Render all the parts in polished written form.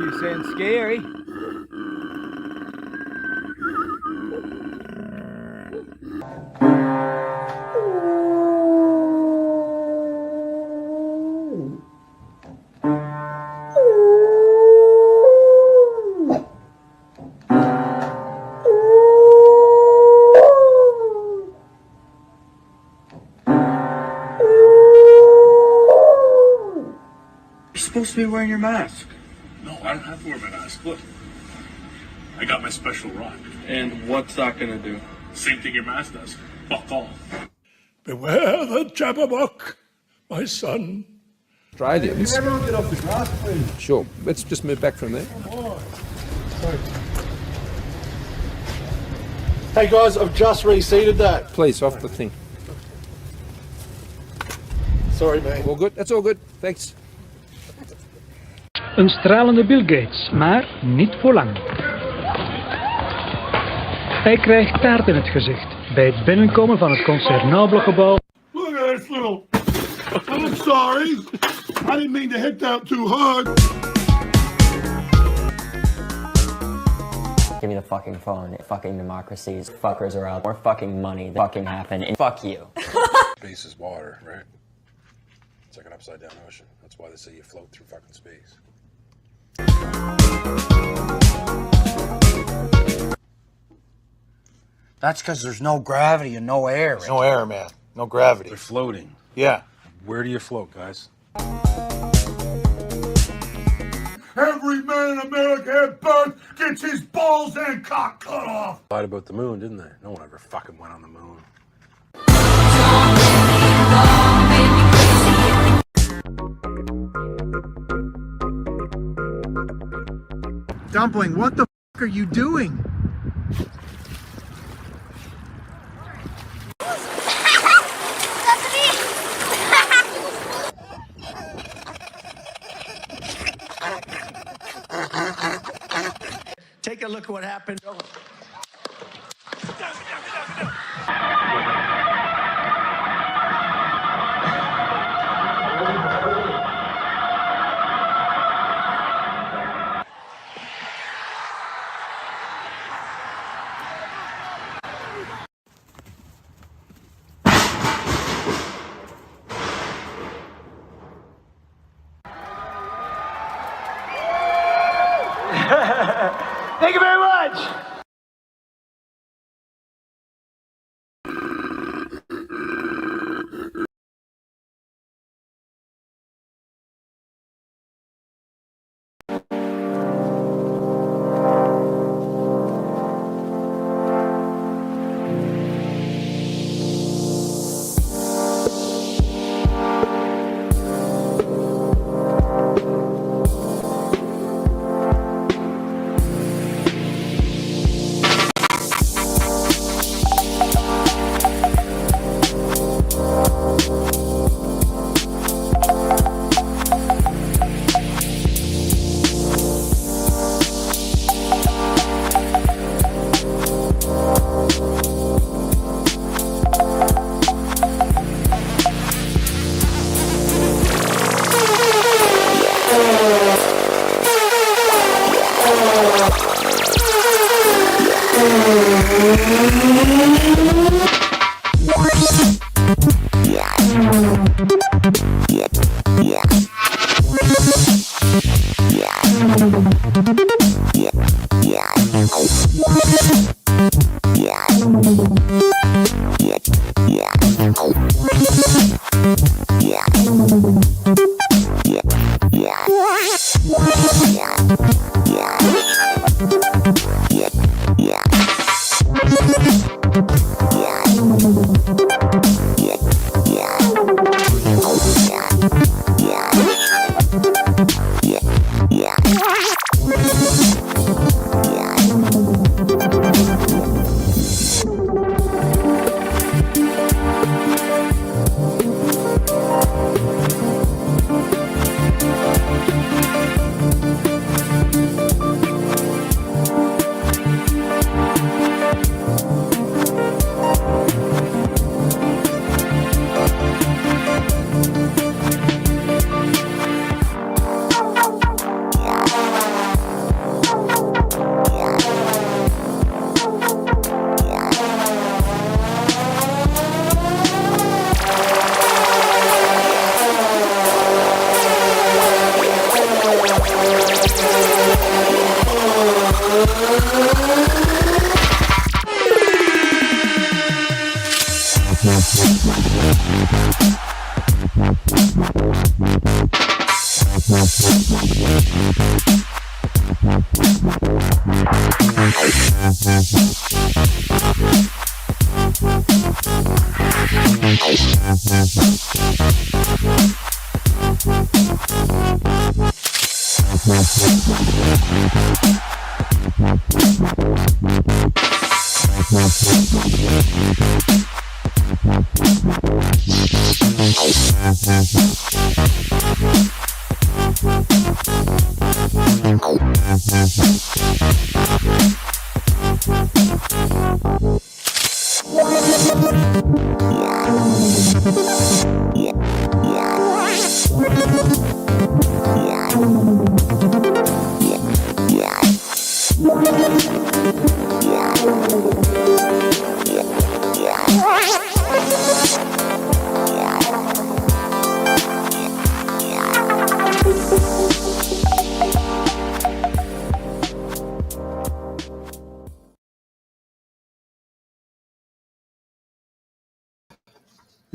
You sound scary. You're supposed to be wearing your mask. No, I don't have to wear my mask. Look, I got my special rock. And what's that gonna do? Same thing your mask does. Fuck all. Beware the jabberwock, my son. Australians. Can everyone get off the grass, please? Sure. Let's just move back from there. Hey guys, I've just reseated that. Please, off the thing. Sorry, man. All good? That's all good. Thanks. Een stralende Bill Gates, maar niet voor lang. Hij krijgt taart in het gezicht bij het binnenkomen van het Concertgebouw. Look at this little... I'm sorry. I didn't mean to hit that too hard. Give me the fucking phone. Fucking democracies. Fuckers are out. More fucking money. Fucking happen. And fuck you. Space is water, right? It's like an upside down ocean. That's why they say you float through fucking space. That's because there's no gravity and no air. There's no air, man. No gravity. They're floating. Yeah. Where do you float, guys? Every man in America at birth gets his balls and cock cut off. Lied about the moon, didn't they? No one ever fucking went on the moon. Dumpling, what the f are you doing? Take a look at what happened. Thank you very much. Yeah.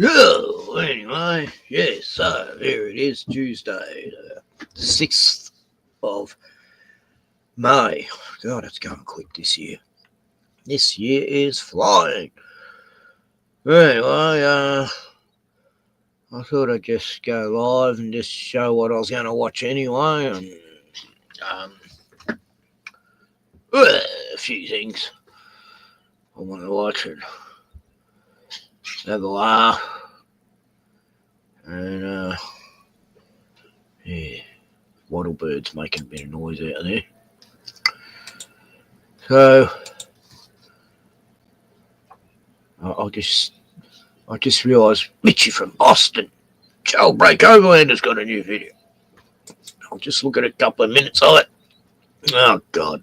Oh, anyway, yes, so here it is, Tuesday, the 6th of May. God, it's going quick this year. This year is flying. Anyway, I thought I'd just go live and just show what I was going to watch anyway, and a few things I want to watch and have a laugh. And, yeah, wattle birds making a bit of noise out there. So, I just realised Mitchie from Boston, Jailbreak Overlander's got a new video. I'll just look at a couple of minutes of it. Oh, God.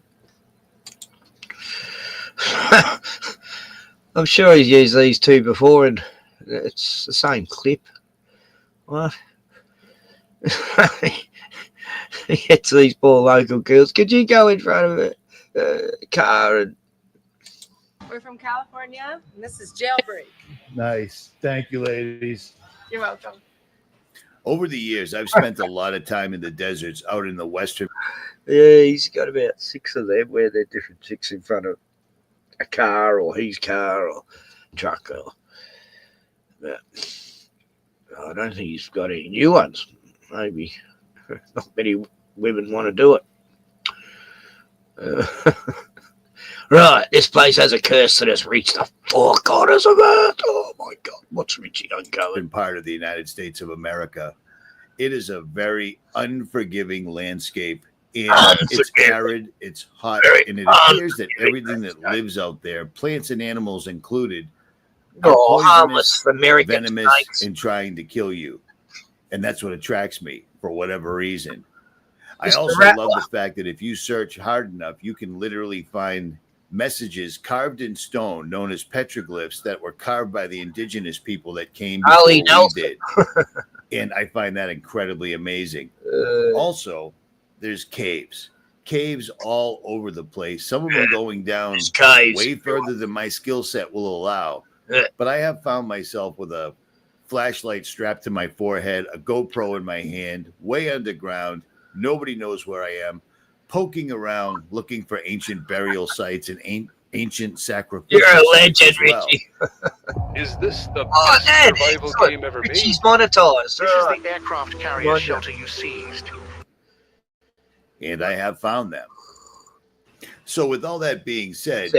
I'm sure he's used these two before, and it's the same clip. What? He gets these poor local girls. Could you go in front of a car and... We're from California, and this is Jailbreak. Nice. Thank you, ladies. You're welcome. Over the years, I've spent a lot of time in the deserts out in the western. Yeah, he's got about 6 of them where they're different chicks in front of a car or his car or truck. But I don't think he's got any new ones. Maybe not many women want to do it. Right, this place has a curse that has reached the 4 corners of Earth. Oh my God, what's Richie uncovered? Part of the United States of America. It is a very unforgiving landscape. And it's arid, it's hot, and it appears that everything that lives out there, plants and animals included, are harmless, venomous, and trying to kill you. And that's what attracts me for whatever reason. I also love the fact that if you search hard enough, you can literally find messages carved in stone known as petroglyphs that were carved by the indigenous people that came before we did. And I find that incredibly amazing. Also, there's caves all over the place. Some of them going down way further than my skill set will allow. But I have found myself with a flashlight strapped to my forehead, a GoPro in my hand, way underground. Nobody knows where I am, poking around, looking for ancient burial sites and ancient sacrifices. You're a legend, Richie. Is this the best survival game ever made? Richie's monetized. This is the aircraft carrier shelter you seized. And I have found them. So with all that being said,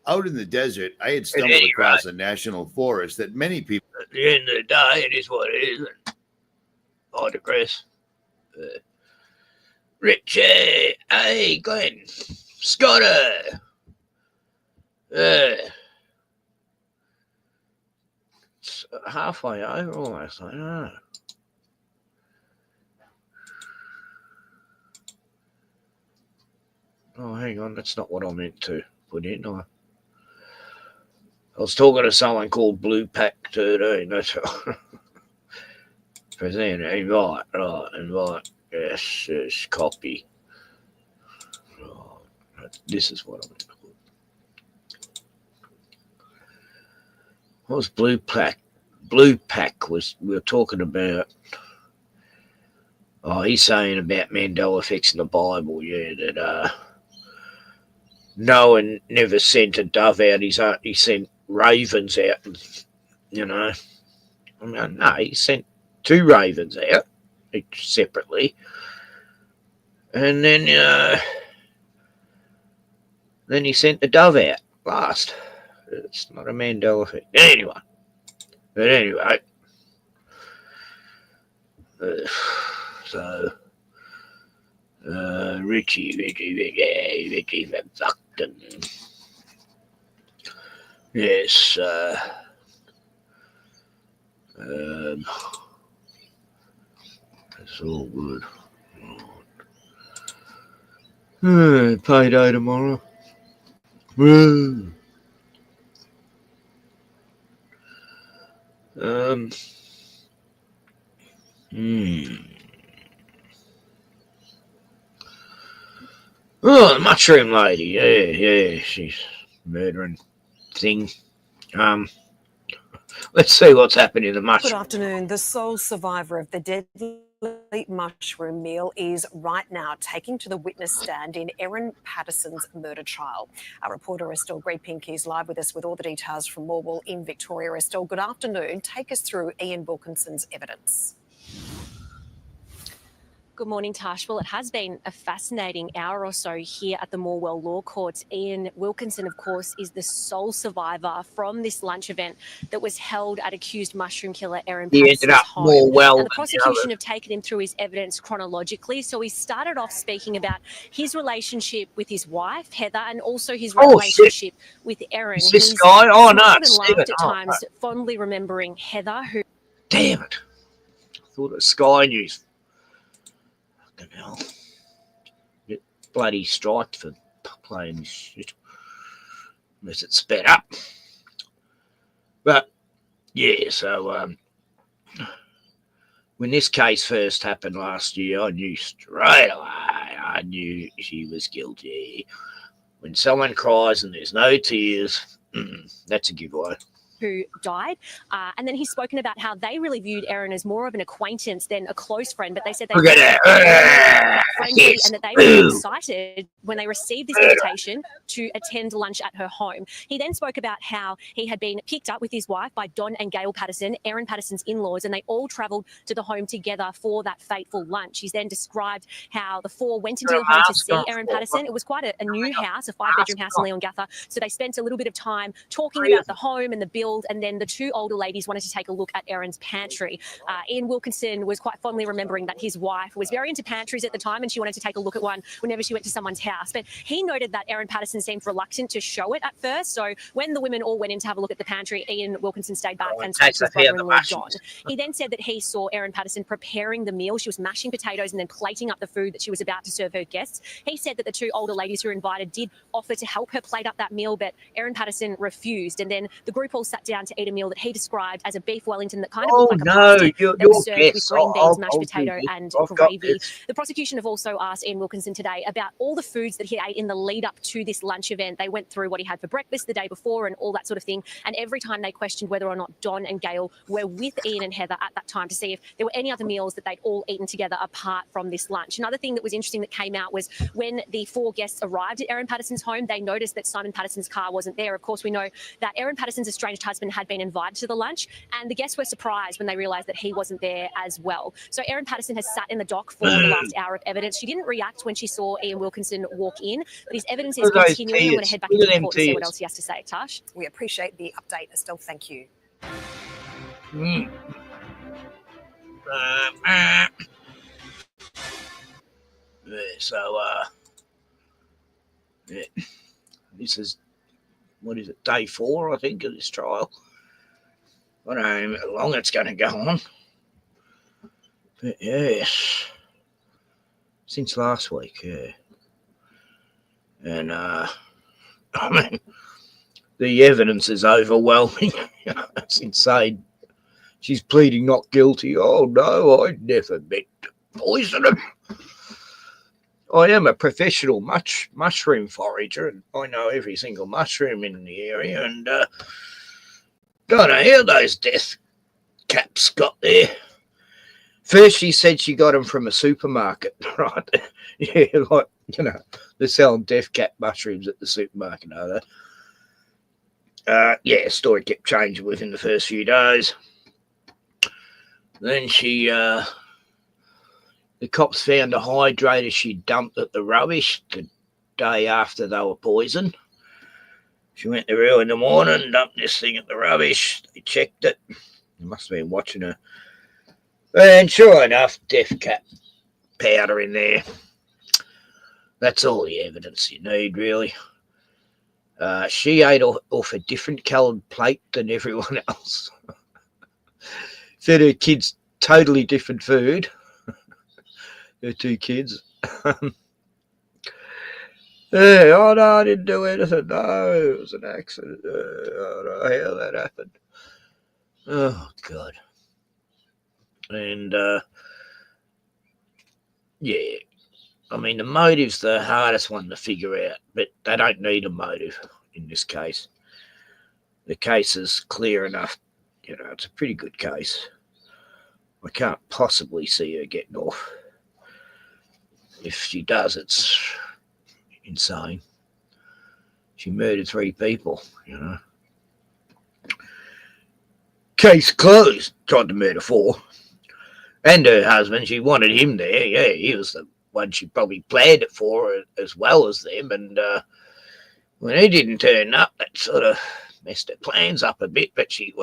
out in the desert, I had stumbled across a national forest that many people... At the end of the day, it is what it is. I digress. Richie, hey, Glenn, Scotter. It's halfway over almost, I don't know. Oh, hang on, that's not what I meant to put in. I was talking to someone called Blue Pack 13. That's present, invite, right, invite. Yes, copy. Right, this is what I'm going to put. What was Blue Pack? Blue Pack was, we were talking about, he's saying about Mandela effects in the Bible, yeah, that Noah never sent a dove out, he sent ravens out, you know. I mean, no, he sent 2 ravens out, each separately, And then he sent the dove out last. It's not a Mandela effect. Anyway. But anyway. So, Richie Buckton. Yes, it's all good. Payday tomorrow. Oh, the mushroom lady. Yeah, she's murdering thing. Let's see what's happened in the mushroom. Good afternoon. The sole survivor of the deadly mushroom meal is right now taking to the witness stand in Erin Patterson's murder trial. Our reporter Estelle Grey-Pink is live with us with all the details from Morwell in Victoria. Estelle, good afternoon. Take us through Ian Wilkinson's evidence. Good morning, Tash. Well, it has been a fascinating hour or so here at the Morwell Law Courts. Ian Wilkinson, of course, is the sole survivor from this lunch event that was held at accused mushroom killer Erin Patterson's home. Morwell. Now, the prosecution have taken him through his evidence chronologically. So he started off speaking about his relationship with his wife, Heather, and also his relationship with Erin. Is this guy? Oh, no. And laughed at times, fondly remembering Heather, who... Damn it. I thought it was Sky News. Fucking hell. Get bloody striked for playing this shit. Unless it's sped up. But, yeah, so when this case first happened last year, I knew straight away. I knew she was guilty. When someone cries and there's no tears, that's a giveaway. Who died. And then he's spoken about how they really viewed Erin as more of an acquaintance than a close friend, but they said they were friendly and that they were excited when they received this invitation to attend lunch at her home. He then spoke about how he had been picked up with his wife by Don and Gail Patterson, Erin Patterson's in-laws, and they all travelled to the home together for that fateful lunch. He's then described how the four went into the home to see Erin Patterson. It was quite a new house, a 5-bedroom house in Leongatha, so they spent a little bit of time talking about the home and the build. And then the two older ladies wanted to take a look at Erin's pantry. Ian Wilkinson was quite fondly remembering that his wife was very into pantries at the time and she wanted to take a look at one whenever she went to someone's house. But he noted that Erin Patterson seemed reluctant to show it at first. So when the women all went in to have a look at the pantry, Ian Wilkinson stayed back and spoke to his brother-in-law, John. He then said that he saw Erin Patterson preparing the meal. She was mashing potatoes and then plating up the food that she was about to serve her guests. He said that the two older ladies who were invited did offer to help her plate up that meal, but Erin Patterson refused. And then the group all sat down to eat a meal that he described as a beef Wellington that kind of looked like a pasty that was served with green beans, mashed potato and gravy. The prosecution have also asked Ian Wilkinson today about all the foods that he ate in the lead up to this lunch event. They went through what he had for breakfast the day before and all that sort of thing. And every time they questioned whether or not Don and Gail were with Ian and Heather at that time to see if there were any other meals that they'd all eaten together apart from this lunch. Another thing that was interesting that came out was when the four guests arrived at Erin Patterson's home, they noticed that Simon Patterson's car wasn't there. Of course, we know that Erin Patterson's estranged husband had been invited to the lunch, and the guests were surprised when they realised that he wasn't there as well. So Erin Patterson has sat in the dock for the last hour of evidence. She didn't react when she saw Ian Wilkinson walk in, but his evidence is continuing. I'm going to head back into the court and see what else he has to say. Tash? We appreciate the update, Estelle. Thank you. This is, what is it, day 4, I think, of this trial. I don't know how long it's going to go on. But yes, since last week, yeah. And, I mean, the evidence is overwhelming. It's insane. She's pleading not guilty. Oh, no, I never meant to poison him. I am a professional mushroom forager, and I know every single mushroom in the area, and don't know how those death caps got there. First, she said she got them from a supermarket, right? Yeah, like, you know, they're selling death cap mushrooms at the supermarket, are they? Yeah, story kept changing within the first few days. Then The cops found a hydrator she dumped at the rubbish the day after they were poisoned. She went there early in the morning and dumped this thing at the rubbish. They checked it. They must have been watching her. And sure enough, death cat powder in there. That's all the evidence you need, really. She ate off a different coloured plate than everyone else. Fed her kids totally different food. Her two kids. Yeah, oh no, I didn't do anything. No, it was an accident. I don't know how that happened. Oh, God. And, yeah. I mean, the motive's the hardest one to figure out, but they don't need a motive in this case. The case is clear enough. You know, it's a pretty good case. I can't possibly see her getting off. If she does, it's insane. She murdered 3 people, you know. Case closed. Tried to murder 4. And her husband, she wanted him there. Yeah, he was the one she probably planned it for as well as them. And when he didn't turn up, that sort of messed her plans up a bit. But she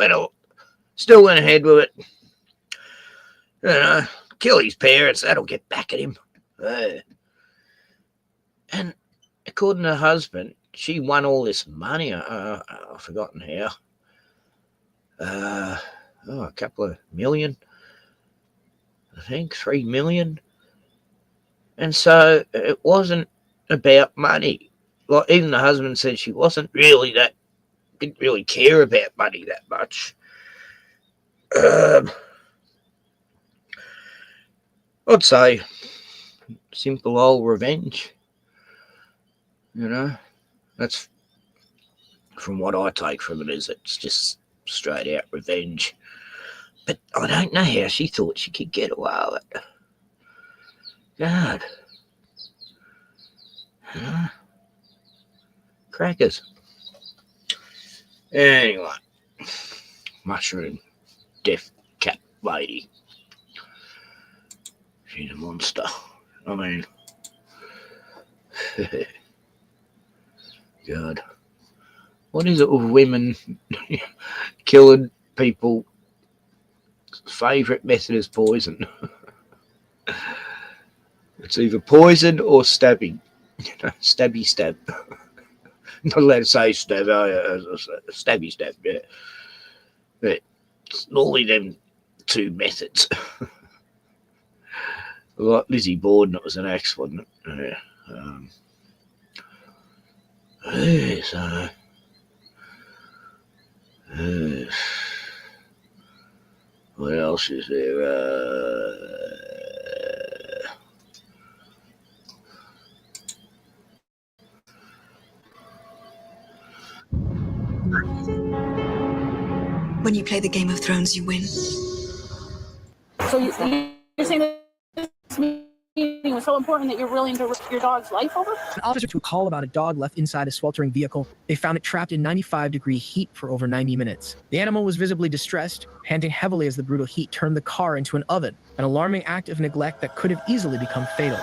still went ahead with it. You know, kill his parents. That'll get back at him. And according to her husband, she won all this money. I've forgotten how. A couple of million. I think 3 million. And so it wasn't about money. Like even the husband said she didn't really care about money that much. I'd say simple old revenge. You know, that's from what I take from it, is it's just straight out revenge. But I don't know how she thought she could get away with it. God. Crackers. Anyway. Mushroom. Deaf cat lady. She's a monster. I mean. God. What is it with women killing people? Favourite method is poison. It's either poison or stabbing. You know, stabby stab. Not allowed to say stab. Stabby stab. Yeah. But it's normally them 2 methods. Like Lizzie Borden, it was an axe, wasn't it? Yeah. What else is there? When you play the Game of Thrones, you win. So you're saying that this meeting was so important that you're willing to risk your dog's life over? An officer to a call about a dog left inside a sweltering vehicle. They found it trapped in 95-degree heat for over 90 minutes. The animal was visibly distressed, panting heavily as the brutal heat turned the car into an oven, an alarming act of neglect that could have easily become fatal.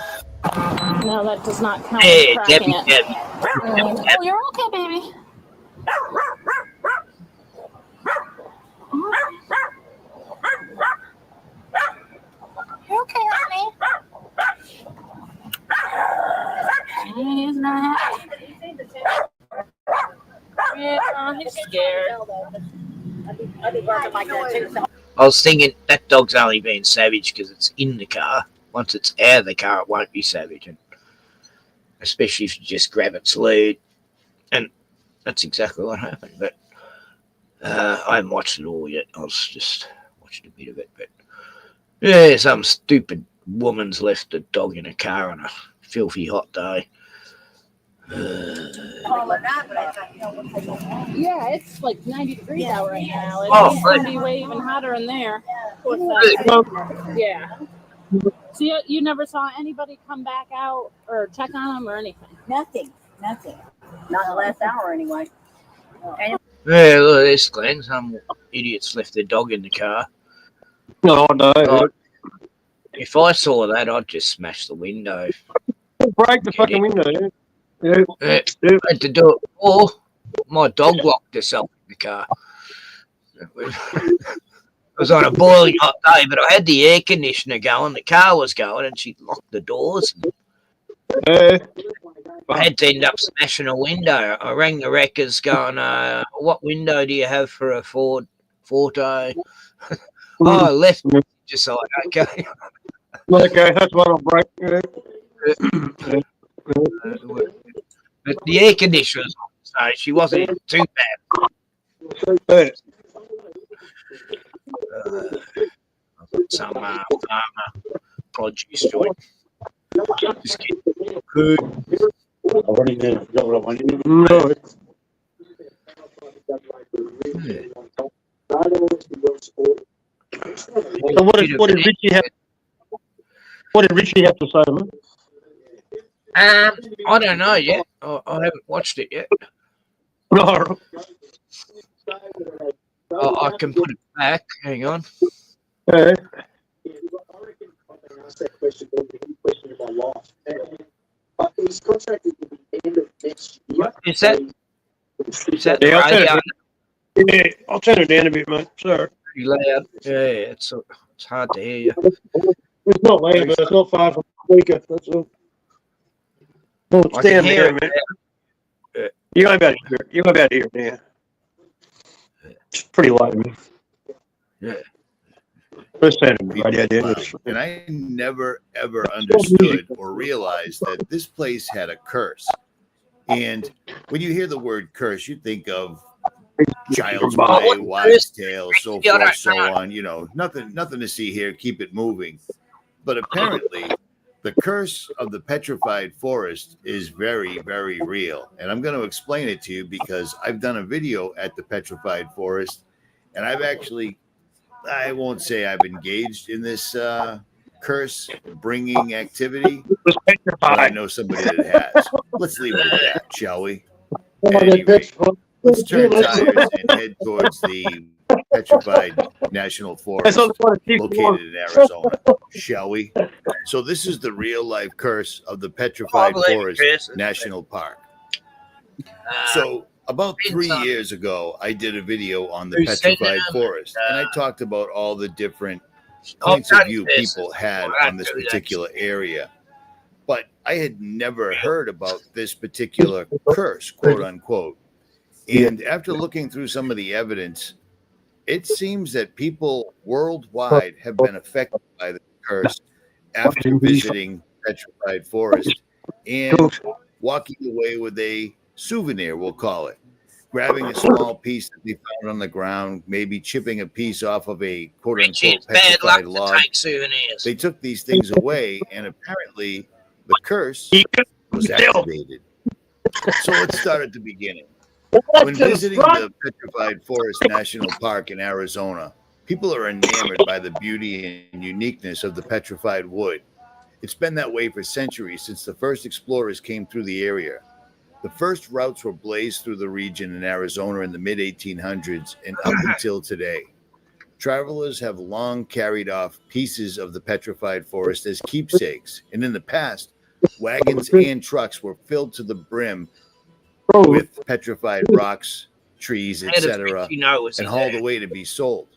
No, that does not count as cracking it. Oh, you're okay, baby. You're okay, honey. He's not happy. Yeah, he's scared. I was thinking that dog's only being savage because it's in the car. Once it's out of the car, it won't be savage. And especially if you just grab its lead. And that's exactly what happened. But I haven't watched it all yet. I was just watching a bit of it. But yeah, some stupid woman's left a dog in a car on a filthy hot day. Yeah, it's like 90 degrees out right now. It's Oh, going to be way even hotter in there. Yeah. So you never saw anybody come back out or check on them or anything? Nothing. Not in the last hour, anyway. Yeah, look at this, Glenn. Some idiots left their dog in the car. Oh, no. If I saw that, I'd just smash the window. Break the fucking window. Yeah. I had to do it before. My dog locked herself in the car. It was on a boiling hot day, but I had the air conditioner going, the car was going, and she locked the doors. I had to end up smashing a window. I rang the wreckers going, what window do you have for a Ford Forte? I left just like, okay. Okay, that's what I'll break. But the air conditioner was on, so she wasn't too bad. Some farmer produce joint. Just get food. No. So what did Richie have? What did Richie have to say, man? I don't know yet. I haven't watched it yet. No. I can put it back. Hang on. Is that the radio? Yeah, I'll turn it down a bit, mate. Sorry. Pretty loud. Yeah, it's hard to hear you. It's not loud, but it's not far from the speaker. That's all. No, it's down there, man. You ain't about to hear it. You ain't about to hear it now. It's pretty loud, man. Yeah. And I never ever understood or realized that this place had a curse. And when you hear the word curse, you think of child's play, wives' tale, so forth, so on. You know, nothing to see here. Keep it moving. But apparently, the curse of the petrified forest is very, very real. And I'm going to explain it to you because I've done a video at the petrified forest, and I've actually, I won't say I've engaged in this curse bringing activity, but I know somebody that has. Let's leave it at that, shall we? At any rate, let's turn tires and head towards the petrified national forest located in Arizona, shall we? So this is the real life curse of the petrified forest national park. So about 3 years ago, I did a video on the petrified forest, and I talked about all the different points of view people had on this particular area. But I had never heard about this particular curse, quote unquote. And after looking through some of the evidence, it seems that people worldwide have been affected by the curse after visiting petrified forest and walking away with a souvenir, we'll call it. Grabbing a small piece that they found on the ground, maybe chipping a piece off of a quote-unquote petrified log. They took these things away, and apparently the curse was activated. So let's start at the beginning. When visiting the Petrified Forest National Park in Arizona, people are enamored by the beauty and uniqueness of the petrified wood. It's been that way for centuries since the first explorers came through the area. The first routes were blazed through the region in Arizona in the mid-1800s and up until today. Travelers have long carried off pieces of the petrified forest as keepsakes, and in the past, wagons and trucks were filled to the brim with petrified rocks, trees, etc., and hauled away to be sold.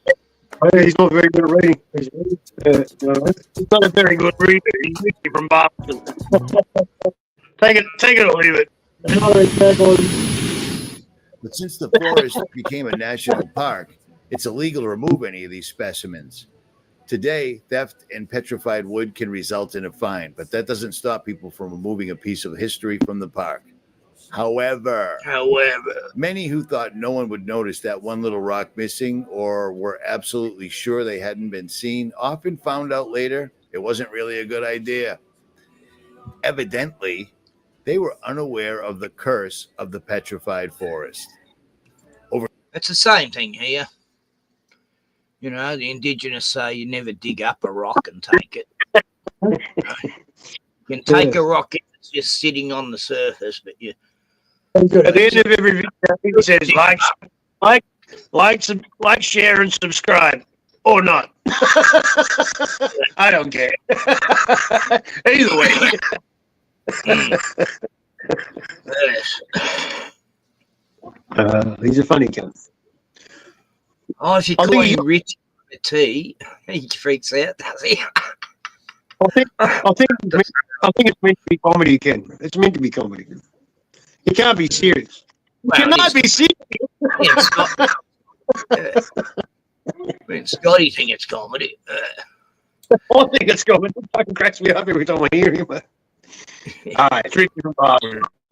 He's not very good at reading. He's not a very good reader. He's from Boston. Take it or leave it. But since the forest became a national park, it's illegal to remove any of these specimens. Today, theft and petrified wood can result in a fine, but that doesn't stop people from removing a piece of history from the park. However, many who thought no one would notice that one little rock missing or were absolutely sure they hadn't been seen often found out later it wasn't really a good idea. Evidently, they were unaware of the curse of the petrified forest. It's the same thing here. You know, the indigenous say you never dig up a rock and take it. You can take a rock if it's just sitting on the surface, but you... At the end of every video, it says like, share, and subscribe. or not. I don't care. Either way. He's a funny guy. Oh, if you call him Rich with a T, he freaks out, does he? I think it's meant to be comedy, Ken. It's meant to be comedy. You can't be serious. You cannot be serious. When Scotty think it's comedy. I think it's comedy. It fucking cracks me up every time I hear him. All right,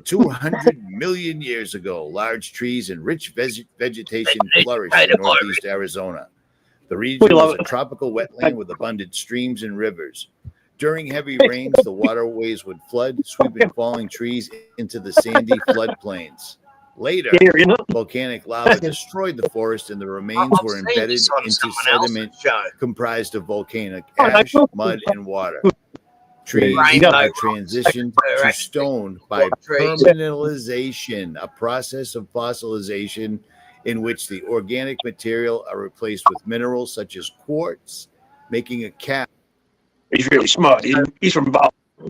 200 million years ago, large trees and rich vegetation flourished in northeast Arizona. The region was a tropical wetland with abundant streams and rivers. During heavy rains, the waterways would flood, sweeping falling trees into the sandy floodplains. Later, volcanic lava destroyed the forest, and the remains were embedded into sediment comprised of volcanic ash, mud, and water. Trees are transitioned to stone by permineralization, a process of fossilization in which the organic material are replaced with minerals such as quartz, making a cap. He's really smart. He's from Bob. So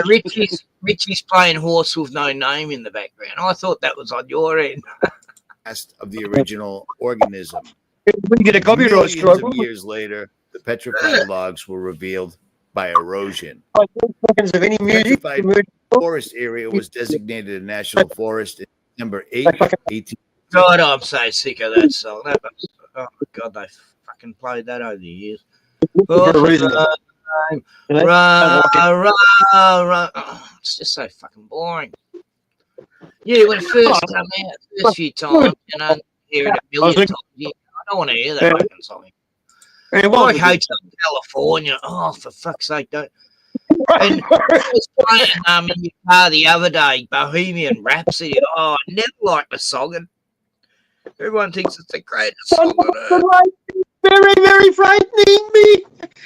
Richie's playing horse with no name in the background. I thought that was on your end. Of the original organism. We get a copyright Millions strike. of years later, the petrified logs were revealed by erosion. Of any music, petrified forest area was designated a national forest in December 8, 18. God, I'm so sick of that song. Oh my God, they fucking played that over the years. It's just so fucking boring. Yeah, when it first came out, first few times, hear it a million times. I don't want to hear that fucking song. Like Hotel California. Oh, for fuck's sake, don't. And I was playing in your car the other day, Bohemian Rhapsody. Oh, I never liked the song, and everyone thinks it's the greatest song on earth. Very, very frightening me.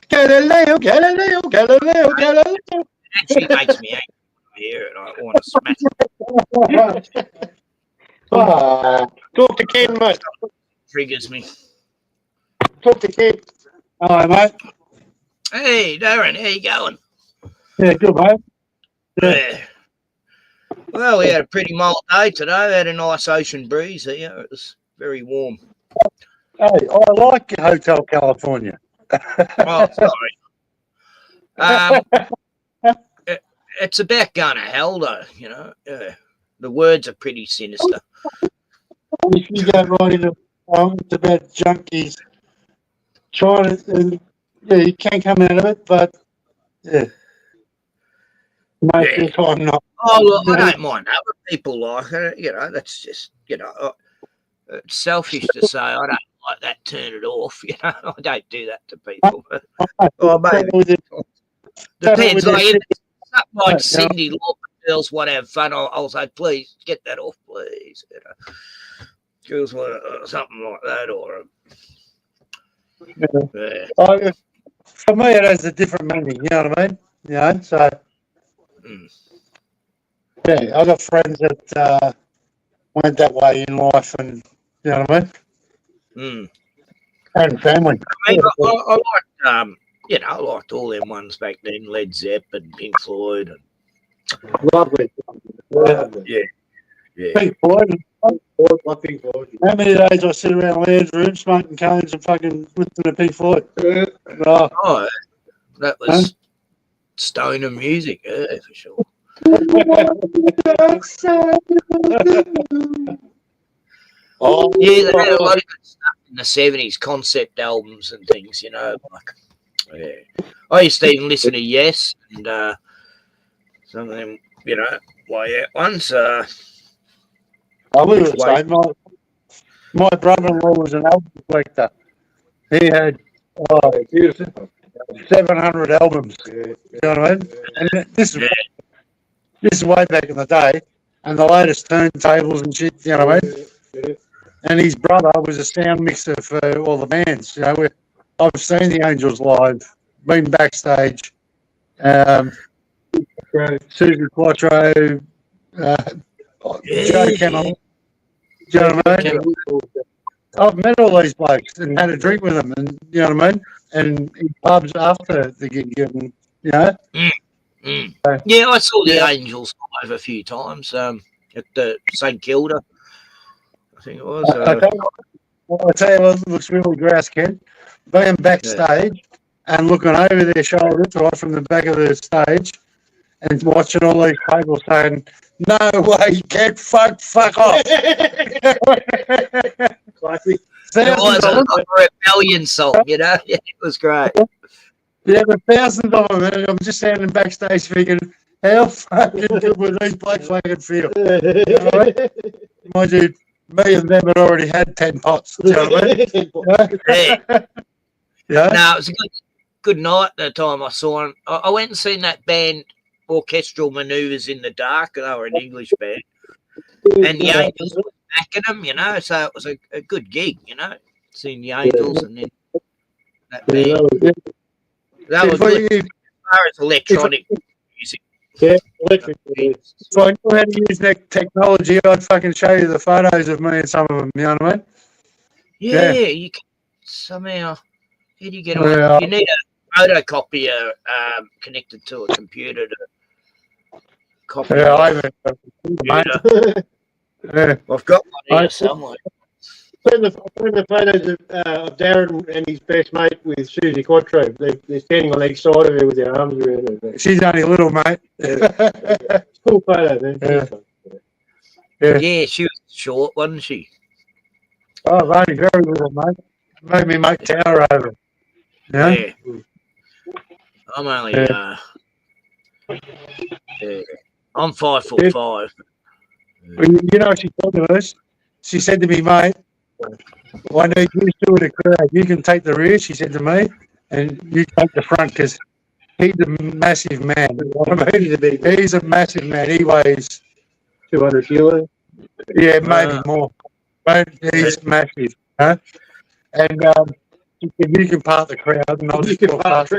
Galileo, Galileo, Galileo, Galileo. It actually makes me angry when I hear it. I want to smash it. Talk to Ken, mate. Triggers me. Talk to Ken. Hello, mate. Hey, Darren, how you going? Yeah, good, mate. Yeah. Well, we had a pretty mild day today. We had a nice ocean breeze here. It was very warm. Hey, I like Hotel California. Oh, sorry. It's about going to hell, though, The words are pretty sinister. If you go right into it's about junkies trying to, you can come out of it, but most of the time not. Oh, look, I don't mind other people like it. That's just, it's selfish to say I don't like that, turn it off. I don't do that to people. Well, maybe. Depends. Like, if it's something like Cindy Lauper, girls want to have fun, I'll say, please, get that off, please. Girls want something like that, or... For me, it has a different meaning, you know what I mean? So... Yeah, I got friends that went that way in life, and you know what I mean. And family. I mean, I liked, I liked all them ones back then: Led Zeppelin, Pink Floyd, and lovely. Yeah. Pink Floyd. Pink Floyd. How many days I sit around Land's room smoking cones and fucking listening to Pink Floyd? Oh, that was stoner music, for sure. Oh, yeah, they had a lot of good stuff in the 70s, concept albums and things, I used to even listen to Yes and some of them, ones. My brother-in-law was an album collector. He had 700 albums. You know what I mean? And this is way back in the day, and the latest turntables and shit. You know what I mean? And his brother was a sound mixer for all the bands. I've seen the Angels live, been backstage. Susan Quattro, Joe Cannon. Do you know what I mean? I've met all these blokes and had a drink with them, and you know what I mean. And in pubs after the gig, and you know. Yeah, I saw the Yeah. Angels live a few times at the St Kilda. I think it was. I tell you what looks really grass, kid. Being backstage and looking over their shoulders right from the back of the stage and watching all these people saying, "No way, get fuck off." Classic. It was a rebellion song, you know. Yeah, it was great. Yeah, but thousands of them, and I'm just standing backstage thinking, how fucking good would these blokes fucking feel? You know what I mean? Mind you, me and them had already had 10 pots. You know what I mean? Yeah. No, it was a good night the time I saw them. I went and seen that band, Orchestral Manoeuvres in the Dark, and they were an English band. And the Angels were backing them, you know, so it was a good gig, you know, seeing the Angels and then that band. That was good as far as electronic music. Yeah, electric. If I knew how to use that technology, I'd fucking show you the photos of me and some of them, you know what I mean? Yeah, you can somehow. How do you get Yeah. on? You need a photocopier connected to a computer to copy. Yeah, off. I haven't. Yeah. I've got one here somewhere. Send the photos of Darren and his best mate with Susie Quattro. They're standing on each side of her with their arms around her. She's only little, mate. Cool photo, man. Yeah, she was short, wasn't she? Oh, only very little, mate. Made me make tower over. Yeah. I'm only I'm 5'5". You know what she said to us? She said to me, mate, I need you two in the crowd. You can take the rear, she said to me, and you take the front because he's a massive man. I mean, he's a massive man. He weighs 200 kilos. Yeah, maybe more. But he's massive. Huh? And she said, you can part the crowd and I'll just walk past.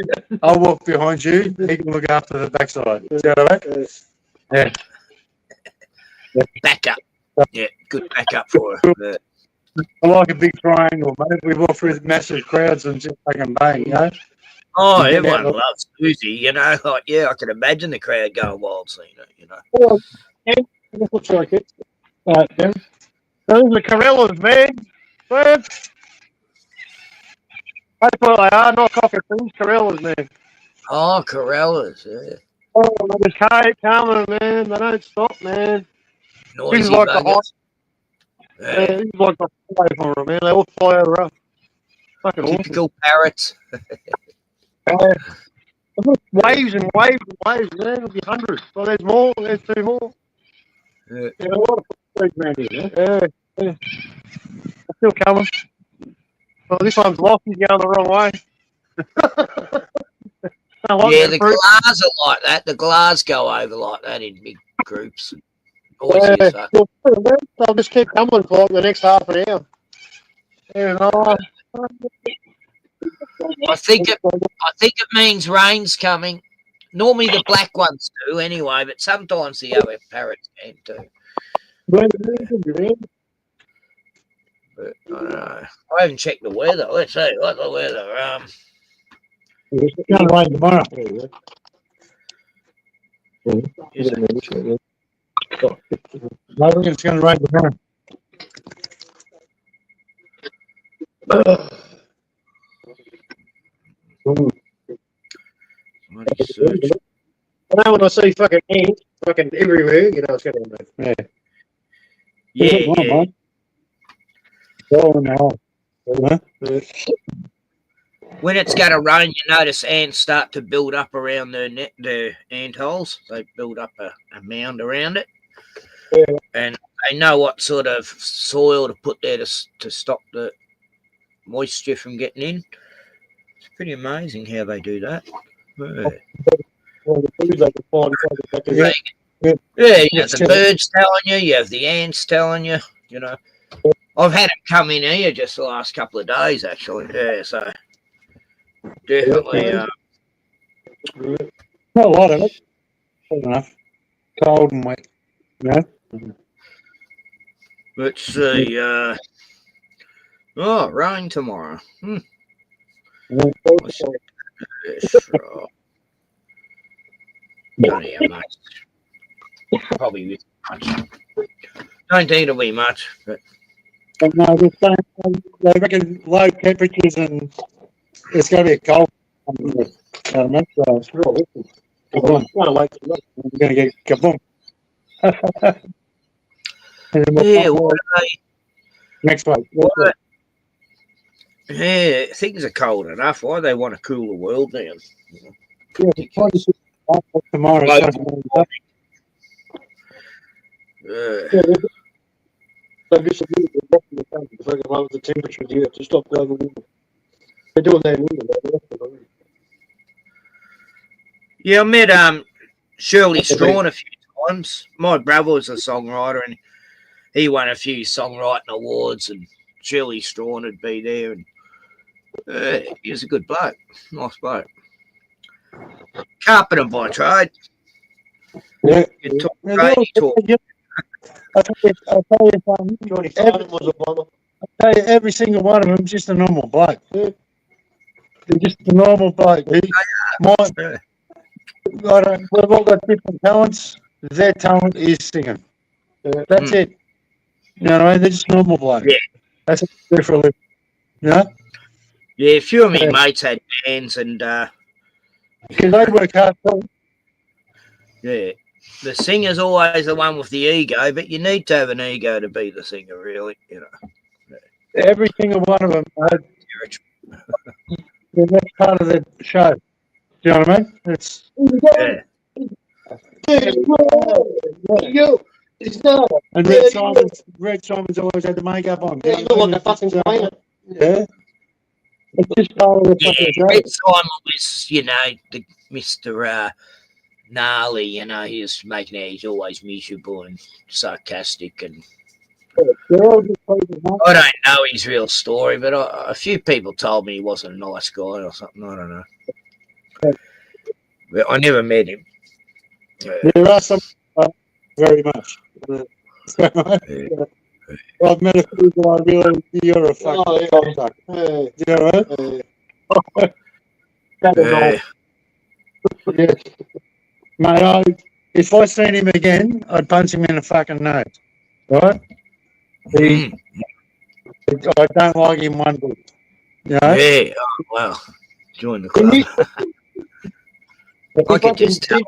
I'll walk behind you. He can look after the backside. See what I mean? Yeah. Backup. Yeah, good backup for her. I like a big triangle, mate. We walk through massive crowds and just fucking bang, you know? Oh, everyone loves Susie, you know. Like, yeah, I can imagine the crowd going wild seeing it, you know. Oh, and it looks like it. Right, then. Those are the Corellas, man. That's what they are, not cockatoos, Corellas, man. Oh, Corellas, yeah. Oh, they just keep coming, man. They don't stop, man. Noisy This is like the buggers. high. This is like the highway for them, man. They all fly over us. Fucking Typical parrots. Waves and waves and waves, man. There'll be hundreds. Well, there's more. There's two more. Yeah. A lot of food around here, yeah. They're still coming. Well, this one's lost. He's going the wrong way. Yeah, the glass are like that. The glass go over like that in big groups. Always hear that. They'll just keep coming for like the next half an hour. Yeah, I think it means rain's coming. Normally the black ones do anyway, but sometimes the other parrots can too. But I don't know. I haven't checked the weather. Let's see what the weather. It's going to rain tomorrow. Is it? I think it's going to rain tomorrow. I know when I see fucking ants fucking everywhere, you know it's going to rain. Yeah. When it's going to rain, you notice ants start to build up around the ant holes. They build up a mound around it. Yeah. And they know what sort of soil to put there to stop the moisture from getting in. It's pretty amazing how they do that. Yeah, you have the birds telling you, you have the ants telling you, you know. I've had them come in here just the last couple of days, actually. Yeah, so definitely. Not a lot of it. Good enough. Cold and wet. Yeah. Let's see. Oh, rain tomorrow. Don't hear much. Probably with much. Don't think it'll be much, but No, they reckon low temperatures and it's going to be a cold. You know what I mean? So it's real. Kaboom. We're going to get kaboom. yeah, what are they? Next week. Yeah, things are cold enough. Why they want to cool the world down? Yeah, tomorrow. Yeah, So just a little bit of the country, if I can lower the temperature here to stop global warming. They're doing that in England. yeah, I met Shirley Strawn a few times. My brother was a songwriter, and he won a few songwriting awards. And Shirley Strawn would be there, and he was a good bloke, nice bloke. Carpenter by trade. Yeah. I'll tell you, every single one of them is just a normal bloke. They're just a normal bloke. We've all got different talents. Their talent is singing. That's it. You know what I mean? They're just normal blokes. Yeah. That's what they do for a living. You know? Yeah, a few of my mates had bands, and because they work hard too. Yeah. The singer's always the one with the ego, but you need to have an ego to be the singer, really. You know, every single one of them. That's part of the show. Do you know what I mean? It's and Red Simon's always had the makeup on. Yeah, you look like a fucking cleaner. Yeah. It's just part of the fucking show. Red Simon was, you know, the Mr. Gnarly, you know, he was making it, he's always miserable and sarcastic, and I don't know his real story, but a few people told me he wasn't a nice guy or something. I don't know, but I never met him. There are some very much. I've met a few guys really. You're a fucking contact. You know what? That is all. Yeah. Mate, if I seen him again, I'd punch him in the fucking nose. Right? I don't like him one bit. You know? Yeah, oh, wow. Join the club. I could just tell.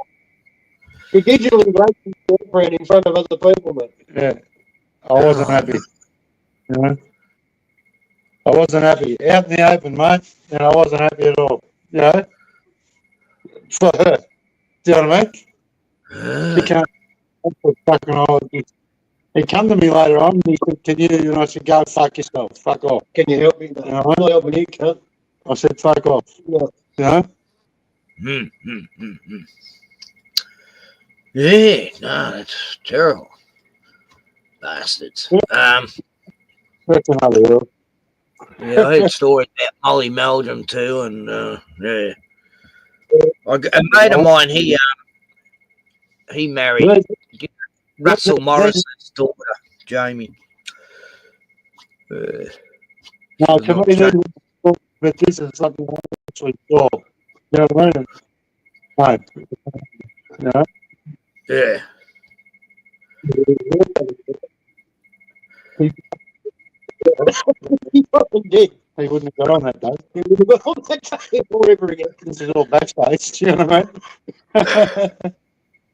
He digitally raped his girlfriend in front of other people, mate. Yeah. I wasn't happy. You know? I wasn't happy. Out in the open, mate, and I wasn't happy at all. You know? For her. Do you know what I mean? She can't fucking old. He come to me later on and he said, can you, and I said, go fuck yourself. Fuck off. Can you help me? You know, I'm not helping you, cunt. I said, fuck off. Yeah. You know? Yeah, no, that's terrible. Bastards. That's another world. Yeah, I heard stories about Molly Meldrum too, and yeah. A mate of mine, he married Russell Morrison's daughter, Jamie. No, to me, but this is something I actually saw. You know what I mean? No. No. Yeah. He fucking did. He wouldn't have got on that day. He would have got on that day forever again. This is all backstage. You know what I mean?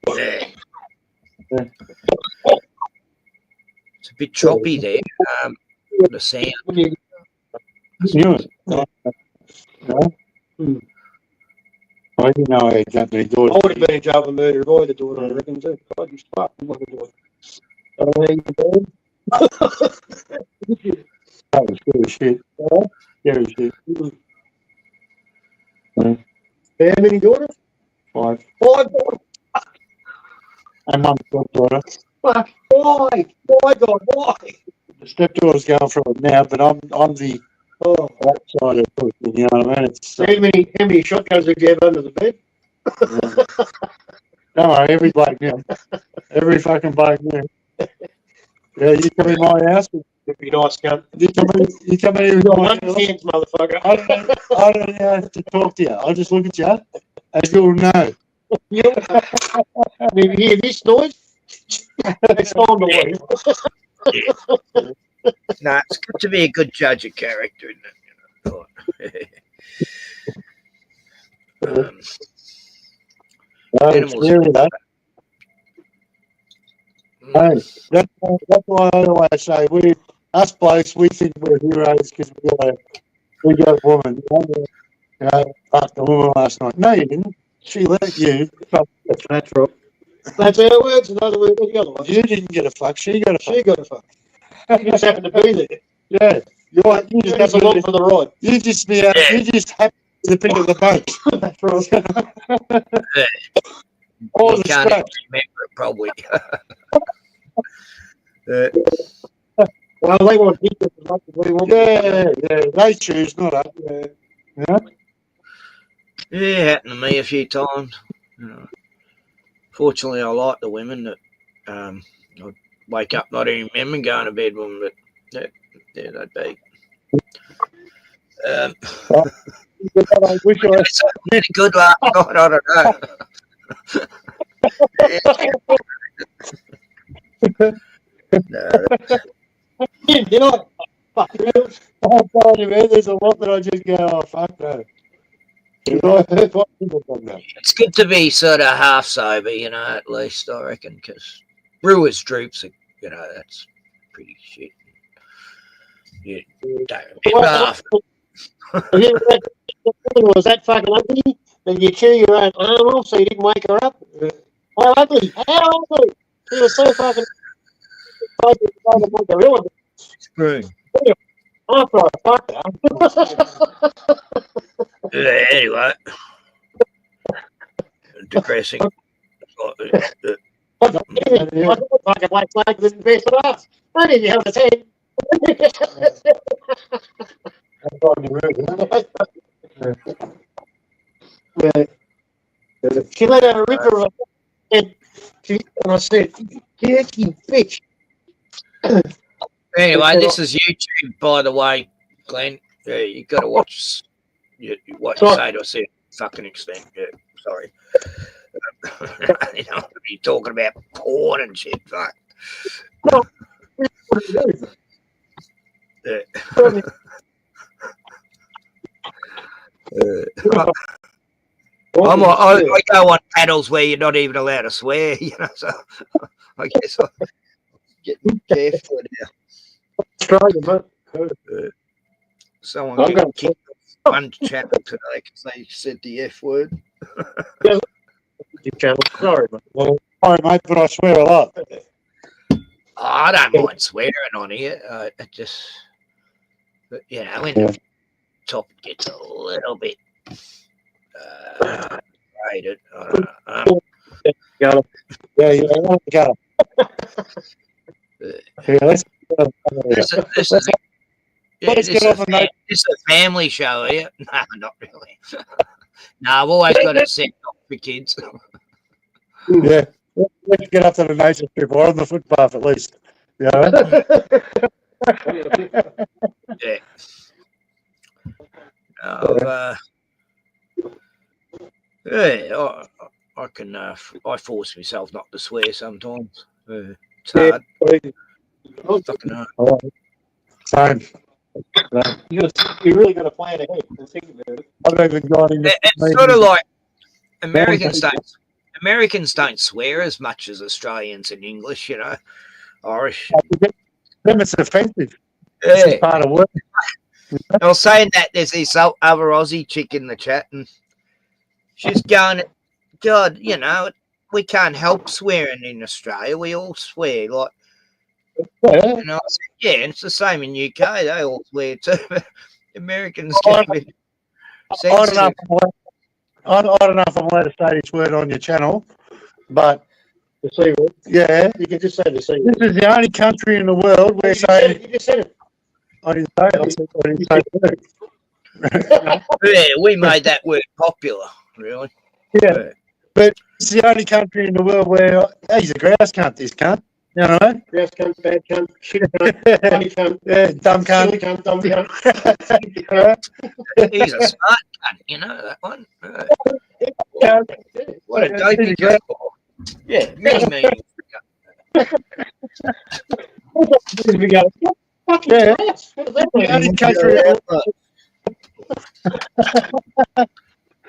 Yeah. It's a bit choppy there. The sound. Knew it. No? I didn't know I had that many daughters. I would have been in jail for murder if I had a daughter, I reckon, too. God, you fucking fucking daughter. That was good as shit. Yeah, as shit. How many daughters? 5. 5 daughters. And one stepdaughter. Fuck, why? Why, God, why? The stepdaughter's going through it now, but I'm the that side of it. You know what I mean? It's, how many shotguns did you have under the bed? Don't worry, every bloke knew. Every fucking bloke knew. Yeah, you come in my house. It'd be nice, cunt. You come in with my Hands, motherfucker. I don't know how to talk to you. I'll just look at you, and you'll know. When you hear this noise, it's time to leave. No, it's good to be a good judge of character, isn't it? Animals. That's why I always say us blokes, we think we're heroes because we got a woman. You know, fucked the woman last night. No, you didn't. She let you. That's right. That's our words, in other words, the other ones. You didn't get a fuck. She got a fuck. She got a fuck. You just happened to be there. Yeah. You just along for the ride. You just happened to pick up the boat. That's right. You can't even remember it, probably. Well, they want pictures as much as we want. Yeah, they choose, not us. Yeah. Yeah, happened to me a few times. You know, fortunately, I like the women that I wake up not even remember going to bed with them, but they'd be. I wish I had a good last night, I don't know. There's a lot that I just go, oh, fuck no. It's good to be sort of half sober, you know, at least, I reckon, because brewers droops, you know, that's pretty shit. You don't remember after. Was that fucking ugly? Then you chew your own arm off so you didn't wake her up? How ugly? How ugly? He was so fucking Screwing. After I fucked Yeah, anyway. Depressing. I fucking like flag this best of us. I didn't have a head. She let out a ripper and I said, "Dirty bitch." Anyway, this is YouTube, by the way, Glenn. Yeah, you got to watch what you say to a certain fucking extent. Yeah, sorry. You know, be talking about porn and shit. Fuck. Yeah. I go on panels where you're not even allowed to swear, you know, so I guess I'm getting careful now. Someone got kicked off one channel today because they said the F word. Sorry, mate. Well, sorry, mate, but I swear a lot. I don't mind swearing on here. It just, you know, when the topic gets a little bit rated, I don't know. Let's This is a family show here. No, not really. No, I've always got it set up for kids. Yeah, let's get up to the nature strip or on the footpath at least. You know? Yeah. I can. I force myself not to swear sometimes. It's hard. Fucking hard. Same. You really got to plan ahead and think about it. I've even got into it's sort of like Americans don't swear as much as Australians in English, you know. Irish. Them it's offensive. Yeah. It's part of work. I was saying that there's this other Aussie chick in the chat, and she's going, God, you know, we can't help swearing in Australia. We all swear, like. Yeah. And I said, yeah, and it's the same in UK. They all swear too. Americans get a bit sensitive. I don't know if I'm allowed to say this word on your channel, but the C word. Yeah, you can just say the C word. This is the only country in the world where you just said it. I didn't say it. I didn't say it. Yeah, we made that word popular, really. Yeah, but it's the only country in the world where he's a grouse cunt. This cunt. You know? Grouse cunt, bad cunt, shit cunt, funny cunt, Dumb cunt. silly cunt, dumb cunt. He's a smart cunt, you know that one. What a dopey cunt. Yeah, mini. We go, fucking Yeah. grouse. The only country,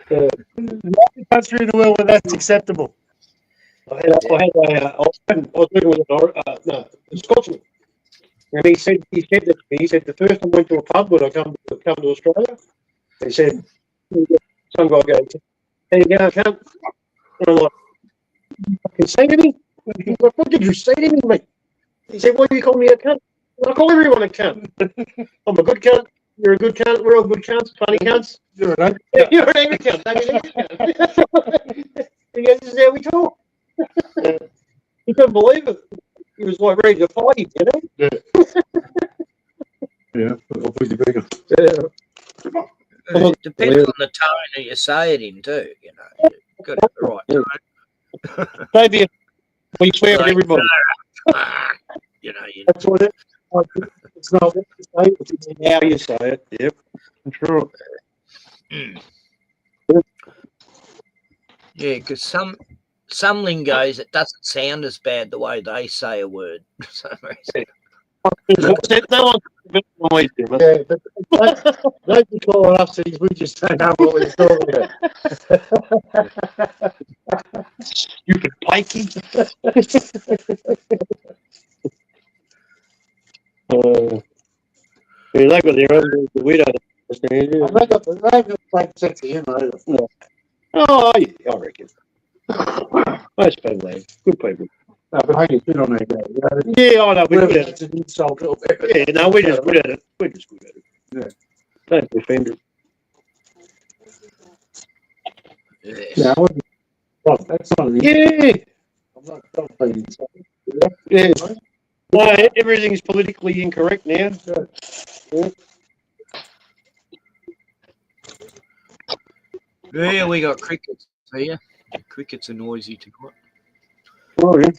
the only country in the world where that's acceptable. I was working with a Scotsman, and he said that to me. He said the first time I went to a pub when I come to Australia, he said some guy goes, "How you going, cunt?" And I'm like, "You fucking say to me? What did you say to me, mate?" He said, "Why do you call me a cunt?" I call everyone a cunt. I'm a good cunt. You're a good cunt. We're all good cunts. Funny cunts. You're an angry cunt. He goes, "This is how we talk." He couldn't believe it. He was like ready to fight him, you know? Yeah. I'll put you bigger. It depends on the tone that you say it in too, you know. You've got the right tone. Maybe we swear at everybody. You know, That's what it's not what you say, it's how you say it. Yep. Sure. Yeah, because some lingos, it doesn't sound as bad the way they say a word. For some reason. No one yeah, but don't be calling us things, we just don't know what we're talking about. Stupid pikey. They got their own we don't understand. They got the same sense of humour. No. Oh, yeah, I reckon. Most people have. Good people. No, but I get on that guy. Yeah, I know. It's an insult. Yeah, no, we're just good at it. We're just good at it. Yeah. Don't be offended. Yeah, that's not an Yeah. I'm not being insulted. Yeah. No, everything's politically incorrect now. Yeah. Yeah, we got crickets here. Crickets are noisy tonight. Oh, yeah.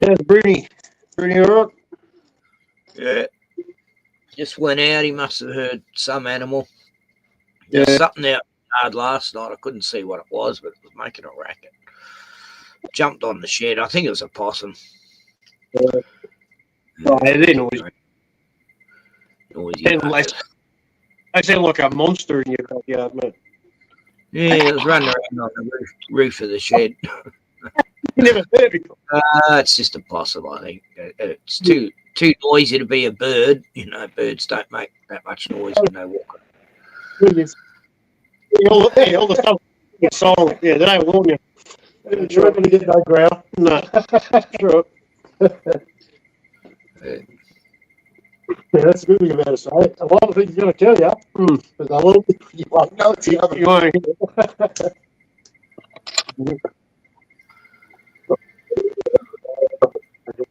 How's Bruni? Bruni all right? Yeah. Just went out. He must have heard some animal. There's something out hard last night. I couldn't see what it was, but it was making a racket. Jumped on the shed. I think it was a possum. Oh, yeah, they're noisy. They sound like a monster in your backyard, mate. Yeah, it was running around on the roof of the shed. You never heard it before. It's just a possum, I think. It's too noisy to be a bird. You know, birds don't make that much noise when they walk. All the stuff is silent. Yeah, they don't warn you. You're not going to get no growl. No. Sure. Yeah, that's a good thing about it. So a lot of things are going to tell you, but a little bit you won't know it's the other. You won't.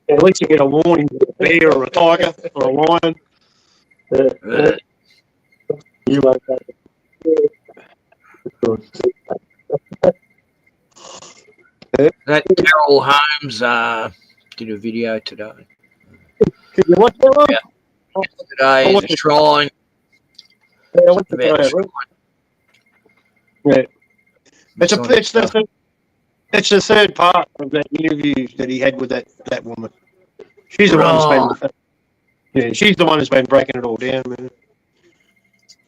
At least you get a warning with a bear or a tiger or a lion. You won't know. That Carol Holmes did a video today. Did you watch that one? Yeah. Today in the shrine. Yeah, what's the yeah. It's the third part of that interview that he had with that woman. She's the one she's the one who's been breaking it all down, man.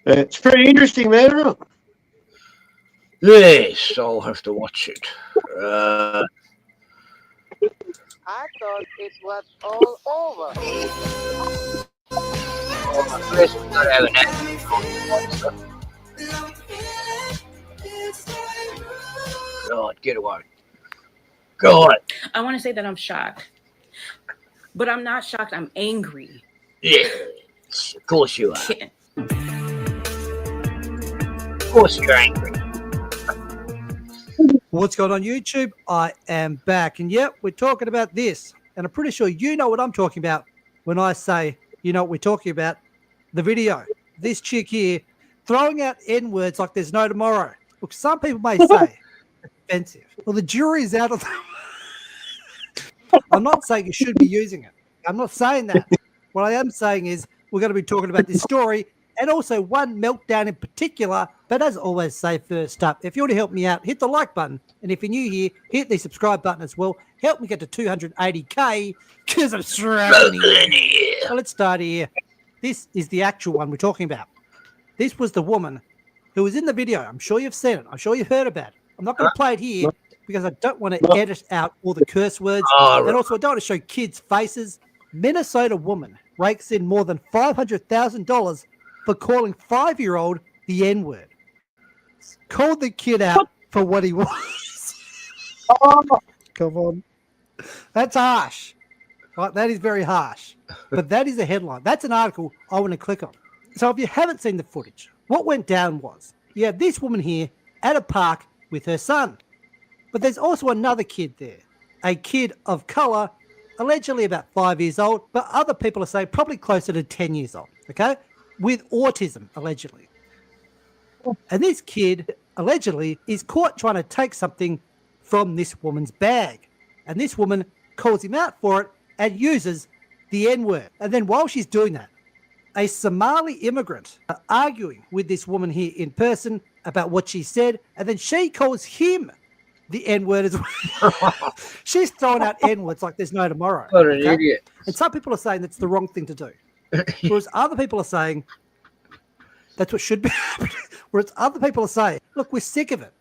It's pretty interesting, man, isn't it? Yes, I'll have to watch it. I thought it was all over. First, we've got to have an God, get away. God. I want to say that I'm shocked. But I'm not shocked. I'm angry. Yeah, of course you are. Of course you're angry. What's going on YouTube? I am back. And yep, we're talking about this. And I'm pretty sure you know what I'm talking about when I say, you know what we're talking about. The video. This chick here throwing out N-words like there's no tomorrow. Look, some people may say it's offensive. Well, the jury is out of I'm not saying you should be using it. I'm not saying that. What I am saying is we're going to be talking about this story and also one meltdown in particular. But as always say, first up, if you want to help me out, hit the like button. And if you're new here, hit the subscribe button as well. Help me get to 280K because I'm struggling. So let's start here. This is the actual one we're talking about. This was the woman who was in the video. I'm sure you've seen it. I'm sure you've heard about it. I'm not going to play it here because I don't want to edit out all the curse words. And also, I don't want to show kids' faces. Minnesota woman rakes in more than $500,000 for calling 5-year-old the N-word. Called the kid out for what he was. Come on. That's harsh. Right? That is very harsh. But that is the headline. That's an article I want to click on. So if you haven't seen the footage, what went down was you have this woman here at a park with her son. But there's also another kid there, a kid of color, allegedly about 5 years old, but other people are saying probably closer to 10 years old, okay, with autism, allegedly. And this kid, allegedly, is caught trying to take something from this woman's bag. And this woman calls him out for it and uses the N-word. And then while she's doing that, a Somali immigrant arguing with this woman here in person about what she said, and then she calls him the N-word as well. She's throwing out N-words like there's no tomorrow. What an idiot. And some people are saying that's the wrong thing to do. Whereas other people are saying that's what should be happening. Whereas other people are saying, look, we're sick of it.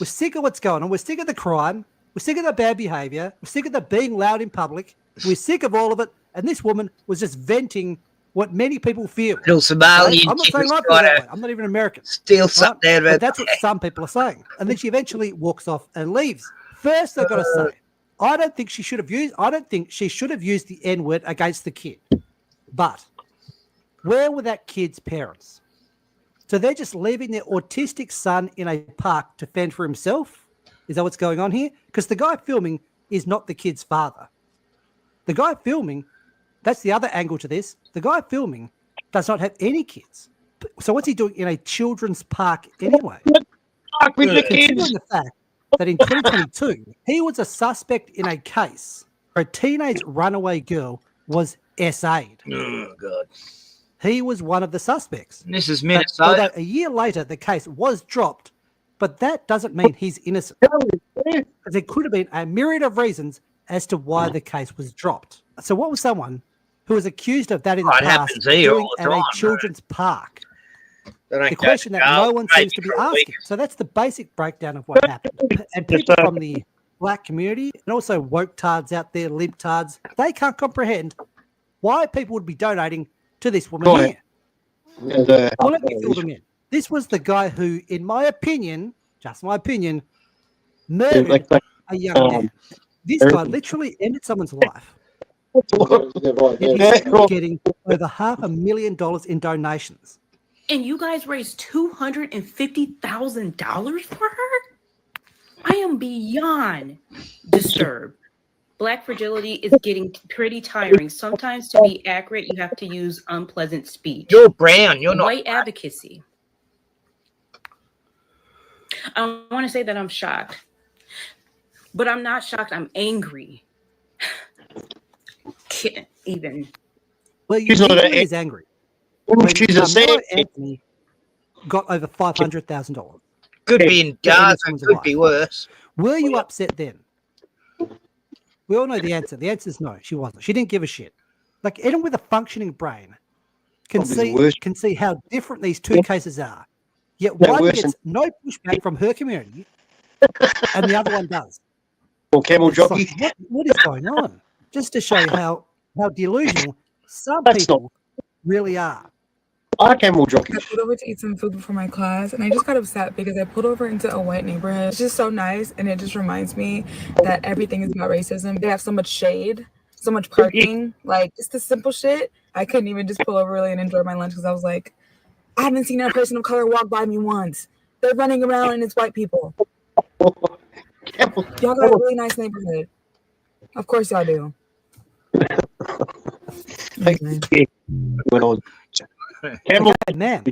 We're sick of what's going on. We're sick of the crime. We're sick of the bad behavior. We're sick of the being loud in public. We're sick of all of it. And this woman was just venting what many people feel. Little Somalian I'm not saying I feel that way. I'm not even American. Steal something out of it. But that's what some people are saying. And then she eventually walks off and leaves. First, I've got to say, I don't think she should have used the N-word against the kid. But where were that kid's parents? So they're just leaving their autistic son in a park to fend for himself? Is that what's going on here? Because the guy filming is not the kid's father. The guy filming, that's the other angle to this. The guy filming does not have any kids. So what's he doing in a children's park anyway? Considering the fact that in 2022, he was a suspect in a case where a teenage runaway girl was SA'd. Oh, God. He was one of the suspects. And this is Minnesota. Although a year later, the case was dropped, but that doesn't mean he's innocent. There could have been a myriad of reasons as to why the case was dropped. So what was someone who was accused of that in the past doing at a children's park? The question that no one seems to be asking. So that's the basic breakdown of what happened. And people from the black community and also woke tards out there, libtards, they can't comprehend why people would be donating to this woman here. Well, let me fill them in. This was the guy who, in my opinion, just my opinion, murdered a young man. This guy literally ended someone's life. He's getting over $500,000 in donations. And you guys raised $250,000 for her? I am beyond disturbed. Black fragility is getting pretty tiring. Sometimes to be accurate, you have to use unpleasant speech. You're brown. You're not white advocacy. I want to say that I'm shocked. But I'm not shocked. I'm angry. Can't even. Well, you is angry. She's a sad Anthony got over $500,000. Could be in Gaza. Could be worse. Were you upset then? We all know the answer. The answer is no. She wasn't. She didn't give a shit. Like anyone with a functioning brain can see how different these two cases are. Yet one gets no pushback from her community, and the other one does. Or camel jockey. Like, what is going on? Just to show you how delusional some people really are. I camel jockey. I pulled over to eat some food before my class, and I just got upset because I pulled over into a white neighborhood. It's just so nice, and it just reminds me that everything is about racism. They have so much shade, so much parking, like just the simple shit. I couldn't even just pull over really and enjoy my lunch because I was like, I haven't seen a person of color walk by me once. They're running around and it's white people. Y'all got a really nice neighborhood. Of course y'all do. Went on. Okay, ma'am,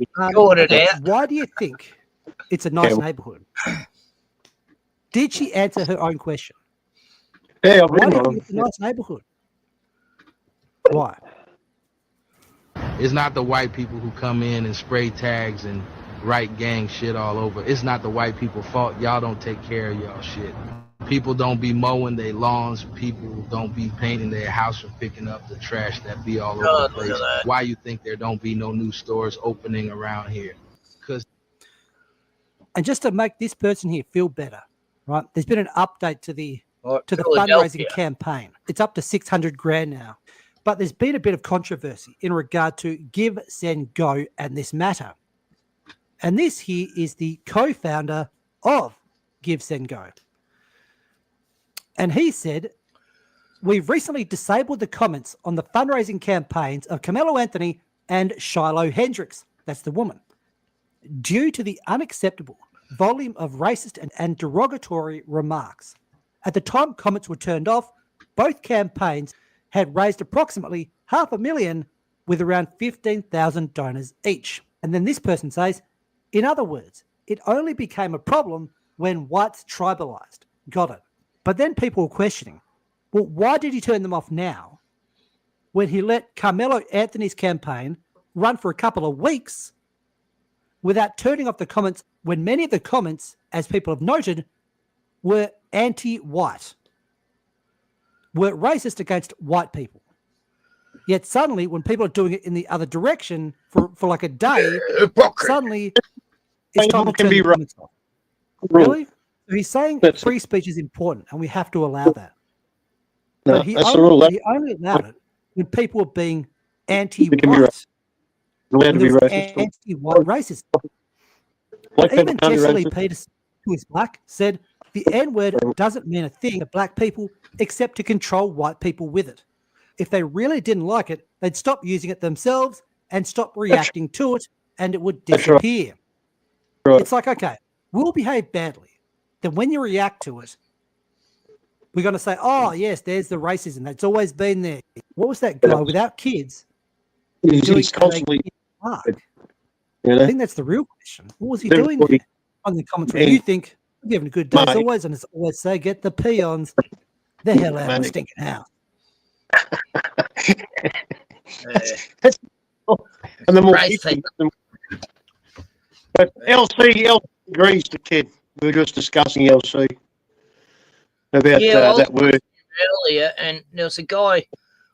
why do you think It's a nice neighborhood. Did she answer her own question? Yeah, Why do you think it's a nice neighborhood? Why? It's not the white people who come in and spray tags and write gang shit all over. It's not the white people's fault. Y'all don't take care of y'all shit. People don't be mowing their lawns. People don't be painting their house or picking up the trash that be all over the place. Why you think there don't be no new stores opening around here? And just to make this person here feel better, right? There's been an update to the fundraising campaign. It's up to 600 grand now. But there's been a bit of controversy in regard to Give, Send, Go and this matter. And this here is the co-founder of Give, Send, Go. And he said, we've recently disabled the comments on the fundraising campaigns of Carmelo Anthony and Shiloh Hendricks, that's the woman, due to the unacceptable volume of racist and derogatory remarks. At the time comments were turned off, both campaigns had raised approximately $500,000 with around 15,000 donors each. And then this person says, in other words, it only became a problem when whites tribalized. Got it. But then people were questioning, well, why did he turn them off now when he let Carmelo Anthony's campaign run for a couple of weeks without turning off the comments when many of the comments, as people have noted, were anti-white, were racist against white people. Yet suddenly, when people are doing it in the other direction for like a day, suddenly it's time to turn the comments off. Really? So he's saying free speech is important and we have to allow that. No, but he only allowed it when people were being anti-white. Allowed to be racist. Anti-white racist. Even Jesse Lee Peterson, who is black, said the N-word doesn't mean a thing to black people except to control white people with it. If they really didn't like it, they'd stop using it themselves and stop reacting to it, and it would disappear. Right. It's like, okay, we'll behave badly. Then when you react to it, we're going to say, oh, yes, there's the racism. That's always been there. What was that guy without kids? He's constantly... I think that's the real question. What was he doing there? On the comments, you think, I'm giving a good day as always, and as always say, get the peons the hell out of the stinking house. And the more but LC agrees to kid. We were just discussing LC about that word earlier, and there was a guy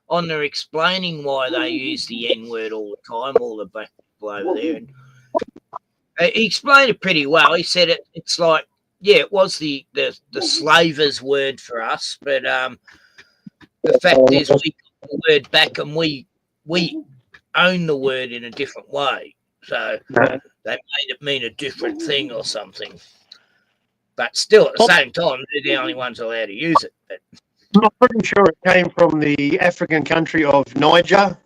on there explaining why they use the N-word all the time, all the black people over there. And he explained it pretty well. He said it's like, yeah, it was the slavers' word for us, but the fact is we got the word back and we own the word in a different way. So they made it mean a different thing or something. But still, at the same time, they're the only ones allowed to use it. But I'm pretty sure it came from the African country of Niger.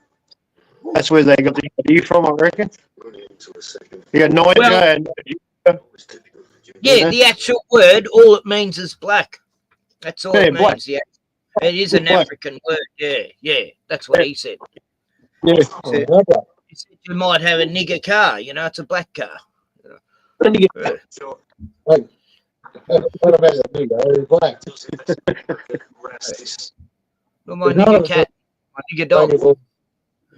That's where they got the idea from, I reckon. Yeah, Niger and... Yeah, the actual word, all it means is black. That's all it means. Yeah, it is an African word. Yeah, that's what he said. Yeah. He said you might have a nigger car, it's a black car. What about a nigger? Black. Well, my nigger cat, my nigger dog.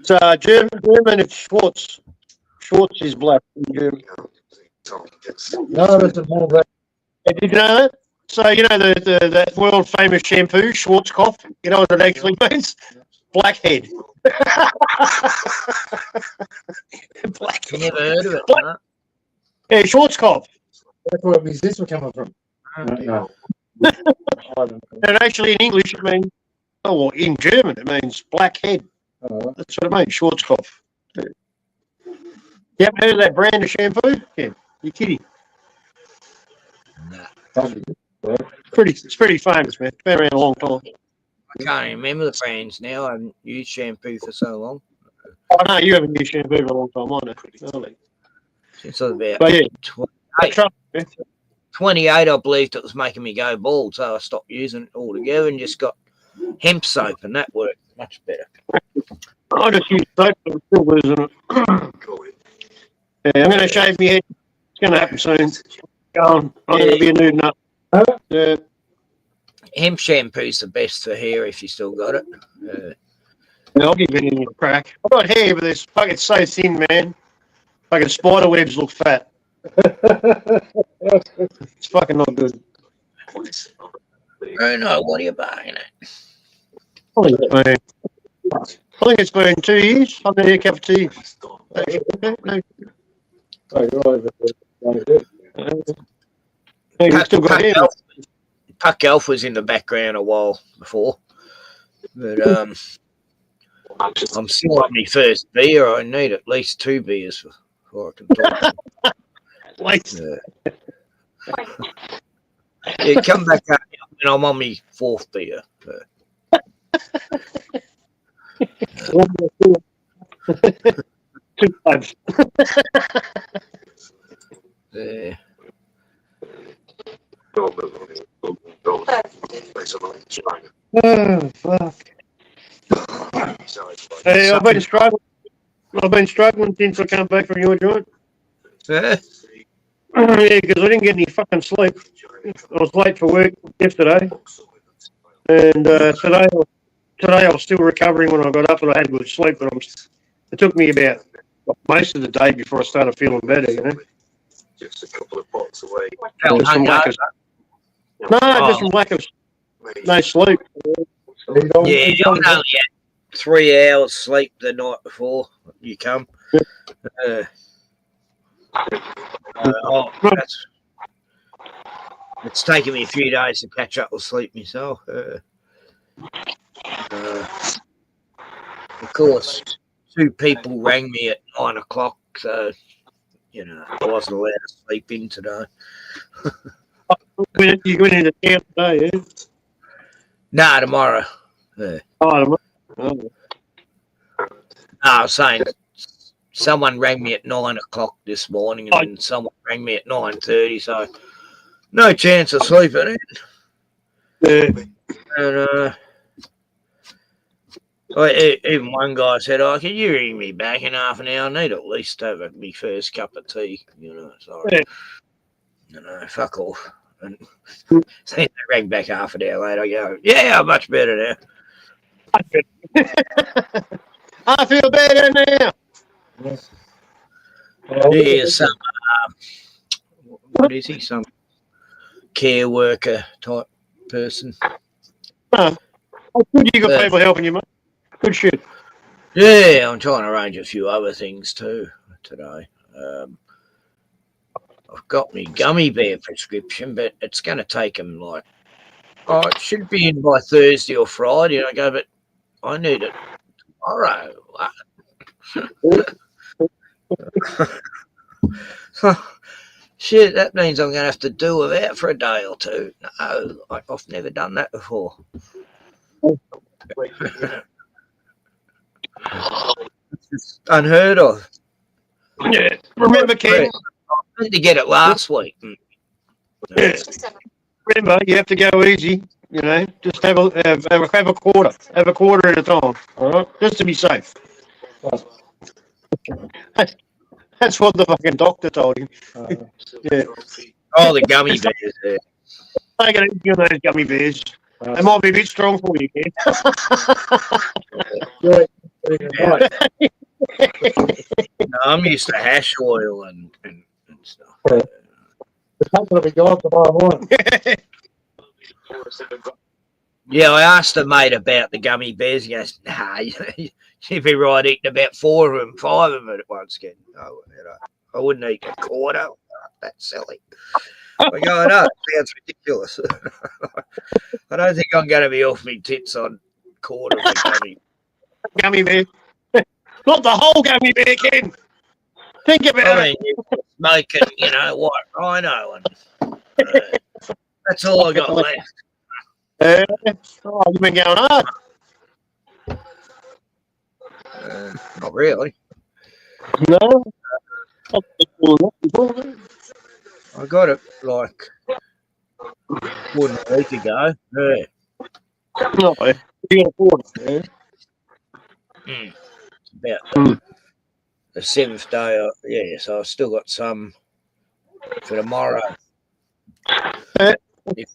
So German, it's Schwartz. Schwartz is black in German. No, it's a more black. Did you know that? So that world famous shampoo, Schwarzkopf. You know what it actually means? Blackhead. Blackhead. Never heard of it. Huh? Yeah, Schwarzkopf. That's where this was coming from. No. And actually, in English, it means, in German, it means blackhead. That's what it means, Schwarzkopf. You haven't heard of that brand of shampoo? Yeah, you're kidding. It's pretty famous, man. It's been around a long time. I can't remember the brands now. I haven't used shampoo for so long. I know you haven't used shampoo for a long time, I know. Since I was about 28, I believed it was making me go bald, so I stopped using it altogether and just got hemp soap, and that worked much better. I just use soap, but I'm still losing it. Yeah, I'm going to shave my head It's going to happen soon. I'm going to be a nude nut. Yeah. Hemp shampoo's the best for hair if you still got it. I'll give it a crack. I've got hair, but it's fucking so thin, man. Fucking spider webs look fat. It's fucking not good. Oh no, what are you buying it? I think it's been 2 years. I've had a cup of tea. Puck Elf was in the background a while before. But I'm still on my first beer. I need at least 2 beers before I can talk. Yeah, come back up when I'm on my 4th beer. Too much. Yeah. Oh, fuck. Hey, I've been struggling since I come back from your joint. Yeah, because I didn't get any fucking sleep. I was late for work yesterday, and today I was still recovering when I got up, and I had good sleep. But it took me about most of the day before I started feeling better. You know, just a couple of pots away. Just from lack of no sleep. Yeah, I only had 3 hours sleep the night before you come. It's taken me a few days to catch up with sleep myself. Of course, 2 people rang me at 9 o'clock, so I wasn't allowed to sleep in today. You went into town today, yeah? Nah, tomorrow. Yeah. Oh, No, I was saying someone rang me at 9 o'clock this morning, and then someone rang me at 9:30, so no chance of sleeping. And even one guy said, "Oh, can you ring me back in half an hour? I need at least to have my first cup of tea." Sorry. Fuck off. And they rang back half an hour later. I go, "Yeah, I'm much better now." I feel better now. Yeah, some what is he? Some care worker type person. Good, you got people helping you, mate. Good shit. Yeah, I'm trying to arrange a few other things too today. I've got my gummy bear prescription, but it's going to take them it should be in by Thursday or Friday. And I go, but I need it tomorrow. Shit, that means I'm going to have to do without for a day or two. No, I've never done that before. It's unheard of. Yeah. Remember, Ken? I meant to get it last week. Yeah. Remember, you have to go easy. Just have a quarter. Have a quarter at a time. All right, just to be safe. That's what the fucking doctor told him. Yeah. Oh, the gummy bears there. Take it easy on those gummy bears. They might be a bit strong for you, Ken. Right. No, I'm used to hash oil and stuff. Yeah, I asked a mate about the gummy bears. He goes, "Nah, you'd be right eating about 4 of them, 5 of them at once, Ken. I wouldn't eat a quarter. That's silly." I go, "No, it sounds ridiculous." I don't think I'm going to be off my tits on quarter of a gummy bear. Not the whole gummy bear, Ken. Think about it. You're smoking, white rhino, and that's all I got left. You've been going hard. Not really. No. I got it like more than a week ago. Yeah. No, you got a quarter. Yeah. About the 7th day. So I've still got some for tomorrow. If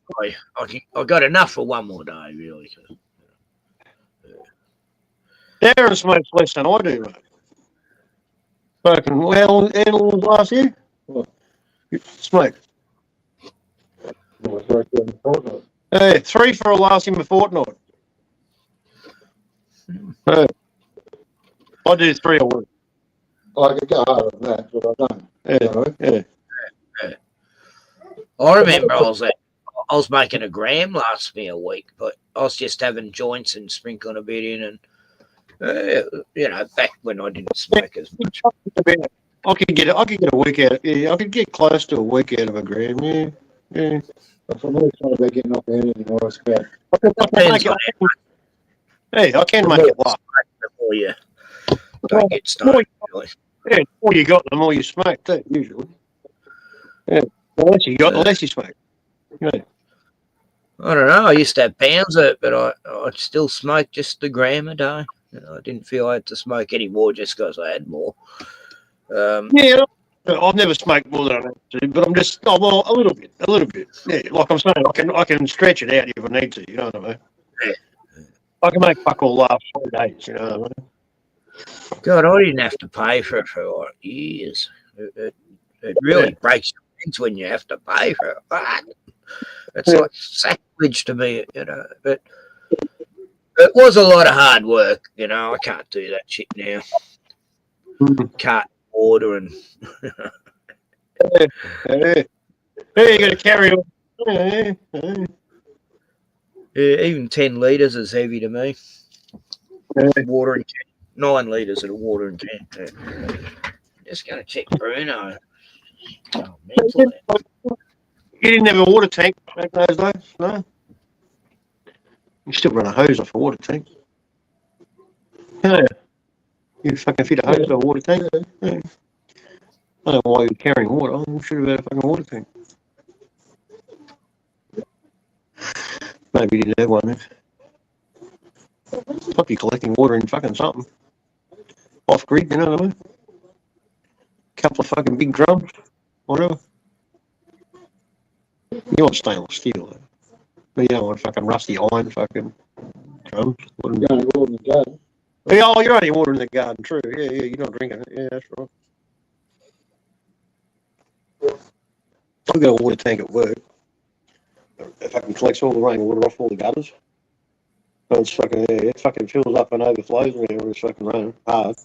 I got enough for one more day, really. Darren smokes less than I do, mate. Smoking, how long was last year? Smoke. 3 for a last him a fortnight. I do 3 a week. I could go harder than that, but I don't. Yeah. I remember I was making a gram last me a week, but I was just having joints and sprinkling a bit in, and back when I didn't smoke as much. I could get a week out. Yeah, I could get close to a week out of a gram. Yeah. For me, it's not about getting off anything or it's about. I can make it last. Before you don't get started. Yeah, the more you got, the more you smoke too, usually. Yeah, the less you got, the less you smoke. Yeah. I don't know. I used to have pounds of it, but I still smoke just a gram a day. I didn't feel I had to smoke any more just because I had more. Yeah, I've never smoked more than I have to, but I'm just a little bit. Yeah, like I'm saying, I can stretch it out if I need to. You know what I mean? Yeah. I can make fuck all last 4 days. You know what I mean? God, I didn't have to pay for it for like years. It really breaks your heads when you have to pay for it. It's like sacrilege to me, But it was a lot of hard work, I can't do that shit now. Cart water and you got to carry on. Even 10 litres is heavy to me. Water and can. 9 litres of water and can. Just going to check Bruno. Oh, mental. You didn't have a water tank back those days, no? You still run a hose off a water tank. Yeah. You fucking fit a hose off a water tank. Yeah. I don't know why you're carrying water. I'm sure about a fucking water tank. Maybe you didn't have one. Might be collecting water in fucking something. Off grid, you know what I mean? Couple of fucking big drums, whatever. You want stainless steel, though. But you don't want fucking rusty iron fucking drums. You're only watering the garden. Yeah, you're only watering the garden, true. Yeah, you're not drinking it. Yeah, that's right. I've got a water tank at work. It fucking collects all the rainwater off all the gutters. So it's fucking, it fucking fills up and overflows whenever it's fucking raining hard.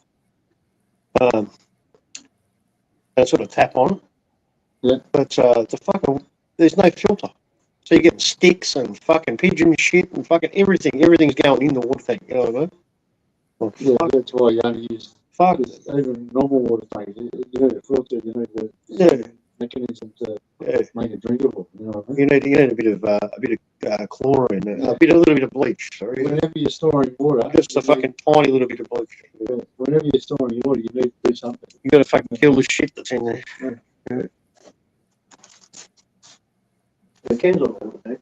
That's sort of tap on it. Yeah. But it's a fucking, there's no filter. So you get sticks and fucking pigeon shit and fucking everything. Everything's going in the water tank, you know what I mean? Well, yeah, that's why you only use even normal water tanks. You need a filter, you need the mechanism to make it drinkable. You know what I mean? You need a bit of chlorine, a little bit of bleach. Sorry. Whenever you're storing water, just a fucking tiny little bit of bleach. Yeah. Whenever you're storing water, you need to do something. You got to fucking kill the shit that's in there. Yeah. The cans on the water tank.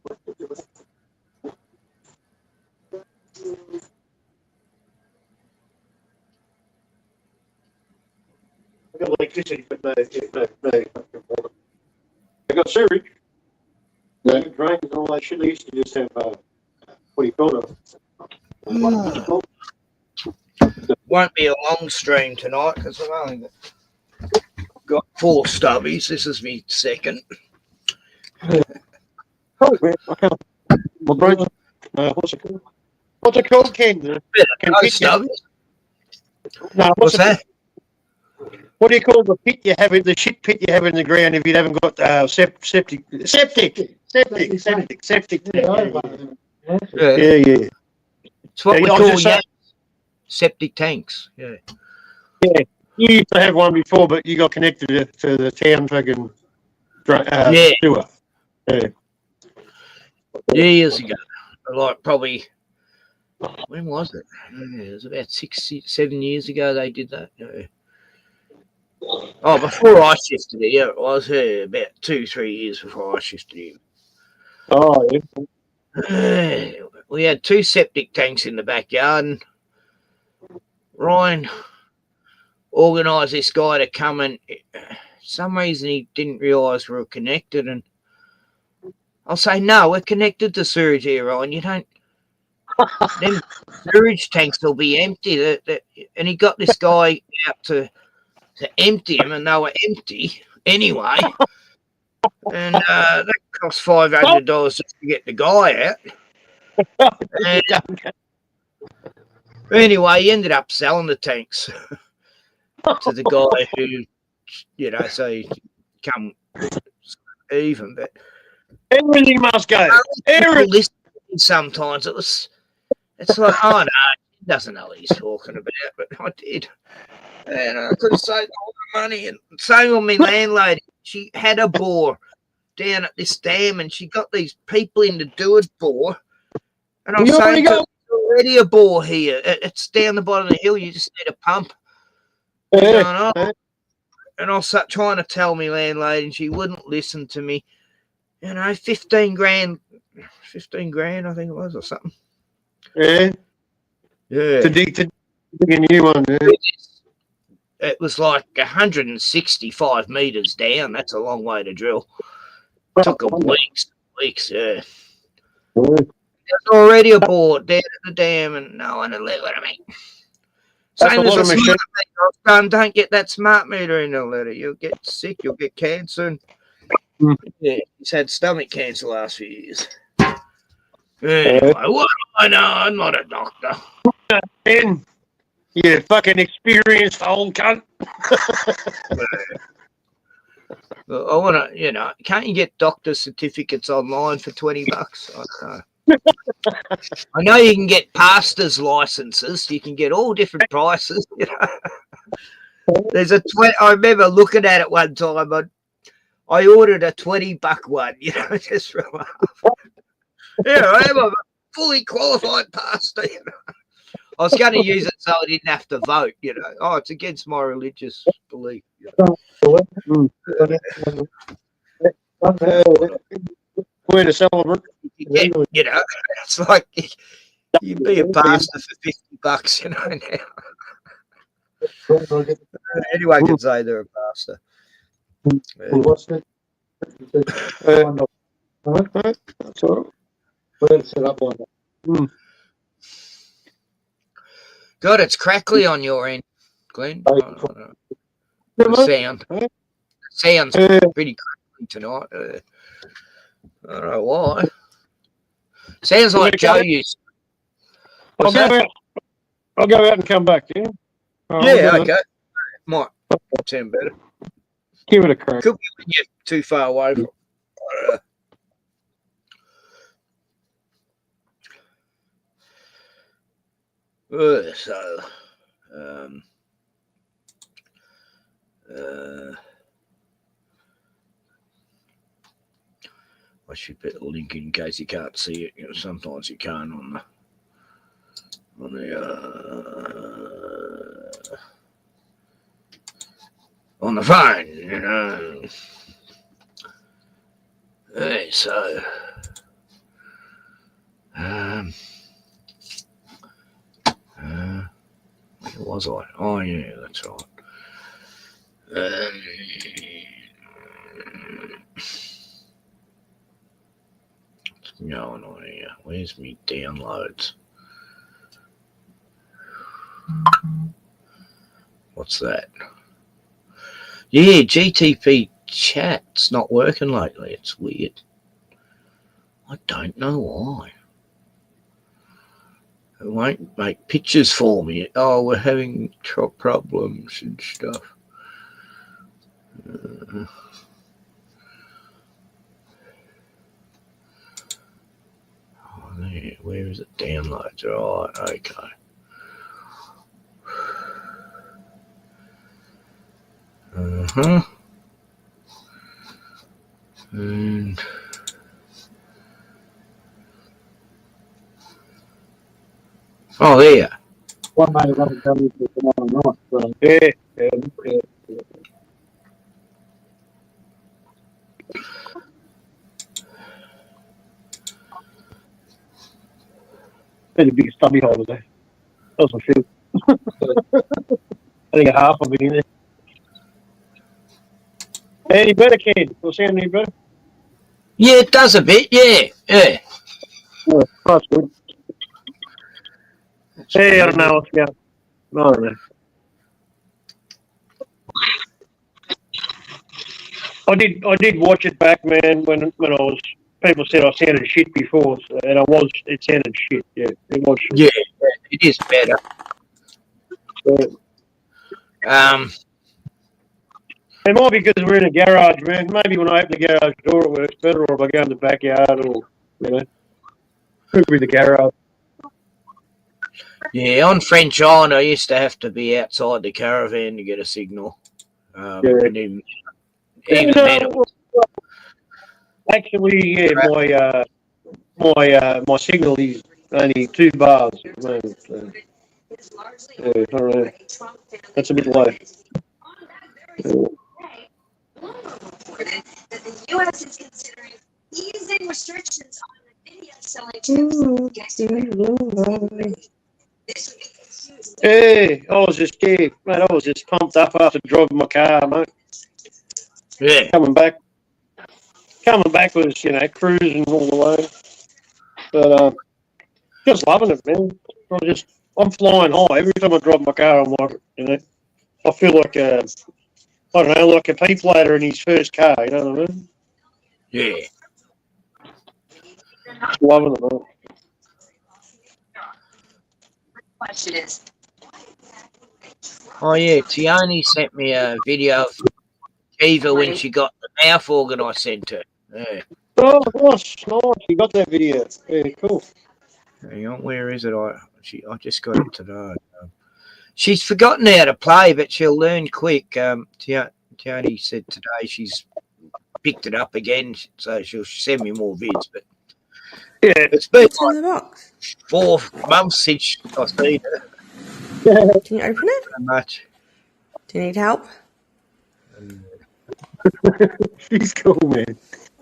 I got electricity, but no water. I got sewage. Yeah. Drains and all that shit. They used to just have what do you call it? Won't be a long stream tonight because I've only got 4 stubbies. This is me second. Oh, man, I can't. My brain. What's it called? What's it called, Ken? Stubbies. No, What's that? What do you call the pit you have in the shit pit you have in the ground if you haven't got septic? Yeah. It's what we call septic tanks. Yeah. Yeah. You used to have one before, but you got connected to the town fucking sewer. Yeah. Years ago, like probably. When was it? It was about 6-7 years ago they did that. Oh, before I shifted here, it was about 2-3 years before I shifted here. Oh, yeah. We had 2 septic tanks in the backyard, and Ryan organised this guy to come and some reason he didn't realise we were connected, and I'll say, no, we're connected to sewage here, Ryan. You don't. Them sewage tanks will be empty. And he got this guy out to empty them, and they were empty anyway. And that cost $500 just to get the guy out. And anyway, he ended up selling the tanks to the guy who, so he come even. But everything must go. Everything. Sometimes it's like, oh no, he doesn't know what he's talking about, but I did. And I could have saved all the money. And same with my landlady. She had a bore down at this dam, and she got these people in to do a bore. And I'm saying, there's already a bore here. It's down the bottom of the hill. You just need a pump. And I was trying to tell my landlady, and she wouldn't listen to me. 15 grand, I think it was, or something. Yeah. To dig a new one. Yeah. It was like 165 meters down. That's a long way to drill. It took them weeks, yeah. There's already a board down at the dam, and no one will let me. Same as a smart meter. Don't get that smart meter in the letter. You'll get sick. You'll get cancer. And yeah, he's had stomach cancer the last few years. Anyway, what do I know? I'm not a doctor. Ben, you fucking experienced old cunt. Well, I want to, can't you get doctor certificates online for $20? I don't know. I know you can get pastor's licenses. You can get all different prices. There's I remember looking at it one time. I ordered a $20 one. Just for a laugh. I am a fully qualified pastor. I was going to use it so I didn't have to vote. Oh, it's against my religious belief. Way to celebrate. It's like you'd be a pastor for $50, now. Anyone can say they're a pastor. What's that? That's all right. We'll set up on that. God, it's crackly on your end, Glenn. The sound's pretty crackly tonight. I don't know why. Sounds like Joe used. I'll go out and come back, yeah? Okay. Might sound better. Give it a crack. Could be when you're too far away from I should put a link in case you can't see it. Sometimes you can on the phone, Hey, so where was I? Oh yeah, that's right. What's going on here? Where's me downloads? What's that? Yeah, GTP chat's not working lately. It's weird. I don't know why. It won't make pictures for me. Oh, we're having problems and stuff. There. Where is it? Downloads. Right, okay. And oh, there. One night I'm going to tell you tomorrow night. So. Yeah. Had a big stubby hole there. That was a few. I think a half of it in there. Any better, Ken? Will sound any better? Yeah, it does a bit. Yeah. Oh, that's good. Hey, I don't know what's going on. I don't know. I did watch it back, man, when I was, people said I sounded shit before, so, and it sounded shit, yeah, it was shit. Yeah, it is better. It might be because we're in a garage, man. Maybe when I open the garage door it works better, or if I go in the backyard, or, you know, could be the garage. Yeah, on French Island, I used to have to be outside the caravan to get a signal. And even then, Actually, yeah, my signal is only 2 bars at the moment. So, yeah, I don't know. That's a bit low. The U.S. is considering easing restrictions on the video selling chips. Hey, I was just scared, mate. I was just pumped up after driving my car, mate. Yeah. Coming back was, cruising all the way. But just loving it, man. I'm flying high. Every time I drive my car, I'm like, I feel like I don't know, like a P-plater in his first car, you know what I mean? Yeah. Loving it, man. Question is, oh yeah, Tiani sent me a video of Eva when she got the mouth organ I sent her. Yeah. Oh, nice. You got that video. Yeah, cool. Hang on, where is it? I just got it today. She's forgotten how to play, but she'll learn quick. Tiani said today she's picked it up again, so she'll send me more vids. But yeah, it's been like 4 months since I've seen her. Can you open it? So much. Do you need help? She's cool, man.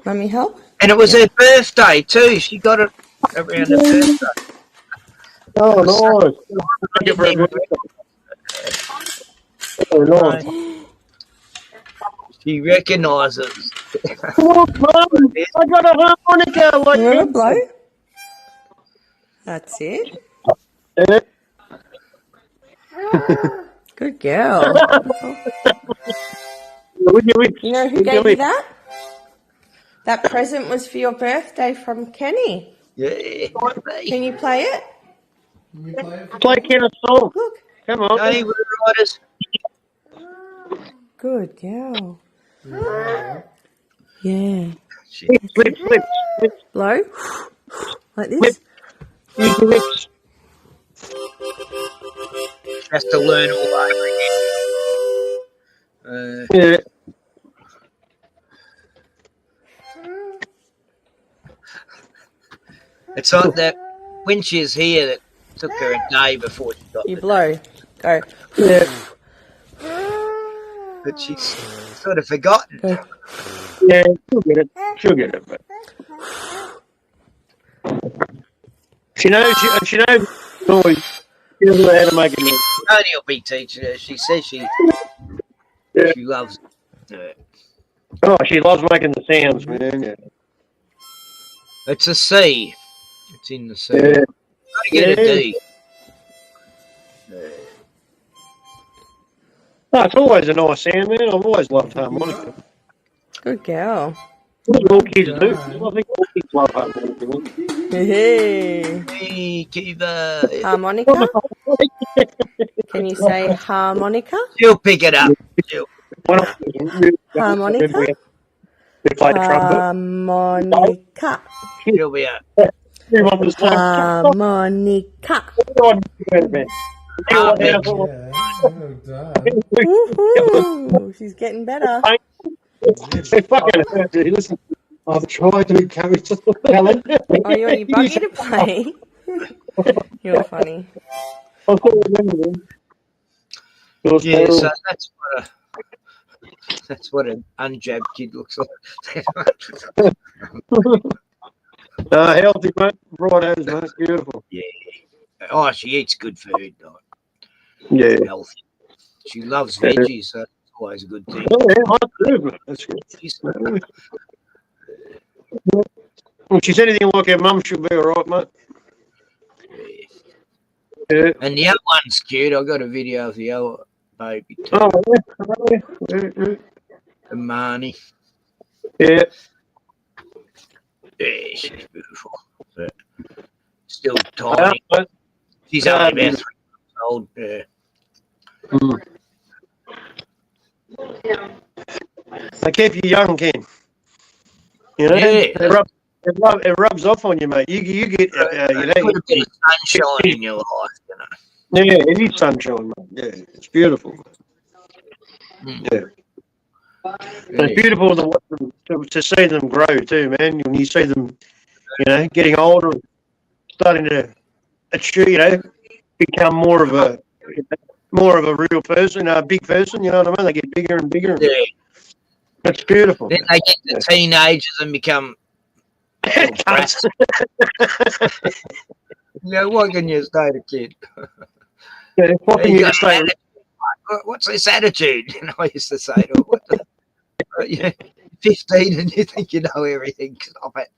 Mummy help? And it was her birthday too. She got it around her birthday. Oh, nice. Oh, nice. She recognises. Look, Mum, I got a harmonica like Remember that. blow? That's it. Yeah. Good girl. You know who gave you that? That present was for your birthday from Kenny. Yeah. Can you play it? Play Kenneth's song. Look. Come on. Hey, Riders. Good girl. Yeah. Flip. Blow. Like this. Lips. Has to learn all over again. Yeah. It's like that when she's here that took her a day before she got You blow. Go. Yeah. But she's sort of forgotten. Go. Yeah, she'll get it. But she knows noise. She doesn't know how to make a noise. Tony will be teaching her. She says she loves it. Oh, she loves making the sounds, man. Yeah. It's a C. It's in the C. Yeah. Gotta get a D. Oh, it's always a nice sound, man. I've always loved harmonica. Good girl. All kids do. I think all kids love harmonica. Hey. Hey, Kiva. Harmonica? Can you say harmonica? She'll pick it up. Harmonica? We play the trumpet. Harmonica. She'll be up. Harmonica. Woohoo! She's getting better. Listen, I've tried to encourage talent. Oh, you want your buggy to play? You're funny. Yeah, so that's what an unjabbed kid looks like. Healthy, mate. Bright as, mate. Beautiful. Yeah. Oh, she eats good food. Yeah. Healthy. She loves veggies. So always a good thing. Oh, yeah, I do, mate. That's good. Well, she's anything like her mum, she'll be all right, mate. Yeah. And the other one's cute. I got a video of the other baby too. Oh, yeah. And Marnie. Yeah. Yeah, she's beautiful. But still tiny. She's only about 3 months old. Yeah. They keep you young, Ken. You know, Yeah. it rubs off on you, mate. You get, you know, put a bit of sunshine in your life, you know. Yeah, it is sunshine, mate. Yeah, it's beautiful. Yeah. It's beautiful to see them grow too, man. When you see them, you know, getting older, starting to achieve, you know, become more of a real person, a big person. You know what I mean? They get bigger and bigger. Yeah. That's beautiful. Then they get to teenagers and become brats. Yeah, why can you stay a kid? Yeah, what can you say? What's this attitude? You know, I used to say to them, what the, you know, 15 and you think you know everything. Stop it.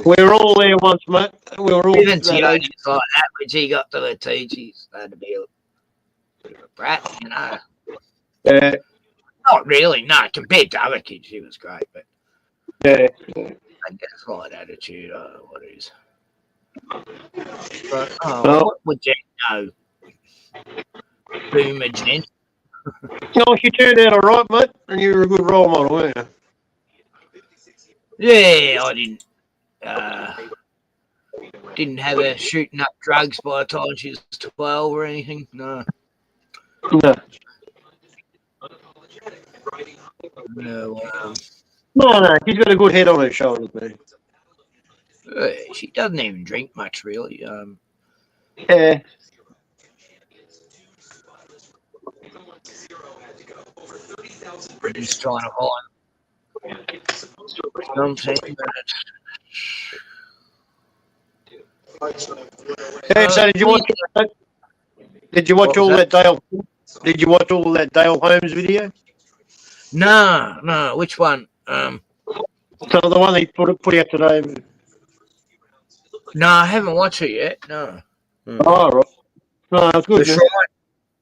We were all there once, mate. We were all Even Tio's like that when she got to the teach, she started to be a bit of a brat, you know. Yeah. Not really, no. Compared to other kids, she was great, but yeah, I guess right attitude, what is. But what would you know? Boomer gent. No, she turned out all right, mate, and you were a good role model, weren't you? Yeah, I didn't have her shooting up drugs by the time she was 12 or anything. No. No. No, she's got a good head on her shoulders, man. She doesn't even drink much, really. Yeah. I'm just trying to find something. Hey, so did you watch all that Dale? Did you watch all that Dale Holmes video? No. Which one? So the one they put out today. No, I haven't watched it yet. No. Oh, right. No, it's good.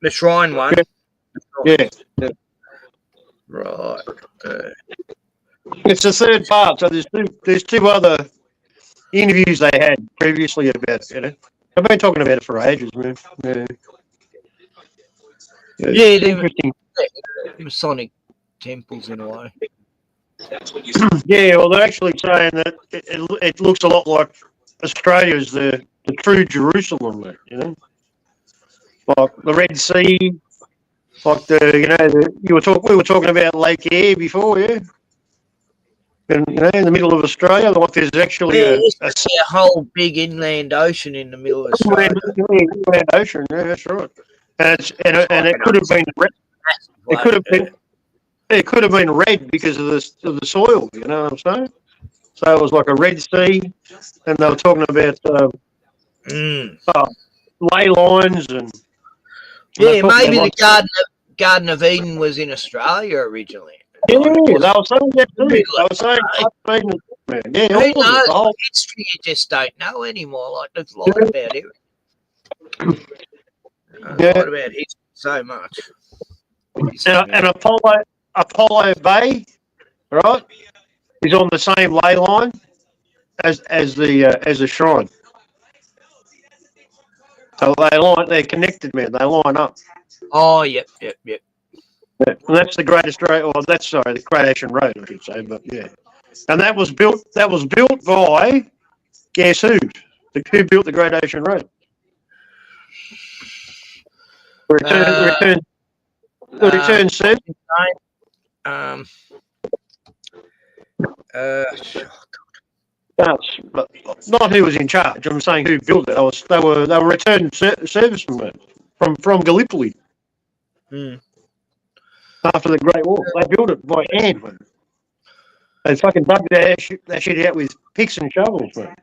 The Shrine one. Yeah. Right. It's the third part. So there's two other interviews they had previously about it. I've been talking about it for ages, man. Yeah, they're Masonic temples in a way. Yeah, well, they're actually saying that it looks a lot like Australia's the true Jerusalem, mate, you know, like the Red Sea, like we were talking about Lake Eyre before, yeah. And in the middle of Australia, like there's actually a whole big inland ocean in the middle of Australia. Inland ocean, yeah, that's right. And it could have been it could have been red because of the soil. You know what I'm saying? So it was like a Red Sea, and they were talking about ley lines and maybe the Garden of Eden was in Australia originally. Yeah, they were saying that too. They were saying history you just don't know anymore. Like there's a lot about it. A lot about history so much. And Apollo Bay, right, is on the same ley line as the shrine. So they're connected, man. They line up. Oh, yep. Yeah, and that's the Great Australia. Well, the Great Ocean Road, I should say. But yeah, and that was built by guess who? Who built the Great Ocean Road? Return service. Not who was in charge. I'm saying who built it. They were return servicemen from Gallipoli. After the Great War, they built it by hand. Man. They fucking dug that shit out with picks and shovels, man.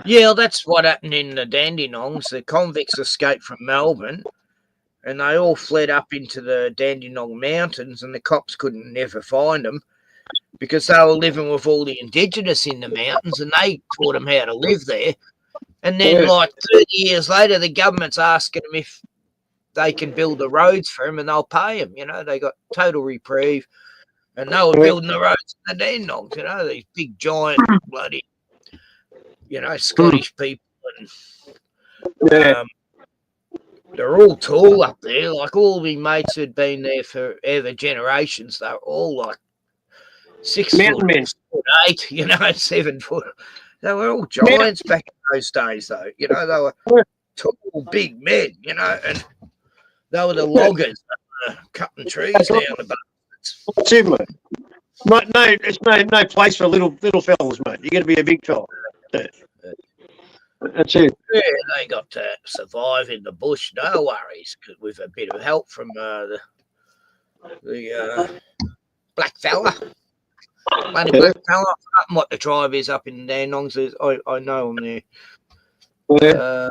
Yeah, that's what happened in the Dandenongs. The convicts escaped from Melbourne, and they all fled up into the Dandenong Mountains, and the cops couldn't never find them because they were living with all the Indigenous in the mountains, and they taught them how to live there. And then, like 30 years later, the government's asking them if they can build the roads for them, and they'll pay them. You know, they got total reprieve, and they were building the roads in the Dandenongs. You know, these big, giant, bloody, Scottish people, and they're all tall up there. Like all my mates who'd been there forever, generations, they're all like 6 foot, 6'8", 7 foot. They were all giants back in those days, though. They were tall, big men, and they were the loggers cutting trees down the bastards. Similar. Mate, no, it's no place for little fellas, mate. You got to be a big fella. That's it. Yeah, they got to survive in the bush, no worries, with a bit of help from the black fella. Bloody black fella. I forgot what the tribe is up in Dandenongs. I know them there. Yeah,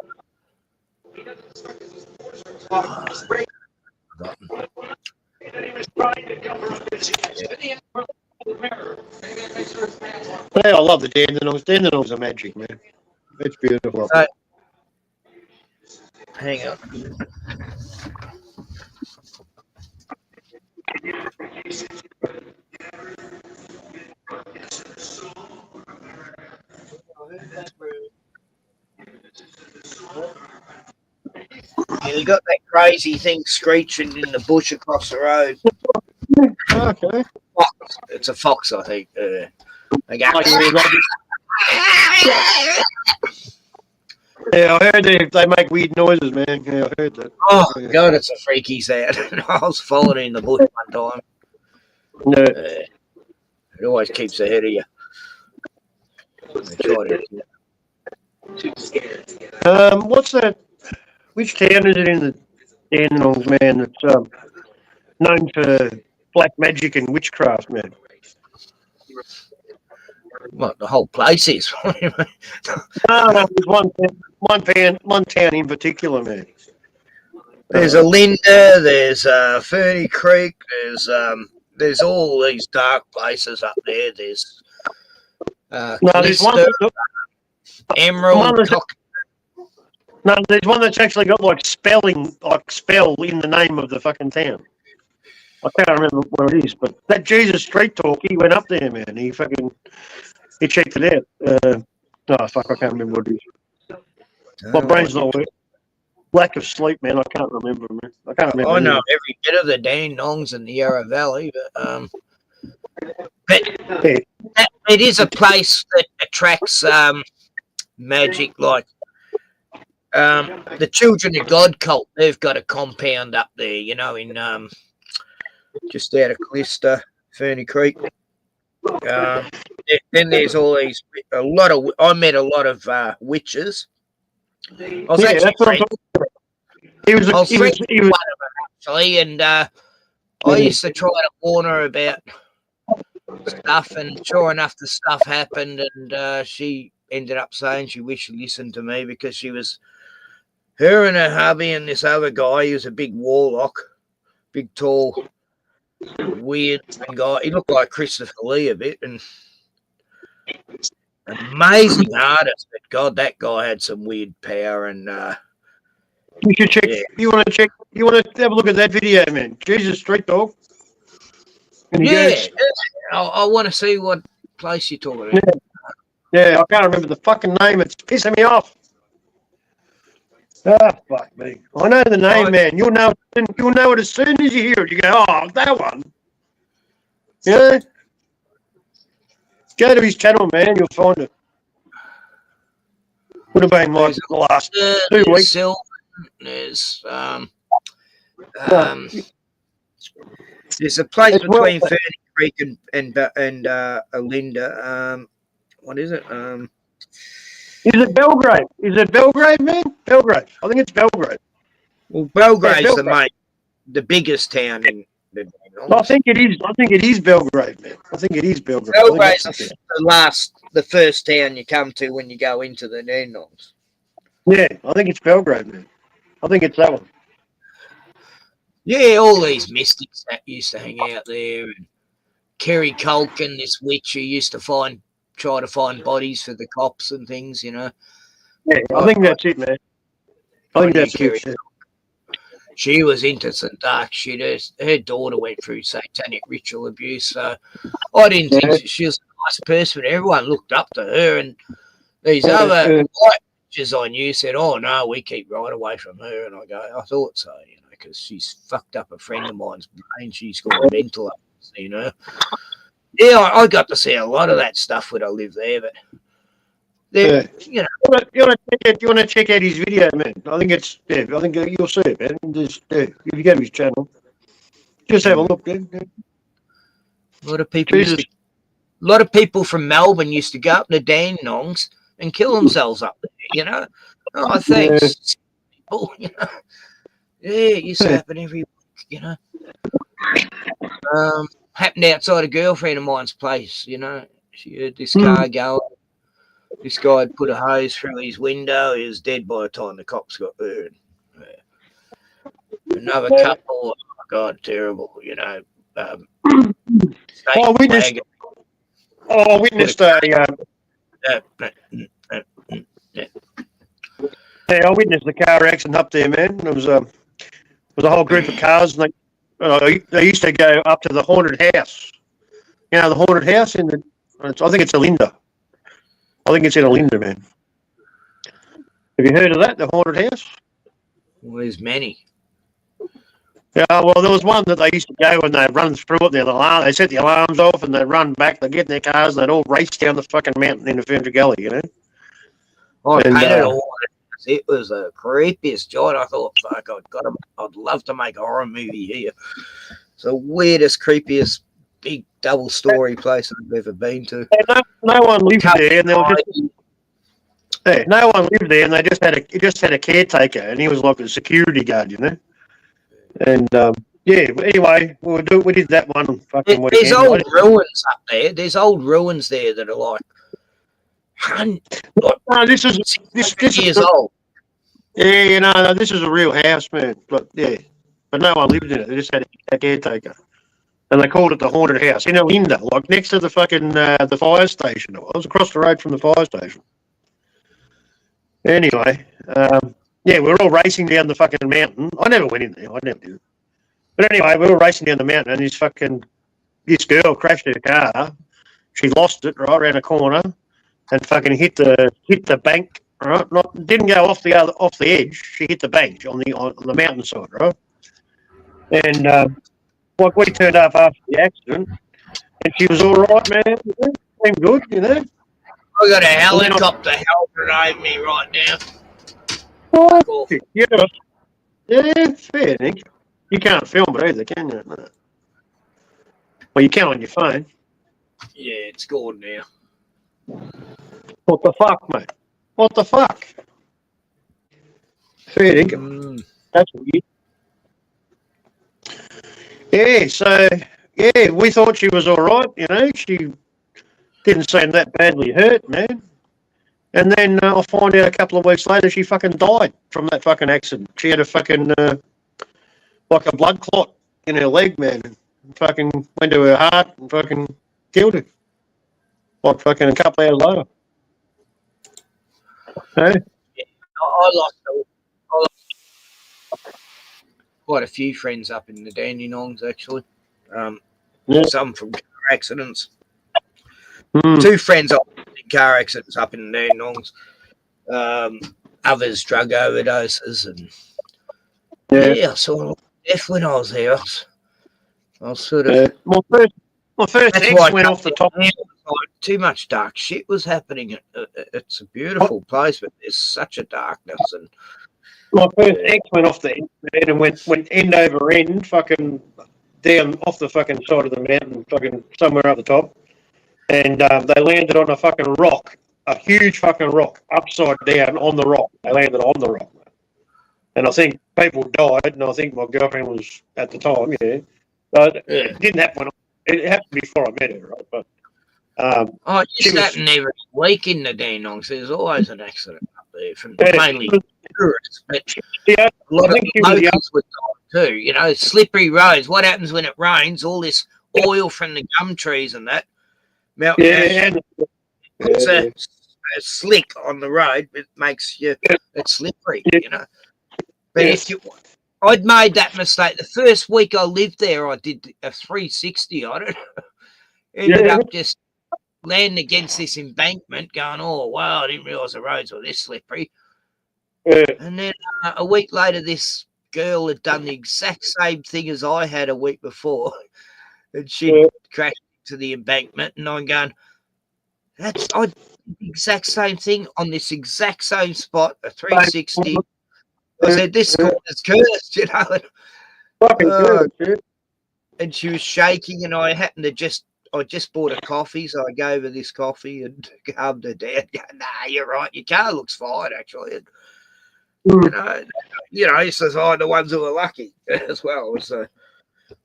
I love the Dandenongs. Dandenongs are magic, man. It's beautiful. Hang on. Yeah, you got that crazy thing screeching in the bush across the road. Okay. Fox. It's a fox, I think. They go, yeah, I heard they make weird noises, man. Yeah, I heard that. Oh, God, it's a freaky sound. I was following in the bush one time. No. It always keeps ahead of you. What's that? Which town is it in the Dandenongs, man, that's known for black magic and witchcraft, man? What, the whole place is? No, there's one town in particular, man. There's Alinda, there's Ferny Creek, there's all these dark places up there. There's there's one Emerald. There's one that's actually got spell in the name of the fucking town. I can't remember what it is, but that Jesus Street Talk, he went up there, man. He checked it out. I can't remember what it is. My brain's not working. Lack of sleep, man. I can't remember, man. I know every bit of the Dandenongs and the Yarra Valley, but it is a place that attracts magic. Like the Children of God cult, they've got a compound up there, in just out of Calista, Ferny Creek. Then there's all these I met a lot of witches. I was actually friends. He was one of them, actually, and I used to try to warn her about stuff, and sure enough, the stuff happened, and she ended up saying she wished she listened to me because her and her hubby and this other guy, he was a big warlock, big, tall, weird guy. He looked like Christopher Lee a bit, and amazing artist. But God, that guy had some weird power, and you should check. Yeah. You want to have a look at that video, man. Jesus Street Dog. And I want to see what place you're talking about. Yeah, I can't remember the fucking name. It's pissing me off. Fuck me. I know the name, man. You'll know it as soon as you hear it. You go, oh, that one. Yeah. Go to his channel, man. You'll find it. Would have been like the last 2 weeks. There's a place between Ferny Creek and Alinda. What is it? Is it Belgrade? Is it Belgrade, man? Belgrade. I think it's Belgrade. Well, Belgrade's the biggest town in I think it is. I think it is Belgrade, man. I think it is Belgrade. Belgrade's the first town you come to when you go into the Dandenongs. Yeah, I think it's Belgrade, man. I think it's that one. Yeah, all these mystics that used to hang out there, and Kerry Culkin, this witch who used to try to find bodies for the cops and things, you know. Yeah, I think that's it, man. I think that's Kerry. it. She was into some dark shit. Her daughter went through satanic ritual abuse, so I didn't think she was a nice person. Everyone looked up to her, and these other white bitches I knew said, "Oh no, we keep right away from her." And I go, "I thought so, you know, because she's fucked up a friend of mine's brain. She's got mental illness, you know." Yeah, I got to see a lot of that stuff when I lived there, but. You know, you want to check out his video, man. I think it's I think you'll see it, man. Just if you go to his channel, just have a look, man. A lot of people from Melbourne used to go up to Dandenongs and kill themselves up there. You know, oh thanks, people. You know, yeah, it used to happen every week. You know, happened outside a girlfriend of mine's place. You know, she heard this car go. This guy had put a hose through his window. He was dead by the time the cops got there. Another couple, oh God, terrible, you know. I witnessed I witnessed the car accident up there, man. It was a whole group of cars, and they used to go up to the haunted house. You know, the haunted house I think it's Alinda. I think it's in Alinda, man. Have you heard of that, the haunted house? Well, there's many. Yeah, well, there was one that they used to go and they'd run through it. They set the alarms off and they'd run back. They'd get in their cars and they'd all race down the fucking mountain into Ferntree Gully, you know? It was the creepiest joint. I thought, fuck, I'd love to make a horror movie here. It's the weirdest, creepiest, big double-story place I've ever been to. No one lived there, and no one lived there, and they just had a caretaker, and he was like a security guard, you know. And anyway, we did that one fucking weekend. There's old ruins up there. There's old ruins there that are like, this is years old. Yeah, you know, this is a real house, man. But no one lived in it. They just had a caretaker. And they called it the haunted house in Alinda, like next to the fucking the fire station. It was across the road from the fire station. Anyway, we were all racing down the fucking mountain. I never went in there. I never did. But anyway, we were racing down the mountain, and this girl crashed her car. She lost it right around a corner, and fucking hit the bank. Right, didn't go off the edge. She hit the bank on the mountainside, right? And we turned up after the accident, and she was all right, man. Seemed good, you know. I got a helicopter helping over me right now. Yeah, it's fair, Nick. You can't film it either, can you? No. Well, you can on your phone. Yeah, it's gone now. What the fuck, mate? What the fuck? Fair, Nick. That's weird. Yeah, we thought she was all right, you know. She didn't seem that badly hurt, man. And then I find out a couple of weeks later she fucking died from that fucking accident. She had a fucking, like a blood clot in her leg, man. And fucking went to her heart and fucking killed her. Like fucking a couple of hours later. Hey? Yeah, I lost quite a few friends up in the Dandenongs, actually. Some from car accidents. 2 friends in car accidents up in the Dandenongs. Others drug overdoses, and I saw death when I was there. I was sort of. My first ex went off the top. Too much dark shit was happening. It's a beautiful place, but there's such a darkness. And my first ex went off the end and went end over end, fucking down off the fucking side of the mountain, fucking somewhere up the top. And they landed on a fucking rock, a huge fucking rock, upside down on the rock. They landed on the rock. And I think people died, and I think my girlfriend was, at the time, It didn't happen. It happened before I met her, right? But it used to happen every week in the Dandenongs. There's always an accident up there from mainly tourists. But a lot of locals would die too. You know, slippery roads. What happens when it rains? All this oil from the gum trees and that melt. It's a slick on the road. It makes you it's slippery. You know, but if you. I'd made that mistake. The first week I lived there, I did a 360 on it. Ended up just landing against this embankment going, oh, wow, I didn't realise the roads were this slippery. And then a week later, this girl had done the exact same thing as I had a week before. And she crashed into the embankment. And I'm going, I did the exact same thing on this exact same spot, a 360. I said, this is cursed, you know. And she was shaking, and I happened to I just bought a coffee, so I gave her this coffee and calmed her down. Nah, you're right. Your car looks fine, actually. And, you know, he says, the ones who are lucky as well. So,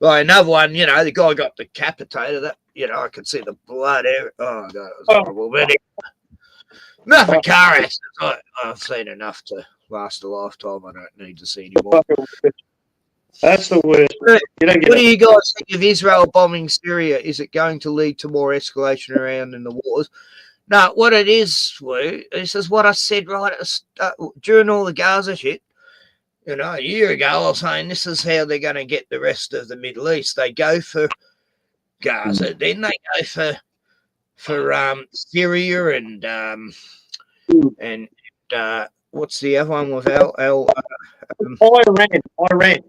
another one, you know, the guy got decapitated. That, you know, I could see the blood. Oh, God, it was horrible. But enough of car accidents. I've seen enough to last a lifetime. I don't need to see anymore. That's the worst. What do you guys think of Israel bombing Syria? Is it going to lead to more escalation around in the wars? No, what it is, this is what I said right during all the Gaza shit. You know, a year ago, I was saying this is how they're going to get the rest of the Middle East. They go for Gaza, then they go for Syria and what's the other one with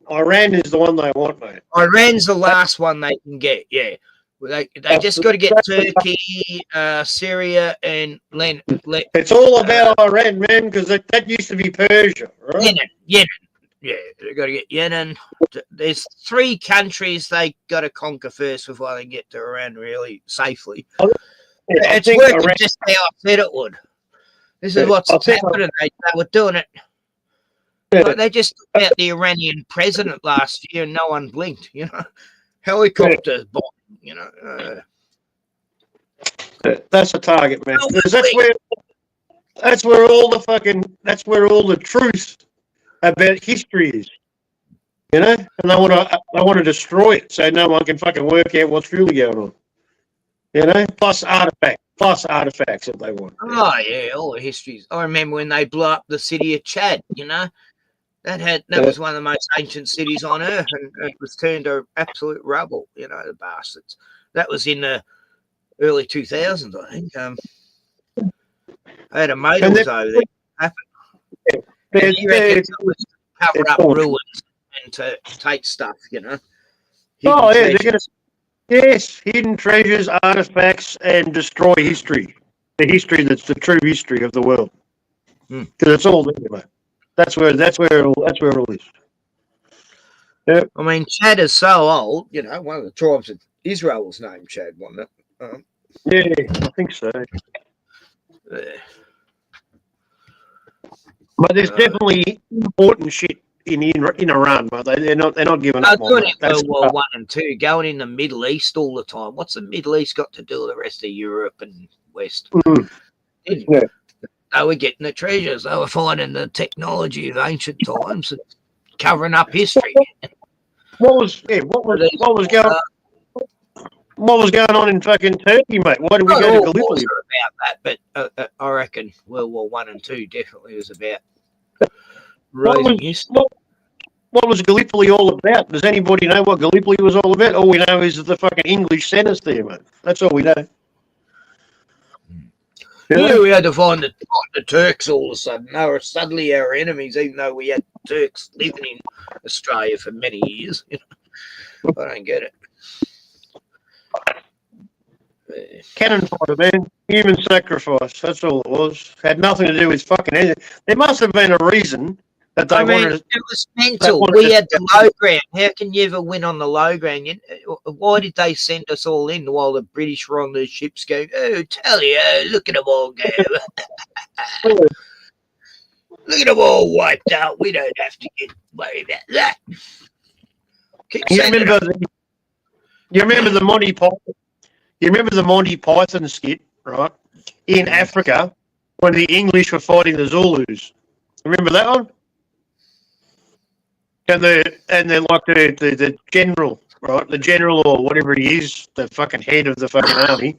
Iran is the one they want, mate. Iran's the last one they can get, yeah. They just got to get Turkey, Syria, and Lebanon. It's all about Iran, man, because that used to be Persia, right? Yemen. Yeah, they got to get Yemen. There's 3 countries they got to conquer first before they can get to Iran really safely. It's working just how I said it would. This is what's happening. They were doing it. Like they just took out the Iranian president last year and no one blinked, you know. Helicopters bombing, you know. That's a target, man. Because that's where all the truth about history is. You know? And they want to destroy it so no one can fucking work out what's really going on. You know? Plus artifacts that they want. Oh yeah, all the histories. I remember when they blew up the city of Chad, you know. That was one of the most ancient cities on earth, and it was turned to absolute rubble. You know, the bastards. That was in the early 2000s, I think. I had a mate who was over there. Happened. He reckons it was to cover up ruins and to take stuff. You know. Yes, hidden treasures, artifacts, and destroy history. The history that's the true history of the world. Because it's all there, mate. That's where it all is. Yep. I mean, Chad is so old. You know, one of the tribes of Israel was named Chad, wasn't it? Yeah, I think so. But there's definitely important shit in Iran, but they're not giving up on that. World War 1 and 2, going in the Middle East all the time. What's the Middle East got to do with the rest of Europe and West? Yeah. They were getting the treasures. They were finding the technology of ancient times and covering up history. What was going on in fucking Turkey, mate? Why did we go to Gallipoli? About that, but I reckon World War 1 and 2 definitely was about raising history. What was Gallipoli all about? Does anybody know what Gallipoli was all about? All we know is the fucking English centers there, mate. That's all we know. Yeah, we had to find the Turks all of a sudden. They were suddenly our enemies, even though we had Turks living in Australia for many years. You know? I don't get it. Cannon fodder, man. Human sacrifice. That's all it was. Had nothing to do with fucking anything. There must have been a reason that they wanted. It was mental. We had the low ground. How can you ever win on the low ground? Why did they send us all in while the British were on the ships going, oh, tell you, look at them all go. Look at them all wiped out. We don't have to get worried about that. You You remember the Monty Python? You remember the Monty Python skit, right? In Africa, when the English were fighting the Zulus. Remember that one? And they're like the general, right? The general or whatever he is, the fucking head of the fucking army.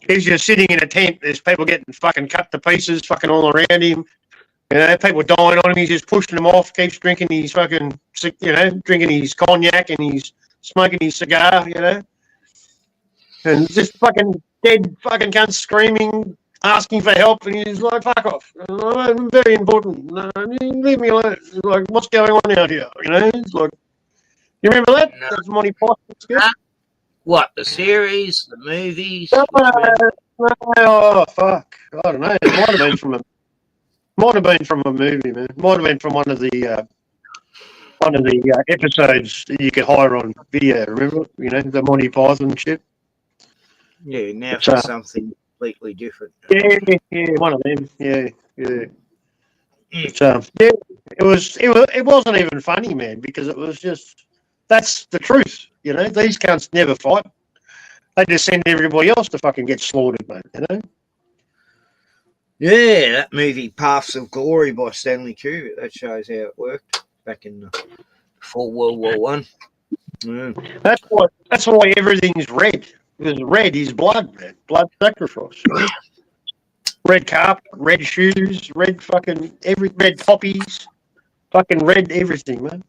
He's just sitting in a tent. There's people getting fucking cut to pieces, fucking all around him. You know, people dying on him. He's just pushing them off. Keeps drinking his fucking, drinking his cognac and he's smoking his cigar. You know, and just fucking dead fucking cunts screaming, asking for help, and he's like, "Fuck off! I'm very important. Leave me alone." He's like, "What's going on out here?" You know, it's like, you remember that? No. That's Monty Python. What, the series, the movies? Oh fuck! I don't know. It might have been from a movie, man. Might have been from one of the episodes that you could hire on video. Remember, the Monty Python shit. Yeah, now for something completely different. Yeah, one of them. Yeah. But, it wasn't even funny, man, because it was just that's the truth. These cunts never fight. They just send everybody else to fucking get slaughtered, mate. Yeah, that movie Paths of Glory by Stanley Kubrick. That shows how it worked back in before World War One. Yeah. That's why everything's red. Because red is blood, man. Blood sacrifice. Red carpet, red shoes, red fucking red poppies, fucking red everything, man.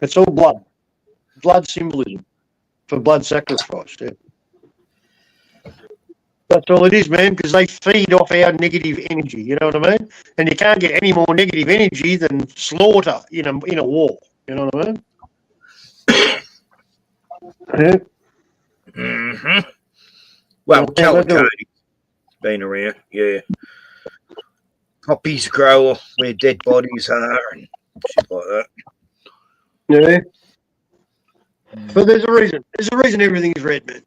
It's all blood. Blood symbolism for blood sacrifice. Yeah. That's all it is, man, because they feed off our negative energy, you know what I mean? And you can't get any more negative energy than slaughter in a war, you know what I mean? Yeah. Mm-hmm. Well, calicody's been around, yeah. Poppies grow where dead bodies are and shit like that. Yeah. But there's a reason. There's a reason everything's red, man.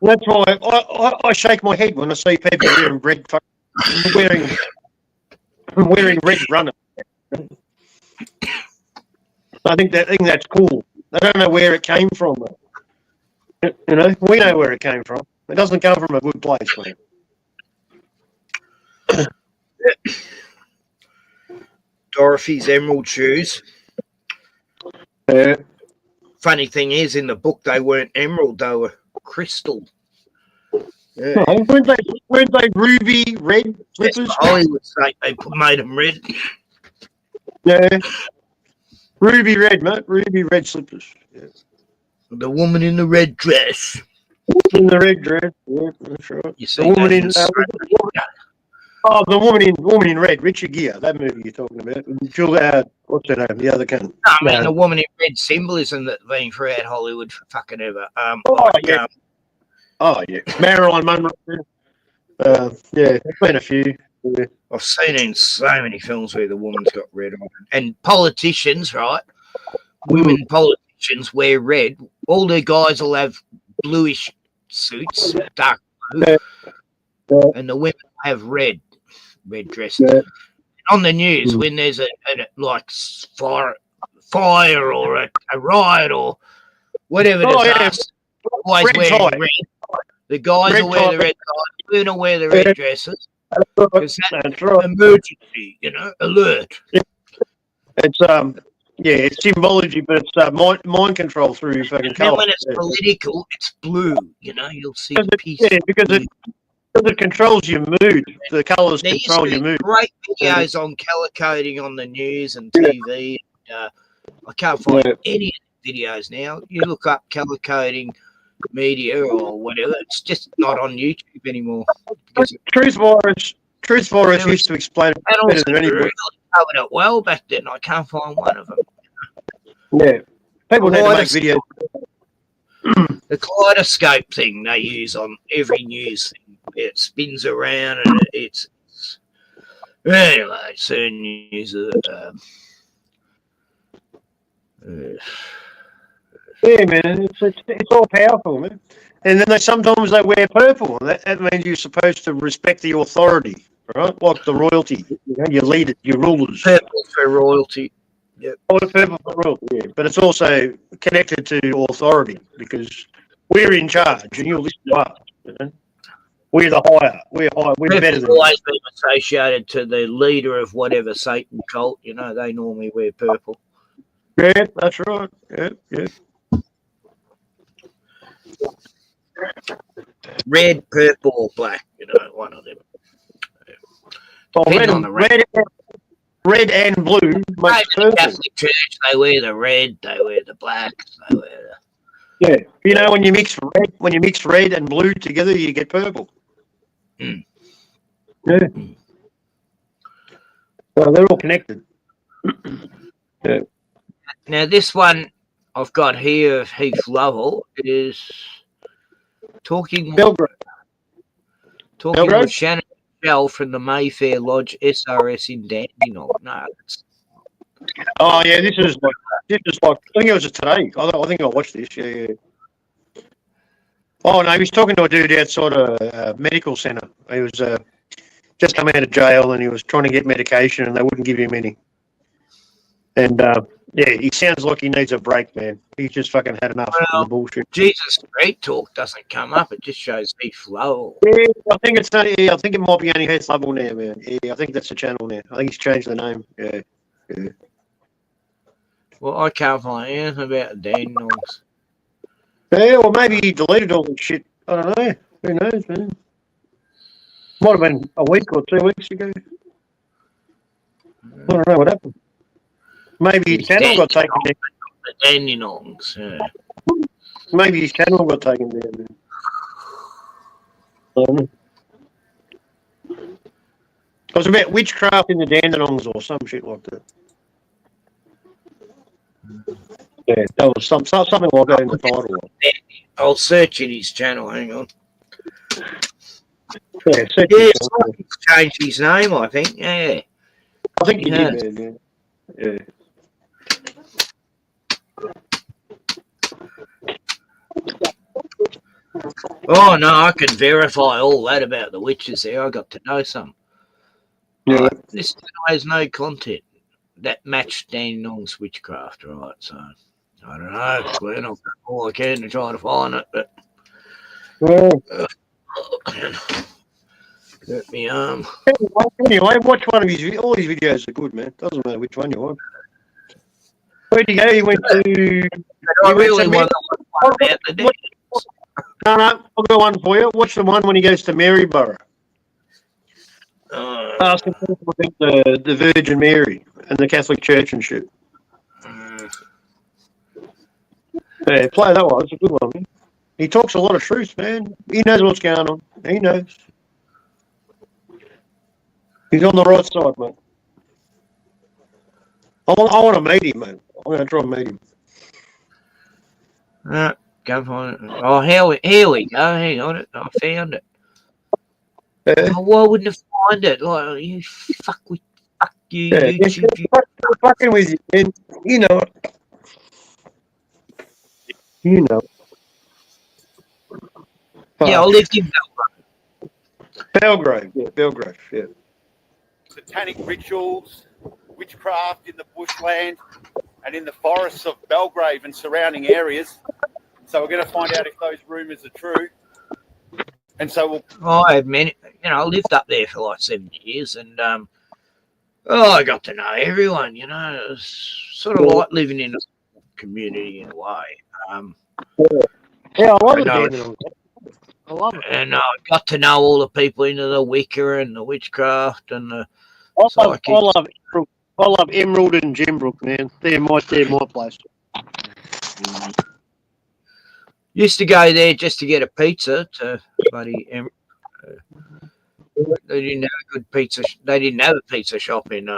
That's why I shake my head when I see people wearing red wearing red runners. I think that's cool. I don't know where it came from, though. We know where it came from. It doesn't come from a good place, man. Dorothy's emerald shoes. Funny thing is, in the book, they weren't emerald; they were crystal. Yeah. No, weren't they ruby red slippers? Hollywood say they made them red. Yeah, ruby red, mate. Ruby red slippers. Yeah. The woman in the red dress. In the red dress. Yeah, that's right. You see the woman the woman in red. Richard Gere. That movie you're talking about. What's her name? The other cunt. I mean, the woman in red symbolism that's been throughout Hollywood for fucking ever. Marilyn Monroe. Yeah, there's been a few. Yeah. I've seen it in so many films where the woman's got red on. And politicians, right? Women politicians wear red. All their guys will have bluish suits, dark blue. And the women have red dresses. Yeah. On the news, when there's a fire or a riot or whatever disaster, always wearing red. The guys will wear the red ties, the women will wear the red dresses. Because that's right. Emergency, alert. It's it's symbology, but it's mind control through fucking colour. When it's political, it's blue. You'll see peace. Yeah, because it controls your mood. The colours control your mood. Great videos on colour coding on the news and TV. I can't find any videos now. You look up colour coding media or whatever. It's just not on YouTube anymore. Truth Virus used to explain it better than anybody. Really covered it well back then. I can't find one of them. Yeah, people need to make videos. The kaleidoscope thing they use on every news thing. It spins around and it's anyway. Certain news. Yeah, man, it's all powerful, man. And then sometimes they wear purple, and that means you're supposed to respect the authority, right? Like the royalty, your leaders, your rulers. Purple for royalty. Yep. Oh, the purple rule, yeah. But it's also connected to authority because we're in charge and you'll listen to us. You know? We're the higher. We're higher. We're better Purple's than you. always been associated to the leader of whatever Satan cult. You know, they normally wear purple. Yeah, that's right. Yeah, yeah. Red, purple, or black. You know, one of them. Well, Depending on the red and blue makes the purple. Catholic Church, they wear the red, they wear the black, they wear the... Yeah, you know when you mix red and blue together, you get purple. Mm. Yeah. So they're all connected. Yeah. Now this one I've got here of Heath Lovell is talking Belgrave. with Shannon Shell from the Mayfair Lodge SRS in Dandenong. No, that's... Oh yeah, this is like I think it was today. I think I watched this. Yeah. Oh no, he was talking to a dude outside a medical centre. He was just come out of jail and he was trying to get medication and they wouldn't give him any. And yeah, he sounds like he needs a break, man. He's just fucking had enough of the bullshit. Jesus Street Talk doesn't come up; it just shows Heath Lovell. Yeah, I think it's not. Yeah, I think it might be only Heath Lovell now, man. Yeah, I think that's the channel now. I think he's changed the name. Yeah. Well, I can't find anything about Dandenongs. Yeah, or maybe he deleted all the shit. I don't know. Who knows, man? Might have been a week or 2 weeks ago. I don't know what happened. Maybe his channel got taken down. The Dandenongs, yeah. Maybe his channel got taken down, man. I don't know. It was about witchcraft in the Dandenongs or some shit like that. Yeah, that was something like that in the title. I'll search in his channel. Hang on. Yeah, he's changed his name, I think. Yeah. I think he did, man. Yeah. Oh no, I can verify all that about the witches there. I got to know some. Yeah. This guy has no content that matched Dandenong's witchcraft, right? So I don't know. Glenn, I'll do all I can to try to find it, but hurt me arm. Anyway, watch one of his. All his videos are good, man. Doesn't matter which one you want. Where'd he go? He went to. I really want to one about the dead. No, I'll go one for you. Watch the one when he goes to Maryborough. Asking people about the Virgin Mary and the Catholic Church and shit. Yeah, play that one. It's a good one, man. He talks a lot of truth, man. He knows what's going on. He knows. He's on the right side, man. I want to meet him, man. I'm going to try and meet him. Go find it. Oh, here we go. Hang on, I found it. Oh, why wouldn't I find it? Like, you fuck you, Yeah, YouTube. you're fucking with you, man. You know it. You know. Yeah, I lived in Belgrave. Yeah, Belgrave. Yeah. Satanic rituals, witchcraft in the bushland and in the forests of Belgrave and surrounding areas. So we're going to find out if those rumours are true. And so I had many, I lived up there for like 7 years, and I got to know everyone. It was sort of like living in a community in a way. Yeah, I love it. I love it. And I got to know all the people into the Wicca and the witchcraft and the I love Emerald and Gembrook, man. They're my place. Used to go there just to get a pizza to bloody Emerald. They didn't have a good pizza. They didn't have a pizza shop in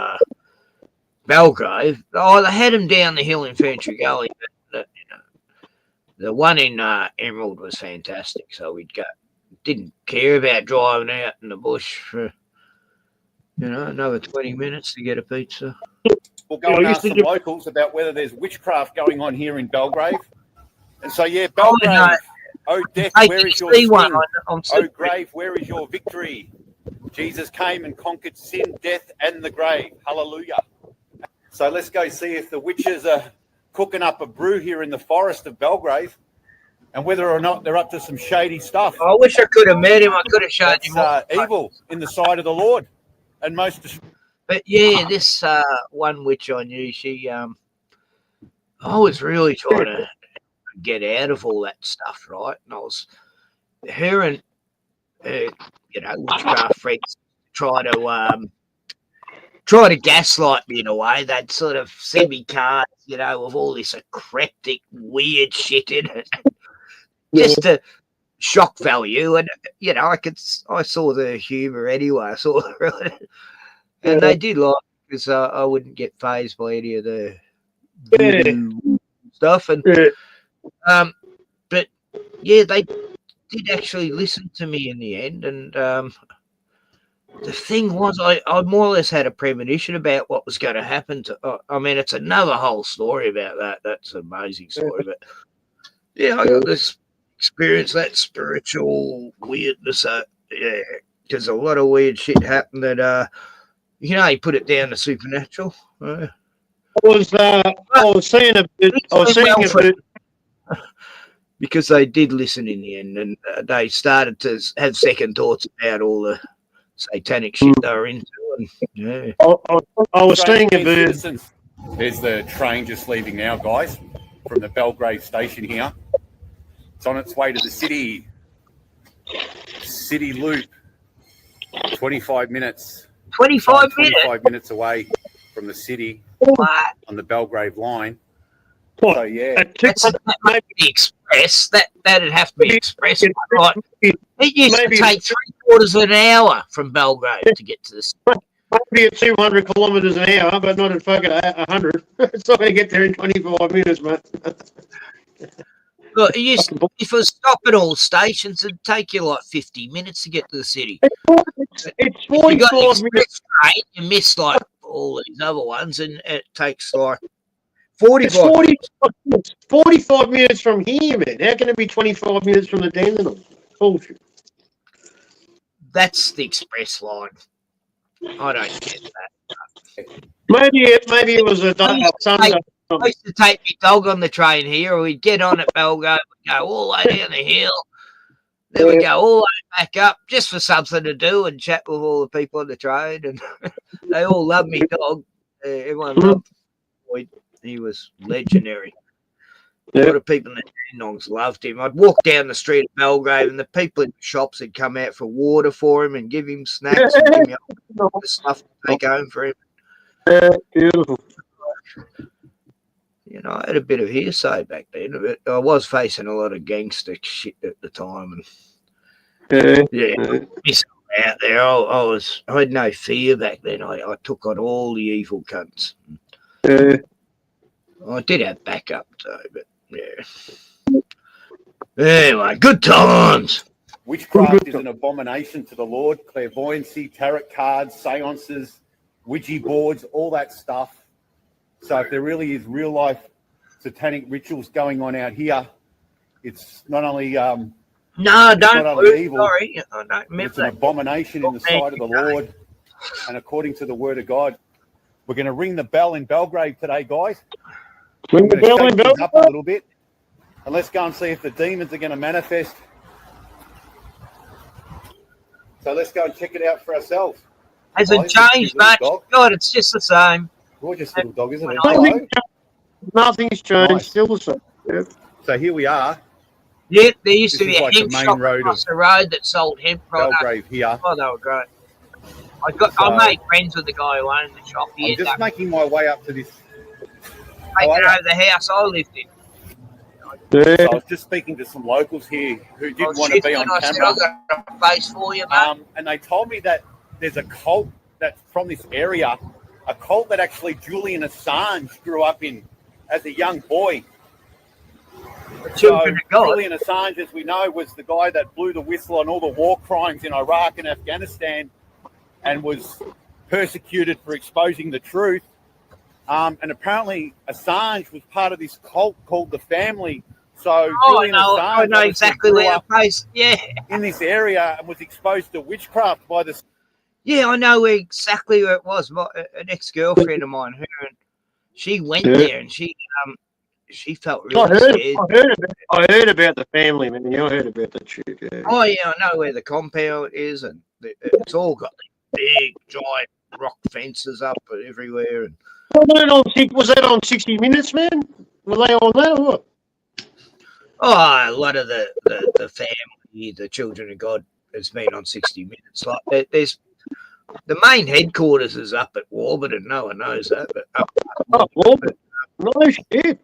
Belgrave. Oh, they had them down the hill in Ferntree Gully. But, the one in Emerald was fantastic. So we'd go. Didn't care about driving out in the bush for another 20 minutes to get a pizza. We'll go and ask some locals about whether there's witchcraft going on here in Belgrave. And so, yeah, Belgrave. Oh, death, where is your sting? Oh, grave, where is your victory? Jesus came and conquered sin, death, and the grave. Hallelujah. So let's go see if the witches are cooking up a brew here in the forest of Belgrave, and whether or not they're up to some shady stuff. I wish I could have met him. I could have shown him. Evil in the sight of the Lord, and most. But yeah, this one witch I knew, she I was really trying to get out of all that stuff, right? And I was her and witchcraft friends try to gaslight me in a way. They'd sort of send me cards, with all this cryptic, weird shit in it, just to shock value. And I saw the humour anyway. I saw and they did like because I wouldn't get fazed by any of the stuff. And but yeah, they did actually listen to me in the end. And the thing was, I more or less had a premonition about what was going to happen to. I mean, it's another whole story about that. That's an amazing story. But yeah, I got this experience, that spiritual weirdness. Because a lot of weird shit happened that you put it down to supernatural. I was saying a bit. Because they did listen in the end, and they started to have second thoughts about all the satanic shit they were into. And, yeah. I was saying a bit. There's the train just leaving now, guys, from the Belgrave station here. It's on its way to the city loop. 25 minutes. 25 minutes? 25 minutes away from the city on the Belgrave line. So, yeah. That's maybe the express. That'd have to be express. Right? It used to take 3/4 of an hour from Belgrave to get to the city. Maybe at 200 kilometres an hour, but not at fucking 100. So I get there in 25 minutes, mate. Look, if it was stopping all stations, it'd take you like 50 minutes to get to the city. It's 45 minutes. Train, you miss like all these other ones, and it takes like 45 minutes from here, man. How can it be 25 minutes from the Dandenong? Bullshit. That's the express line. I don't get that. Maybe it was a Sunday. I used to take my dog on the train here. We'd get on at Belgrave, we'd go all the way down the hill. Then we'd go all the way back up just for something to do and chat with all the people on the train. And they all loved me dog. Everyone loved him. He was legendary. A lot of people in the Dandenongs loved him. I'd walk down the street of Belgrave and the people in the shops would come out for water for him and give him snacks and give me all the stuff to take home for him. Beautiful. I had a bit of hearsay back then. But I was facing a lot of gangster shit at the time. And miss out there. I had no fear back then. I took on all the evil cunts. I did have backup though, but yeah. Anyway, good times. Witchcraft is an abomination to the Lord. Clairvoyancy, tarot cards, seances, Ouija boards, all that stuff. So if there really is real life satanic rituals going on out here, it's not only evil. Sorry, I don't it's an abomination in the sight of the Lord. And according to the word of God, we're going to ring the bell in Belgrave today, guys. Ring the bell in Belgrave up a little bit, and let's go and see if the demons are going to manifest. So let's go and check it out for ourselves. Hasn't changed much. God, it's just the same. Gorgeous little dog, isn't it? Nothing's changed. Nice. Still the same. Yeah. So here we are. Yeah, there used to be a like hemp shop across the road that sold hemp products. Belgrave here. Oh, they were great. I made friends with the guy who owned the shop. I'm just making my way up to this. Taking over the house I lived in. So I was just speaking to some locals here who did want to be on camera. I've got a face for you, mate. And they told me that there's a cult that's from this area, a cult that actually Julian Assange grew up in as a young boy. So Julian Assange, as we know, was the guy that blew the whistle on all the war crimes in Iraq and Afghanistan and was persecuted for exposing the truth. And apparently Assange was part of this cult called the Family. So Julian Assange I know exactly where that place. Yeah, in this area and was exposed to witchcraft by the. Yeah, I know exactly where it was. An ex-girlfriend of mine, her and She went Yeah. there and she felt really scared. I heard about the family, man. I heard about the chick. Yeah. Oh yeah, I know where the compound is, and it's all got big, giant rock fences up everywhere. And Was that on 60 Minutes, man? Were they on that or what? a lot of the family, the Children of God, has been on 60 Minutes. Like there's the main headquarters is up at Warburton. No one knows that, but up Warburton. No shit.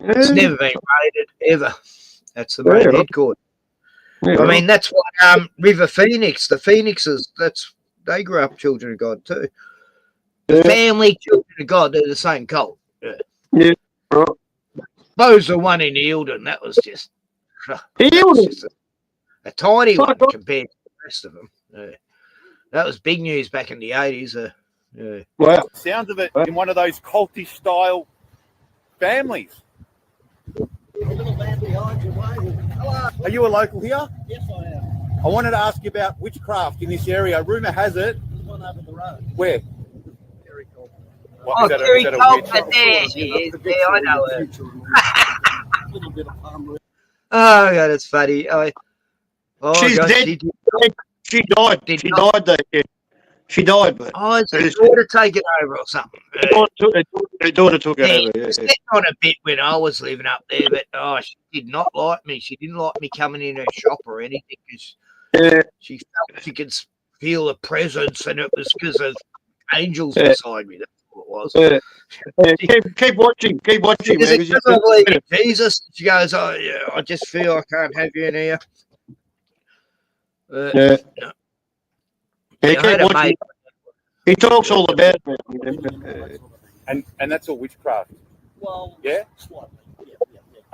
It's never been raided ever. That's the main headquarters. Yeah. I mean, that's what River Phoenix. The Phoenixes. They grew up Children of God too. The family Children of God. They're the same cult. Yeah. Right. Suppose the one in Eildon. That was just a tiny one compared to the rest of them. Yeah. That was big news back in the 80s. Yeah. Wow. Sounds of it in one of those cultish style families. Are you a local here? Yes, I am. I wanted to ask you about witchcraft in this area. Rumour has it. There's one over the road. Where? Oh, Kerry Colton, there she is. Yeah, I know her. Oh, God, it's funny. She's dead. She died. She died that year. She died, but is her daughter taking over or something? Her daughter took it over. Yeah. Stepped on a bit when I was living up there, but she did not like me. She didn't like me coming in her shop or anything because she felt she could feel a presence, and it was because of angels beside me. That's what it was. Keep watching. Keep watching. Because I believe in Jesus. She goes, "Oh yeah, I just feel I can't have you in here." No. He talks all about it. And that's all witchcraft. Well, yeah. Slightly.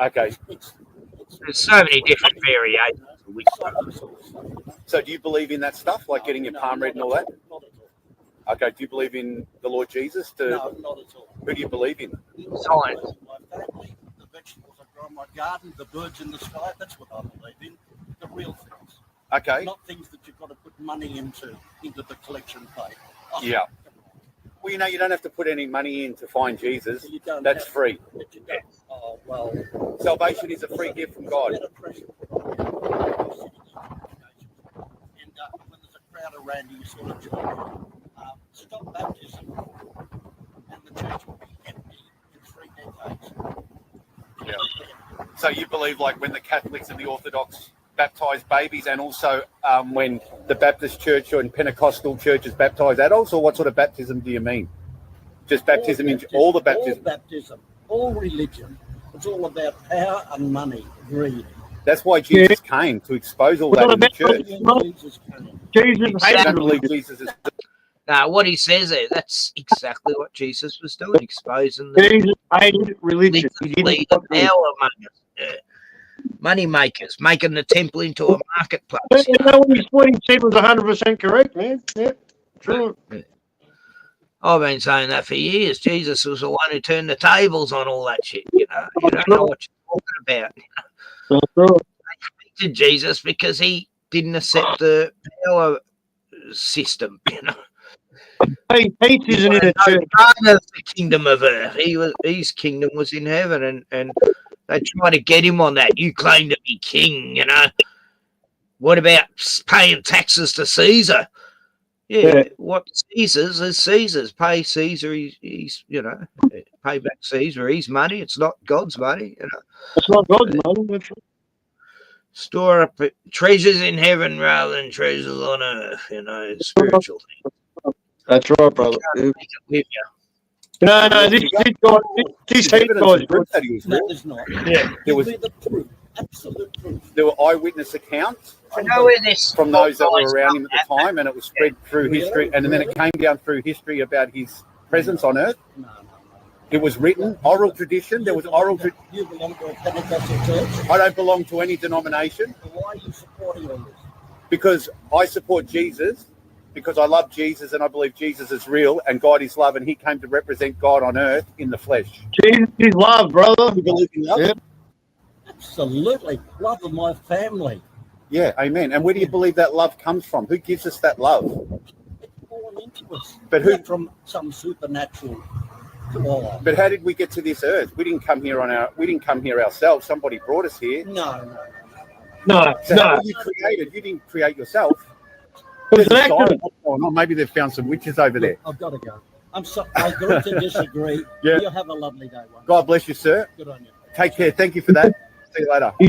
Okay. There's so many different variations of witchcraft. So, do you believe in that stuff, like getting your palm read and all that? Not at all. Okay. Do you believe in the Lord Jesus? No, not at all. Who do you believe in? Science. My family, the vegetables I grow in my garden, the birds in the sky. That's what I believe in. The real things. Okay. Not things that you've got to put money into the collection plate. Yeah. Well, you don't have to put any money in to find Jesus. You don't That's have free. But you don't. Oh, well. Salvation is a free gift from God. And when there's a crowd around you, you sort of join. Stop baptism, and the church will be empty in 3 decades. Yeah. So you believe, like, when the Catholics and the Orthodox baptise babies, and also when the Baptist Church and Pentecostal churches baptise adults, or what sort of baptism do you mean? Just baptism in all the baptism? All baptism, all religion. It's all about power and money, greed. That's why Jesus came, to expose all that in the church. Jesus I don't believe Jesus is... Now, what he says there, that's exactly what Jesus was doing, exposing the Jesus hated religion. power among us. Money makers, making the temple into a marketplace. What he said was 100% correct, man. Yeah, true. I've been saying that for years. Jesus was the one who turned the tables on all that shit. You don't know what you're talking about. That's right. They hated Jesus because he didn't accept the power system. Hey, Pete isn't in a church. Part of the kingdom of earth. His kingdom was in heaven, and they try to get him on that. You claim to be king, What about paying taxes to Caesar? Yeah. What Caesar's is Caesar's. Pay Caesar. He's pay back Caesar his money. It's not God's money. It's not God's money. That's right. Store up treasures in heaven rather than treasures on earth. Spiritual things. That's right, brother. With you. No, this head guy's good. No, there's not. Yeah, there was the proof, absolute proof. There were eyewitness accounts from those that were around him at the time, and it was spread through history, and then it came down through history about his presence on earth. No. It was written, oral tradition. There was oral tradition. You belong to a Pentecostal church? I don't belong to any denomination. So why are you supporting all this? Because I support Jesus, because I love Jesus and I believe Jesus is real and God is love, and he came to represent God on earth in the flesh. Jesus is love, brother. You believe in love? Yep. Absolutely. Love of my family. Yeah, amen. And where do you believe that love comes from? Who gives us that love? It's born into us. But who? Not from some supernatural But how did we get to this earth? We didn't come here ourselves. Somebody brought us here. No. So how were you created? You didn't create yourself. There's a siren. What's going on? Maybe they've found some witches over there. I've got to go. I'm sorry. I agree to disagree. Yeah. You have a lovely day. One. God bless you, sir. Good on you. Take care. Thank you for that. See you later. You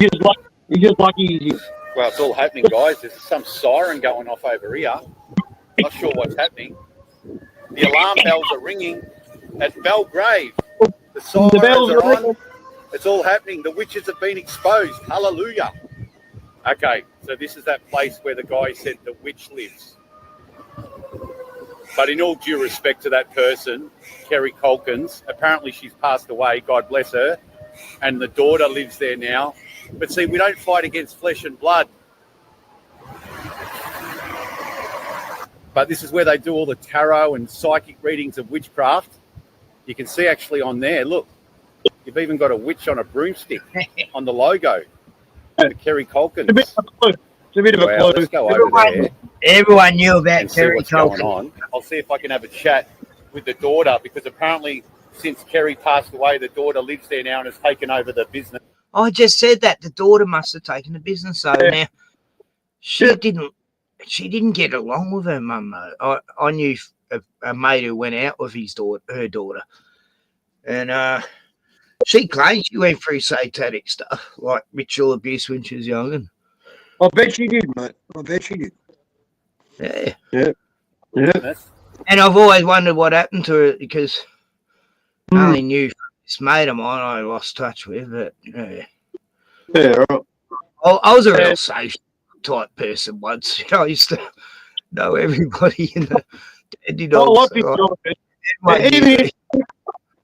just lucky. Well, it's all happening, guys. There's some siren going off over here. Not sure what's happening. The alarm bells are ringing at Belgrave. The sirens are on. It's all happening. The witches have been exposed. Hallelujah. Okay, so this is that place where the guy said the witch lives. But in all due respect to that person, Kerry Colkins, apparently she's passed away, God bless her, and the daughter lives there now. But see, we don't fight against flesh and blood. But this is where they do all the tarot and psychic readings of witchcraft. You can see actually on there, look, you've even got a witch on a broomstick on the logo. Kerry Colkins. It's a bit of a clue. Let's go over there. Everyone knew about Kerry Colkins. Colkins. I'll see if I can have a chat with the daughter, because apparently since Kerry passed away, the daughter lives there now and has taken over the business. I just said that the daughter must have taken the business over. Now she didn't get along with her mum though. I knew a mate who went out with her daughter, and she claims she went through satanic stuff like ritual abuse when she was young. And I bet she did, mate. I bet she did. Yeah. Yeah. And I've always wondered what happened to her, because I only knew this mate of mine I lost touch with. But yeah, right. I was a real social type person once. I used to know everybody in the dandy dogs.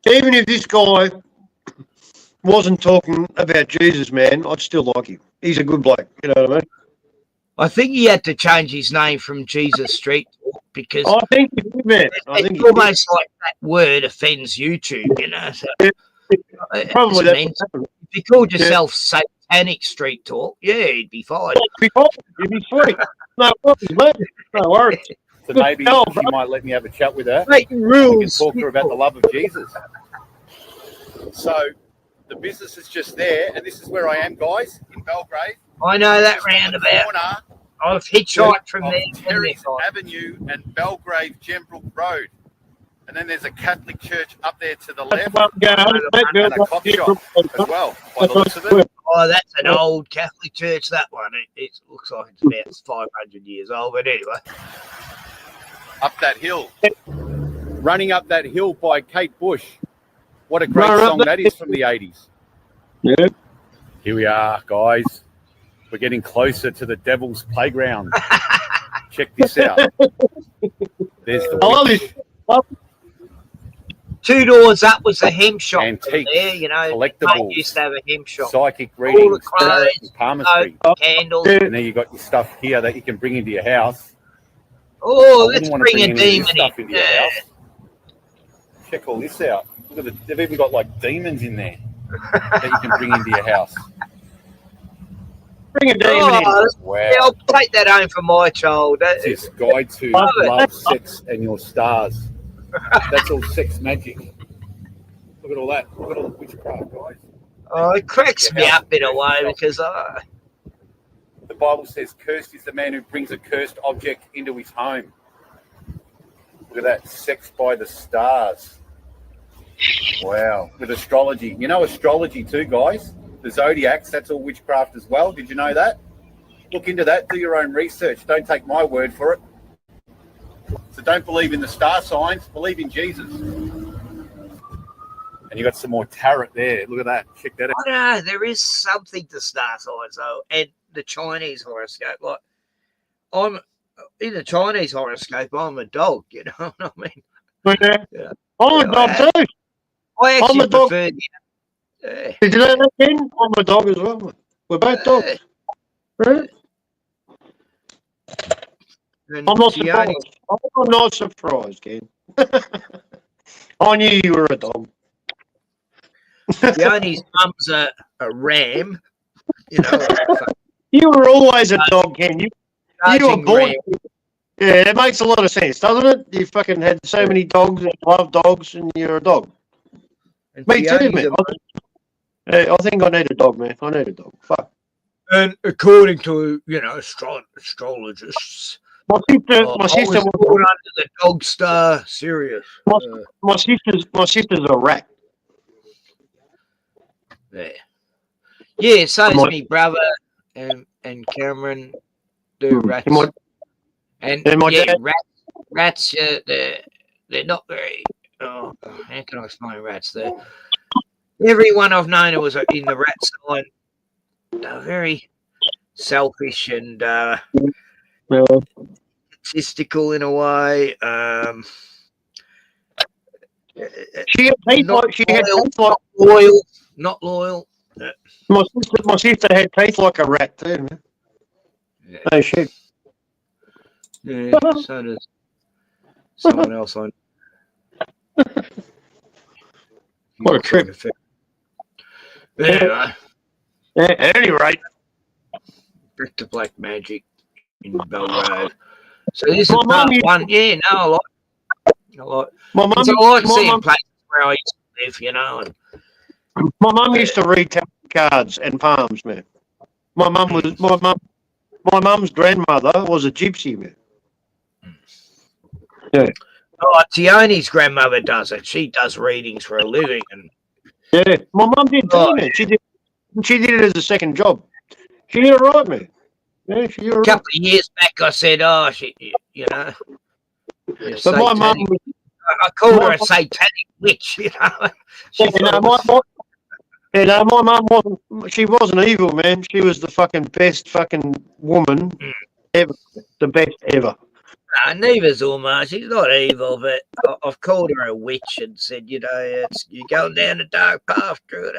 Even if this guy wasn't talking about Jesus, man, I'd still like him. He's a good bloke. You know what I mean? I think he had to change his name from Jesus Street Talk, because I think he did, man. It's almost like that word offends YouTube, you know. So, probably if you called yourself Satanic Street Talk, yeah, he'd be fine. He'd be sweet. No worries, mate. No worries. So maybe she might let me have a chat with her. Make rules. We can talk to her about the love of Jesus. So the business is just there, and this is where I am, guys, in Belgrave. I know that roundabout. I've hitchhiked from there. Terry's Avenue and Belgrave Gembrook Road. And then there's a Catholic church up there to the left, and a coffee shop as well, by the looks of it. Oh, that's an old Catholic church, that one. It looks like it's about 500 years old, but anyway. Up that hill. Running Up That Hill by Kate Bush. What a great song that is from the 80s. Yeah. Here we are, guys. We're getting closer to the Devil's Playground. Check this out. There's the witch. 2 doors up was a hem shop. Antiques, there, you know. collectibles, Mate used to have a hem shop. Psychic readings, clothes, and palmistry, candles. and then you got your stuff here that you can bring into your house. Oh, let's bring a demon into your house. Check all this out. Look at they've even got like demons in there that you can bring into your house. Bring a demon in. Wow. Yeah, I'll take that home for my child. This guide to love, sex, and your stars. That's all sex magic. Look at all that. Look at all the witchcraft, guys. Oh, it cracks me up in a way, because the Bible says, cursed is the man who brings a cursed object into his home. Look at that. Sex by the stars. Wow. With astrology. You know astrology too, guys? The zodiacs, that's all witchcraft as well. Did you know that? Look into that. Do your own research. Don't take my word for it. So don't believe in the star signs. Believe in Jesus. And you got some more tarot there. Look at that. Check that out. I don't know. There is something to star signs, though, and the Chinese horoscope. Like, I'm in the Chinese horoscope, I'm a dog, you know what I mean? Yeah. I'm a dog too. I actually I'm a dog. prefer, Did you know that, Ken? I'm a dog as well. We're both dogs. Right? I'm not surprised. I'm not surprised, Ken. I knew you were a dog. Fioni's mum's a ram. You know. You were always a dog, Ken. You were born. Yeah, it makes a lot of sense, doesn't it? You fucking had so many dogs and you love dogs and you're a dog. And Me too, Fiona's man. a I think I need a dog, man. I need a dog. Fuck. And according to, astrologists, My sister I was born under the dog star Sirius. my sister's a rat. Yeah, so is My- me brother and Cameron do rats. my- And my yeah, dad- rats, they're not very. Oh, how can I explain rats? Everyone I've known who was in the rat sign, they're very selfish and egotistical in a way. She had teeth not loyal. My sister had teeth like a rat too, man. Yeah. Oh shit. Yeah, so does someone else on. What a trip. But anyway, at any rate, back to black magic in Belgrade. So this is My mum part used one. Yeah, no, I like. My mum, I like my seeing mum, places where I used to live, And my mum used to read tarot cards and palms, man. My mum's grandmother was a gypsy, man. Yeah. Oh, Tioni's grandmother does it. She does readings for a living, and Yeah, my mum did too, man. She did it as a second job. She did it right, man. Yeah, she did it a right. couple of years back, I said, "Oh, you're But my mum, satanic." I called her a satanic witch, She thought my mum wasn't. She wasn't evil, man. She was the fucking best fucking woman ever. The best ever. neither's Uma. She's not evil, but I've called her a witch and said, you're going down a dark path, Drew.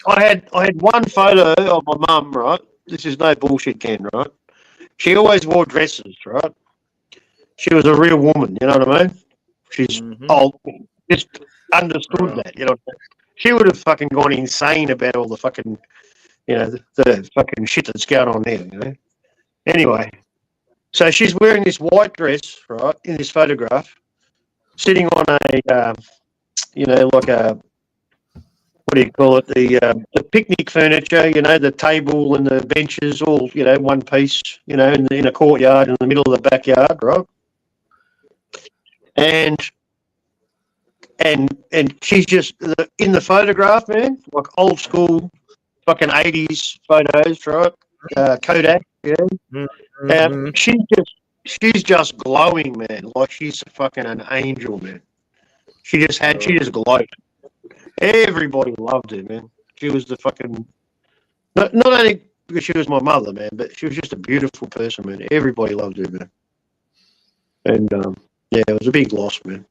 I had one photo of my mum, right? This is no bullshit, Ken, right? She always wore dresses, right? She was a real woman, you know what I mean? She's old, just understood that, you know. She would have fucking gone insane about all the fucking, the fucking shit that's going on there, you know. Anyway, so she's wearing this white dress, right, in this photograph, sitting on a, like a, what do you call it, the picnic furniture, the table and the benches, all, one piece, in a courtyard in the middle of the backyard, right? And she's just in the photograph, man, like old school fucking 80s photos, right? Kodak, she's just glowing, man, like she's fucking an angel, man. She just glowed. Everybody loved her, man. She was the fucking, not only because she was my mother, man, but she was just a beautiful person, man. Everybody loved her, man. And yeah, it was a big loss, man.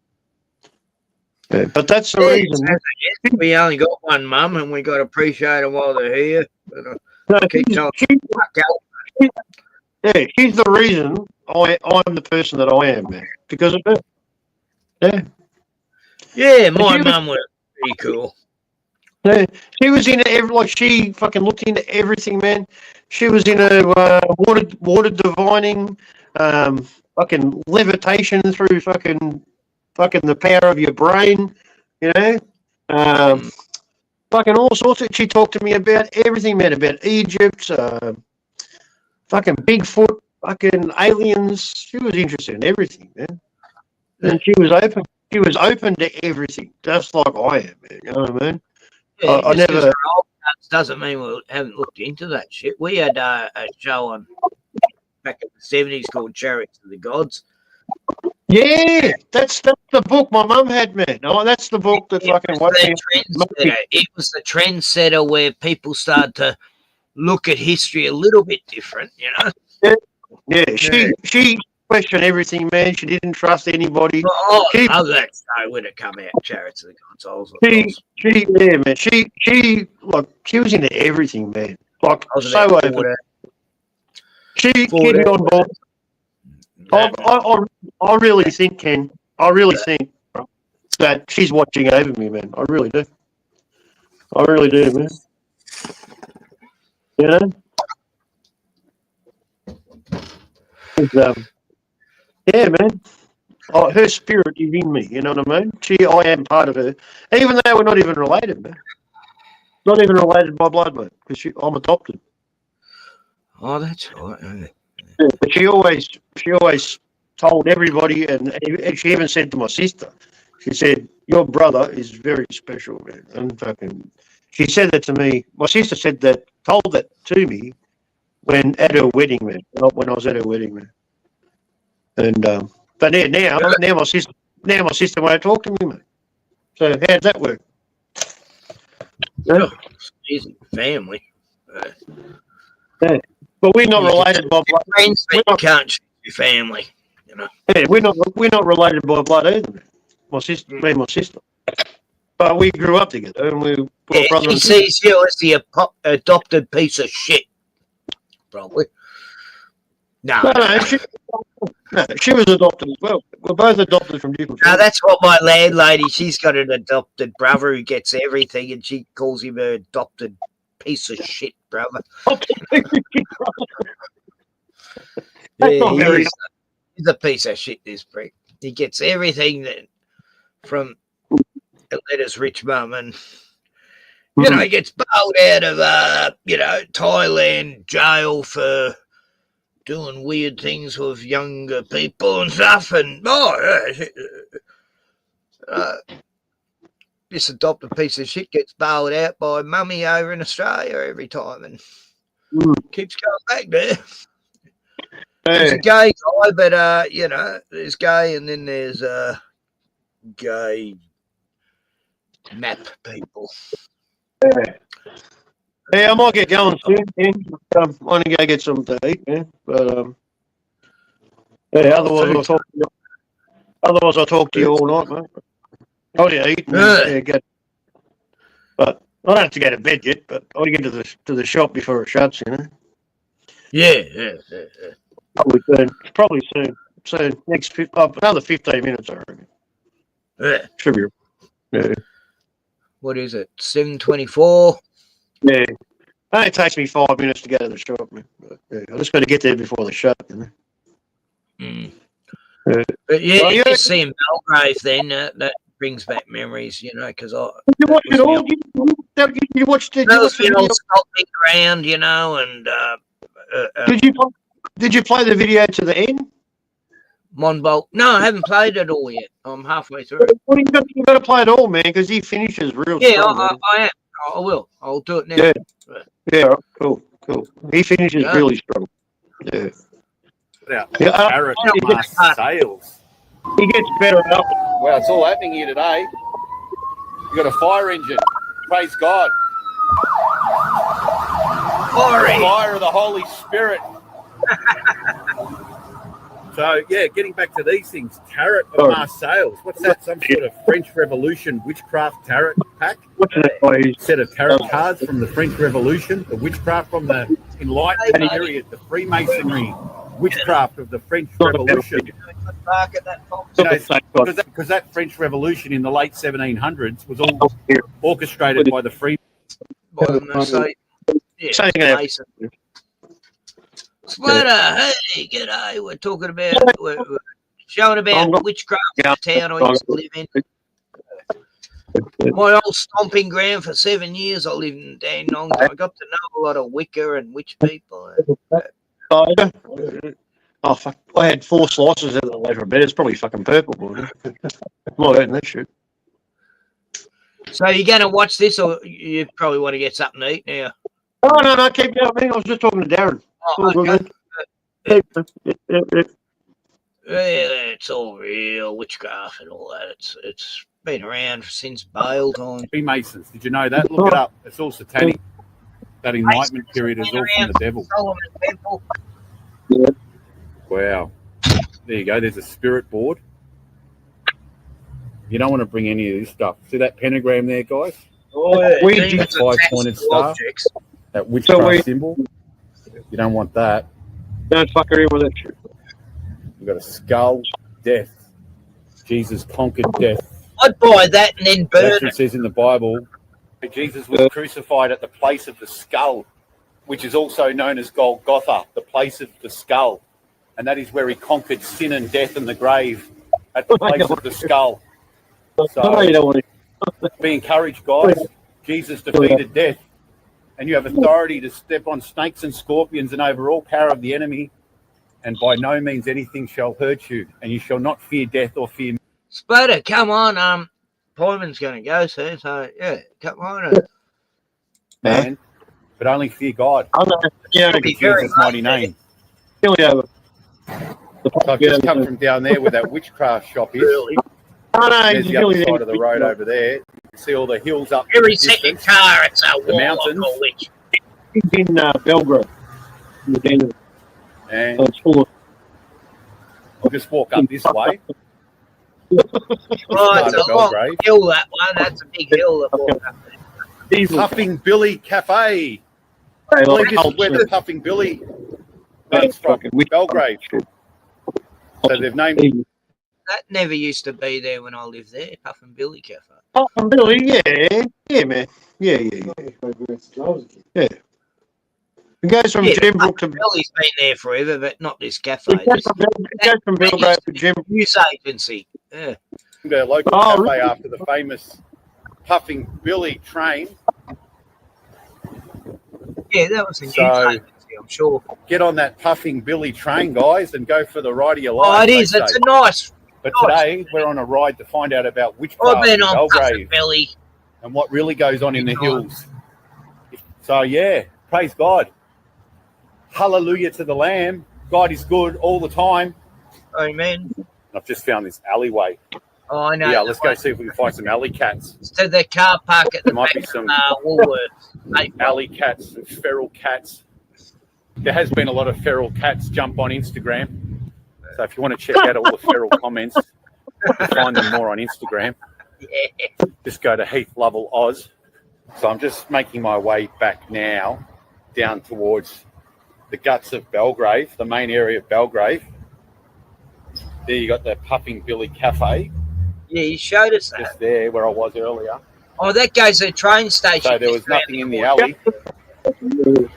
Yeah, but that's the reason. We only got one mum, and we got to appreciate them while they're here. Yeah, she's the reason I'm the person that I am, man. Because of her. Yeah. Yeah, my mum was pretty cool. Yeah, she was into she fucking looked into everything, man. She was into water divining, fucking levitation through fucking the power of your brain, fucking all sorts of. She talked to me about everything, man, about Egypt, fucking Bigfoot, fucking aliens. She was interested in everything, man. And she was open. She was open to everything, just like I am, man. You know what I mean? Yeah, I never. Doesn't mean we haven't looked into that shit. We had a show on back in the 70s called Chariots of the Gods. Yeah, that's the book my mum had, man. Oh, that's the book that fucking It was the trendsetter where people started to look at history a little bit different, Yeah, she questioned everything, man. She didn't trust anybody. I love that show when it come out, Chariots of the Gods. Yeah, man. She was into everything, man. Like so open. She get me on board. I really think, Ken. I really think that she's watching over me, man. I really do. I really do, man. You know? Yeah, man. her spirit is in me. You know what I mean? I am part of her, even though we're not even related, man. Not even related by blood, mate, because I'm adopted. Oh, that's right. Yeah, but she always told everybody, and she even said to my sister, she said, "Your brother is very special, man." And fucking, she said that to me. My sister told that to me at her wedding, man. When I was at her wedding, man. And but now my sister won't talk to me, man. So how'd that work? Yeah. It's easy. Family. Yeah. But we're not related by blood. Friends, but you can't choose your family. You know. Yeah, we're not related by blood either, man. My sister, me and my sister. But we grew up together, and we were brother and She sister. sees you as the adopted piece of shit. Probably. No, she was adopted as well. We're both adopted from different. No, that's what my landlady. She's got an adopted brother who gets everything, and she calls him her adopted piece of shit brother. Yeah, he's a piece of shit. This prick. He gets everything from Letta's rich mum, and he gets bailed out of Thailand jail for doing weird things with younger people and stuff, and this adopted piece of shit gets bailed out by mummy over in Australia every time, and keeps going back there. He's a gay guy, but there's gay, and then there's gay map people. Yeah, I might get going soon. I want to go get something to eat, man. But otherwise I'll talk to you all night, man. I'll eat and get. But I don't have to go to bed yet. But I'll get to the shop before it shuts. Yeah. Probably soon. So next another 15 minutes, I reckon. Yeah. Should be. Yeah. What is it? 7:24. Yeah. It only takes me 5 minutes to go to the shop, man. But, I just got to get there before they shut. But just seeing Belgrave then that brings back memories, because I. You watched it all. You watched it. That was the old stomping ground, and. Did you play the video to the end? Monbolt. No, I haven't played it all yet. I'm halfway through. Well, you got to play it all, man, because he finishes real strong. I am. I will. I'll do it now. Yeah. Cool. He finishes really strong. Yeah. Carrot sales. He gets better up. Wow, it's all happening here today. You got a fire engine. Praise God. Fire of the Holy Spirit. So, getting back to these things. Tarot of Marseilles. What's that? Some sort of French Revolution witchcraft tarot pack? What's that? Set of tarot cards from the French Revolution, the wwitchcraft from the Enlightenment period, the Freemasonry witchcraft of the French Revolution. Because that French Revolution in the late 1700s was all orchestrated by the Freemasons. Splatter, hey, g'day. We're talking about, we're showing about witchcraft in the town I used to live in. My old stomping ground for 7 years. I lived in Dandenong. I got to know a lot of Wicca and witch people. Oh, fuck. I had 4 slices of the loaf of bread. It's probably fucking purple, boy. I'm not eating that shit. So you're going to watch this, or you probably want to get something to eat now? Oh, no, keep going, man. I was just talking to Darren. It's all real witchcraft and all that. It's been around since Bale time. Freemasons. Did you know that? Look it up. It's all satanic. That Enlightenment period is all from the devil. Wow. There you go. There's a spirit board. You don't want to bring any of this stuff. See that pentagram there, guys? Oh, yeah. That 5-pointed star. That witchcraft symbol. You don't want that. Don't fuck around with that shit. You've got a skull, death. Jesus conquered death. I'd buy that and then burn That's what it says in the Bible. Jesus was crucified at the place of the skull, which is also known as Golgotha, the place of the skull. And that is where he conquered sin and death and the grave at the place of the skull. No, you don't want to. Be encouraged, guys. Jesus defeated death, and you have authority to step on snakes and scorpions and over all power of the enemy, and by no means anything shall hurt you, and you shall not fear death or fear. Splatter, come on. Pieman's going to go soon, so yeah, come on. Man, but only fear God. I know. Yeah, in Jesus' mighty name. Here we go. So I've just come from down there where that witchcraft shop is. I know. There's the other side of the road over there. You can see all the hills up. Every second car, it's a the mountains. He's in Belgrade. In the end of And it's full of. I'll just walk up this way. Oh, it's a long hill, that one. That's a big hill to walk up there. Puffing Billy Cafe. I believe this is where the Puffing Billy runs from, Belgrade. So they've named. That never used to be there when I lived there, Puffin Billy Cafe. Puffin Billy, yeah, man. Yeah. It goes from Gembrook to. Billy's been there forever, but not this cafe. It goes from Belgrade to Gembrook. News agency. Yeah. The local cafe after the famous Puffing Billy train. Yeah, that was a news agency, I'm sure. Get on that Puffing Billy train, guys, and go for the ride of your life. Oh, it is. It's a nice. But today we're on a ride to find out about witchcraft I've been in on Belgrade Puffin Billy and what really goes on in the hills. So yeah, praise God. Hallelujah to the Lamb. God is good all the time. Amen. I've just found this alleyway. Oh, I know. Yeah, let's go see if we can find some alley cats. So the car park at the There might back be some Woolworths. alley cats and feral cats. There has been a lot of feral cats jump on Instagram. So if you want to check out all the feral comments, you'll find them more on Instagram. Yeah. Just go to Heath Lovell Oz. So I'm just making my way back now down towards the guts of Belgrave, the main area of Belgrave. There you got the Puffing Billy Cafe. Yeah, you showed us that. Just there where I was earlier. Oh, that goes to a train station. So there was nothing in the alley to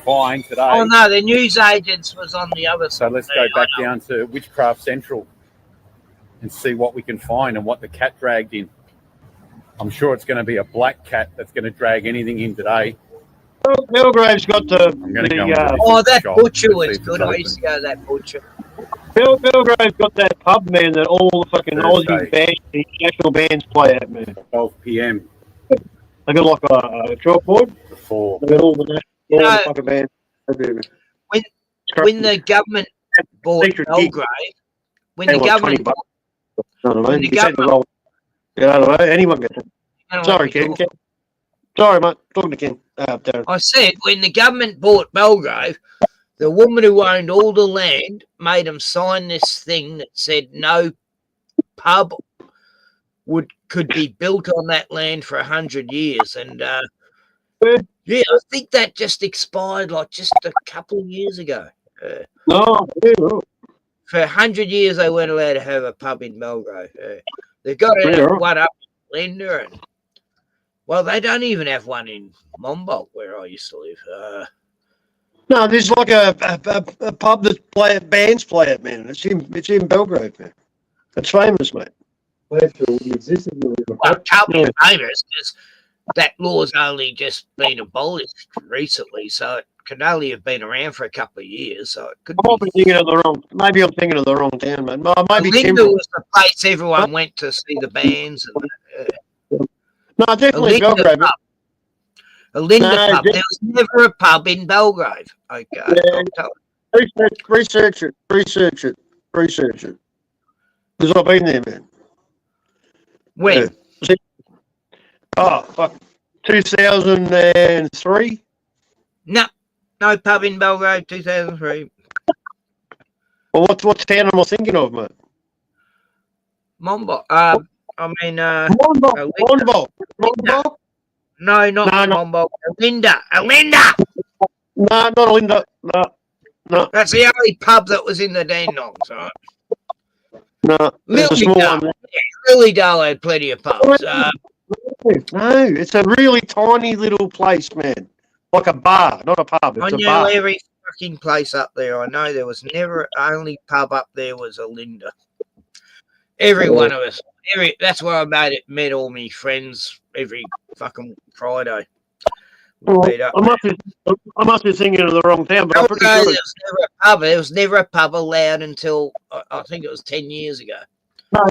find today. Oh, no, the news agents was on the other side. So let's go back down to Witchcraft Central and see what we can find and what the cat dragged in. I'm sure it's going to be a black cat that's going to drag anything in today. Belgrave's got the. That butcher was good. I used to go to that butcher. Belgrave's got that pub, man, that all the fucking Aussie bands, the national bands play at, man. 12 p.m. They got like a chalkboard. Before. They got all the fucking bands. When the government bought Belgrave, when the government, I don't know. Anyone gets it. Sorry, Ken. Sorry, mate. Talking to Ken. Darren. I said when the government bought Belgrave, the woman who owned all the land made them sign this thing that said no pub could be built on that land for 100 years. And yeah, I think that just expired like just a couple of years ago. No. For 100 years, they weren't allowed to have a pub in Belgrave. They've got one up in Linda, and well, they don't even have one in Mombolk where I used to live. No, there's like a pub that bands play at, man. It's in Belgrave, man. It's famous, mate. Well, it can't be famous because that law's only just been abolished recently, so it can only have been around for a couple of years. So it could be thinking of the wrong. Maybe I'm thinking of the wrong town, man. Maybe Linda was the place everyone went to see the bands. And, no, definitely Belgrave. A Linda pub. There was never a pub in Belgrave. Okay. Yeah. Research it. Because I've been there, man. When? Yeah. Oh, fuck. 2003? No pub in Belgrave, 2003. Well, what town am I thinking of, mate? Mombolk. Mombolk. No, not Mombolk. Alinda. No, not Alinda. No. That's the only pub that was in the Dandenongs, right? No, Lilydale had plenty of pubs. No, it's a really tiny little place, man. Like a bar, not a pub. It's I knew a bar. every fucking place up there. I know there was never only pub up there was Alinda. Every one of us. That's where I met all my friends every fucking Friday. Well, I must be thinking of the wrong town, but I'm pretty sure. There was never a pub allowed until I think it was 10 years ago. No.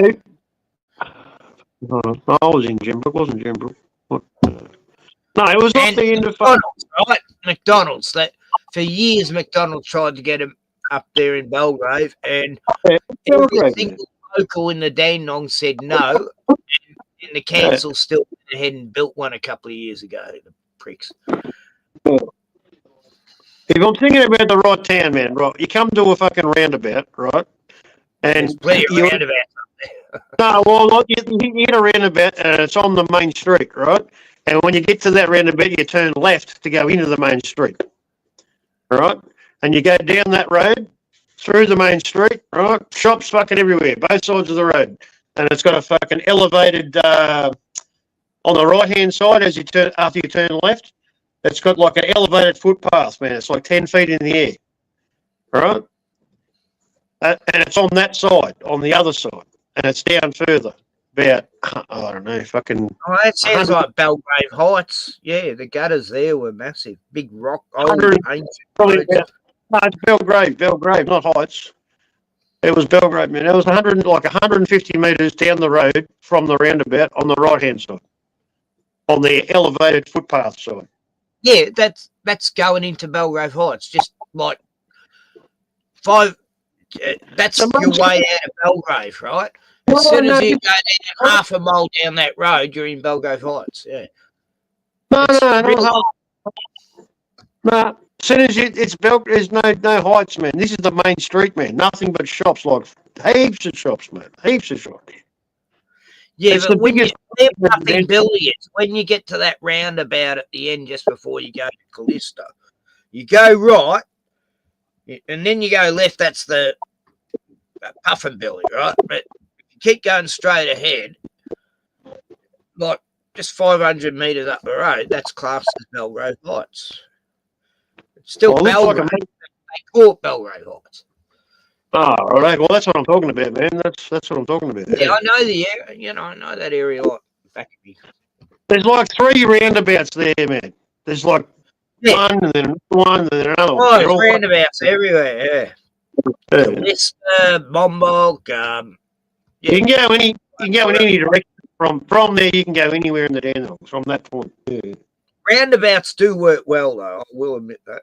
I was in Gembrook, wasn't Gembrook? No, it was not the end of McDonald's, right? McDonald's. That for years, McDonald's tried to get him up there in Belgrave, and every single local in the Dandenong said no, and the council still went ahead and built one a couple of years ago. The pricks. If I'm thinking about the right town, man, right, you come to a fucking roundabout, right? And there's plenty of roundabouts up there. No, well, you get a roundabout and it's on the main street, right? And when you get to that roundabout, you turn left to go into the main street, right? And you go down that road, through the main street, right? Shops fucking everywhere, both sides of the road. And it's got a fucking elevated, on the right-hand side as you turn, after you turn left, it's got like an elevated footpath, man. It's like 10 feet in the air, right? And it's on that side, on the other side. And it's down further, about, I don't know, fucking... Oh, that sounds like Belgrave Heights. Yeah, the gutters there were massive. Big rock, old, ancient roads. No, it's Belgrave, not Heights. It was Belgrave, man. It was 150 metres down the road from the roundabout on the right-hand side, on the elevated footpath side. Yeah, that's going into Belgrave Heights, just like that's your way out of Belgrave, right? As soon as you go down half a mile down that road, you're in Belgrave Heights. Yeah. No. As soon as there's no heights, man. This is the main street, man. Nothing but shops, like heaps of shops, man. Heaps of shops. Yeah, it's but the biggest. Nothing billiards. When you get to that roundabout at the end, just before you go to Callisto, you go right, and then you go left. That's the Puffin Billy, right? But if you keep going straight ahead, like just 500 metres up the road, that's classed as Belgrave Heights. It's still Belgrave. They call it Belgrave Heights. Oh, right. Well, that's what I'm talking about, man. That's what I'm talking about. Yeah, I know the area. You know, I know that area like back of me. There's like 3 roundabouts there, man. There's like one, and then one, and then another one. Oh, there's roundabouts everywhere. Yeah. Lister, Bombog. You can go in any direction from there. You can go anywhere in the Dandenong from that point. Yeah. Roundabouts do work well, though. I will admit that.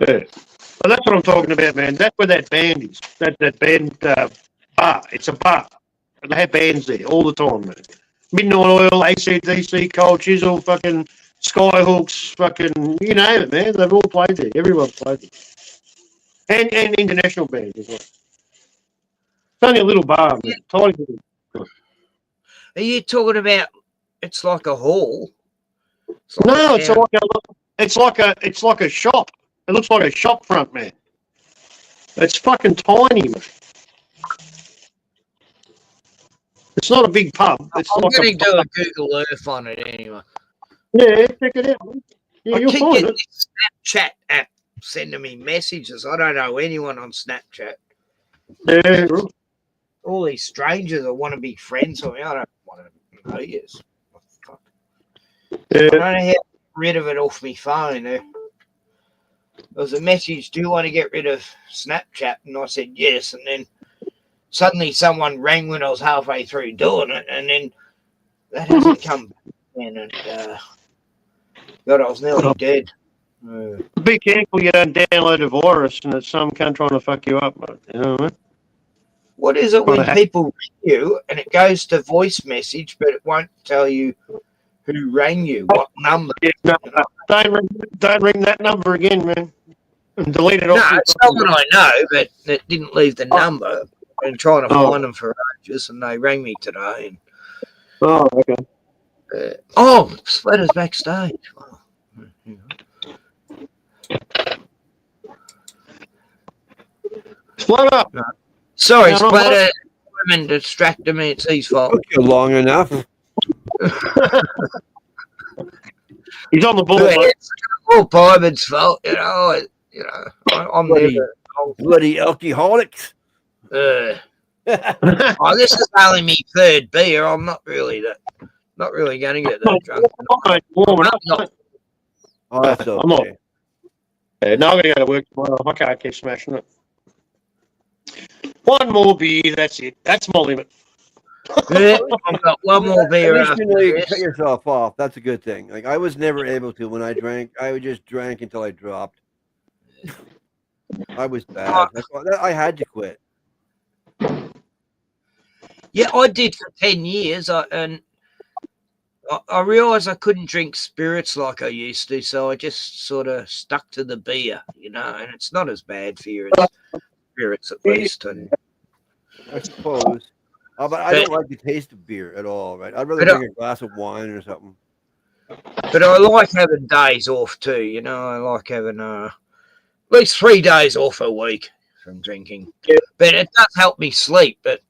Yeah. Well, that's what I'm talking about, man. That's where that band is. That band bar. It's a bar. And they have bands there all the time, man. Midnight Oil, AC/DC, Cold Chisel, fucking Skyhooks, fucking, you name it, man. They've all played there. Everyone's played there. And international bands as well. It's only a little bar, man. Tiny little. Are you talking about it's like a hall? It's like a shop. It looks like a shop front, man. It's fucking tiny, man. It's not a big pub. It's I'm like going to do a Google Earth on it anyway. Yeah, check it out. Man. Yeah, you'll find it. This Snapchat app sending me messages. I don't know anyone on Snapchat. Yeah. All these strangers that want to be friends with me. I don't want to know you. Yeah. I don't know how to get rid of it off my phone. There was a message, do you want to get rid of Snapchat? And I said yes. And then suddenly someone rang when I was halfway through doing it. And then that hasn't come back. And God, I was nearly dead. Be careful you don't download a virus and it's some cunt trying to fuck you up, mate. You know what I mean? What is it when people ring you and it goes to voice message, but it won't tell you who rang you, what number? Yeah, no, don't ring that number again, man. And delete it. No, it's someone I know, but it didn't leave the number. I've been trying to find them for ages, and they rang me today. And, okay. Splatter's backstage. Oh. Splatter. No. Sorry, Splatter. Women distracted me. It's his fault. Took you long enough. He's on the ball. Yeah, it's all Pieman's fault, you know. I'm the bloody alcoholics. Oh, this is only my third beer. I'm not really going to get that drunk. Warming up. Oh, that's okay. I'm not. Yeah, now I'm going to go to work tomorrow. I can't keep smashing it. One more beer, that's it. That's my limit. Yeah, I've got one more beer At least after you know you this. cut yourself off. That's a good thing. Like I was never able to when I drank. I just drank until I dropped. I was bad. I had to quit. Yeah, I did for 10 years, and I realised I couldn't drink spirits like I used to, so I just sort of stuck to the beer, and it's not as bad for you as spirits at least. And I suppose. But I don't like the taste of beer at all, right? I'd rather drink a glass of wine or something. But I like having days off too, I like having at least 3 days off a week from drinking. Yeah. But it does help me sleep, but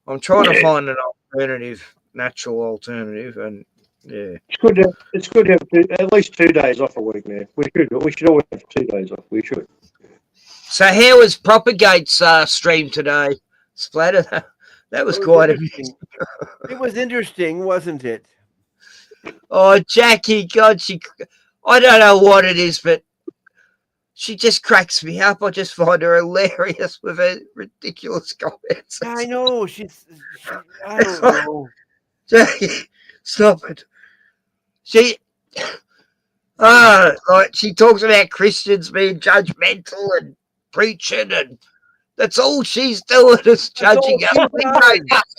I'm trying to find an natural alternative, and yeah. It's good to have at least 2 days off a week, man. We should always have 2 days off. We should. So how was Propagate's stream today, Splatter? That was quite interesting. It was interesting, wasn't it? Oh, Jackie, God, I don't know what it is, but she just cracks me up. I just find her hilarious with her ridiculous comments. I know. I don't know. Jackie, stop it. She talks about Christians being judgmental and preaching, and that's all she's doing is judging us.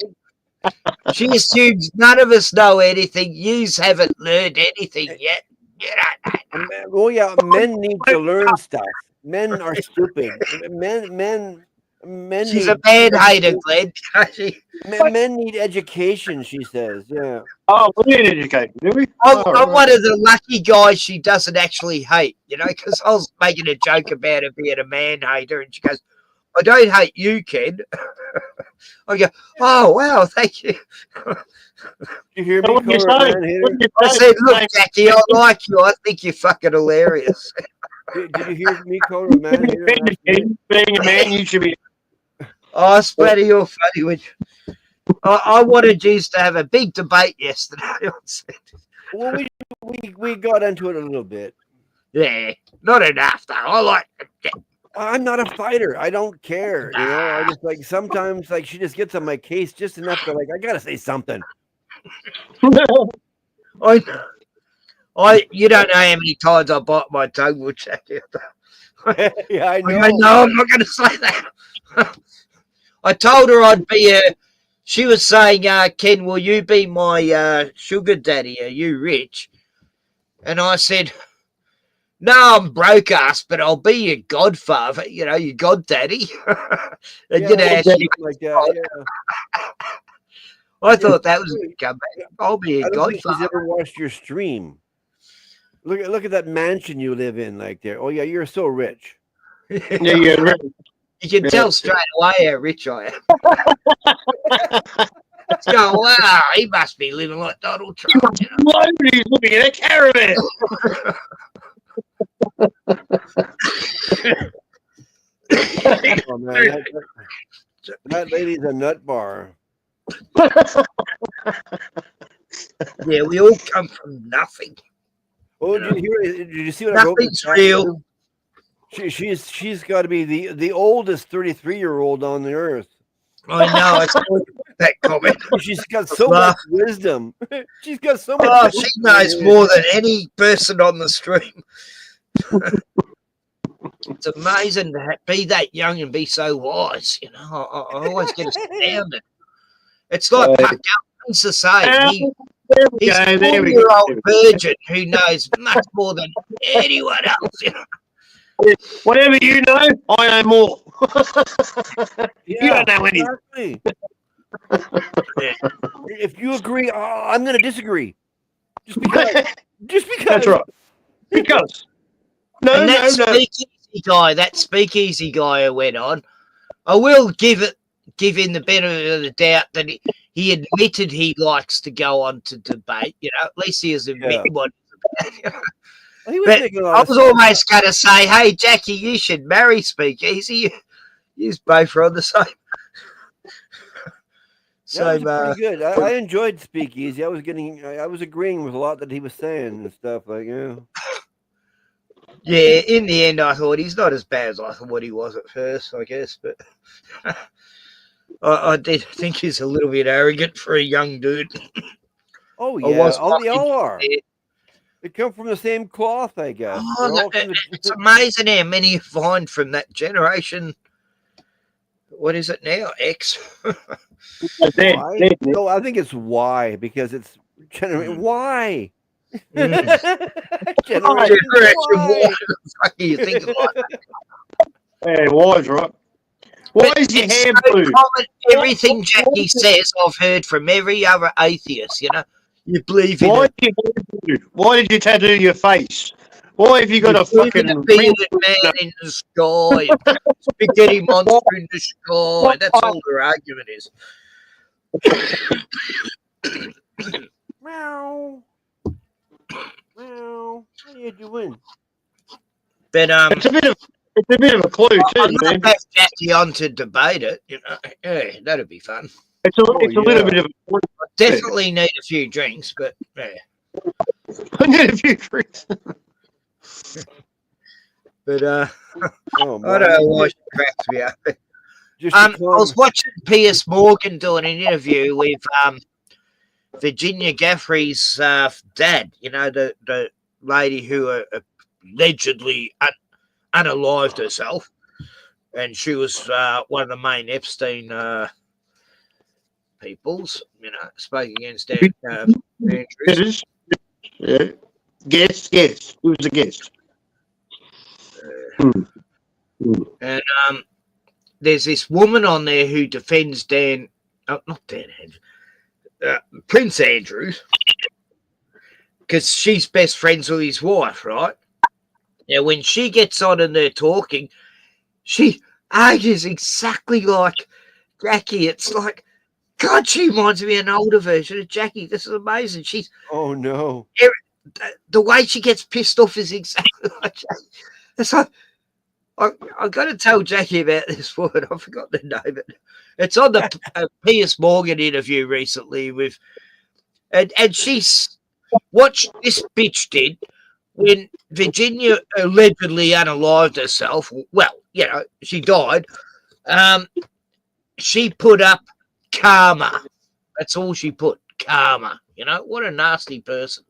She assumes none of us know anything. Yous haven't learned anything yet. Oh yeah, men need to learn stuff. Men are stupid. Men. She's a man hater, Glenn. Men need education, she says. Yeah. Oh, we need education, do we? I'm one of the lucky guys she doesn't actually hate, because I was making a joke about her being a man hater, and she goes, I don't hate you, Ken. I go, oh, wow, thank you. You hear me? I said, look, Jackie, I like you. I think you're fucking hilarious. Did you hear me call her a man hater? Being a man, you should be. Oh, Splatty, you're funny. I wanted you to have a big debate yesterday. Well, we got into it a little bit. Yeah, not enough, though. I like it. I'm not a fighter. I don't care. I just sometimes she just gets on my case just enough to I gotta say something. You don't know how many times I bite my tongue with Jackie. Yeah, I know. No, I'm not going to say that. I told her I'd be she was saying, Ken, will you be my sugar daddy? Are you rich? And I said, no, I'm broke ass, but I'll be your godfather, your goddaddy. And like that, yeah. I thought that was a good comeback. I'll be a godfather. She's ever watched your stream. Look at that mansion you live in, there. Oh yeah, you're so rich. Yeah, rich. You can tell straight away how rich I am. Let's go, wow, he must be living like Donald Trump. Nobody's living in a caravan. Oh, man, that lady's a nut bar. Yeah, we all come from nothing. Oh, did you see what Nothing's I wrote? real. She's got to be the oldest 33-year-old on the earth. I know. I saw that comment. She's got so much wisdom. She's got so much. Oh, she knows more than any person on the stream. It's amazing to be that young and be so wise. I always get astounded. It's like Puck Up used to say. He's a 4-year-old virgin who knows much more than anyone else. Whatever you know, I know more. You don't know anything. If you agree, I'm going to disagree. Just because. That's right. Because. That speakeasy guy who went on, I will give him the benefit of the doubt that he admitted he likes to go on to debate. At least he has admitted what he's about. I was almost going to say, hey, Jackie, you should marry Speakeasy. You both are on the same. That was pretty good. I enjoyed Speakeasy. I was agreeing with a lot that he was saying and stuff. Like, Yeah, in the end, I thought he's not as bad as I thought he was at first, I guess. But I did think he's a little bit arrogant for a young dude. Oh yeah, they all are. They come from the same cloth, I guess. It's amazing how many you find from that generation. What is it now? X. No, I think it's Y because it's generation Y. Generation Y. What do you think about that? Yeah, Y's right. Why is your hair blue? Everything Jackie says, I've heard from every other atheist. You know, you believe in it. Why did you tattoo your face? Why have you got a fucking bearded man in the sky, spaghetti monster in the sky? That's all their argument is. Meow. Meow. What are you doing? But it's a bit of a clue too, man. Have Jackie on to debate it. You know, yeah, that'd be fun. It's a little bit of a clue. I definitely need a few drinks, but yeah. I need a few drinks. But I don't know why she cracks me up. I was watching Piers Morgan doing an interview with Virginia Gaffrey's dad. You know, the lady who allegedly unalived herself, and she was one of the main Epstein peoples. You know, spoke against Andrews. Yeah. Guess. Who's the guest? And there's this woman on there who defends Prince Andrews, because she's best friends with his wife, right? Now, when she gets on and they're talking, she ages exactly like Jackie. It's like, God, she reminds me of an older version of Jackie. This is amazing. She's no. The way she gets pissed off is exactly like Jackie. It's like, I've got to tell Jackie about this woman. I forgot the name. It's on the Piers Morgan interview recently with, and she's what this bitch did when Virginia allegedly unalived herself. Well, you know, she died. She put up karma. That's all she put. Karma. You know, what a nasty person.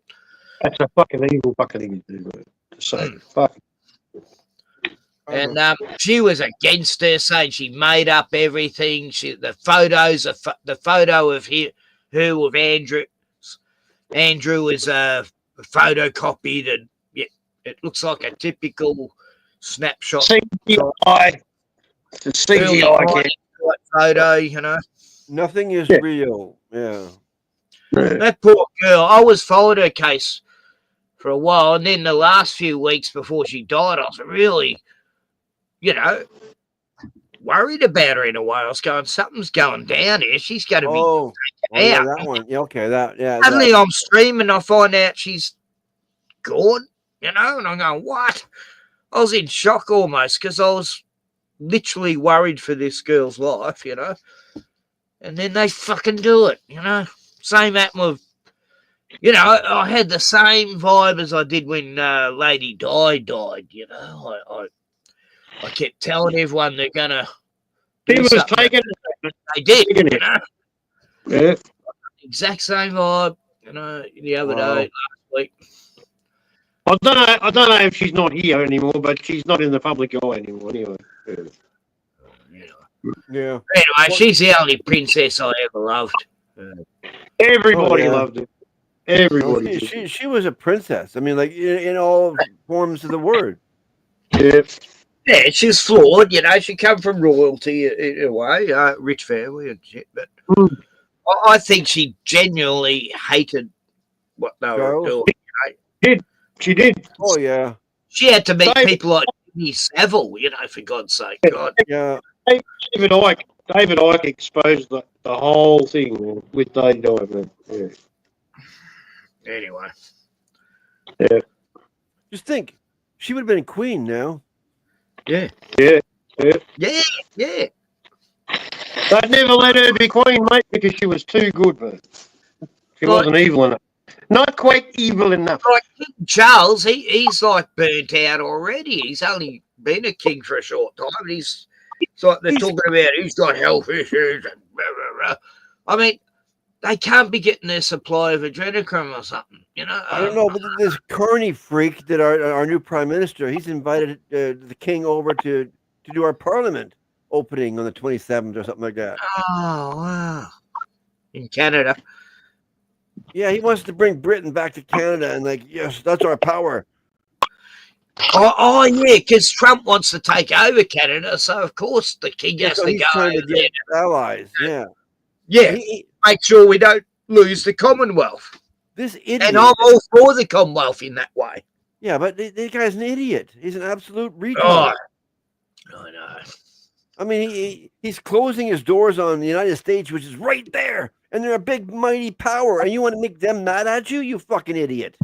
That's a fucking evil fucking thing to say. Fuck. And she was against her, saying she made up everything. The photos, the photo of her with Andrew was photocopied, and it looks like a typical snapshot. CGI. It's a CGI photo, you know. Nothing is real. Yeah. That poor girl. I was following her case for a while, and then the last few weeks before she died, I was really, you know, worried about her in a way. I was going, something's going down here. She's going to be taken out. Yeah, that one. Yeah, okay, that. Suddenly I'm streaming, I find out she's gone, you know, and I'm going, what? I was in shock almost because I was literally worried for this girl's life, you know. And then they fucking do it, you know. Same happened with, you know, I had the same vibe as I did when Lady Di died, you know. I kept telling everyone they're going to. He was taken. They did, you know. Yeah. Exact same vibe, you know, the other day, last week. I don't know if she's not here anymore, but she's not in the public eye anymore anyway. Yeah. Anyway, she's the only princess I ever loved. Everybody loved her. Everybody. She was a princess. I mean, like in all forms of the word. Yeah. Yeah, she's flawed, you know. She come from royalty in a way, rich family and shit. But I think she genuinely hated what they were doing. You know? She did. Oh yeah. She had to meet people like Jimmy Savile, you know, for God's sake. God. Yeah. David Icke exposed the whole thing, man, with David Icke. Yeah. Anyway. Yeah. Just think, she would have been a queen now. Yeah. Yeah. Yeah. They'd never let her be queen, mate, because she was too good, mate. She Like- wasn't evil enough. Not quite evil enough. Like King Charles, he's like burnt out already. He's only been a king for a short time, and it's like they're talking about he's got health issues and blah, blah, blah. I mean, they can't be getting their supply of adrenochrome or something, you know? I don't know, but this Carney freak that our new prime minister, he's invited the king over to do our parliament opening on the 27th or something like that. Oh, wow. In Canada. Yeah, he wants to bring Britain back to Canada, and like, yes, that's our power. Oh yeah, because Trump wants to take over Canada, so of course the king has So to he's go trying to over get allies. Yeah, there. Yeah, make sure we don't lose the Commonwealth. This idiot. And I'm all for the Commonwealth in that way. Yeah, but this guy's an idiot. He's an absolute retard. Oh, I know. I mean, he's closing his doors on the United States, which is right there, and they're a big, mighty power, and you want to make them mad at you? You fucking idiot.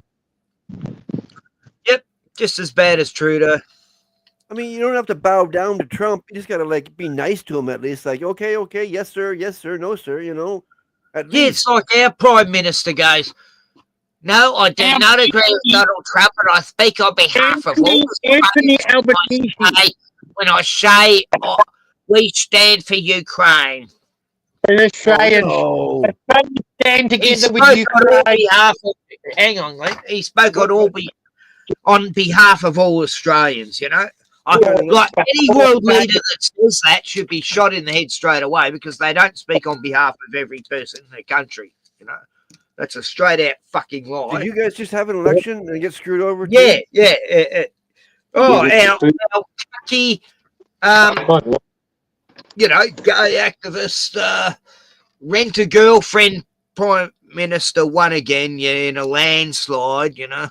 Yep, just as bad as Trudeau. I mean, you don't have to bow down to Trump. You just got to, like, be nice to him at least. Like, okay, yes, sir, no, sir, you know. At Yeah, least. it's like our Prime Minister goes, no, I do not agree with Donald Trump, and I speak on behalf of all the when I say we stand for Ukraine. And Australians stand together with Ukraine. Hang on, Lee. He spoke on behalf of all Australians, you know? Like any world leader that says that should be shot in the head straight away because they don't speak on behalf of every person in their country, you know? That's a straight out fucking lie. Did you guys just have an election and get screwed over? Yeah. Oh, our cocky, you know, gay activist, rent a girlfriend prime minister won again, in a landslide, you know.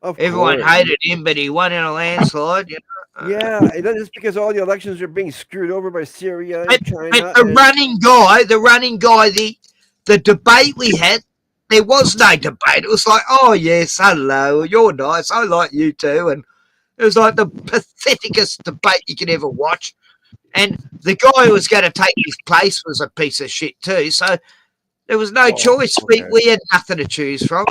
Everyone hated him, but he won in a landslide, you know. Yeah, that's because all the elections are being screwed over by Syria and China. But the running guy, the debate we had, there was no debate. It was like, oh, yes, hello, you're nice. I like you too. And it was like the patheticest debate you could ever watch. And the guy who was going to take his place was a piece of shit too. So there was no choice. Okay. We had nothing to choose from.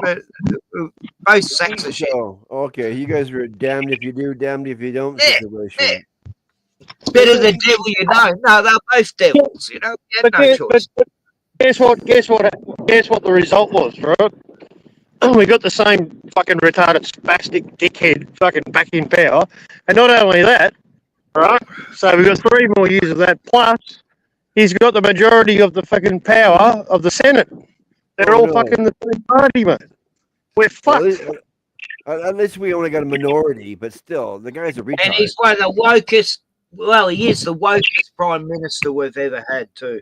Both sacks of shit. Oh, okay. You guys were damned if you do, damned if you don't situation. Better the devil you know. No, they're both devils, you know. We had no choice. But guess what the result was, right? We got the same fucking retarded spastic dickhead fucking back in power. And not only that, right? So we've got 3 more years of that. Plus, he's got the majority of the fucking power of the Senate. They're all fucking the same party, mate. We're fucked. Well, at least we only got a minority, but still, the guy's a retard. And he's one of the wokest, well, he is the wokest prime minister we've ever had, too.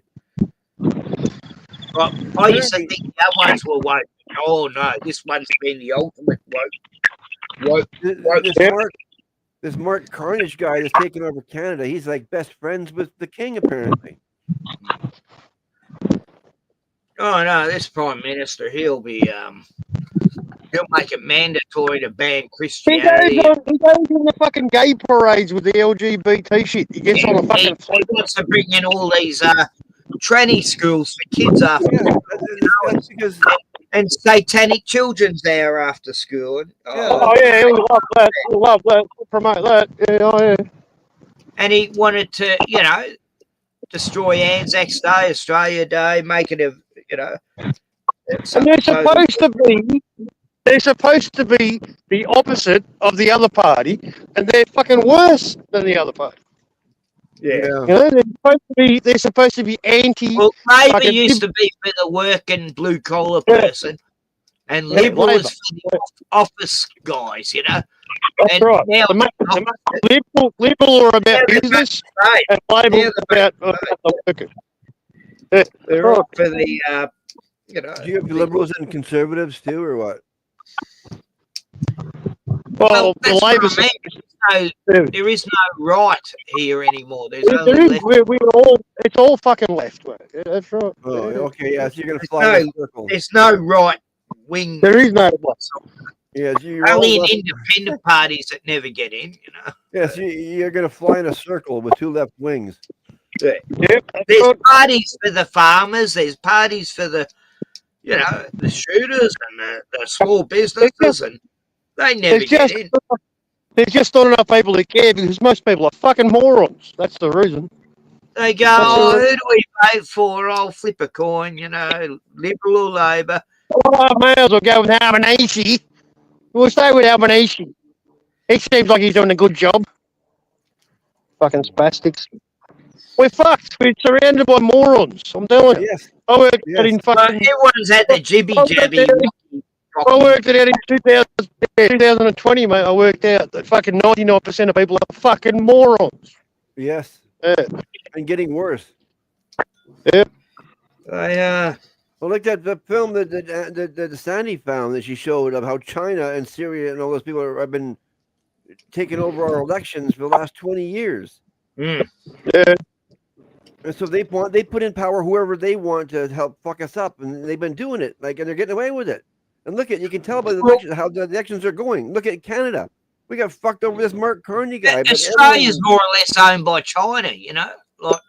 Well, I used to think the other ones were woke. Oh, no, this one's been the ultimate woke. This Mark Carnage guy that's taking over Canada, he's like best friends with the king, apparently. Oh, no, this prime minister, he'll make it mandatory to ban Christianity. He goes in the fucking gay parades with the LGBT shit. He gets on a fucking he wants to bring in all these tranny schools for kids after school. And satanic children's there after school. Oh yeah, we love that. We love that. We'll promote that. Yeah. And he wanted to, destroy Anzac Day, Australia Day, make it And they're supposed to be the opposite of the other party, and they're fucking worse than the other party. Yeah. They're supposed to be anti. Well, Labour used to be for the working blue collar person, and Liberal is for the office guys, That's and right. now Liberal are about business, and Labor are about the workers. They're all for the, Do you have liberals and conservatives too, or what? Well, the Labor. There is no right here anymore. There's only left. It's all fucking left. Yeah, that's right. Oh, okay, yeah. So you're gonna fly in a circle. There's no right wing. There is no. Yeah, so you're only in independent parties that never get in. Yeah, so you're gonna fly in a circle with 2 left wings. Yeah. There's parties for the farmers. There's parties for the, the shooters and the small businesses, and they never get in. There's just not enough people who care because most people are fucking morons. That's the reason. They go, who do we vote for? I'll flip a coin, Liberal or Labor. Oh, I may as well go with Albanese. We'll stay with Albanese. He seems like he's doing a good job. Fucking spastics. We're fucked. We're surrounded by morons. I'm telling you. Yes. I worked out in fucking. Everyone's had the jibby jabby. I worked it out in 2020, mate. I worked out that fucking 99% of people are fucking morons. Yes. Yeah. And getting worse. Yeah. Well, like that film that Sandy found that she showed of how China and Syria and all those people have been taking over our elections for the last 20 years. Yeah. And so they put in power whoever they want to help fuck us up, and they've been doing it, and they're getting away with it. And look you can tell by the elections how the elections are going. Look at Canada. We got fucked over this Mark Carney guy. Australia's more or less owned by China, like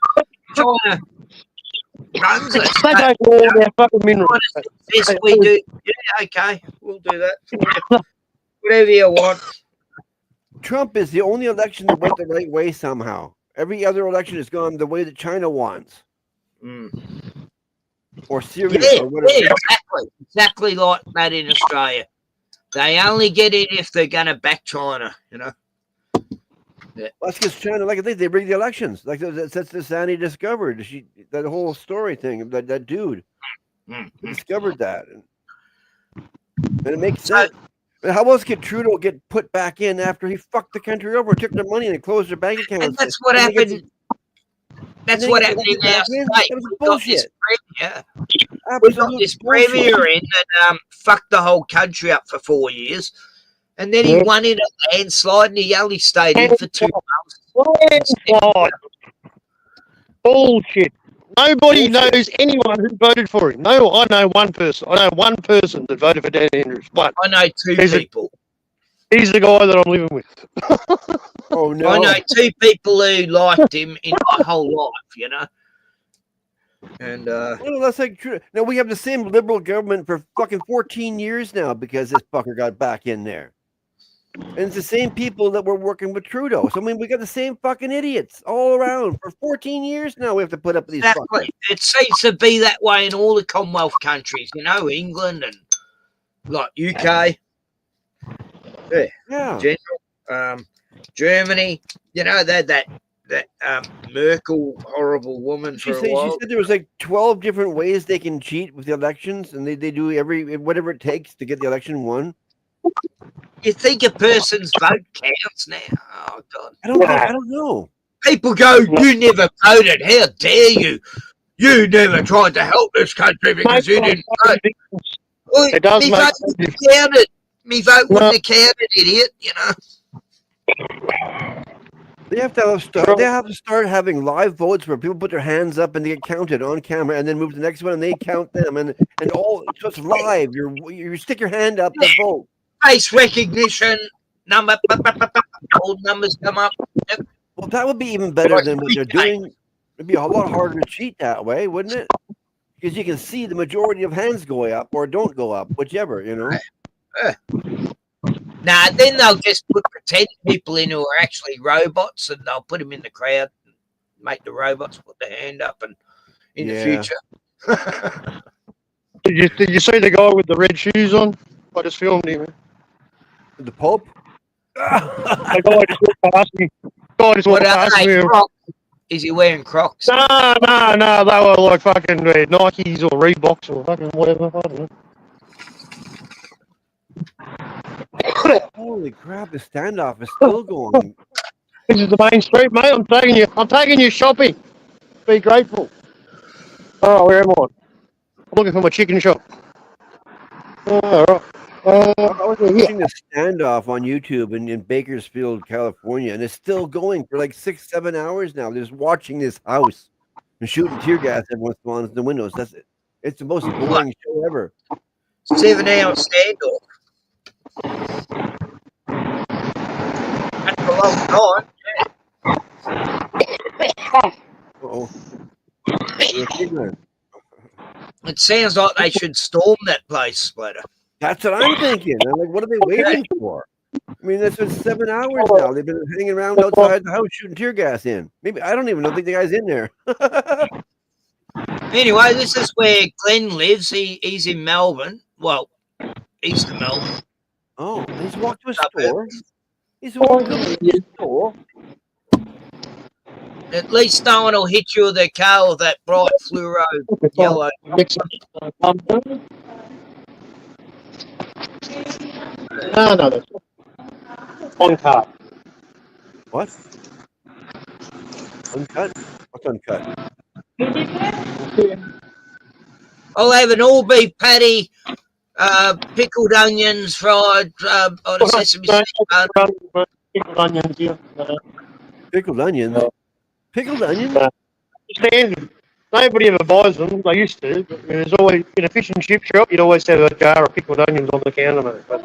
China runs it. They don't know all their fucking minerals. Yes, we do. Yeah, okay, we'll do that. Whatever you want. Trump is the only election that went the right way somehow. Every other election has gone the way that China wants. Or Syria or whatever. Yeah, exactly like that in Australia. They only get in if they're going to back China, Yeah. Well, that's because China, like I think, they rig the elections. Like that's the Sandy discovered. That whole story thing, that dude discovered that. And it makes sense. How else could Trudeau get put back in after he fucked the country over, took their money, and closed their bank accounts? And that's what happened. That's what happened in our state. Bullshit. We got this premier in that fucked the whole country up for 4 years, and then he won in a landslide, and he only stayed in for 2 months. Bullshit. Nobody knows anyone who voted for him. No, I know one person. I know one person that voted for Dan Andrews. One. I know two people. He's the guy that I'm living with. Oh no! I know two people who liked him in my whole life, And well, that's like true. Now we have the same liberal government for fucking 14 years now because this fucker got back in there. And it's the same people that were working with Trudeau. So I mean, we got the same fucking idiots all around for 14 years now. We have to put up with these. Exactly. It seems to be that way in all the Commonwealth countries, England and like UK. Yeah. General, Germany. That Merkel horrible woman for a while. She said there was like 12 different ways they can cheat with the elections, and they do whatever it takes to get the election won. You think a person's vote counts now? Oh God! I don't know. People go, "You never voted. How dare you? You never tried to help this country because you didn't vote." It does me make vote wouldn't have counted. Me vote wouldn't have counted, idiot. They have to start having live votes where people put their hands up and they get counted on camera, and then move to the next one and they count them, and all just live. You stick your hand up to vote. Face recognition number, all numbers come up. Yep. Well, that would be even better than what they're doing. It'd be a lot harder to cheat that way, wouldn't it? Because you can see the majority of hands going up or don't go up, whichever, Nah, then they'll just put pretend people in who are actually robots, and they'll put them in the crowd, make the robots put their hand up, and in the future. Did you see the guy with the red shoes on? I just filmed him. The Pope? The guy just walked past me. Is he wearing Crocs? No, they were like fucking Nikes or Reeboks or fucking whatever. I don't know. Holy crap, the standoff is still going. This is the main street, mate. I'm taking you shopping. Be grateful. Oh, where am I? I'm looking for my chicken shop. All right. I was watching the standoff on YouTube in Bakersfield, California, and it's still going for like 6-7 hours now. They're just watching this house and shooting tear gas every once in a while in the windows. It's the most boring show ever. 7-hour standoff. That's a long time. Oh. It sounds like they should storm that place, Splatter. That's what I'm thinking. I'm like, what are they waiting for? I mean, that's been 7 hours now. They've been hanging around outside the house shooting tear gas in. Maybe I don't even think the guy's in there. Anyway, this is where Glenn lives. He's in Melbourne. Well, east of Melbourne. Oh, he's walked to a store. He's walked to a store. At least no one will hit you with their car with that bright fluoro yellow. No, that's on car. What? Uncut? What's uncut? I'll have an all beef patty, pickled onions, fried on a sesame seed bun. Pickled onions, yeah. Pickled onions? Pickled onions? Standard. Nobody ever buys them. They used to. But there's always, in a fish and chip shop, you'd always have a jar of pickled onions on the counter, mate. But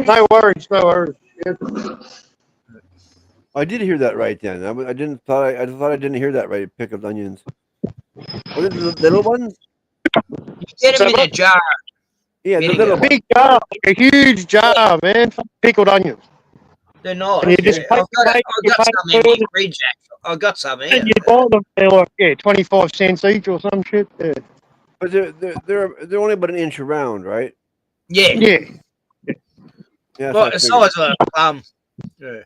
no worries, no worries. Yeah. I did hear that right then. I thought I didn't hear that right. Pickled onions. What are the little ones? You get them in a jar. Yeah, the little big jar, like a huge jar, man. Pickled onions. They're not. And you just I've got some in my fridge. I've got some here. And you buy them, they're like 25 cents each or some shit. Yeah. But they're only about an inch around, right? Yeah. Yeah. Well, the size of a plum. Yeah.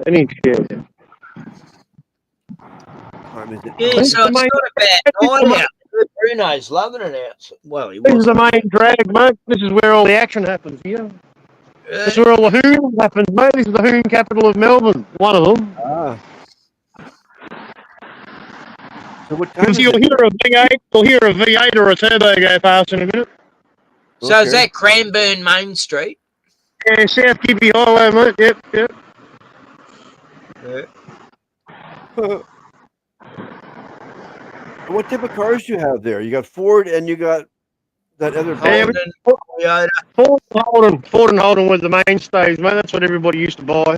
An inch. Yeah. Yeah, so it's not a bad night out. Bruno's loving it out. Well, he was. This is the main drag, mate. This is where all the action happens here. This is where all the hoon happens, mate. This is the hoon capital of Melbourne. One of them. Ah. So what time you'll hear a V8, you'll hear a V8 or a turbo go past in a minute. So is that Cranbourne Main Street? Yeah, South Gibby Highway, mate. Yep. Yeah. What type of cars do you have there? You got Ford and you got that other Ford and Holden was the mainstays, mate. That's what everybody used to buy.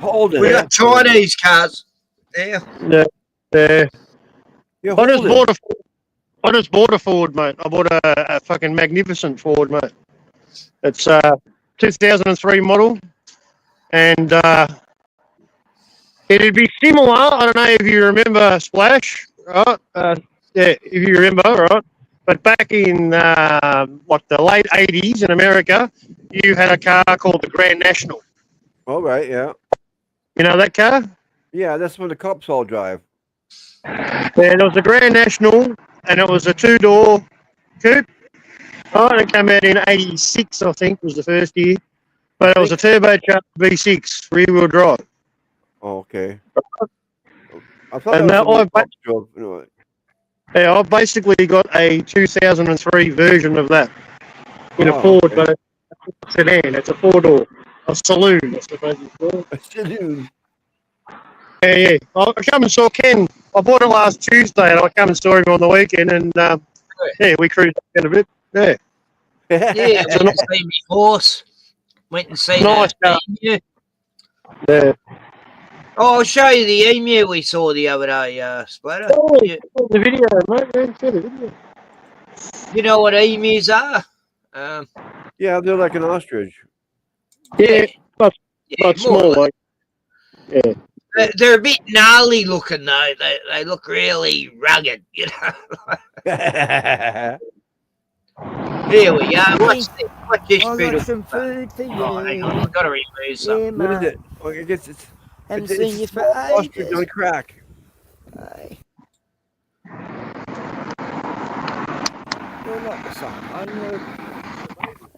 Holden. We got Chinese cars. Yeah. Yeah, I just bought a Ford, mate. I bought a fucking magnificent Ford, mate. It's 2003 model, and it'd be similar. I don't know if you remember Splash, right? If you remember, right? But back in the late 80s in America, you had a car called the Grand National. All right, yeah. You know that car? Yeah, that's when the cops all drive. Yeah, there was a Grand National, and it was a two-door coupe. Oh, and it came out in 86, I think, was the first year. But it was a turbocharged V6, rear-wheel drive. Oh, okay. I thought I've basically got a 2003 version of that in a Ford, but it's a sedan. It's a four-door, a saloon. That's what they call it. A saloon. Yeah. I come and saw Ken. I bought it last Tuesday, and I come and saw him on the weekend, and we cruised in a bit. Yeah. Yeah, went and see my horse. Went and see nice the emu. Yeah. Oh, I'll show you the emu we saw the other day, Splatter. Oh, yeah. The video, mate. Yeah, the video. You know what emus are? Yeah, they're like an ostrich. Yeah, but small, like. Yeah. They're a bit gnarly looking though. They look really rugged, you know. Here we go. What's this I got some food for you. Oh, hang on, I've got to remove something. What is it? Well, I guess it's Haven't seen you for ostrich ages. on crack. Aye. You're not the same one.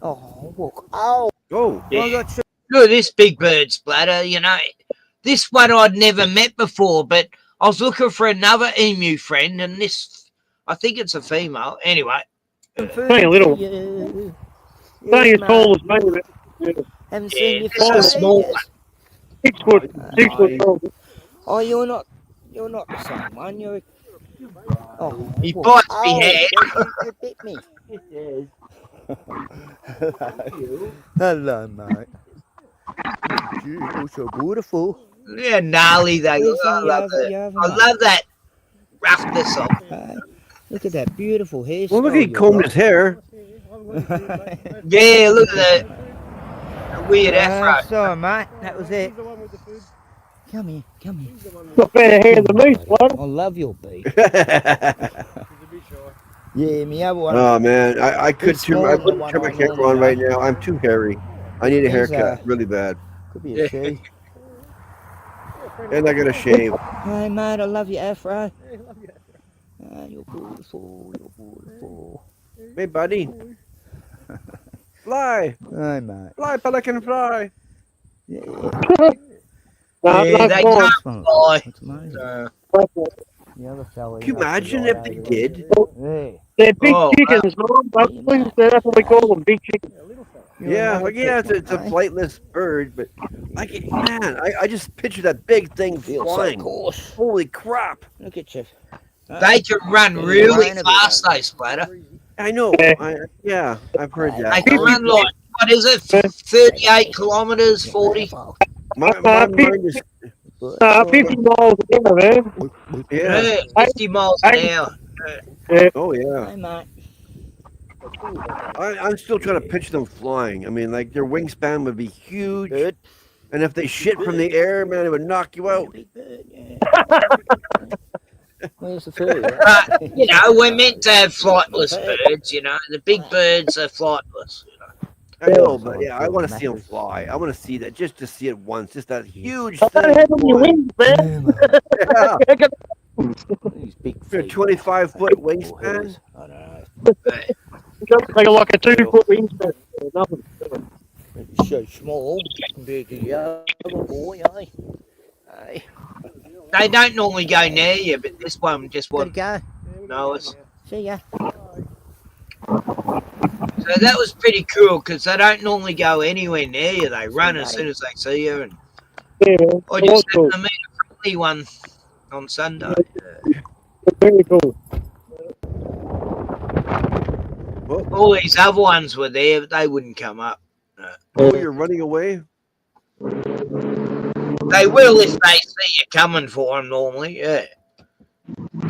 Oh, look. Oh. Oh. Yeah. I got some... Look at this big bird, Splatter. You know, this one I'd never met before, but I was looking for another emu friend, and this, I think it's a female. Anyway. Only a little. Only as tall as me. Haven't seen you this for is a small one. 6 foot. 6 foot tall. Oh, you're not the same one. You're. Oh, he bites me head. You bit me. Hello, mate. You're so beautiful. Yeah, gnarly they Where's look. some I of your love other, that. your other I mate? love that roughness of them. Hey, look at that beautiful hairstyle. Well, look, he you combed got. his hair. Yeah, look at that. Weird afro. Sorry, mate. That was it. Come here, come here. Got better hair than me, Splatter. I love your beef. Yeah, me other one. Oh man, I could He's turn. I smaller than the wouldn't one turn I my camera normally on right go. now. I'm too hairy. I need a He's, haircut really bad, Could be a she. and I gotta shave. Hey, mate, I love your afro. You're beautiful. You're beautiful. Hey, buddy, fly, Hey, mate. fly, pelican, fly. Yeah. Yeah, they can't fly. That's amazing. The other fella. Can you imagine if they did? Yeah. They're big Oh, chickens, man. That's what we call them, big chickens. Yeah, like, yeah, it's a flightless bird, but I just picture that big thing flying. Holy crap! Look at you. They can run really fast, they Splatter. I know. I've heard that. They can run like, what is it, 38 kilometres, 40? My mind is 50 miles an hour, man. Yeah, 50 miles an hour. Oh yeah. Hey, mate. I'm still trying to picture them flying. I mean, like their wingspan would be huge, and if they shit from the air, man, it would knock you out. Where's the food? You know, we're meant to have flightless birds, you know. The big birds are flightless. You know. I know, but yeah, I want to see them fly. I want to see that, just to see it once, just that huge thing. Wings, man. These big For a 25-foot wingspan. I know. They got like a 2-foot wingspan. Nothing. It's so small compared to the other boy, eh? Hey. They don't normally go near you, but this one just won't go. know us. See ya. So that was pretty cool because they don't normally go anywhere near you. They run as soon as they see you. And I just happened to meet a friendly one on Sunday. Very cool. All these other ones were there, but they wouldn't come up. Oh, you're running away? They will if they see you coming for them normally, yeah.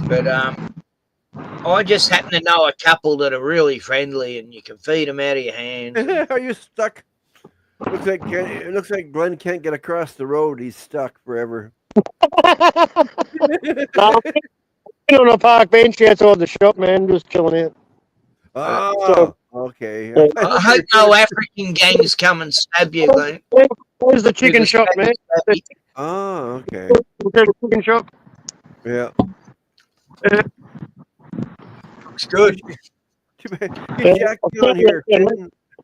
But I just happen to know a couple that are really friendly, and you can feed them out of your hands. Are you stuck? It looks like Glenn can't get across the road. He's stuck forever. No, I'm on a park bench outside the shop, man. Just chilling out. Oh, okay. I hope no African gangs come and stab you, Glenn. Where's the chicken shop, man? Oh, okay. The chicken shop. Yeah. Looks good. Get Jackie on here.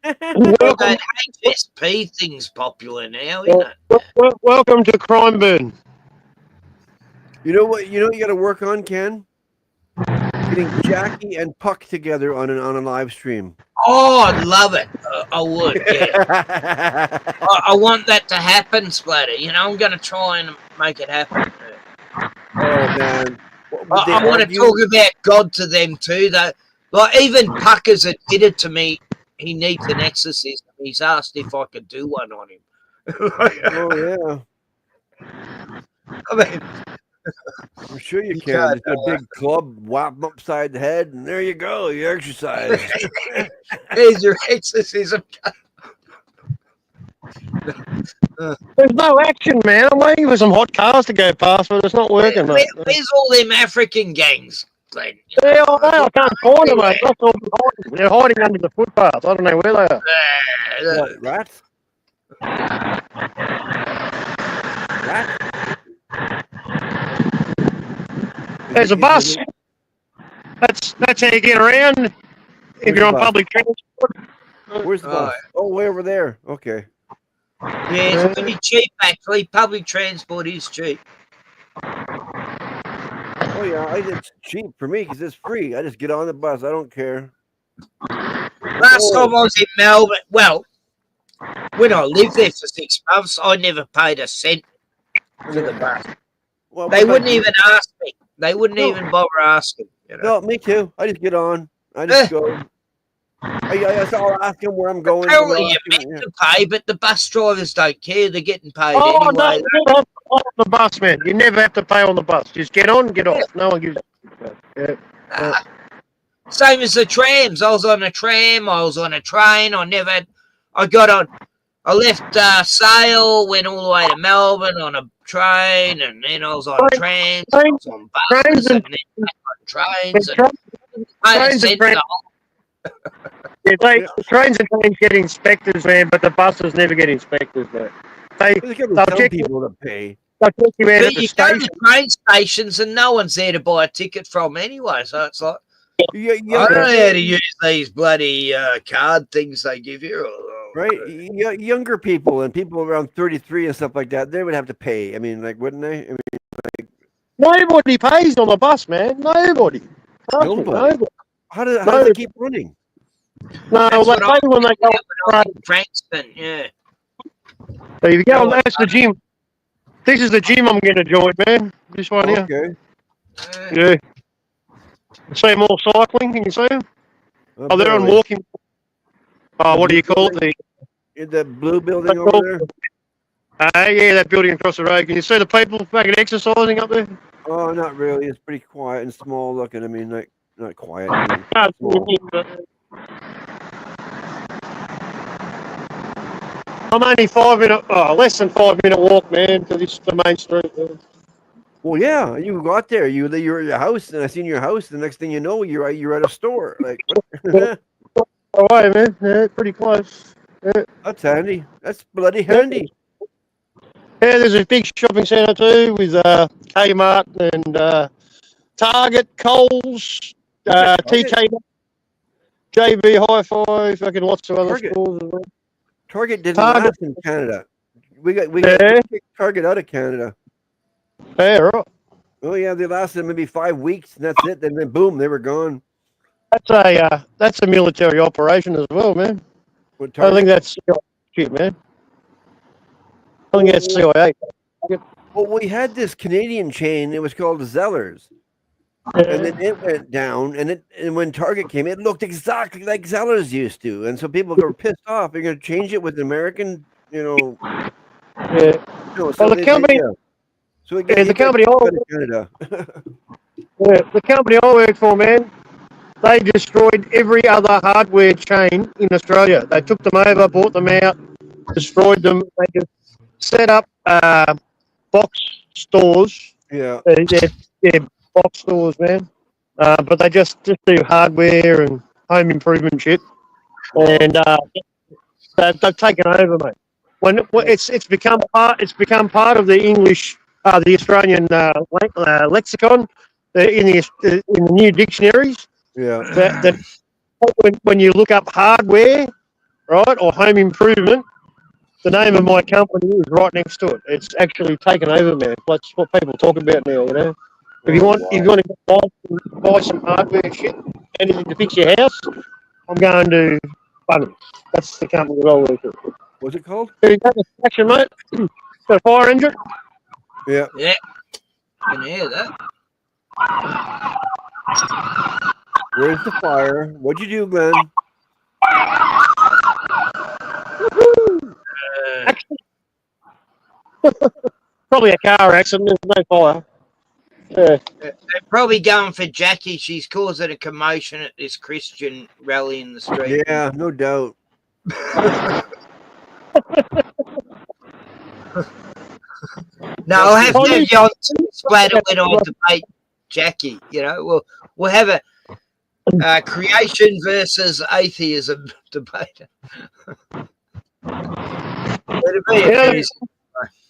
That HSP thing's popular now, isn't it? Welcome to Crime Burn. You know what? You got to work on, Ken. Getting Jackie and Puck together on a live stream. Oh, I'd love it. I would. Yeah. I want that to happen, Splatter. You know, I'm going to try and make it happen. Oh man, I want to talk about God to them too, though. Like even Puck has admitted to me he needs an exorcism. He's asked if I could do one on him. Oh yeah. I mean, I'm sure you can. Just a big club, whap him upside the head, and there you go. You exercise. Here's your exorcism. There's no action, man. I'm waiting for some hot cars to go past, but it's not working, mate. Where's all them African gangs, Glenn? Yeah, I know. I can't find them, mate. That's all they're hiding under the footpath. I don't know where they are. What, rats? Rats? There's a bus. That's how you get around if you're on public transport. Where's the bus? Oh, way over there. Okay. Yeah, it's pretty cheap actually. Public transport is cheap. Oh yeah, it's cheap for me because it's free. I just get on the bus. I don't care. Last time I was in Melbourne, well, when I lived there for 6 months, I never paid a cent for the bus. Well, they wouldn't even ask me. They wouldn't even bother asking. You know? No, me too. I just get on. I just go. I'll ask him where I'm going. Apparently you're meant to pay, but the bus drivers don't care. They're getting paid Oh, anyway. no, you never have to pay on the bus, man. You never have to pay on the bus. Just get on, get off. No one gives a Same as the trams. I was on a tram. I was on a train. I left Sale, went all the way to Melbourne on a train, and then I was on trains. I was on buses, and then back on trains. Trains and trains get inspectors, man, but the buses never get inspectors, man. They'll check people to pay. They'll check you out But at the you go station. to train stations, and no one's there to buy a ticket from anyway. So it's like, I don't know how to use these bloody card things they give you. Right, younger people and people around 33 and stuff like that, they would have to pay. I mean, like, wouldn't they? I mean, like, nobody pays on the bus, man. Nobody. Nobody. How do they keep running? No, like maybe when they go on Frankston, yeah. So if you go on, that's the gym. This is the gym I'm going to join, man. This one here. Okay. Yeah. See them all cycling. Can you see them? Oh, they're on walking. What do you call it? The blue building over there? Yeah, that building across the road. Can you see the people fucking exercising up there? Oh, not really. It's pretty quiet and small looking. I mean, like, not quiet. I'm only less than 5 minute walk, man, to the main street. Man. Well, yeah, you got there. You're at your house, and I seen your house. The next thing you know, you're at a store. Like, what? Away, man. Yeah, pretty close. Yeah. That's handy. That's bloody handy. Yeah, there's a big shopping centre too with Kmart and Target, Coles, TK, JB Hi-Fi, fucking lots of other stores as well. Target didn't last in Canada. We got kicked Target out of Canada. Yeah, right. Oh yeah, they lasted maybe 5 weeks, and that's it. And then boom, they were gone. That's a military operation as well, man. I think that's shit, man. I think that's CIA. Well, we had this Canadian chain. It was called Zellers, and then it went down. And when Target came, it looked exactly like Zellers used to, and so people were pissed off. They're going to change it with American, Yeah. So Well, the company. So it the company. Canada. Yeah, the company I work for, man. They destroyed every other hardware chain in Australia. They took them over, bought them out, destroyed them. They just set up box stores. Yeah. They're box stores, man. But they just do hardware and home improvement shit. And they've taken over, mate. When it's become part of the English, the Australian lexicon in the new dictionaries. Yeah. That when you look up hardware, right, or home improvement, the name of my company is right next to it. It's actually taken over, man. That's what people talk about now, you know. If you want to buy some hardware shit, anything to fix your house, I'm going to Bunny. That's the company that I work with. What's it called? Action, mate. Got a fire engine? Yeah. Yeah. I can hear that. Where's the fire? What'd you do, Glenn? Probably a car accident. There's no fire. Yeah. They're probably going for Jackie. She's causing a commotion at this Christian rally in the street. Yeah, no doubt. No, I'll have to have John Splatter when I debate Jackie. You know, we'll have a creation versus atheism debate.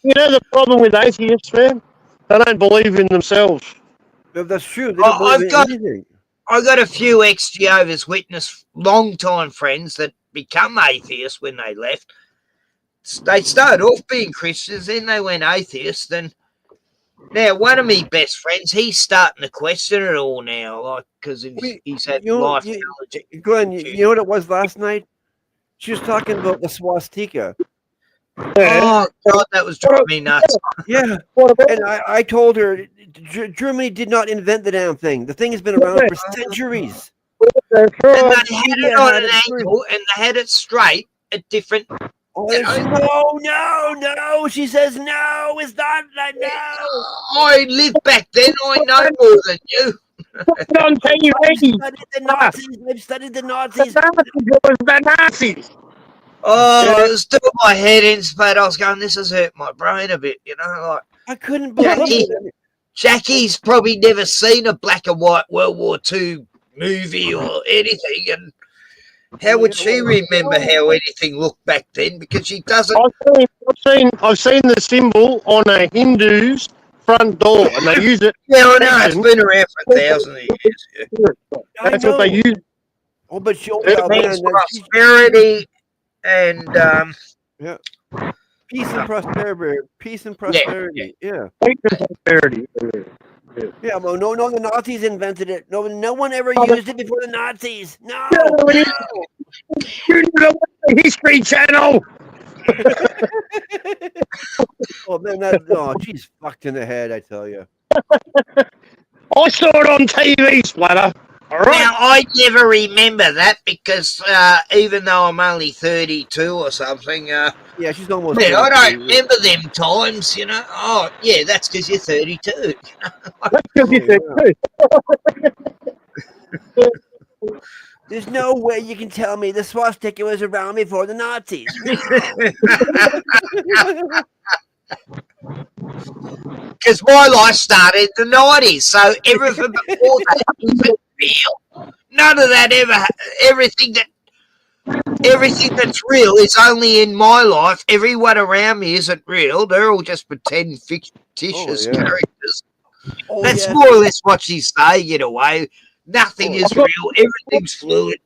You know the problem with atheists, man? They don't believe in themselves. No, that's true. They don't believe in anything. I've got a few ex-Jehovah's Witness long-time friends that become atheists when they left. They started off being Christians, then they went atheists, and now one of my best friends, he's starting to question it all now, like because he's had life knowledge. Glenn, you know what it was last night? She was talking about the swastika. Oh God, that was driving me nuts. Yeah, and I told her Germany did not invent the damn thing. The thing has been around for centuries. That's And right. they had it on an angle, and they had it straight at different. Oh, no. She says no. It's not like no. I lived back then. I know more than you. On TV. I've studied the Nazis. The Nazis. Oh, I was doing my head in, but I was going, this has hurt my brain a bit, you know. Like I couldn't believe it. Jackie's probably never seen a black and white World War II movie or anything, and how would she remember how anything looked back then? Because she doesn't. I've seen the symbol on a Hindu's front door, and they use it. Yeah, I know. It's been around for thousands of years. Yeah. That's what they use. Oh, but It means prosperity and yeah, peace and prosperity. Peace and prosperity. Yeah. Peace and prosperity. Yeah, well, no, the Nazis invented it. No one ever used it before the Nazis. No. You know the History Channel. Oh man, she's fucked in the head. I tell you. I saw it on TV, Splatter. All right. Now, I never remember that because even though I'm only 32 or something, yeah, she's almost. Man, I don't remember them times, you know. Oh, yeah, that's because you're 32. That's because you're 32. There's no way you can tell me the swastika was around before the Nazis. Because my life started in the 90s, so everything before that isn't real. None of that ever. Everything that's real is only in my life. Everyone around me isn't real. They're all just pretend fictitious characters. That's more or less what she's saying in a way. Nothing is real. Everything's fluid.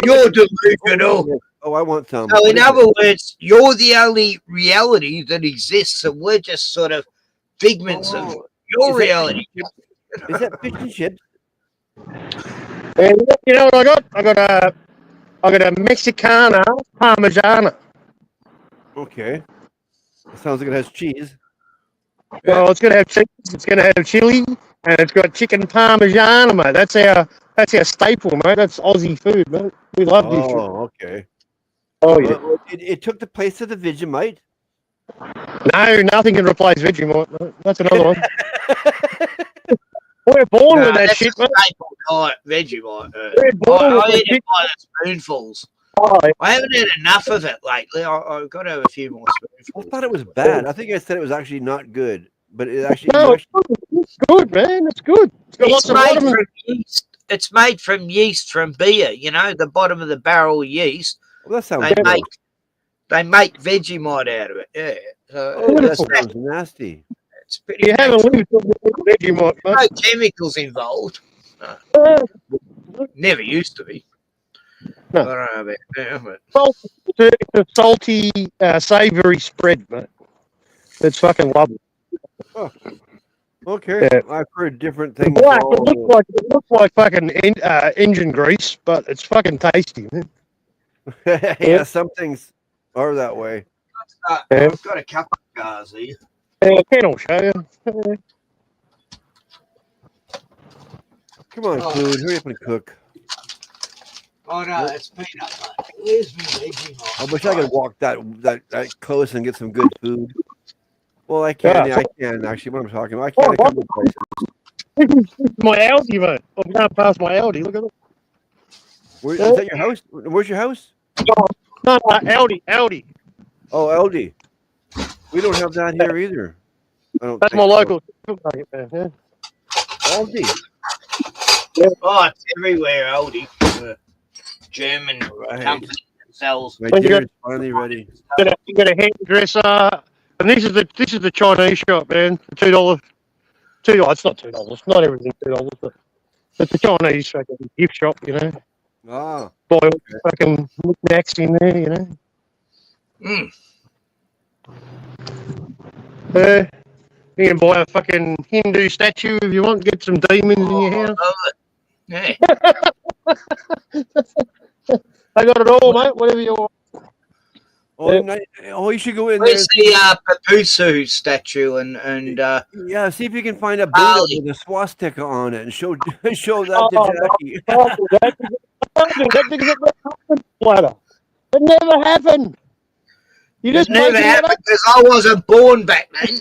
You're delusional. Oh, I want some. So, in other words, you're the only reality that exists, and we're just sort of figments of your reality. Is that fish and chips? And you know what I got? I got a Mexicana Parmigiana. Okay. It sounds like it has cheese. Well, it's gonna have cheese. It's gonna have chili, and it's got chicken Parmigiana, mate. That's our staple, mate. That's Aussie food, mate. We love this shit. Oh, okay. Oh yeah. It took the place of the Vegemite. No, nothing can replace Vegemite. Mate. That's another one. We're born with that shit, mate. Vegemite. We're born with I that eat it shit. by the spoonfuls. Oh, I haven't had enough of it lately. I've got to have a few more spoonfuls. I thought it was bad. I think I said it was actually not good, but it actually. No, it's good, man. It's good. It's got lots of vitamins. Yeast. It's made from yeast from beer. You know, the bottom of the barrel yeast. Well, that sounds they make Vegemite out of it. Yeah. So that sounds nasty. It's pretty. You haven't lived with Vegemite, mate. No chemicals involved. Never used to be. No. I don't know about that, It's a salty, savoury spread, mate. It's fucking lovely. Oh. Okay, Yeah. I've heard different things. It looks like fucking engine grease, but it's fucking tasty, man. Yeah, some things are that way. I've got a couple of cars here. I can show you. Come on, food. Hurry up and cook. Oh no, it's peanut butter. Where's my Vegemite? I wish I could walk that close and get some good food. Well, I can. Yeah, I can actually. What I'm talking about, I can. Come to places. This is my Aldi, mate. I'm going past my Aldi. Look at it. Is that your house? Where's your house? No, Aldi. Oh, Aldi. We don't have that here either. That's my local. Aldi. Oh, it's everywhere, Aldi. German company that sells. Nigeria's finally ready. You got a hairdresser, and this is the Chinese shop, man. For $2. It's not $2. Not everything $2, but it's the Chinese fucking gift shop, you know. Ah. Buy all the fucking knickknacks in there, you know. You can buy a fucking Hindu statue if you want. Get some demons in your house. Yeah. I got it all, mate. Whatever you want. You should go in Where's there. the Papusu statue and Yeah, see if you can find a Buddha with a swastika on it and show that to Jackie. That never happened, Splatter. It never happened. You it just never making it happened up. because I wasn't born back then.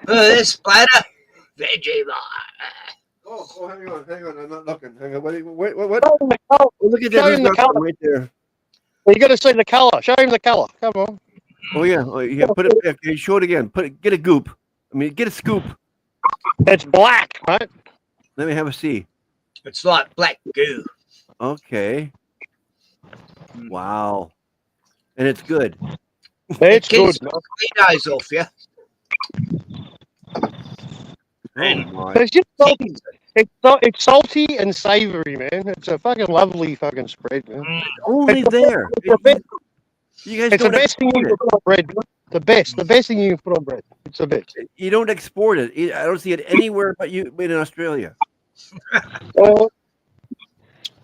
This Splatter, Vegemite. Oh, hang on. I'm not looking. Hang on. What? Look at Show that. him the There's colour. nothing right there. You got to see the colour. Show him the colour. Come on. Oh yeah. Put it. Okay, show it again. Get a goop. Get a scoop. It's black, right? Let me have a see. It's like black goo. Okay. Wow. And it's good. It's good. Mosquitoes off you. It's just salty. It's salty and savoury, man. It's a fucking lovely fucking spread, man. Only It's there. You guys it's the don't best thing you can put on bread. The best thing you can put on bread. It's the best. You don't export it. I don't see it anywhere but in Australia. They've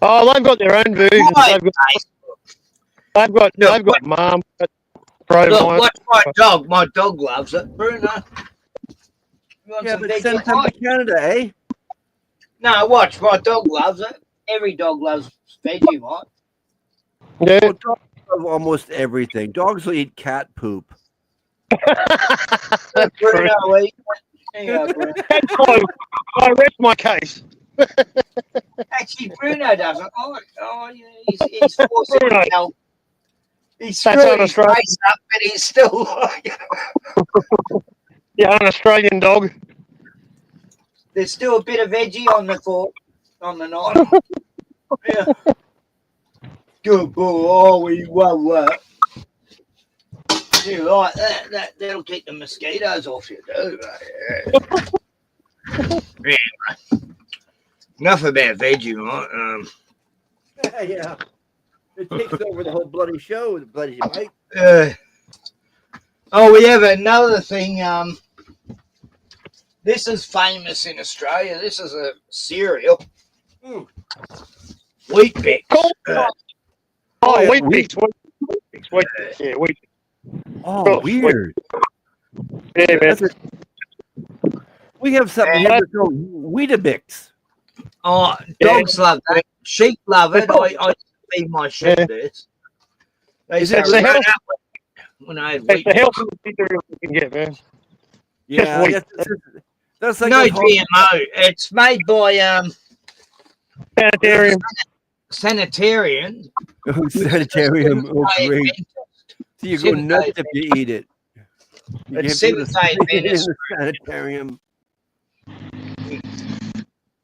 got their own versions. They've got mum. Look, watch my dog. My dog loves it. Bruno. Yeah, but send some to Canada, eh? No, watch. My dog loves it. Every dog loves Vegemite. Yeah. Well, dogs love almost everything. Dogs will eat cat poop. Bruno, Bruno. I rest my case. Actually, Bruno doesn't. He's forcing Bruno. himself. He's That's screwing an his Australian. face up, but he's still like. Yeah, an Australian dog. There's still a bit of veggie on the fork, on the knife. Yeah. Good boy. Oh, we love that. You like that? That'll keep the mosquitoes off you, too. Yeah. Enough about Vegemite. Yeah. It takes over the whole bloody show, the bloody Mike. We have another thing. This is famous in Australia. This is a cereal. Wheat Bix. Wheat Bix. Wheat Bix. Yeah, Wheat Bix. Oh, weird. Yeah, man. We have something here called Weetabix. Oh, dogs love that. Sheep love it. I feed my sheep this. They Is say it the run health? up when I have It's wheat the healthiest cereal you can get, man. Yeah, Just that's like no a whole- GMO. It's made by Sanitarium. Sanitarian. Sanitarium. Oh, great. So you go nuts if you eat it. You It's can't put a Seventh-day in Adventist. the sanitarium.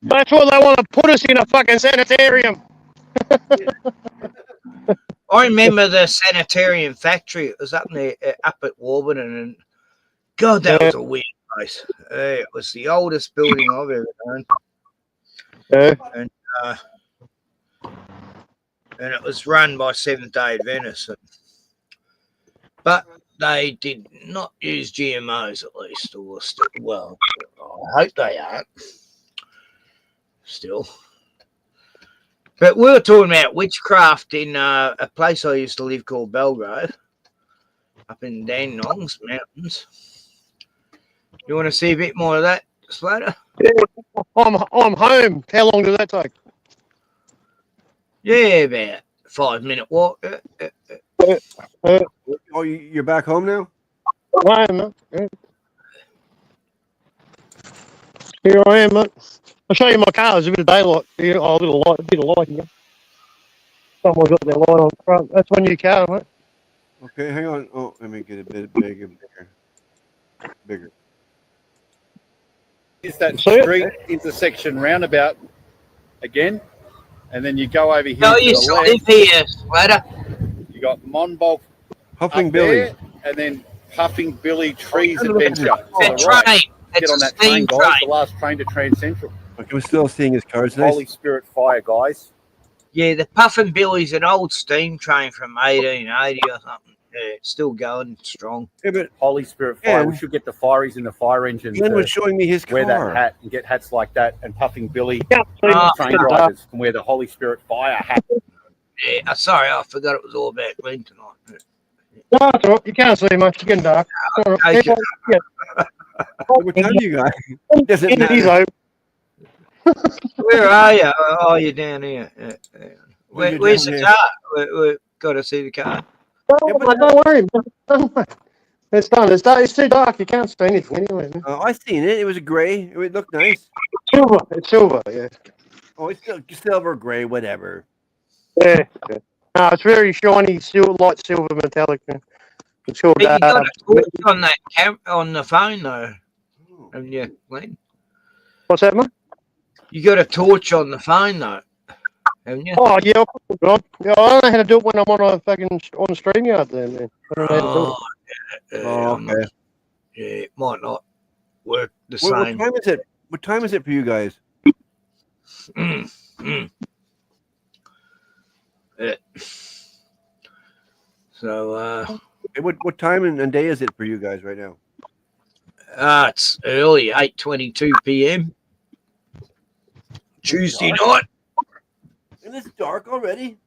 That's what they want to put us in, a fucking sanitarium. I remember the Sanitarium factory. It was up there, up at Warburton, and God, that was a weird place. It was the oldest building I've ever known. And it was run by Seventh-day Adventists. But they did not use GMOs, at least, or still. Well, I hope they aren't. Still. But we were talking about witchcraft in a place I used to live called Belgrave, up in Dandenongs Mountains. You want to see a bit more of that, Splatter? Yeah, I'm home. How long does that take? Yeah, about 5-minute walk. Oh, you're back home now? I am, mate. Here I am, mate. I'll show you my car. There's a bit of daylight here. Oh, a bit of light here. Someone's got their light on front. That's my new car, mate. Okay, hang on. Oh, let me get a bit bigger. Is that street intersection roundabout again? And then you go over here No, to you the live left. here, Splatter. You got Monbulk Huffing up Billy. there, and then Puffing Billy Trees Adventure. The train. Get It's on a that train, steam guys. train. The last train to Trans Central. Okay, we're still seeing his cards. Nice. Holy Spirit Fire, guys. Yeah, the Puffin Billy's an old steam train from 1880 or something. Yeah, it's still going strong. Yeah, but Holy Spirit Fire. Yeah. We should get the fireys in the fire engine. Glenn to was showing me his wear car. that hat and get hats like that. And Puffing Billy Yeah, train drivers can wear the Holy Spirit Fire hat. Yeah, sorry, I forgot it was all about Glenn tonight. No, that's all right. You can't see much. It's getting dark. All right. Okay. What time you got? It doesn't matter. Where are you? Oh, you're down here. Yeah. Where's the car? We've got to see the car. Don't worry. It's done. It's too dark. You can't see anything anyway. Oh, I seen it. It was a gray. It looked nice. Silver. It's silver. Yeah. Oh, it's still silver, gray, whatever. Yeah. No, it's very shiny, light silver metallic. It's called. But you got a torch on that on the phone though, haven't you, Glenn? What's that, man? You got a torch on the phone though, haven't you? Oh yeah, I don't know how to do it when I'm on a fucking on the StreamYard. Then man. I don't know how to do it. Okay. Yeah, it might not work the What same. time is it? What time is it for you guys? Yeah. So, what time and day is it for you guys right now? It's early, 8:22 p.m. Tuesday night. And it's dark already.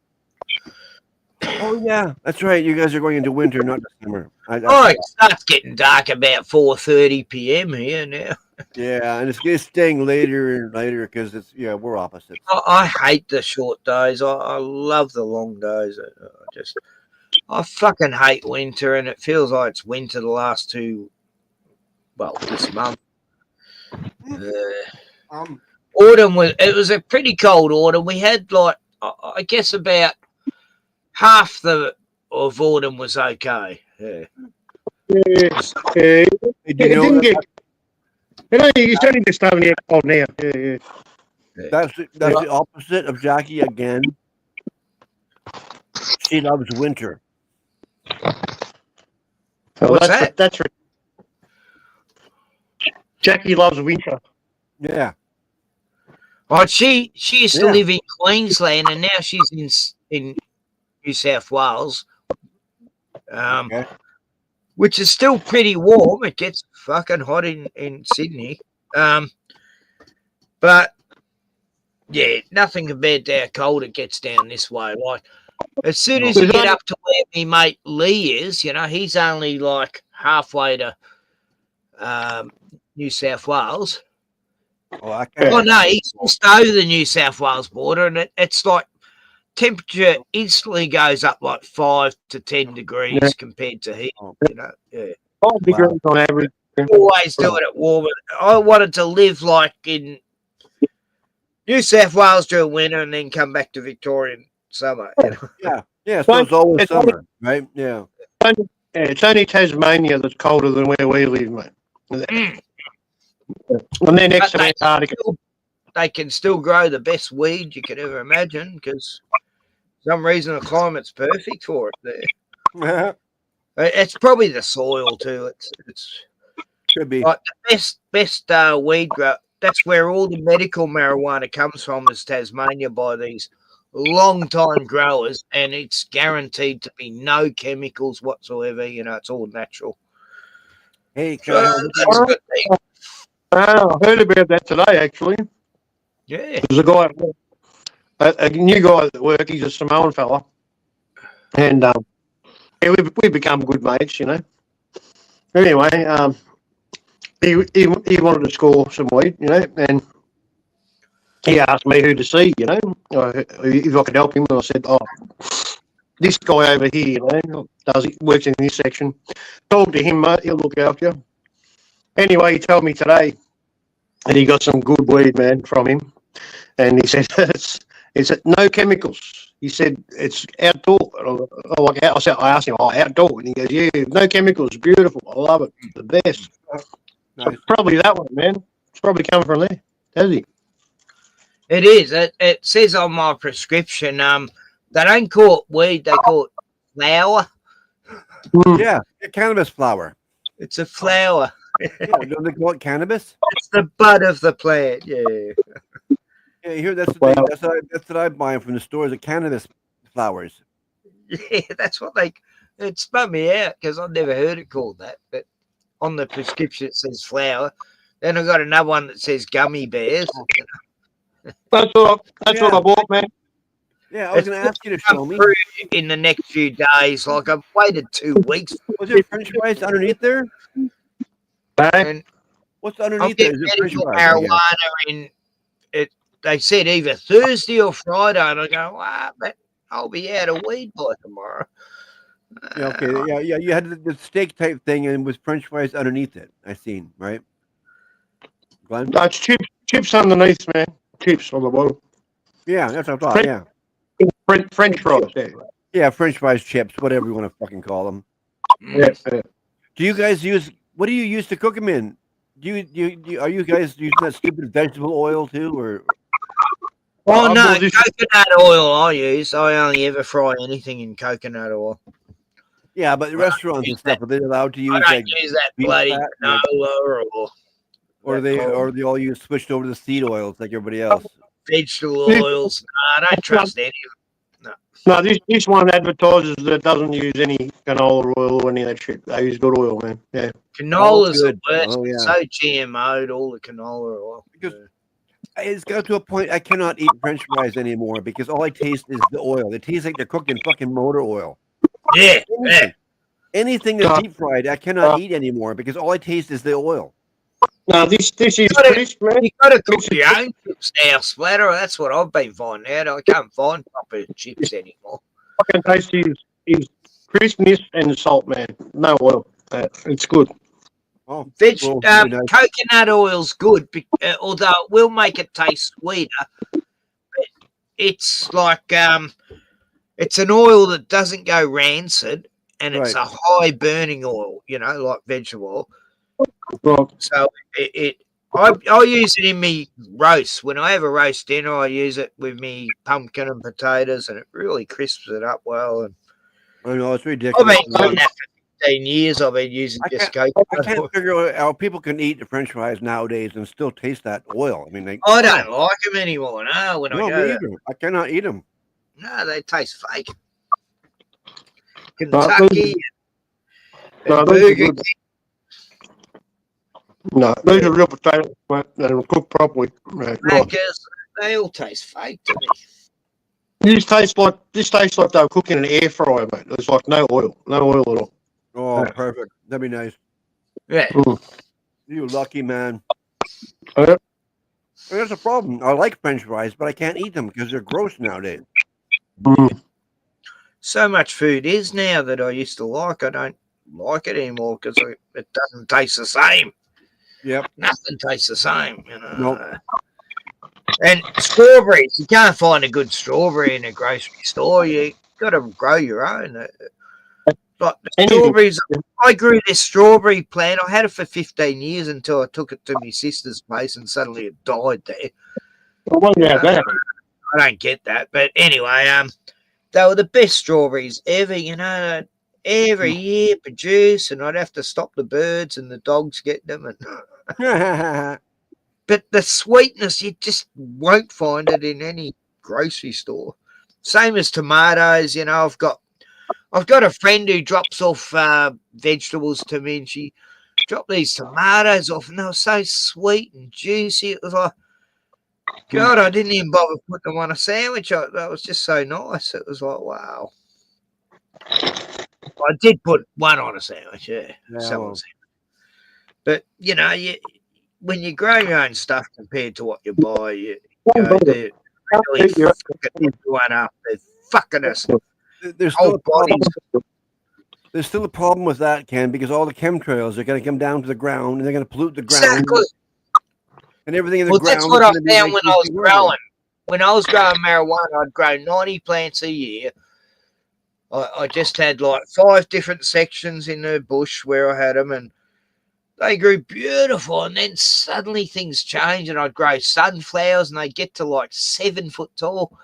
Oh yeah, that's right. You guys are going into winter, not the summer. It starts getting dark about 4:30 p.m. here now. Yeah, and it's staying later and later because we're opposites. I hate the short days. I love the long days. I fucking hate winter, and it feels like it's winter the last this month. Autumn was a pretty cold autumn. We had I guess about half of autumn was okay. Yeah. It didn't get. You starting to start to get cold now. Yeah. That's the opposite of Jackie again. She loves winter. What's that? That's right. Jackie loves winter. Yeah. Oh, she used to live in Queensland, and now she's in New South Wales, which is still pretty warm. It gets fucking hot in Sydney, but yeah, nothing compared to how cold it gets down this way. Like as soon as you get up to where my mate Lee is, he's only like halfway to New South Wales. Oh no, he's just over the New South Wales border, and it's like temperature instantly goes up like 5 to 10 degrees compared to here. 5 degrees on average. Always doing it warmer. I wanted to live like in New South Wales during winter and then come back to Victoria in summer. Yeah. So it's always summer, right? Yeah. It's only Tasmania that's colder than where we live, mate. And then next to Antarctica. They can still grow the best weed you could ever imagine because for some reason the climate's perfect for it there. It's probably the soil too. It's could be like the best weed grow. That's where all the medical marijuana comes from, is Tasmania, by these long-time growers, and it's guaranteed to be no chemicals whatsoever. It's all natural. Hey, that's a good thing. I heard about that today, actually. Yeah. There's a guy, a new guy at work. He's a Samoan fella, and we become good mates, Anyway, he wanted to score some weed, and he asked me who to see, if I could help him. And I said, this guy over here, works in this section. Talk to him, mate. He'll look after you. Anyway, he told me today that he got some good weed, man, from him. And he said, it's no chemicals. He said, it's outdoor. I asked him, outdoor? And he goes, yeah, no chemicals, beautiful. I love it. The best. Nice. Probably that one, man. It's probably coming from there, does he? It is. It says on my prescription, they don't call it weed, they call it flower. Yeah, cannabis flower. It's a flower. Don't they call it cannabis? It's the bud of the plant. Yeah. Yeah, you hear that's what I buy from the stores. The cannabis flowers. Yeah, that's what it spun me out because I've never heard it called that. But on the prescription it says flower. Then I got another one that says gummy bears. That's what I bought, man. Yeah, I was going to ask you to show me. In the next few days. Like, I've waited 2 weeks. Was there French fries underneath there? And what's I'm underneath there? getting Is it ready French for fries? I guess. marijuana in it. They said either Thursday or Friday, and I go, wow, but I'll be out of weed by tomorrow. Yeah, okay. Yeah. You had the steak type thing, and with French fries underneath it. I seen, right? Glenn? No, it's chips underneath, man. Chips on the bottom. Yeah, that's what I thought. Yeah. French fries. Yeah. Yeah, French fries, chips, whatever you want to fucking call them. Yeah. Do you guys use? What do you use to cook them in? Are you guys using that stupid vegetable oil too, or? Oh no, coconut oil I use. I only ever fry anything in coconut oil. Yeah, but restaurants and stuff, are they allowed to use I don't like use that beef bloody fat, canola or they all use switched over to seed oils like everybody else? vegetable oils. No, I don't trust any of them. No, this one advertises that doesn't use any canola oil or any of that shit. They use good oil, man. Yeah. Canola's the worst. Oh, yeah. It's so GMO'd, all the canola oil. Because it's got to a point I cannot eat French fries anymore because all I taste is the oil. It tastes like they're cooked in fucking motor oil. Yeah. Anything that's deep fried, I cannot eat anymore because all I taste is the oil. No, this is crisp, man. You got to cook your own chips now, Splatter. That's what I've been finding out. I can't find proper chips anymore. Fucking taste is crispness and salt, man. No oil. It's good. Oh, coconut oil's good, although it will make it taste sweeter. But it's like it's an oil that doesn't go rancid, and it's a high burning oil. You know, like vegetable oil. So I use it in me roast. When I have a roast dinner, I use it with me pumpkin and potatoes, and it really crisps it up well. And I know it's ridiculous. I've been doing that for 15 years. I've been using coconut I can't figure out how people can eat the French fries nowadays and still taste that oil. I mean, I don't like them anymore. No, when I go me either. I cannot eat them. No, they taste fake. Kentucky. No, those are real potatoes, but they're cooked properly. Macca's, they all taste fake to me. This tastes like they were cooking in an air fryer, mate. There's like no oil at all. Oh, perfect. That'd be nice. Yeah. You lucky man. Yeah. That's a problem. I like French fries, but I can't eat them because they're gross nowadays. So much food is now that I used to like. I don't like it anymore because it doesn't taste the same. Yep. Nothing tastes the same, you know. Nope. And strawberries, you can't find a good strawberry in a grocery store. You got to grow your own. Like the strawberries, I grew this strawberry plant. I had it for 15 years until I took it to my sister's place, and suddenly it died there. Well, that. I don't get that, but anyway, they were the best strawberries ever. You know, every year produce, and I'd have to stop the birds and the dogs getting them. And but the sweetness, you just won't find it in any grocery store. Same as tomatoes. You know, I've got a friend who drops off vegetables to me, and she dropped these tomatoes off, and they were so sweet and juicy. It was like, God, I didn't even bother putting them on a sandwich. That was just so nice. It was like, wow. I did put one on a sandwich, yeah. But, you know, when you grow your own stuff compared to what you buy, they're really fucking everyone up. They're fucking us. There's still a problem with that, Ken, because all the chemtrails are going to come down to the ground and they're going to pollute the ground. Exactly. And everything in the ground. That's what I found when I was growing. When I was growing marijuana, I'd grow 90 plants a year. I just had like 5 different sections in the bush where I had them, and they grew beautiful. And then suddenly things changed, and I'd grow sunflowers, and they get to like 7 foot tall.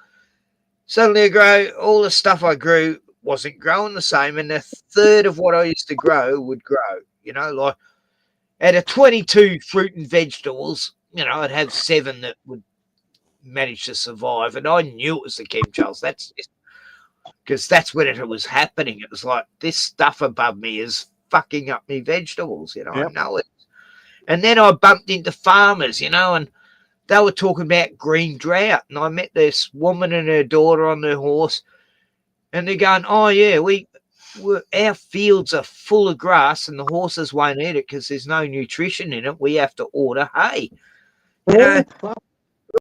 Suddenly I grow, all the stuff I grew wasn't growing the same, and a third of what I used to grow would grow. You know, like out of 22 fruit and vegetables, you know, I'd have 7 that would manage to survive, and I knew it was the chemtrails. That's because that's when it was happening. It was like, this stuff above me is fucking up me vegetables, you know. Yep. I know it. And then I bumped into farmers, you know, and they were talking about green drought, and I met this woman and her daughter on their horse, and they're going, "Oh yeah, our fields are full of grass, and the horses won't eat it because there's no nutrition in it. We have to order hay." You know,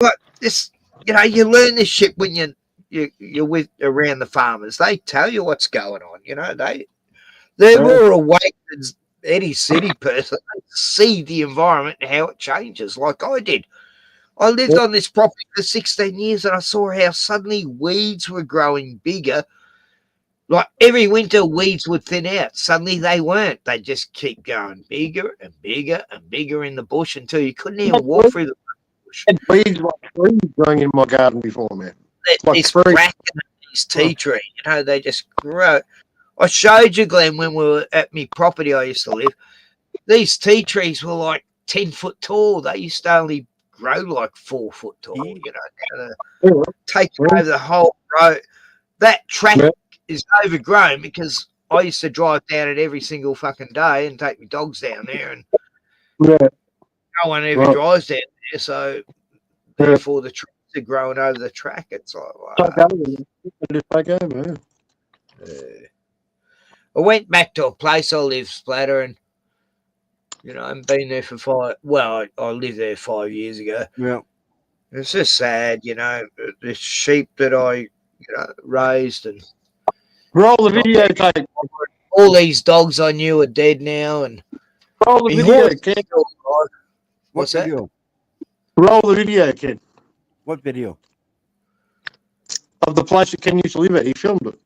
like this. You know, you learn this shit when you're with around the farmers. They tell you what's going on. You know, they're more awake than any city person. They see the environment and how it changes, like I did. I lived on this property for 16 years, and I saw how suddenly weeds were growing bigger. Like every winter, weeds would thin out. Suddenly they weren't. They just keep going bigger and bigger and bigger in the bush until you couldn't even walk through the bush. Weeds like trees growing in my garden before, man. This bracken and these tea tree, you know, they just grow. I showed you, Glenn, when we were at my property I used to live. These tea trees were like 10 foot tall. They used to only grow like 4 foot tall, you know, taking over the whole road. That track is overgrown because I used to drive down it every single fucking day and take my dogs down there, and no one ever drives down there, so therefore the trees are growing over the track. It's like, wow. I went back to a place I lived, Splatter, and you know, I haven't been there for 5. Well, I lived there 5 years ago. Yeah, it's just sad, you know. The sheep that I raised and roll the videotape. All these dogs I knew are dead now, and roll the video, Ken. What's that? Video? Roll the video, Ken. What video? Of the place that Ken used to live at. He filmed it.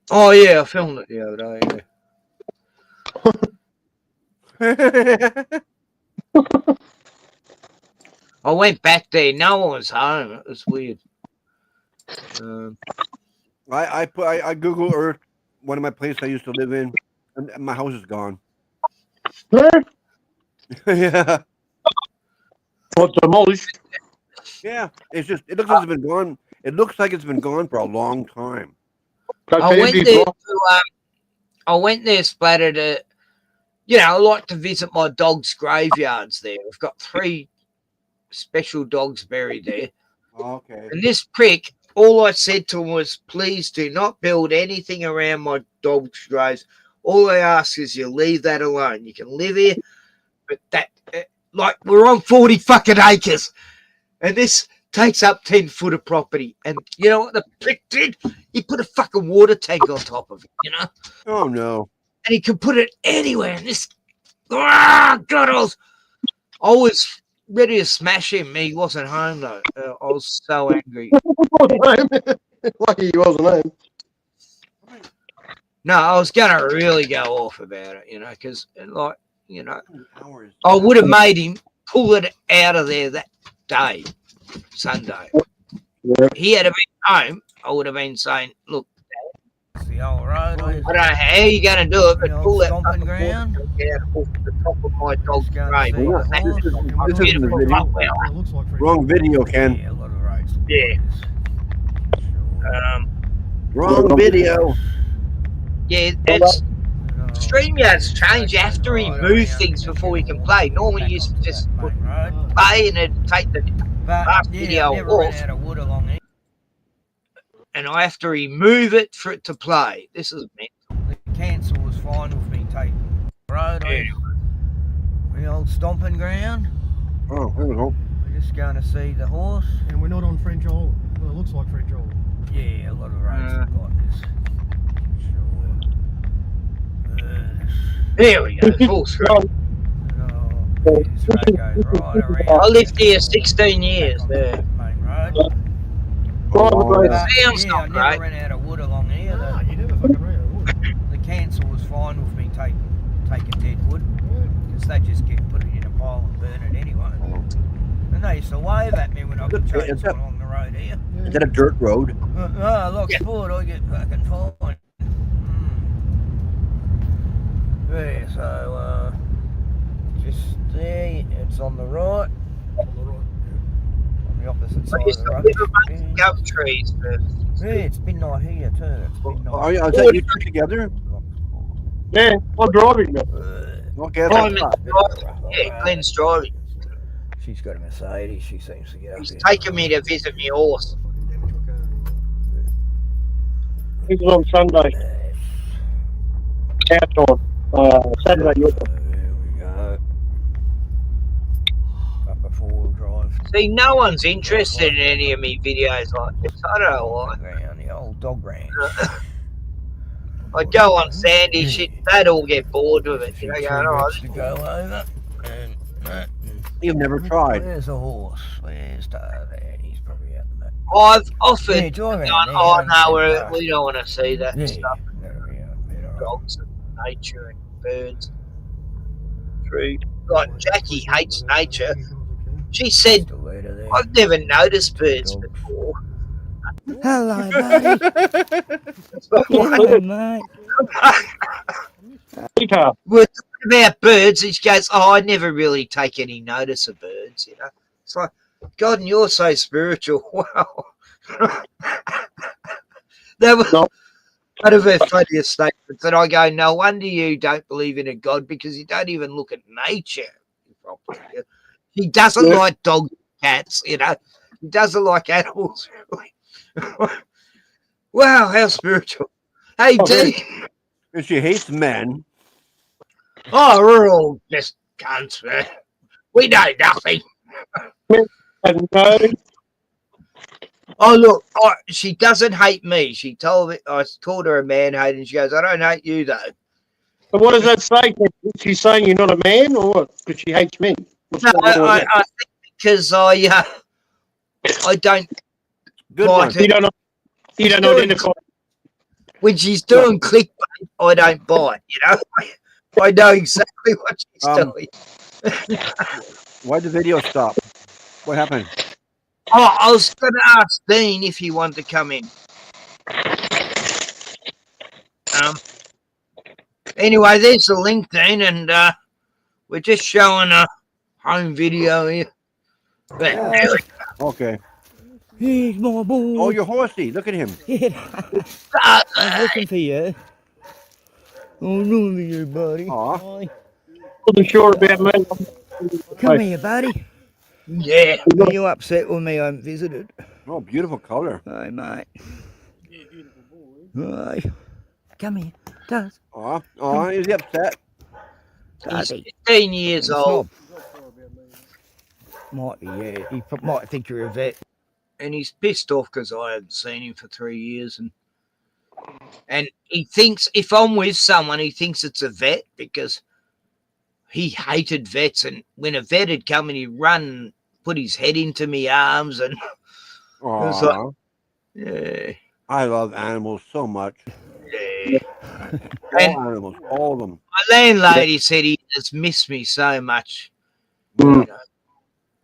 Oh yeah, I filmed it the other day. Yeah. I went back there. No one was home. It was weird. I Google Earth one of my places I used to live in, and my house is gone. Yeah. What, demolished? Yeah, it looks like it's been gone. It looks like it's been gone for a long time. I went there, Splatter, to, you know, I like to visit my dogs' graveyards there. I've got 3 special dogs buried there. Okay. And this prick, all I said to him was, please do not build anything around my dog's graves. All I ask is you leave that alone. You can live here, but that, like, we're on 40 fucking acres, and this takes up 10 foot of property. And you know what the prick did? He put a fucking water tank on top of it, you know? Oh, no. And he could put it anywhere. And this, God, I was ready to smash him. He wasn't home, though. I was so angry. Lucky he wasn't home. No, I was going to really go off about it, you know, because, like, you know, I would have made him pull it out of there that day, Sunday. He had to be home. I would have been saying, look, the old road. I don't know how you're going to do it, but pull that fucking ground out off the top of my dog's grave. Wrong video, Ken. Yeah. Wrong video. Yeah, it's StreamYard's changed. You have to remove things before you can play. Normally, you just play and then take the last video off. And I have to remove it for it to play. This is mental. The cancel was fine with me taking the road. The old stomping ground. Oh, here we go. We're just going to see the horse. And we're not on French Old. Well, it looks like French Old. Yeah, a lot of roads have got this. There we go, full screen. I lived here 16 years there. Sounds not great. I never ran out of wood along here. You never fucking ran out of wood. The council was fine with me taking dead wood because they just get put it in a pile and burn it anyway. And they used to wave at me when I could change along the road here. Is that a dirt road? Look, sport, I get fucking fine. Yeah, so just there, it's on the right. On the opposite side of the road. Gum trees. Yeah, it's midnight here too. It's midnight. Oh, yeah, is that you two together? Yeah, I'm driving now. Okay, Yeah, Glenn's driving. She's got a Mercedes. She seems to get up He's here. taken me to visit my horse. This is on Sunday. Our time. Saturday, your time. There we go. Up a 4-wheel drive. See, no one's interested in any of me videos like this. I don't know why. Around the old dog ranch. I go on Sandy shit, they'd all get bored with it. You know, going, oh, To go over. And You've never tried. Where's the horse? Where's there? He's probably out the back. I've offered, Yeah, drive around going, there, oh and no, then, we don't want to see that yeah, stuff. Dogs and nature and birds. True. Like Jackie hates nature. She said, I've never noticed birds before. Hello, buddy. Hello, mate. We're talking about birds, and she goes, oh, I never really take any notice of birds, you know. It's like, God, and you're so spiritual. Wow. That was one of her funniest statements. And I go, no wonder you don't believe in a God, because you don't even look at nature. He doesn't like dogs and cats, you know. He doesn't like animals, really. Wow, how spiritual. Hey, D. And she hates men. Oh, we're all just cunts, man. We know nothing. Oh, look, she doesn't hate me. She told me, I called her a man hater, and she goes, I don't hate you, though. But what does that say? She's saying you're not a man, or what? Because she hates men. No, I think because I don't. Good like one. it. You don't identify. When she's doing clickbait, I don't bite, you know? I know exactly what she's doing. Why'd the video stop? What happened? Oh, I was going to ask Dean if he wanted to come in. Anyway, there's the link, Dean, and we're just showing a home video here. Okay. He's my boy. Oh, your horsey. Look at him. Yeah. I was looking for you. Oh, look at you, buddy. Aw. Wasn't sure about me. Come here, buddy. Yeah. Are you upset with me I haven't visited? Oh, beautiful color. Hey, mate. Hey. Come here. Does. Aw, is he upset? He's 15 years old. Might be, yeah. He might think you're a vet. And he's pissed off because I haven't seen him for 3 years. And he thinks, if I'm with someone, he thinks it's a vet because he hated vets. And when a vet had come and he'd run and put his head into me arms. And it was like, yeah. I love animals so much. Yeah. All animals, all of them. My landlady said he has missed me so much. You know,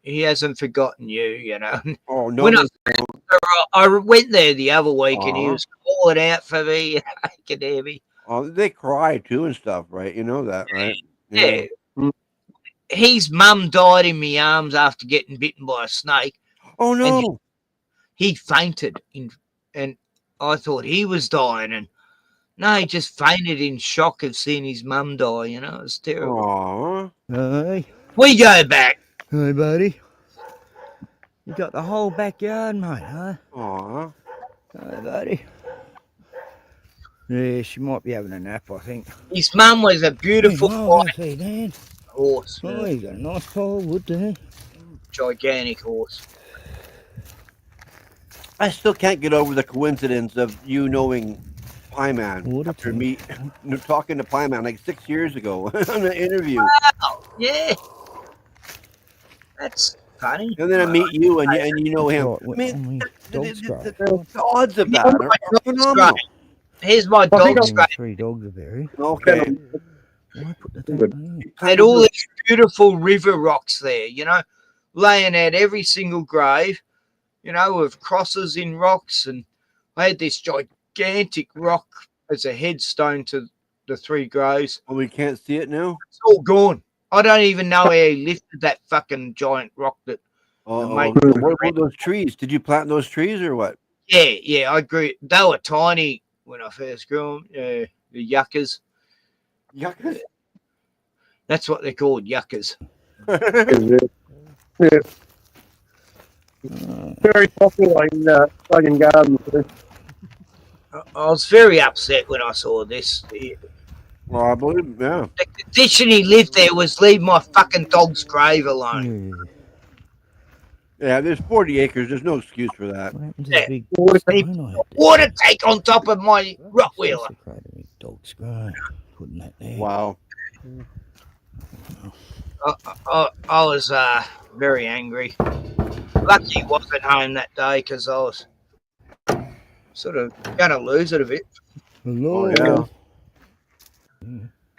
he hasn't forgotten you, you know. Oh, no. When I went there the other week and he was calling out for me. You know, he could hear me. Oh, they cry too and stuff, right? You know that, right? Yeah. His mum died in my arms after getting bitten by a snake. Oh, no. And he fainted. And I thought he was dying. And no, he just fainted in shock of seeing his mum die. You know, it was terrible. Hey. We go back. Hey, buddy. You got the whole backyard, mate, huh? Aw. Hey, buddy. Yeah, she might be having a nap, I think. His mum was a beautiful white horse. Oh, he's got a nice pile of wood there. Gigantic horse. I still can't get over the coincidence of you knowing Pieman after me talking to Pieman like 6 years ago on an interview. Wow, yeah. That's funny. And then I meet you and you know him. I mean, the odds of that are phenomenal. Here's my dog scrape. 3 dogs are buried. Okay. Had all these beautiful river rocks there, you know, laying out every single grave, you know, with crosses in rocks. And I had this gigantic rock as a headstone to the 3 graves. Well, we can't see it now? It's all gone. I don't even know how he lifted that fucking giant rock that what about those trees? Did you plant those trees or what? Yeah, I agree. They were tiny when I first grew them. The yuccas. Yuccas? That's what they're called, yuccas. Yeah. Very popular in Logan Gardens. I was very upset when I saw this. Well, I believe, yeah. The condition he lived there was leave my fucking dog's grave alone. Yeah, there's 40 acres. There's no excuse for that. Yeah. Water tank on top of my Rottweiler. Dog's grave. Putting that there. Wow. I was very angry. Lucky he wasn't home that day because I was sort of going to lose it a bit. Oh, yeah.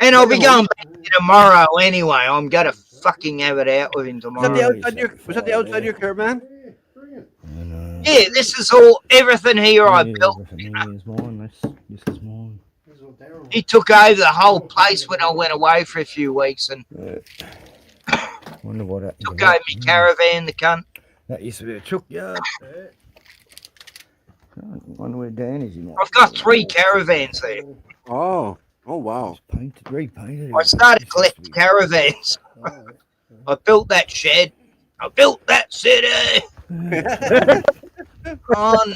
And I'll be going back tomorrow anyway. I'm going to fucking have it out with him tomorrow. Was that the outside of your caravan? Yeah, this is all, everything here I built. You know? Is mine. This is mine. He took over the whole place when I went away for a few weeks and Wonder what happened. took over my caravan, the cunt. That used to be a truck yard. I wonder where Dan is. I've got 3 caravans there. Oh wow. Repainted. I started collecting caravans. I built that shed. I built that city on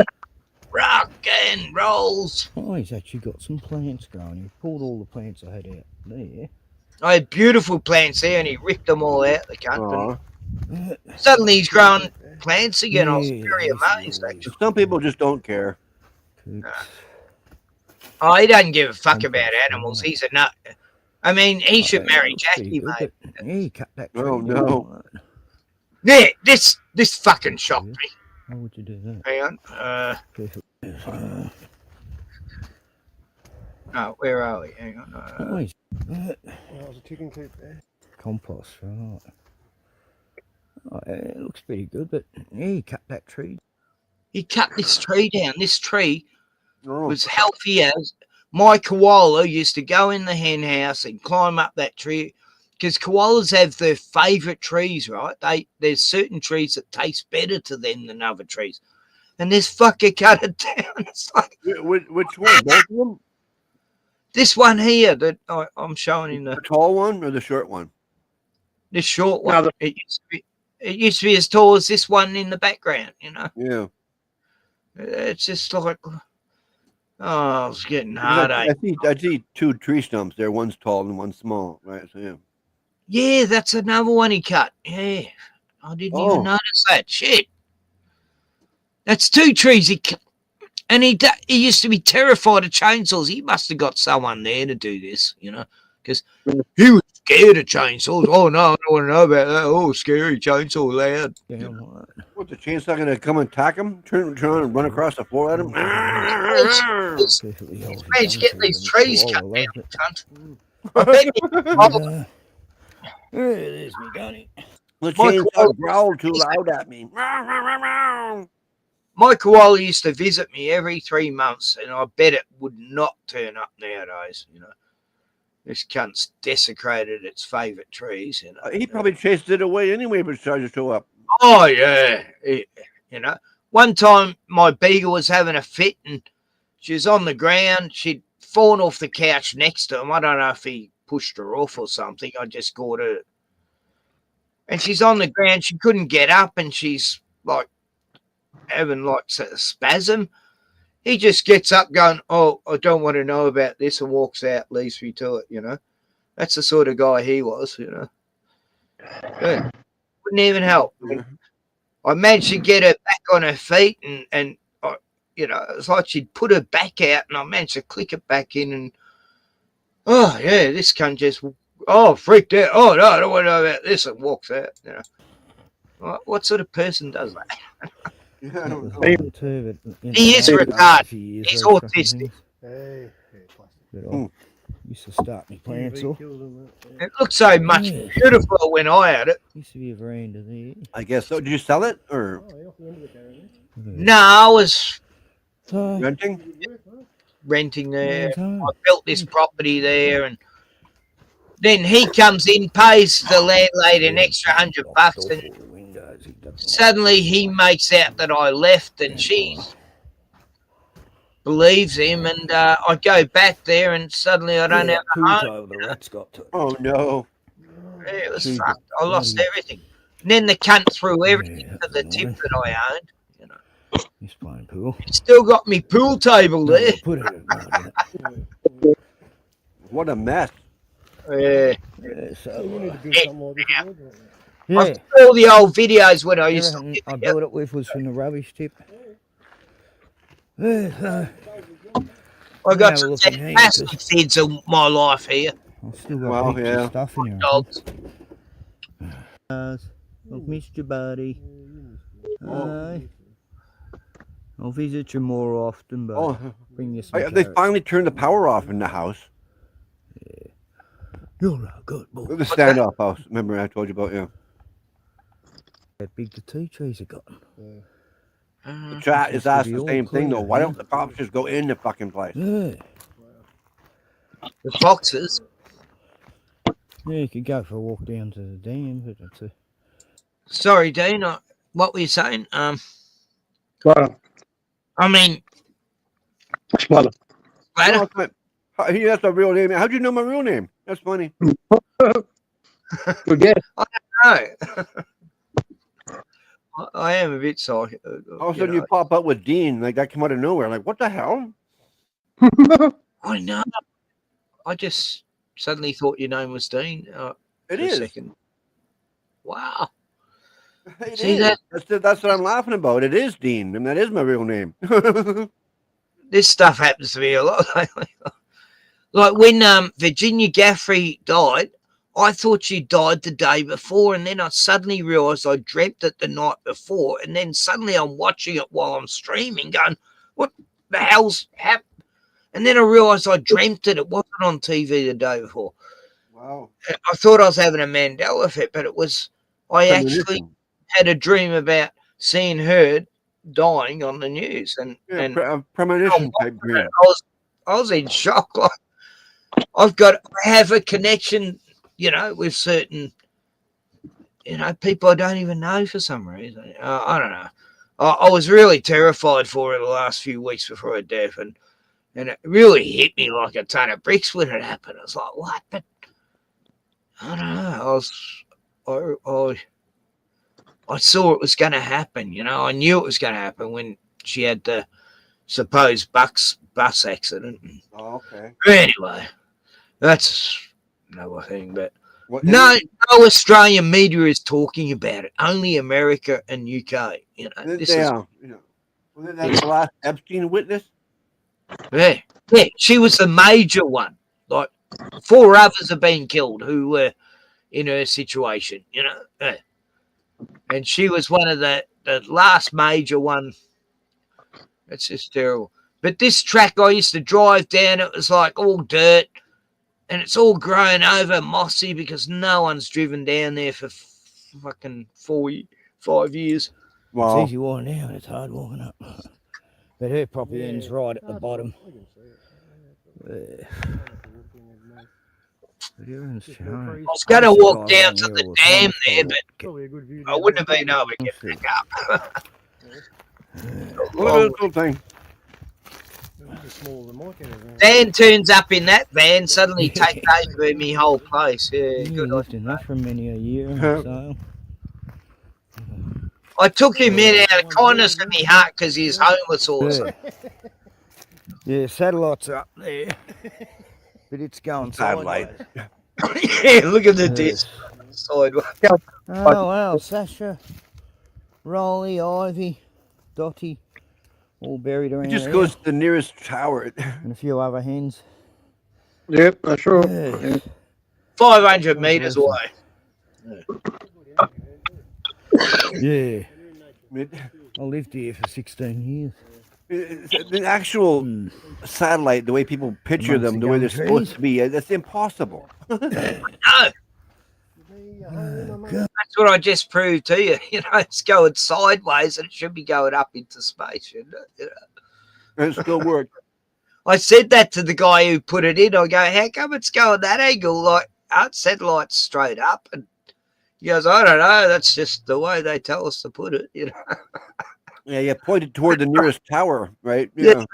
rock and rolls. Oh, he's actually got some plants growing. He pulled all the plants I had out there. I had beautiful plants there and he ripped them all out, the cunt. And suddenly he's growing plants again. I was very amazed, actually. Some people just don't care. Oh, he doesn't give a fuck about animals. He's a nut. I mean, he should marry Jackie, mate. He cut that tree. Oh, no. Yeah, this fucking shocked me. How would you do that? Hang on. Oh, where are we? Hang on. There's a chicken coop there. Compost, right. Oh, it looks pretty good, but yeah, he cut that tree. He cut this tree down. This tree was healthy as my koala used to go in the hen house and climb up that tree because koalas have their favourite trees, right? There's certain trees that taste better to them than other trees. And this fucker cut it down. It's like, which one? Both of them? This one here that I'm showing in the tall one or the short one? This short one. It used to be as tall as this one in the background, you know. Yeah. It's just like, oh, it's getting hard. I see 2 tree stumps there. One's tall and one's small, right? So yeah. Yeah, that's another one he cut. Yeah, I didn't even notice that. Shit, that's 2 trees he cut. And he used to be terrified of chainsaws. He must have got someone there to do this, you know, because he was scared of chainsaws. Oh, no, I don't want to know about that. Oh, scary chainsaw loud. Yeah. What, the chainsaw going to come and attack him? Turn and run across the floor at him? Managed to get these trees cut down, cunt. I bet you... There's me, Donnie. The chainsaw growled too loud at me. My koala used to visit me every 3 months, and I bet it would not turn up nowadays, you know. This cunt's desecrated its favourite trees, you know. He probably chased it away anyway, but started to show up. Oh, yeah. You know, one time my beagle was having a fit, and she was on the ground. She'd fallen off the couch next to him. I don't know if he pushed her off or something. I just caught her. And she's on the ground. She couldn't get up, and she's like, having like a spasm. He just gets up going, oh, I don't want to know about this, and walks out, leaves me to it, you know. That's the sort of guy he was, you know. Yeah. Wouldn't even help. I managed to get her back on her feet and you know, it's like she'd put her back out and I managed to click it back in and oh yeah, this cunt just freaked out. Oh no, I don't want to know about this, and walks out, you know. What sort of person does that? He is retarded. He's autistic. Used to start me plants off. It looked so much beautiful when I had it. Used to be a veranda there. I guess so. Did you sell it or? No, I was renting there. I built this property there, and then he comes in, pays the landlady an extra $100, and suddenly he makes out that I left, and she believes him, and I go back there, and suddenly I don't have a home. The rats got to it. Oh no! It was fucked. I lost everything. And then the cunt threw everything to the tip that I owned. You know. He's playing pool. Still got me pool table there. Put it in there. What a mess. Yeah. So you need to build something like this. Yeah. I saw all the old videos when I used to Everything I built it with was from the rubbish tip. Yeah, so I got have a some look in here, massive feds of my life here. I've still got heaps of stuff in here. Dogs. I've missed you, buddy. Hi. I'll visit you more often, but bring you some They carrots. finally turned the power off in the house. Yeah. You're a good boy. The standoff house. Remember I told you about, yeah. How big the tea trees have gotten. The chat is asking the same thing, though. Why don't the cops just go in the fucking place? Yeah. The foxes. Yeah, you could go for a walk down to the dam, but that's a... Sorry, Dean. What were you saying? Splatter. I mean, Splatter. No, that's my real name. How'd you know my real name? That's funny. Forget. I don't know. I am a bit sorry. All of a sudden you pop up with Dean, like that came out of nowhere. Like, what the hell? I know. I just suddenly thought your name was Dean. It for is. A second. Wow. It See is. that? That's what I'm laughing about. It is Dean, and that is my real name. This stuff happens to me a lot lately. Like when Virginia Gaffrey died, I thought she died the day before, and then I suddenly realised I dreamt it the night before, and then suddenly I'm watching it while I'm streaming, going, "What the hell's happened?" And then I realised I dreamt it. It wasn't on TV the day before. Wow. I thought I was having a Mandela effect, but it was. I actually had a dream about seeing her dying on the news, and premonition type dream. I was in shock. Like I have a connection, you know, with certain, you know, people I don't even know for some reason. I don't know. I was really terrified for her the last few weeks before her death, and it really hit me like a ton of bricks when it happened. I was like, what? But I don't know. I saw it was going to happen, you know. I knew it was going to happen when she had the supposed bus accident. Oh, okay. Anyway, that's another thing. But What, no Australian media is talking about it. Only America and UK. You know, this is. You know, wasn't that the last Epstein witness? Yeah, she was the major one. Like 4 others have been killed who were in her situation. You know. Yeah. And she was one of the last major one. It's just terrible. But this track I used to drive down, it was like all dirt. And it's all grown over, mossy, because no one's driven down there for fucking 5 years. Wow. It's easy walking down, it's hard walking up. But her property ends right at the bottom. I was going to walk down to the dam there, but I wouldn't have been able to get back up. Look at this little thing. Dan turns up in that van, suddenly takes over me whole place. Yeah, good. Lived in that for many a year. So. I took him in out of kindness of my heart because he's homeless also. Yeah, satellite's up there. But it's going sideways. Yeah, look at the disc sideways. Oh, wow, Sasha, Rolly, Ivy, Dottie, all buried around It just there. goes to the nearest tower. And a few other hens. Yep, that's sure. 500 metres away. Yeah. I lived here for 16 years. The actual satellite, the way people picture them, the way they're supposed to be, that's impossible. No. That's what I just proved to you. You know, it's going sideways and it should be going up into space, shouldn't it? You know? And it still works. I said that to the guy who put it in. I go, how come it's going that angle? Like, our satellite's straight up. And he goes, I don't know. That's just the way they tell us to put it, you know. Yeah, you pointed toward the nearest tower, right? Yeah.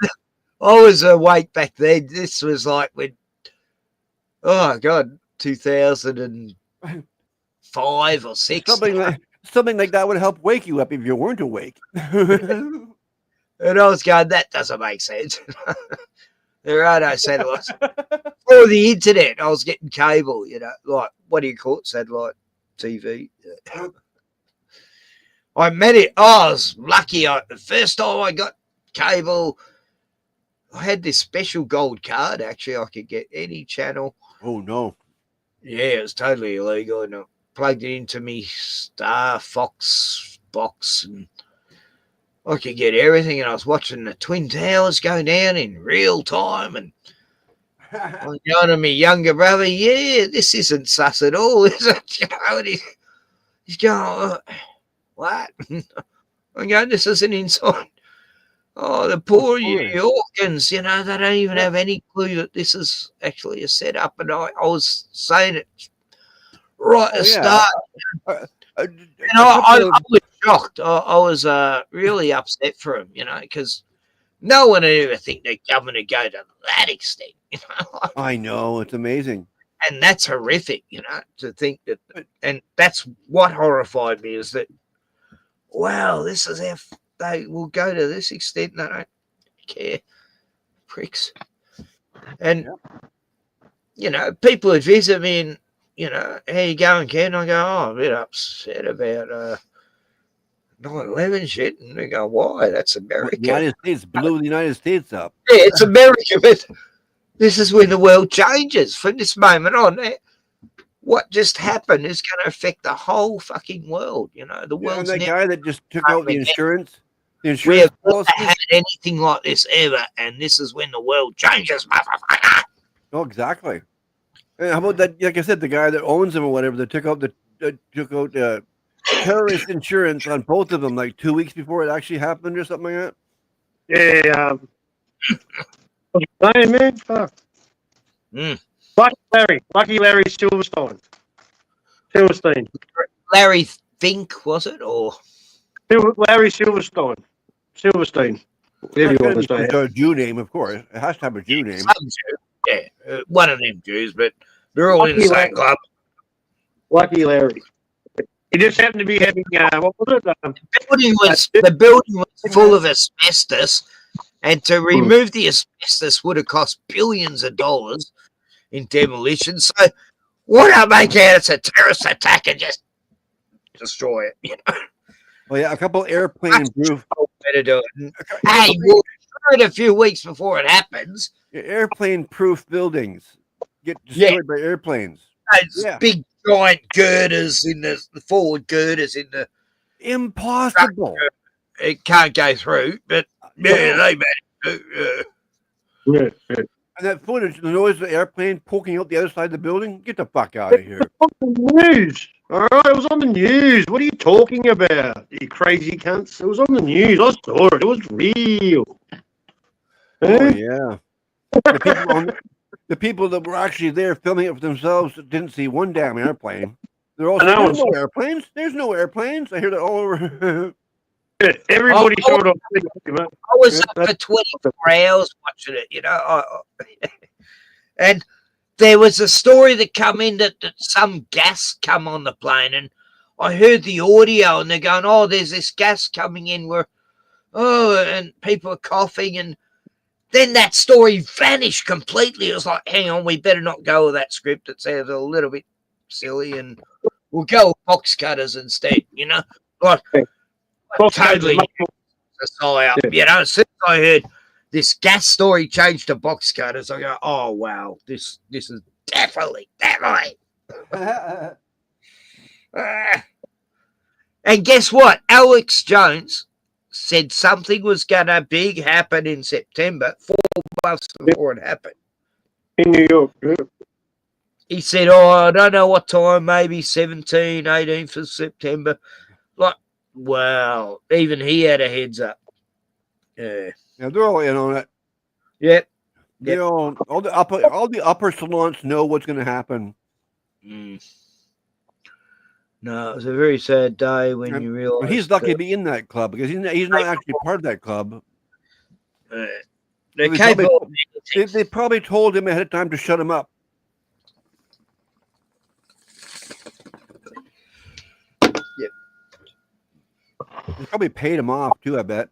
I was awake back then. This was like when, oh God, 2005 or 6. something like that would help wake you up if you weren't awake. And I was going, that doesn't make sense. The radio satellites. For the internet, I was getting cable, like, what do you call it? Satellite TV. I met it. I was lucky. The first time I got cable, I had this special gold card. Actually, I could get any channel. Oh, no. Yeah, it was totally illegal. And I plugged it into me Star Fox box, and I could get everything. And I was watching the Twin Towers go down in real time. And I'm going to my younger brother, yeah, this isn't sus at all, is it? And he's going, what? I'm going, this isn't inside. Oh, the poor New Yorkers, they don't even have any clue that this is actually a setup. And I was saying it right at the start. I was shocked. I was really upset for him, because no one would ever think the government would go to that extent. I know, it's amazing. And that's horrific, to think that. And that's what horrified me, is that, wow, this is how they will go to this extent. They don't care. Pricks. And, people would visit me and, how you going, Ken? I go, I'm a bit upset about 9/11 shit. And they go, why? That's America. The United States blew the United States up. Yeah, it's America, but this is when the world changes. From this moment on, what just happened is going to affect the whole fucking world. The world's and that never guy that just took out the insurance. We have never had anything like this ever, and this is when the world changes, motherfucker. Oh, exactly. And how about that? Like I said, the guy that owns them or whatever that took out terrorist insurance on both of them like 2 weeks before it actually happened or something like that. Yeah. Hey, man, fuck. Lucky Larry Silverstein. Larry Fink, was it, or Larry Silverstein? Whatever you want to say. A Jew name, of course. It has to have a Jew name. Some Jew. Yeah, one of them Jews, but they're all in the same club. Lucky Larry. He just happened to be having what was it? The building was full of asbestos, and to remove the asbestos would have cost billions of dollars in demolition. So why not make out it's a terrorist attack and just destroy it? Well, yeah, a couple airplane proof. Better do it. Hey, we'll do it a few weeks before it happens. Airplane proof buildings get destroyed by airplanes. Big giant girders in the forward girders in the impossible. It can't go through, but they managed to. And that footage, the noise of the airplane poking out the other side of the building, get the fuck out of here. News. All right, it was on the news. What are you talking about, you crazy cunts? It was on the news. I saw it. It was real. Oh, yeah. The people that were actually there filming it for themselves didn't see one damn airplane. They're all saying, there's no airplanes. There's no airplanes. I hear that all over. Everybody showed up. I was up for 24 hours watching it, and there was a story that come in that some gas come on the plane, and I heard the audio, and they're going, "Oh, there's this gas coming in," and people are coughing, and then that story vanished completely. It was like, hang on, we better not go with that script. It sounds a little bit silly, and we'll go with box cutters instead. Like. Totally a psyop. As soon as I heard this gas story changed to box cutters, I go, oh wow, this is definitely. And guess what? Alex Jones said something was gonna big happen in September, 4 months before it happened. In New York. He said, oh, I don't know what time, maybe 17th, 18th of September. Like, wow, even he had a heads up. Yeah, they're all in on it. Yep. They all the upper salons know what's going to happen. No, it was a very sad day when you realize he's lucky to be in that club because he's not actually part of that club. They probably told him ahead of time to shut him up. Yep. probably paid him off too, I bet.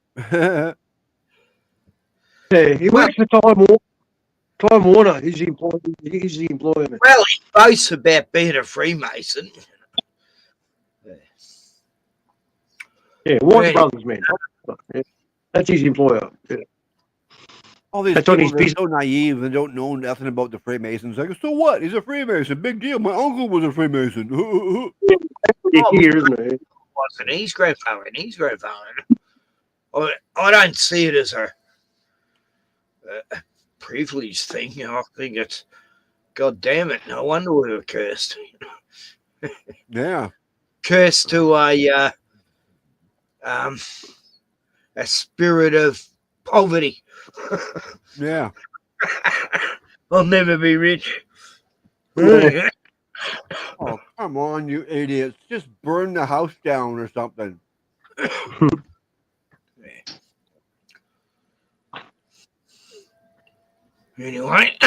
Yeah, he works for Time Warner. Time Warner is the employer. He's the employer. Well, he boasts about being a Freemason. Yeah, Warner Right. Brothers, man. Yeah. That's his employer. Yeah. All these That's on people his that are so naive and don't know nothing about the Freemasons. Like, so what? He's a Freemason. Big deal. My uncle was a Freemason. Here, isn't it? Wasn't his grandfather and his grandfather. I don't see it as a privilege thing. I think it's, God damn it, no wonder we were cursed. Yeah. Cursed to a spirit of poverty. Yeah. I'll never be rich. Oh, come on, you idiots. Just burn the house down or something. Anyway,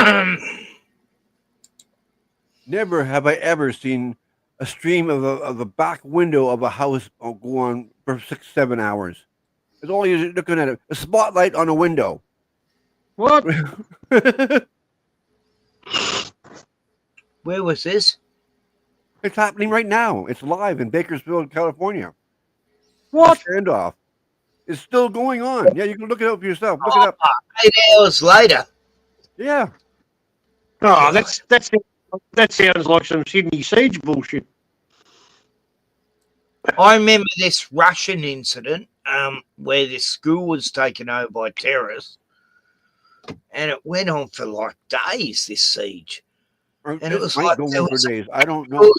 never have I ever seen a stream of the back window of a house go on for 6-7 hours. It's all you're looking at a spotlight on a window. What? Where was this? It's happening right now. It's live in Bakersfield, California. What? Standoff. It's still going on. Yeah, you can look it up for yourself. Look it up. 8 hours later. Yeah. Oh, that sounds like some Sydney siege bullshit. I remember this Russian incident where this school was taken over by terrorists, and it went on for like days, this siege. And it was might like go there on for was days. I don't know.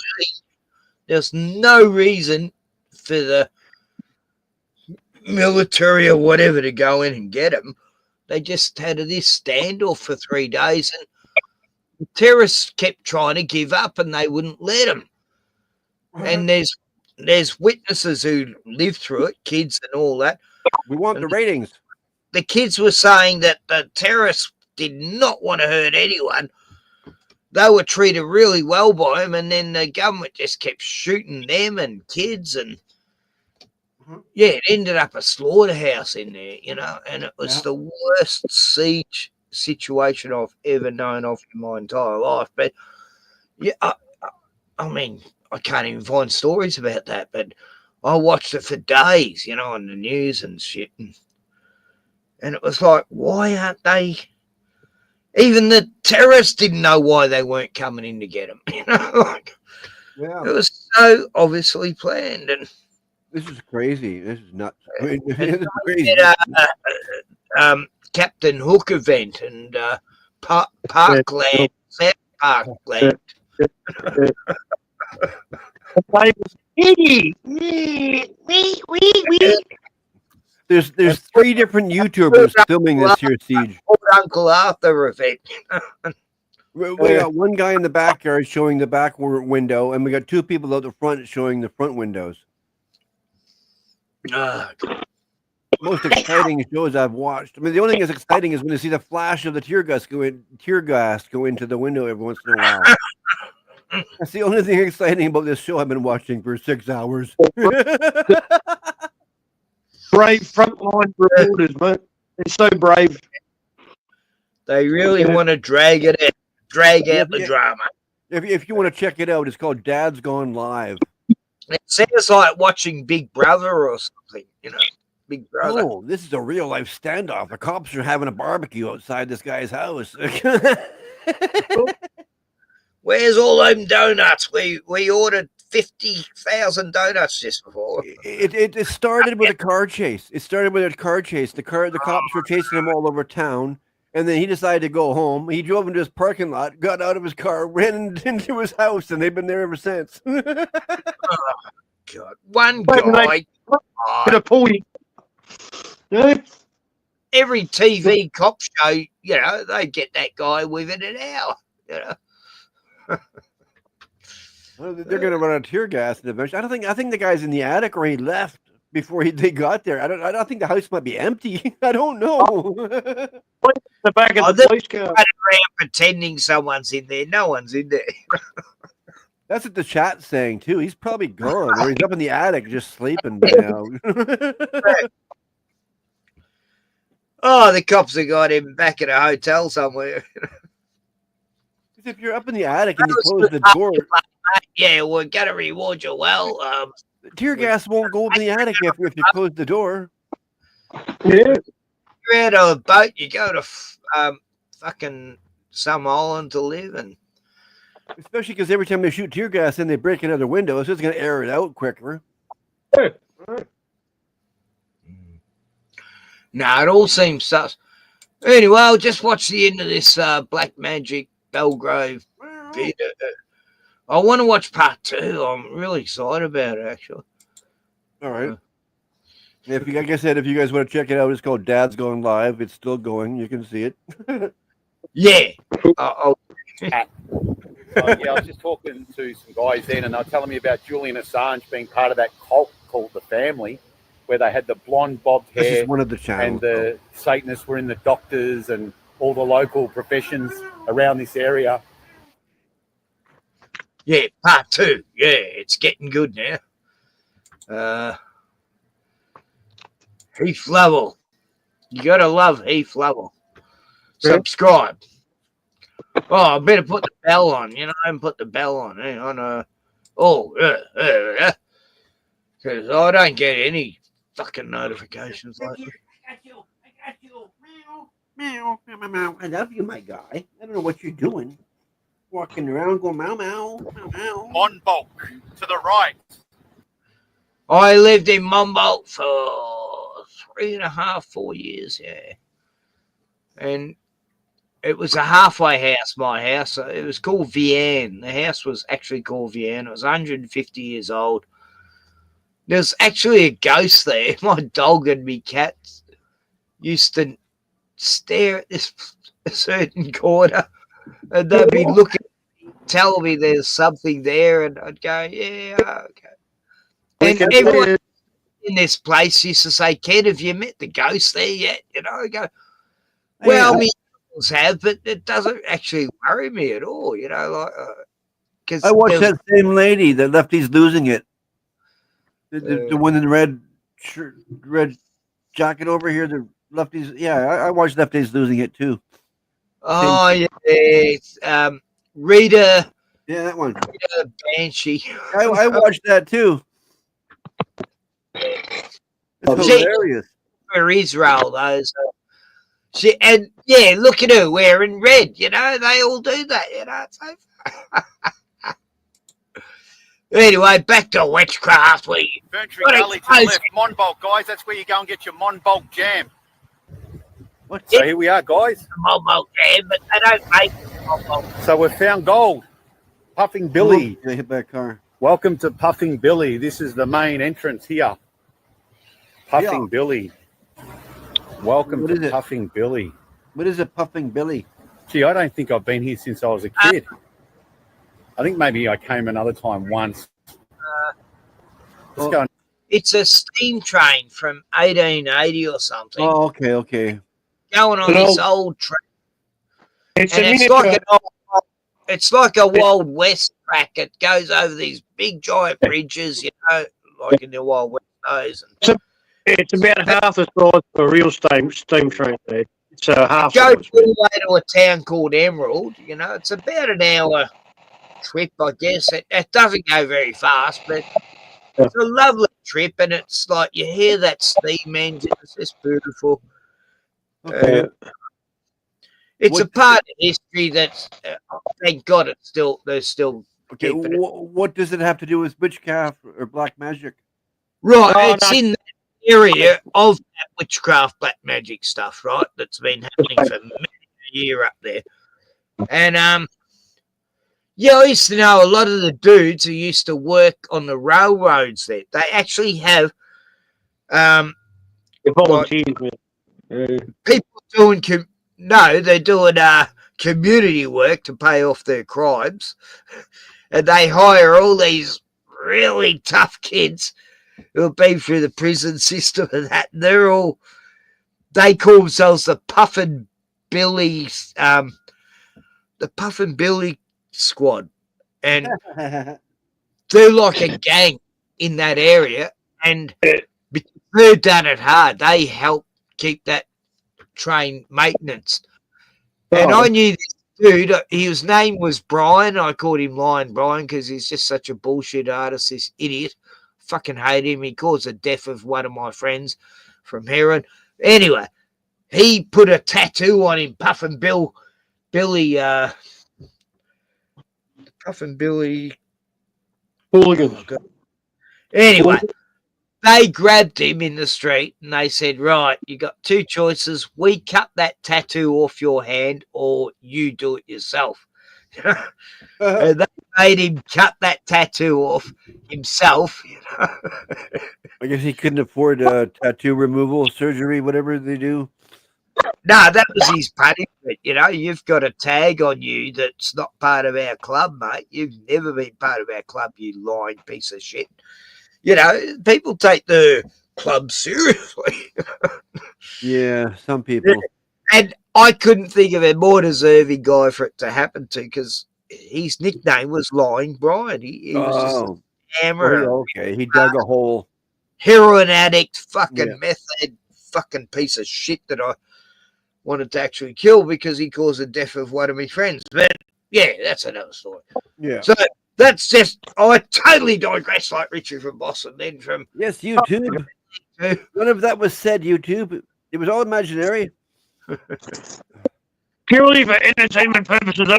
There's no reason for the military or whatever to go in and get them. They just had this standoff for 3 days, and the terrorists kept trying to give up, and they wouldn't let them. And there's witnesses who lived through it, kids and all that. We want the ratings. The kids were saying that the terrorists did not want to hurt anyone. They were treated really well by them, and then the government just kept shooting them and kids, and yeah, it ended up a slaughterhouse in there, you know, and it was the worst siege situation I've ever known of in my entire life. But yeah, I mean, I can't even find stories about that, but I watched it for days, you know, on the news and shit, and it was like, why aren't they? Even the terrorists didn't know why they weren't coming in to get them. You know, like, it was so obviously planned. And this is crazy. This is nuts. This and is crazy. Captain Hook event and Parkland, South Parkland. There's 3 different YouTubers filming this here siege. Uncle Arthur event. We got one guy in the backyard showing the back window, and we got 2 people out the front showing the front windows. Most exciting shows I've watched. I mean, the only thing that's exciting is when you see the flash of the tear gas go into the window every once in a while. That's the only thing exciting about this show I've been watching for 6 hours. Brave frontline reporters, mate. They're so brave. They really want to drag out the drama. If you want to check it out, it's called Dad's Gone Live. It sounds like watching Big Brother or something, you know. Big Brother. Oh, this is a real life standoff. The cops are having a barbecue outside this guy's house. Where's all them donuts? We ordered 50,000 donuts just before. It started with a car chase. The cops were chasing him all over town, and then he decided to go home. He drove into his parking lot, got out of his car, ran into his house, and they've been there ever since. Oh, God. One guy. Every TV cop show, you know, they get that guy within an hour, you know. Well, they're going to run out of tear gas eventually. I think the guy's in the attic, or he left before they got there. I don't think the house might be empty. I don't know. The back of the police car. Running around pretending someone's in there. No one's in there. That's what the chat's saying too. He's probably gone, or he's up in the attic just sleeping by now. Oh, the cops have got him back at a hotel somewhere. If you're up in the attic and you close the door, yeah, we're gonna reward you well. Tear gas won't go up in the attic if you close the door. Yeah. You're out of a boat, you go to fucking some island to live, and especially because every time they shoot tear gas in, they break another window, so it's going to air it out quicker. No, it all seems sus. Anyway, I'll just watch the end of this Black Magic Belgrave bit. I want to watch part 2. I'm really excited about it, actually. All right. If you, like I said, if you guys want to check it out, it's called Dad's Going Live. It's still going. You can see it. Yeah. Yeah, I was just talking to some guys then, and they were telling me about Julian Assange being part of that cult called The Family, where they had the blonde bobbed hair. This is one of the channels. And the Satanists were in the doctors and all the local professions around this area. Yeah, part 2. Yeah, it's getting good now. Heath Lovell. You gotta love Heath Lovell. Subscribe. Oh, I better put the bell on. You know, I haven't put the bell on. Because I don't get any fucking notifications like that. Meow, meow, meow. I love you, my guy. I don't know what you're doing. Walking around going meow, meow, meow, meow. Monbulk to the right. I lived in Monbulk for 3.5, 4 years, yeah. And it was a halfway house, my house. It was called Vienne. The house was actually called Vienne. It was 150 years old. There's actually a ghost there. My dog and me cats used to stare at this certain corner, and they'd be looking, tell me there's something there, and I'd go, yeah, okay. And everyone in this place used to say, Ken, have you met the ghost there yet? You know, I go, well, me have, but it doesn't actually worry me at all, you know, like, because I watched that same lady that Lefty's losing it. The one in the red shirt, red jacket over here. The Lefty's, yeah, I watched Lefty's losing it too. Oh, yeah, it's, Rita. Yeah, that one. Rita Banshee. I watched that too. It's hilarious. For Israel, those. And yeah, look at her wearing red. You know, they all do that. You know. So anyway, back to witchcraft. Burntree Gully to the left. Monbulk, guys. That's where you go and get your Monbulk jam. What? So here we are, guys. Monbulk jam, but they don't make Monbulk. So we've found gold. Puffing Billy. They hit that car. Welcome to Puffing Billy. This is the main entrance here. Puffing Billy. Welcome to Puffing Billy. What is it, Puffing Billy? Gee, I don't think I've been here since I was a kid. I think maybe I came another time once. Let's go. It's a steam train from 1880 or something. Oh, okay. Going on this old train. It's like a Wild West track. It goes over these big giant bridges, you know, like in the Wild West days. It's about half the size of a real steam train. It's half. Go all the way to a town called Emerald. You know, it's about an hour trip, I guess. It doesn't go very fast, but it's a lovely trip, and it's like you hear that steam engine. It's just beautiful. Okay. It's a part of history that's, thank God, they're still. Okay, what does it have to do with witchcraft or black magic? Right, in that area of that witchcraft black magic stuff, right? That's been happening for many a year up there. And yeah, I used to know a lot of the dudes who used to work on the railroads there. They actually have people doing they're doing community work to pay off their crimes, and they hire all these really tough kids who have been through the prison system and that. And they call themselves the Puffin Billy, the Puffin Billy Squad, and they're like a gang in that area, and because they've done it hard, they help keep that train maintenance. And I knew this dude, his name was Brian. I called him Lion Brian because he's just such a bullshit artist, this idiot. Fucking hate him. He caused the death of one of my friends from heroin. Anyway, he put a tattoo on him, Puffin' Billy, Hooligans. Oh, anyway, they grabbed him in the street and they said, right, you got two choices. We cut that tattoo off your hand or you do it yourself. And they made him cut that tattoo off himself. I guess he couldn't afford tattoo removal surgery, whatever they do. No, that was his punishment. You've got a tag on you that's not part of our club, mate. You've never been part of our club, you lying piece of shit. People take the club seriously. Yeah, some people. And I couldn't think of a more deserving guy for it to happen to, because his nickname was Lying Brian. He was just a hammer. Okay, he dug a hole. Heroin addict, fucking meth head, fucking piece of shit that I wanted to actually kill because he caused the death of one of my friends. But yeah, that's another story. Yeah. So that's just, I totally digress like Richie from Boston. Then from yes, YouTube. None of that was said, YouTube. It was all imaginary. Purely for entertainment purposes.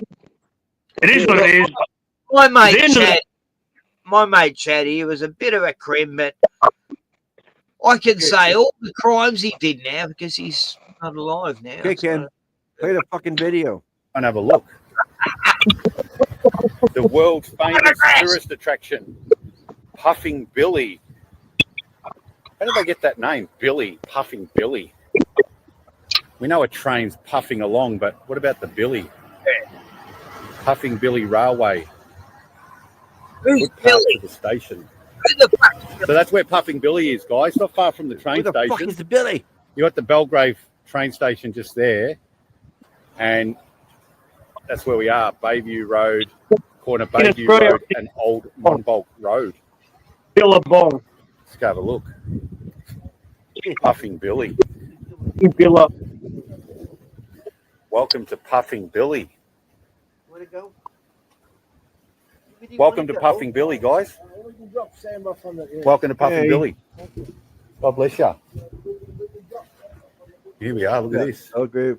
It is what it is. My mate Chatty was a bit of a crim, but I can say all the crimes he did now because he's not alive now. Okay, Ken, play the fucking video. And have a look. The world famous tourist attraction, Puffing Billy. How did they get that name? Billy, Puffing Billy. We know a train's puffing along, but what about the Billy? Puffing Billy Railway. Who's Billy? To the station. So that's where Puffing Billy is, guys. Not far from the train station. Where the fuck is the Billy? You got the Belgrave train station just there, and that's where we are. Bayview Road, corner Bayview Road, and Old Monbulk Road. Billabong. Let's go have a look. Puffing Billy. Billa. Welcome to Puffing Billy. Where'd it go? Welcome to Puffing Billy, guys. Welcome to Puffing Billy. God bless you. Here we are. Look at this. Oh, great.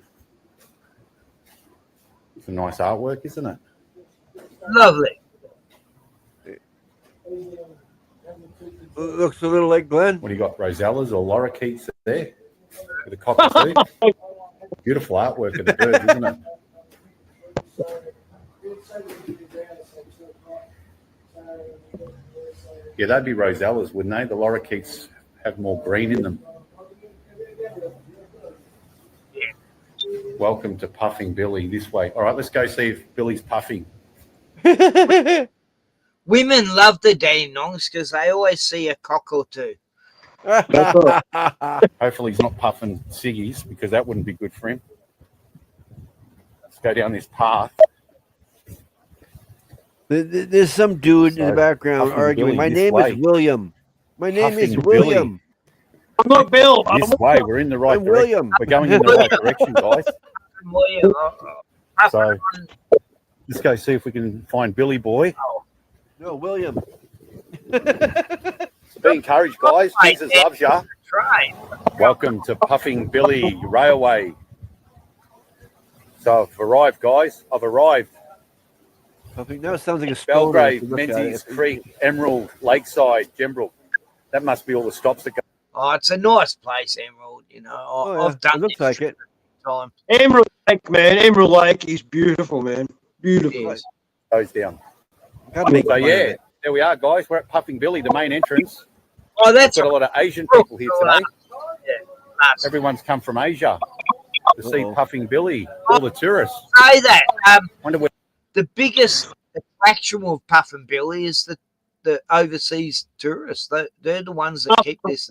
It's a nice artwork, isn't it? Lovely. Looks a little like Glenn. What do you got? Rosellas or lorikeets there? With a cockatoo. Beautiful artwork of the bird, isn't it? Yeah, they'd be rosellas, wouldn't they? The lorikeets have more green in them. Welcome to Puffing Billy this way. All right, let's go see if Billy's puffing. Women love the ding-dongs because they always see a cock or two. Hopefully he's not puffing ciggies because that wouldn't be good for him. Let's go down this path. There's some dude in the background arguing. My name is William. My name is William. I'm not Bill. This way, we're in the right direction. William. We're going in the right direction, guys. So let's go see if we can find Billy Boy. No, William. Be encouraged, guys. Jesus loves ya. Welcome to Puffing Billy Railway. So I've arrived, guys. I've arrived. Puffing now sounds like a stoner. Belgrave, Menzies Creek, Emerald, Lakeside, Gembrook. That must be all the stops that go. Oh, it's a nice place, Emerald. I've done it. Looks like it. Time. Emerald Lake, man. Emerald Lake is beautiful, man. Beautiful. Goes down. So yeah, there we are, guys. We're at Puffing Billy, the main entrance. Oh, that's got a lot of Asian people here today. Everyone's come from Asia to see Puffing Billy. All the tourists. Say that. Wonder where the biggest attraction of Puffing Billy is the overseas tourists. They're the ones that keep this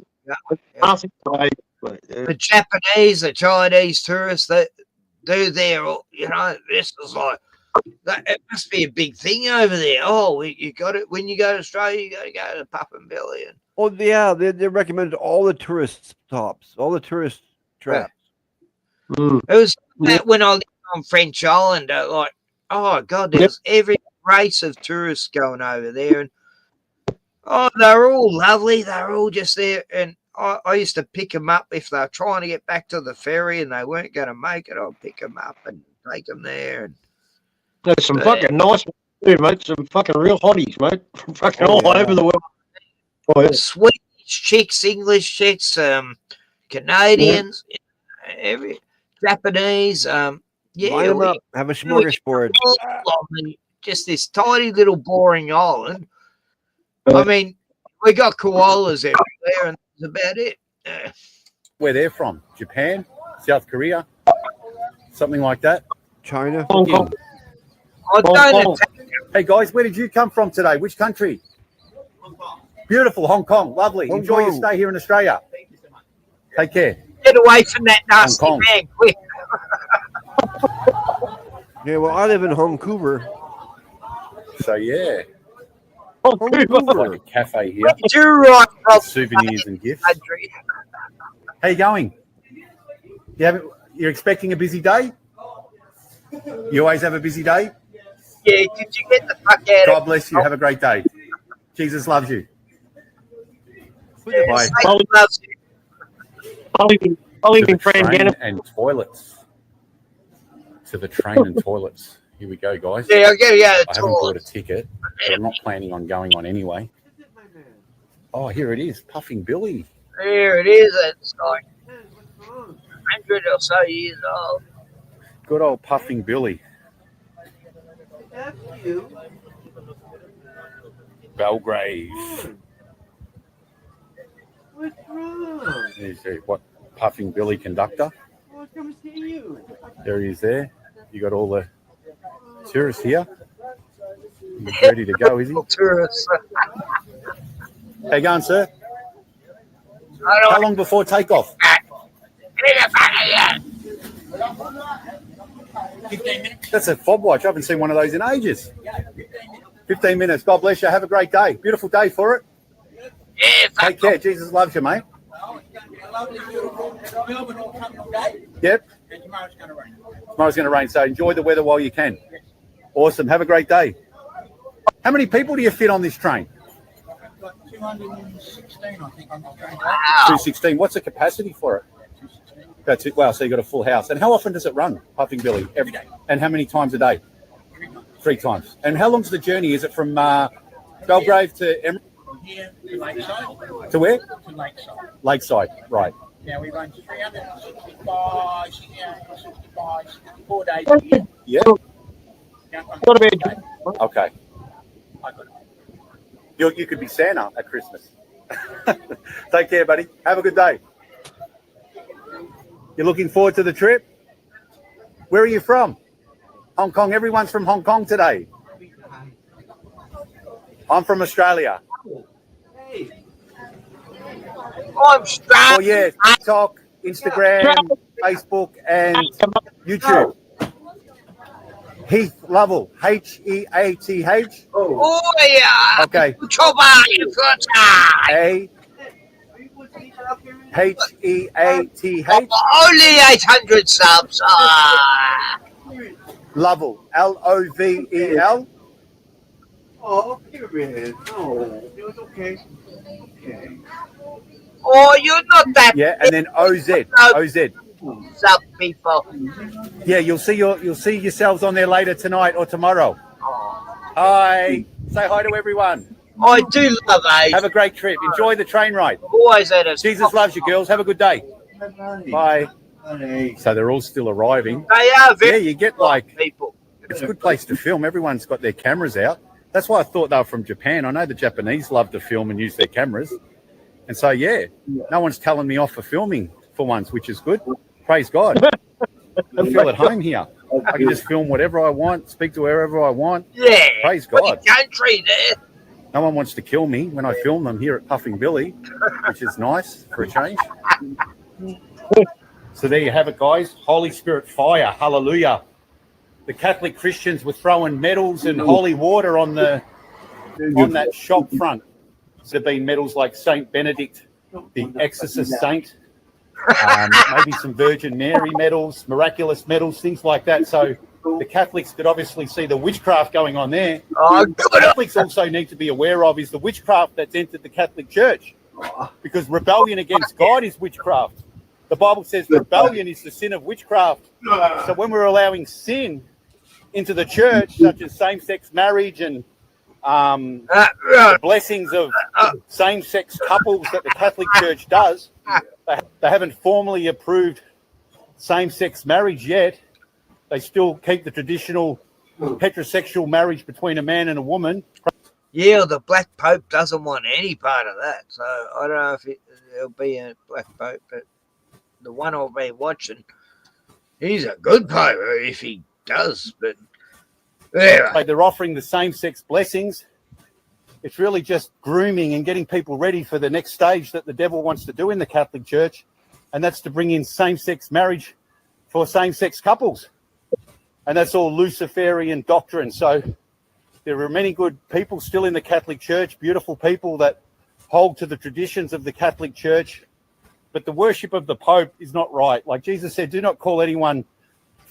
going. The Japanese, the Chinese tourists, they're there. This is like It must be a big thing over there. Oh, you got it. When you go to Australia, you got to go to Puffin Billy. And Oh yeah, they recommended all the tourist stops, all the tourist traps. It was when I lived on French Island. Like, oh god, there's every race of tourists going over there, and they're all lovely. They're all just there, and I used to pick them up if they're trying to get back to the ferry and they weren't going to make it. I'd pick them up and take them there. And there's some fucking nice ones too, mate. Some fucking real hotties, mate. From fucking all over the world. Oh, yeah. Swedish chicks, English chicks, Canadians, every Japanese. Line them up. Have a smorgasbord. Just this tiny little boring island. I mean, we got koalas everywhere, and that's about it. Where they're from? Japan, South Korea, something like that. China, Hong Kong. Hey guys, where did you come from today? Which country? Hong Kong. Beautiful, Hong Kong. Lovely. Enjoy your stay here in Australia. Thank you so much. Take care. Get away from that nasty man, quick. Yeah, well, I live in Vancouver. So yeah. Vancouver. Like a cafe here. You're right. Souvenirs and gifts. How you going? You're expecting a busy day? You always have a busy day? Yeah, did you get the fuck out? God bless you. Have a great day. Jesus loves you. Bye. I'll even train and toilets. To the train and toilets. Here we go, guys. Yeah, I gotta go. I haven't bought a ticket, but I'm not planning on going on anyway. Oh, here it is. Puffing Billy. There it is. It's like 100 or so years old. Good old Puffing Billy. Belgrave. What's wrong? There's what? Puffing Billy conductor. Well, come see you. There he is there. You got all the tourists here. He's ready to go, is he? Tourists. How you going, sir? How long before takeoff? 15 minutes. That's a fob watch. I haven't seen one of those in ages. 15 minutes. God bless you. Have a great day. Beautiful day for it. Take care. Jesus loves you, mate. Yep. Tomorrow's going to rain. Tomorrow's going to rain, so enjoy the weather while you can. Awesome. Have a great day. How many people do you fit on this train? I've got 216, I think, on the train. 216. What's the capacity for it? That's it. Wow, so you got a full house. And how often does it run, Puffing Billy? Every day. And how many times a day? 3 times. 3 times. And how long's the journey? Is it from Belgrave to Emerald? From here to Lakeside. To where? To Lakeside. Lakeside, right. Now we run 365, 64 days a year. Yeah. What about Okay. You could be Santa at Christmas. Take care, buddy. Have a good day. You're looking forward to the trip? Where are you from? Hong Kong. Everyone's from Hong Kong today. I'm from Australia. I'm straight. Oh, yeah. TikTok, Instagram, Facebook, and YouTube. Heath Lovell. Heath. Oh, yeah. Okay. Heath. Only 800 subs. Lovell. Lovel. Oh, here it is. Oh, it was okay. Okay. Oh, you're not that. Yeah, and then OZ. Sub people. Yeah, you'll see yourselves on there later tonight or tomorrow. Hi. Say hi to everyone. I do love Asia. Have a great trip. Enjoy the train ride. Always at us. Jesus loves you, girls. Have a good day. Bye. So they're all still arriving. They are very you get like people. It's a good place to film. Everyone's got their cameras out. That's why I thought they were from Japan. I know the Japanese love to film and use their cameras. And so, yeah, no one's telling me off for filming for once, which is good. Praise God. I feel at home here. I can just film whatever I want, speak to wherever I want. Yeah. Praise God. Country there. No one wants to kill me when I film them here at Puffing Billy, which is nice for a change. So there you have it, guys. Holy Spirit fire. Hallelujah. the Catholic Christians were throwing medals and holy water on that shop front. So there have been medals like Saint Benedict, the exorcist saint, maybe some Virgin Mary medals, miraculous medals, things like that. So the Catholics could obviously see the witchcraft going on there. What Catholics also need to be aware of is the witchcraft that's entered the Catholic Church, because rebellion against God is witchcraft. The Bible says rebellion is the sin of witchcraft. So when we're allowing sin into the church, such as same-sex marriage and the blessings of same-sex couples that the Catholic Church does, they haven't formally approved same-sex marriage yet. They still keep the traditional heterosexual marriage between a man and a woman. Yeah, the Black Pope doesn't want any part of that. So I don't know if there'll be a Black Pope, but the one I've been watching, he's a good Pope if he does. But anyway, they're offering the same-sex blessings. It's really just grooming and getting people ready for the next stage that the devil wants to do in the Catholic Church, and that's to bring in same-sex marriage for same-sex couples. And that's all Luciferian doctrine. So there are many good people still in the Catholic Church, beautiful people that hold to the traditions of the Catholic Church. But the worship of the Pope is not right. Like Jesus said, do not call anyone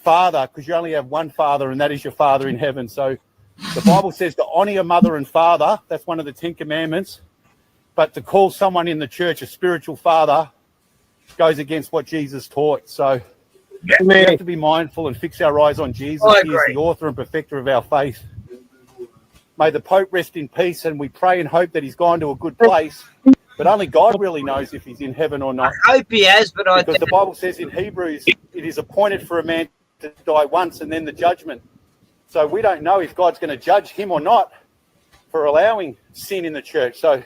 Father, because you only have one Father, and that is your Father in heaven. So the Bible says to honor your mother and father. That's one of the 10 commandments. But to call someone in the church a spiritual father goes against what Jesus taught. So we have to be mindful and fix our eyes on Jesus. He is the author and perfecter of our faith. May the Pope rest in peace, and we pray and hope that he's gone to a good place. But only God really knows if he's in heaven or not. I hope he has, but because the Bible says in Hebrews, it is appointed for a man to die once and then the judgment. So we don't know if God's going to judge him or not for allowing sin in the church. So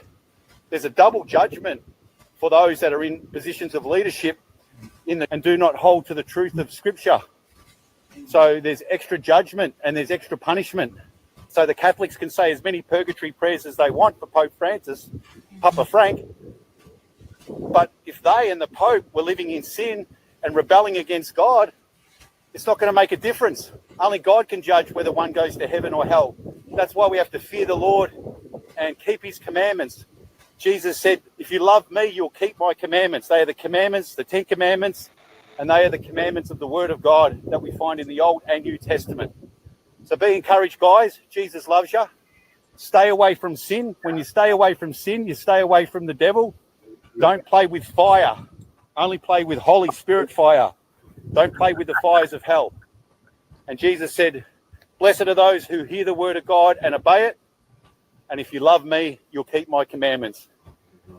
there's a double judgment for those that are in positions of leadership and do not hold to the truth of Scripture. So there's extra judgment and there's extra punishment. So the Catholics can say as many purgatory prayers as they want for Pope Francis, Papa Frank. But if they and the Pope were living in sin and rebelling against God, it's not going to make a difference. Only God can judge whether one goes to heaven or hell. That's why we have to fear the Lord and keep his commandments. Jesus said, if you love me, you'll keep my commandments. They are the commandments, the 10 commandments, and they are the commandments of the Word of God that we find in the Old and New Testament. So be encouraged, guys. Jesus loves you. Stay away from sin. When you stay away from sin, you stay away from the devil. Don't play with fire. Only play with Holy Spirit fire. Don't play with the fires of hell. And Jesus said, blessed are those who hear the word of God and obey it. And if you love me, you'll keep my commandments.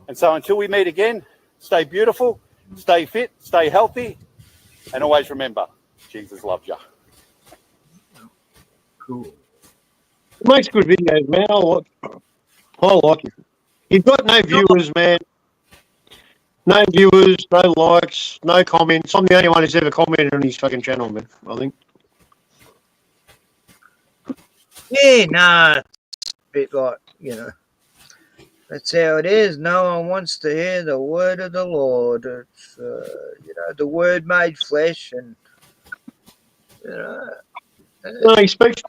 And so until we meet again, stay beautiful, stay fit, stay healthy, and always remember, Jesus loves you. Cool. He makes good videos, man. I like him. He's got no viewers, man. No viewers, no likes, no comments. I'm the only one who's ever commented on his fucking channel, man, I think. Yeah, nah, it's a bit like, that's how it is. No one wants to hear the word of the Lord. It's, the word made flesh, and, No, he speaks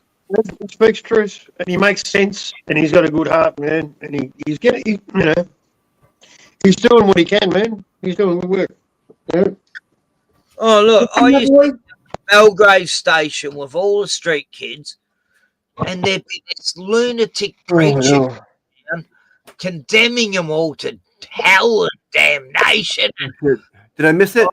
truth, and he makes sense, and he's got a good heart, man. And he's doing what he can, man. He's doing good work. Yeah. Oh, look, I used to Belgrave station with all the street kids, and there'd be this lunatic preacher condemning them all to hell and damnation. Did I miss it? Oh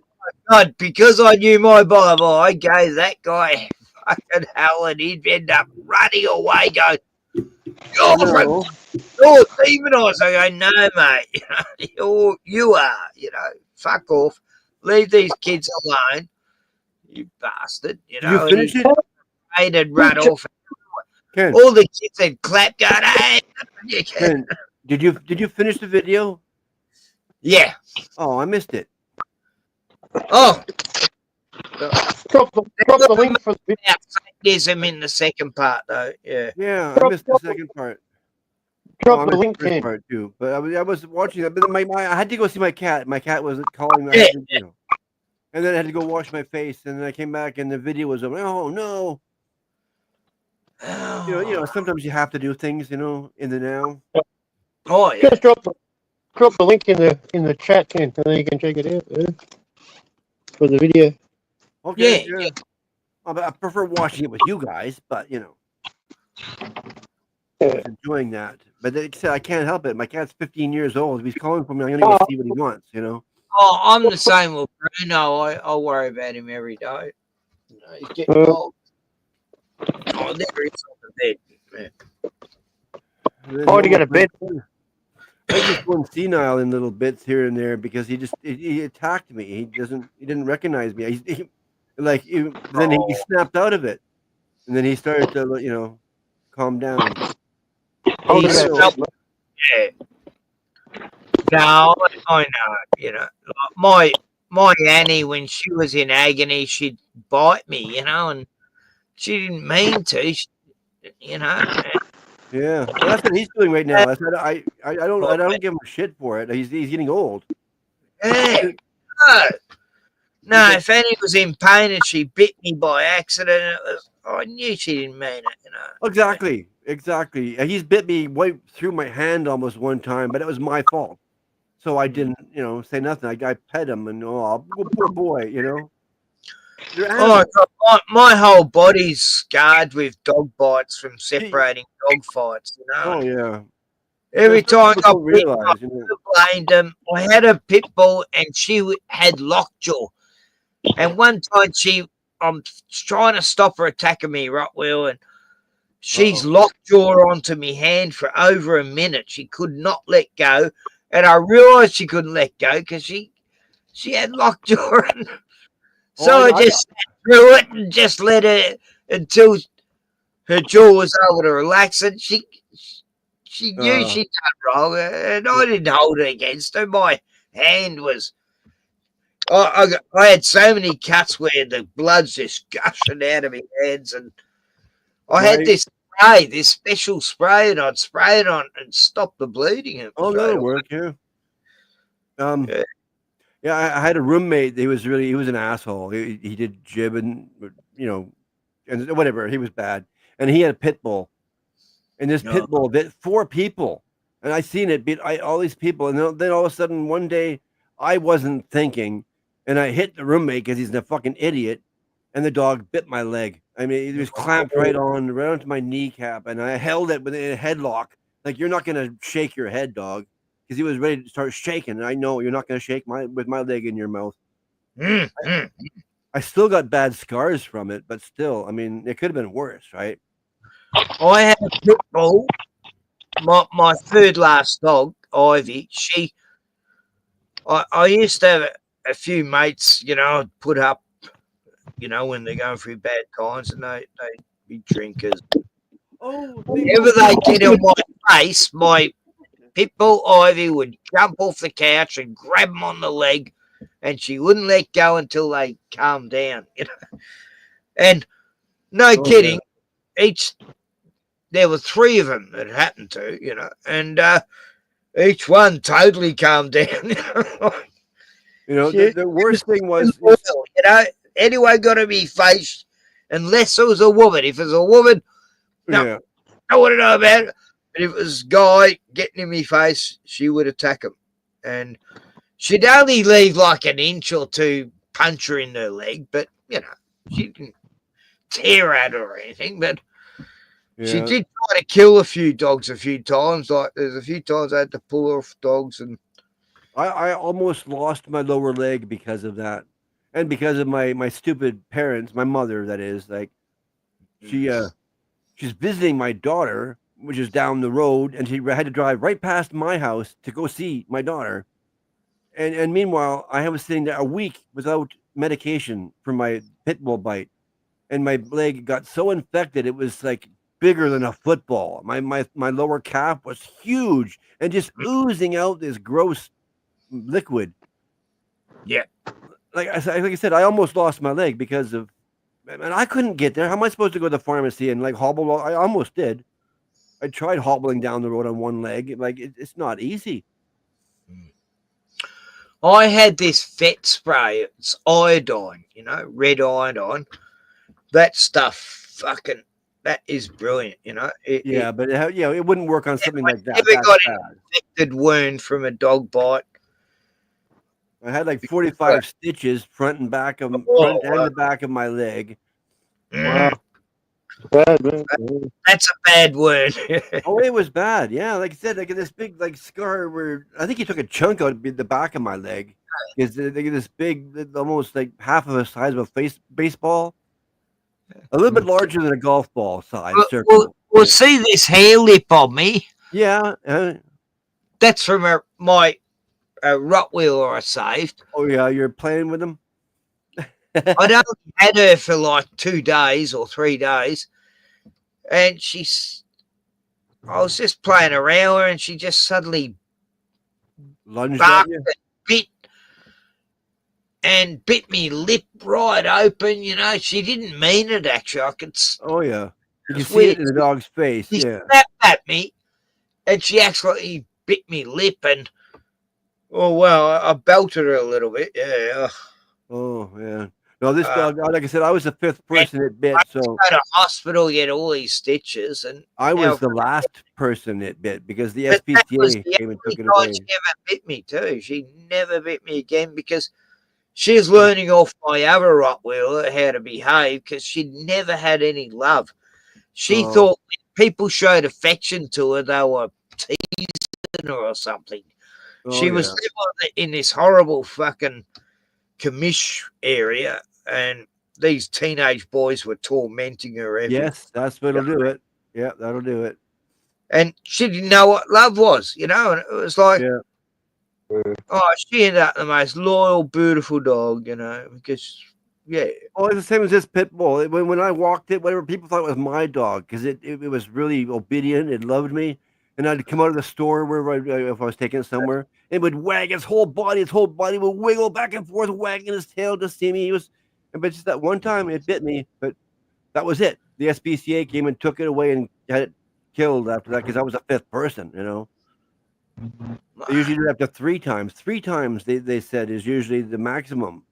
my God, because I knew my Bible, I gave that guy fucking hell, and he'd end up running away, going, you're demonized. I go, no, mate, you are, fuck off. Leave these kids alone, you bastard. Did you finish it? And run off. Ken. All the kids had clapped, going, hey, you can. Ken, did you finish the video? Yeah. Oh, I missed it. Oh. Drop the link for the Satanism in the second part, though. Yeah. Yeah, I missed the second part. Drop the link, Ken. Part too, but I was watching that. But I had to go see my cat. My cat was calling me. And then I had to go wash my face, and then I came back, and the video was over. Oh no! You know, sometimes you have to do things, you know, in the now. Oh yeah. Just drop the link in the chat, Ken, and then you can check it out for the video. Okay, yeah. I prefer watching it with you guys, but you know, I was enjoying that. But like I said, I can't help it. My cat's 15 years old. If he's calling for me, I'm gonna go see what he wants. You know. Oh, I'm the same with Bruno. I worry about him every day. You know, he's getting old. Oh, there he is on the bed. Oh, you got a bed? I just going senile in little bits here and there because he attacked me. He didn't recognize me. Then he snapped out of it, and then he started to calm down. He's yeah. No, I know. You know, my Annie, when she was in agony, she'd bite me. You know, and she didn't mean to. You know. Yeah, well, that's what he's doing right now. I don't give him shit for it. He's getting old. Yeah. No, if Annie was in pain and she bit me by accident, I knew she didn't mean it. You know. Exactly. He's bit me right through my hand almost one time, but it was my fault. So I didn't, say nothing. I pet him, and poor boy, you know. Oh God, my whole body's scarred with dog bites from separating dog fights. You know. Oh yeah. Every time I got bit, I you know. blamed him. I had a pit bull, and she had lockjaw. And one time I'm trying to stop her attacking me, Rottweiler, and she's lockjaw onto me hand for over a minute. She could not let go, and I realised she couldn't let go because she had lockjaw. So I just threw it and just let her until her jaw was able to relax, and she knew she'd done wrong, and I didn't hold it against her. My hand was. I had so many cuts where the blood's just gushing out of my hands, and I had this spray, this special spray, and I'd spray it on and stop the bleeding. That'll work, yeah. Yeah, I had a roommate. He was an asshole. He did jibbing, and whatever. He was bad, and he had a pit bull, and this pit bull bit 4 people, and I seen it beat all these people, and then all of a sudden one day I wasn't thinking, and I hit the roommate because he's a fucking idiot, and the dog bit my leg. I mean, it was clamped right onto my kneecap, and I held it within a headlock. Like, you're not gonna shake your head, dog. Because he was ready to start shaking, and I know you're not going to shake with my leg in your mouth. I still got bad scars from it, but still, I mean, it could have been worse, right? I had a pit bull. My third last dog, Ivy. I used to have a few mates, put up, when they're going through bad times, and they be drinkers. Whenever they get in my face, my Pitbull Ivy would jump off the couch and grab him on the leg, and she wouldn't let go until they calmed down. And no kidding, there were 3 of them that happened to, and each one totally calmed down. The worst thing was, anyone got to be faced unless it was a woman. If it was a woman, no, I want to know about it. And if it was a guy getting in my face, she would attack him. And she'd only leave like an inch or 2 punch her in her leg, but, she didn't tear at her or anything. But she did try to kill a few dogs a few times. Like, there's a few times I had to pull off dogs. And I almost lost my lower leg because of that. And because of my stupid parents, my mother, that is. Like, she's visiting my daughter, which is down the road, and she had to drive right past my house to go see my daughter. And meanwhile, I was sitting there a week without medication for my pit bull bite, and my leg got so infected it was like bigger than a football. My lower calf was huge and just oozing out this gross liquid. Yeah, like I said, I almost lost my leg because of, and I couldn't get there. How am I supposed to go to the pharmacy and hobble? I almost did. I tried hobbling down the road on one leg. Like, it's not easy. I had this vet spray. It's iodine, red iodine. That stuff that is brilliant. You know. Yeah, but it wouldn't work on something like that. Never That's got bad. an infected wound from a dog bite. I had like 45 stitches front and back of front and the back of my leg. Wow. Bad, man. That's a bad wound. Oh, it was bad. Yeah, like I said, like this big like scar where I think he took a chunk out of the back of my leg. Is this big, almost like half of the size of a baseball, a little bit larger than a golf ball size circle. Well, see this hair lip on me? Yeah, that's from my Rottweiler I saved. Oh yeah, you're playing with them. I'd only had her for like 2 days or 3 days, and I was just playing around with her, and she just suddenly lunged barked at you. Bit me lip right open. You know, she didn't mean it. Actually, I could. Oh yeah, you can it's see weird. it in the dog's face. She Yeah. snapped at me, and she actually bit me lip, and I belted her a little bit. Yeah. Oh yeah. No, this dog. Like I said, I was the 5th person it bit. So go to hospital, get all these stitches, and I was the last person it bit because the SPCA came and took it away. She never bit me too. She never bit me again because she's learning off my other Rottweiler how to behave because she'd never had any love. She thought when people showed affection to her, they were teasing her or something. She was living in this horrible fucking commish area, and these teenage boys were tormenting her. Yes, that's what'll do it. Yeah, that'll do it. And she didn't know what love was, you know, and it was like, she ended up the most loyal, beautiful dog, you know, because, Well, it's the same as this pit bull. When I walked it, whatever, people thought it was my dog because it was really obedient. It loved me. And I'd come out of the store if I was taking it somewhere, it would wag its whole body. Its whole body would wiggle back and forth, wagging his tail to see me. But just that one time it bit me, but that was it. The SPCA came and took it away and had it killed after that because I was the 5th person, you know. They usually do it up to 3 times. 3 times they said is usually the maximum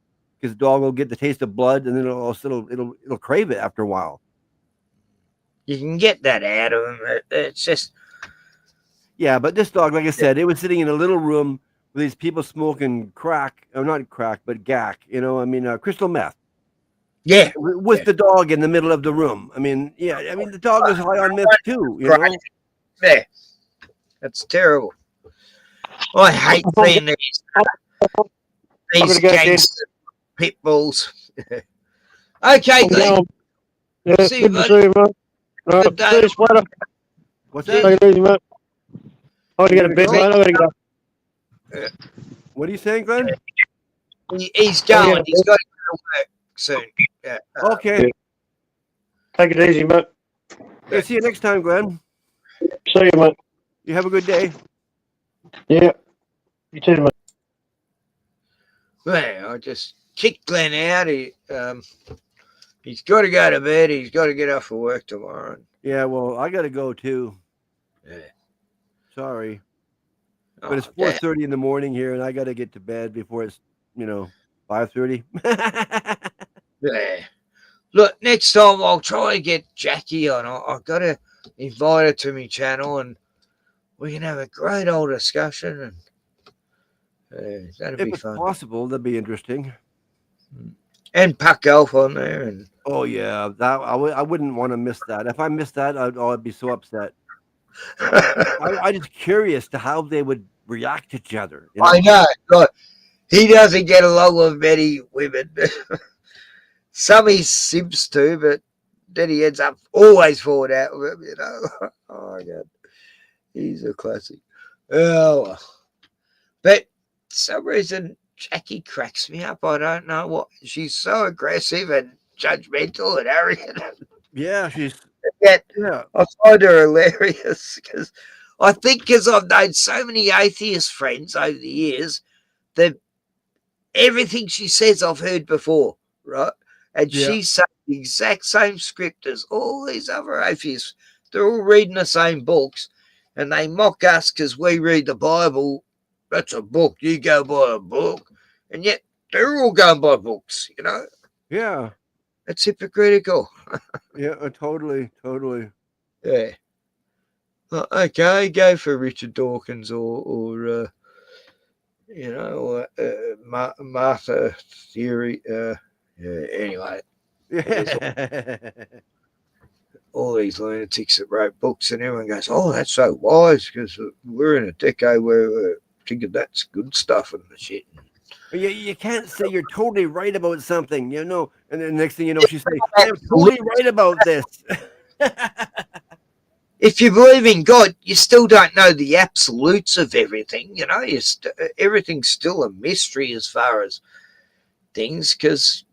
because the dog will get the taste of blood and then it'll crave it after a while. You can get that out of them. It's just. Yeah, but this dog, like I said, it was sitting in a little room with these people smoking crack, or not crack, but gack, you know, I mean, crystal meth. Yeah. With the dog in the middle of the room. I mean, the dog was high on meth too, you know? Yeah. That's terrible. I hate seeing these gangster pit bulls. Okay, Glenn. Yeah, See you, good to see you, mate. Good day. See you, Splatter. What's that? Take it easy, mate. I gotta get a bed, mate. I gotta go. What are you saying, Glenn? He's going. He's got to go to work soon. Yeah. Okay. Take it easy, mate. Yeah, see you next time, Glenn. See you, mate. You have a good day. Yeah. You too, mate. Well, I just kicked Glenn out. He's got to go to bed. He's got to get up for work tomorrow. Yeah, well, I got to go too. Yeah. Sorry. But it's 4:30 in the morning here, and I got to get to bed before it's, 5:30. Yeah. Look, next time I'll try and get Jackie on. I've got to invite her to my channel, and we can have a great old discussion, and that'll be fun. If it's possible, that'd be interesting. And puck golf on there, and oh yeah, that I wouldn't want to miss that. If I missed that, I'd be so upset. I'm just curious to how they would react to each other. You know? I know. Look, he doesn't get along with many women. Some he simps to, but then he ends up always falling out with him, Oh my God. He's a classic. Oh, well. But for some reason, Jackie cracks me up. I don't know what. She's so aggressive and judgmental and arrogant. Yeah, she's. I find her hilarious because I think because I've known so many atheist friends over the years that everything she says I've heard before, right? And she's saying the exact same script as all these other atheists. They're all reading the same books, and they mock us because we read the Bible. That's a book. You go by a book, and yet they're all going by books, Yeah. It's hypocritical. Yeah, totally. Yeah. Well, okay, go for Richard Dawkins or Martha Theory. Anyway, all these lunatics that wrote books, and everyone goes, "Oh, that's so wise," because we're in a decade where we're thinking that's good stuff and the shit. You can't say you're totally right about something, and then the next thing you know, she's saying, "I'm totally right about this." If you believe in God, you still don't know the absolutes of everything. Everything's still a mystery as far as things, because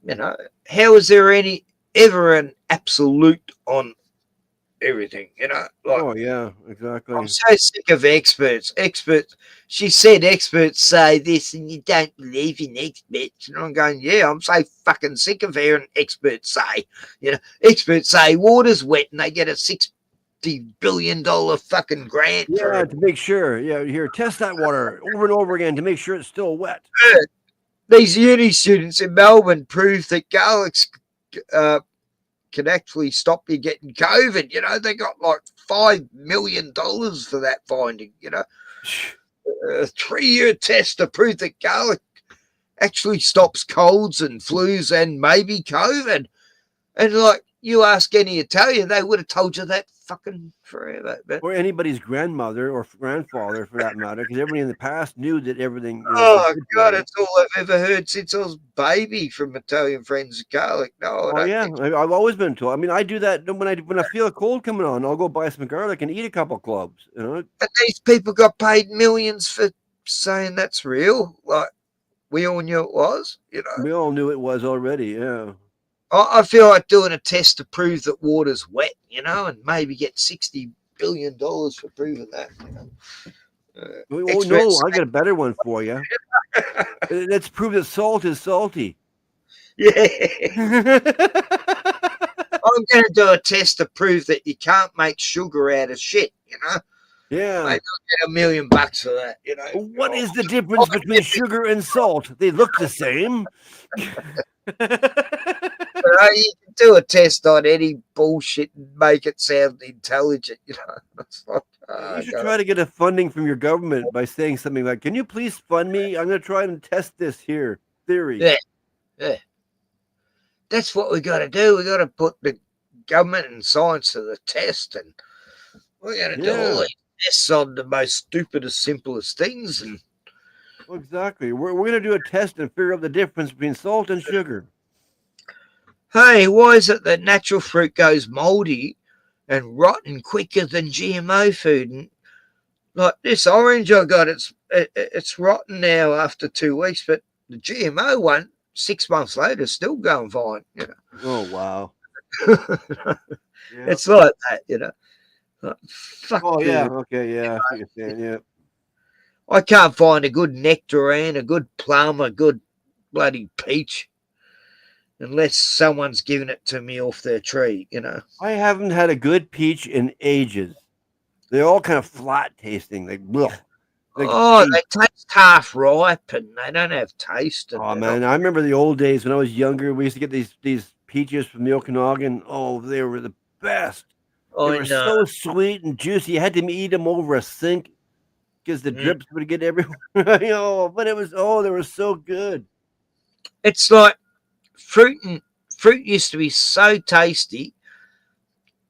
how is there ever an absolute on everything? Oh yeah, exactly. I'm so sick of experts. She said experts say this and you don't believe in experts. And I'm going, yeah, I'm so fucking sick of hearing experts say. Experts say water's wet and they get a $60 billion fucking grant for it. To make sure. Yeah, here, test that water over and over again to make sure it's still wet. These uni students in Melbourne prove that garlics can actually stop you getting COVID. They got like $5 million for that finding. A 3-year test to prove that garlic actually stops colds and flus and maybe COVID. And like you ask any Italian, they would have told you that fucking forever. But or anybody's grandmother or grandfather, for that matter, because everybody in the past knew that everything. Oh God, it's all I've ever heard since I was a baby from Italian friends. Garlic. No, Oh yeah, I've always been told. I mean, I do that when I feel a cold coming on. I'll go buy some garlic and eat a couple cloves. And these people got paid millions for saying that's real. Like we all knew it was. We all knew it was already. Yeah. I feel like doing a test to prove that water's wet, and maybe get $60 billion for proving that. Oh no, I got a better one for you. Let's prove that salt is salty. Yeah. I'm going to do a test to prove that you can't make sugar out of shit, Yeah. Maybe I'll get $1 million for that, What is the difference between sugar and salt? They look the same. You can do a test on any bullshit and make it sound intelligent, It's like, you should try to get a funding from your government by saying something like, "Can you please fund me? I'm going to try and test this here theory." Yeah. That's what we got to do. We got to put the government and science to the test, and we're going to do all these tests on the most stupidest, simplest things. And well, exactly, we're going to do a test and figure out the difference between salt and sugar. Hey, why is it that natural fruit goes moldy and rotten quicker than GMO food? And like this orange I got, it's rotten now after 2 weeks, but the GMO one, 6 months later, still going fine. Oh wow. It's like that, Like, fuck. Oh yeah. Okay. Yeah. I understand. Yeah. I can't find a good nectarine, a good plum, a good bloody peach, unless someone's given it to me off their tree. I haven't had a good peach in ages. They're all kind of flat tasting, like blech. They taste half ripe and they don't have taste. Oh man, I remember the old days when I was younger. We used to get these peaches from the Okanagan. Oh, they were the best. They were so sweet and juicy. You had to eat them over a sink because the drips would get everywhere. But it was they were so good. It's like fruit used to be so tasty.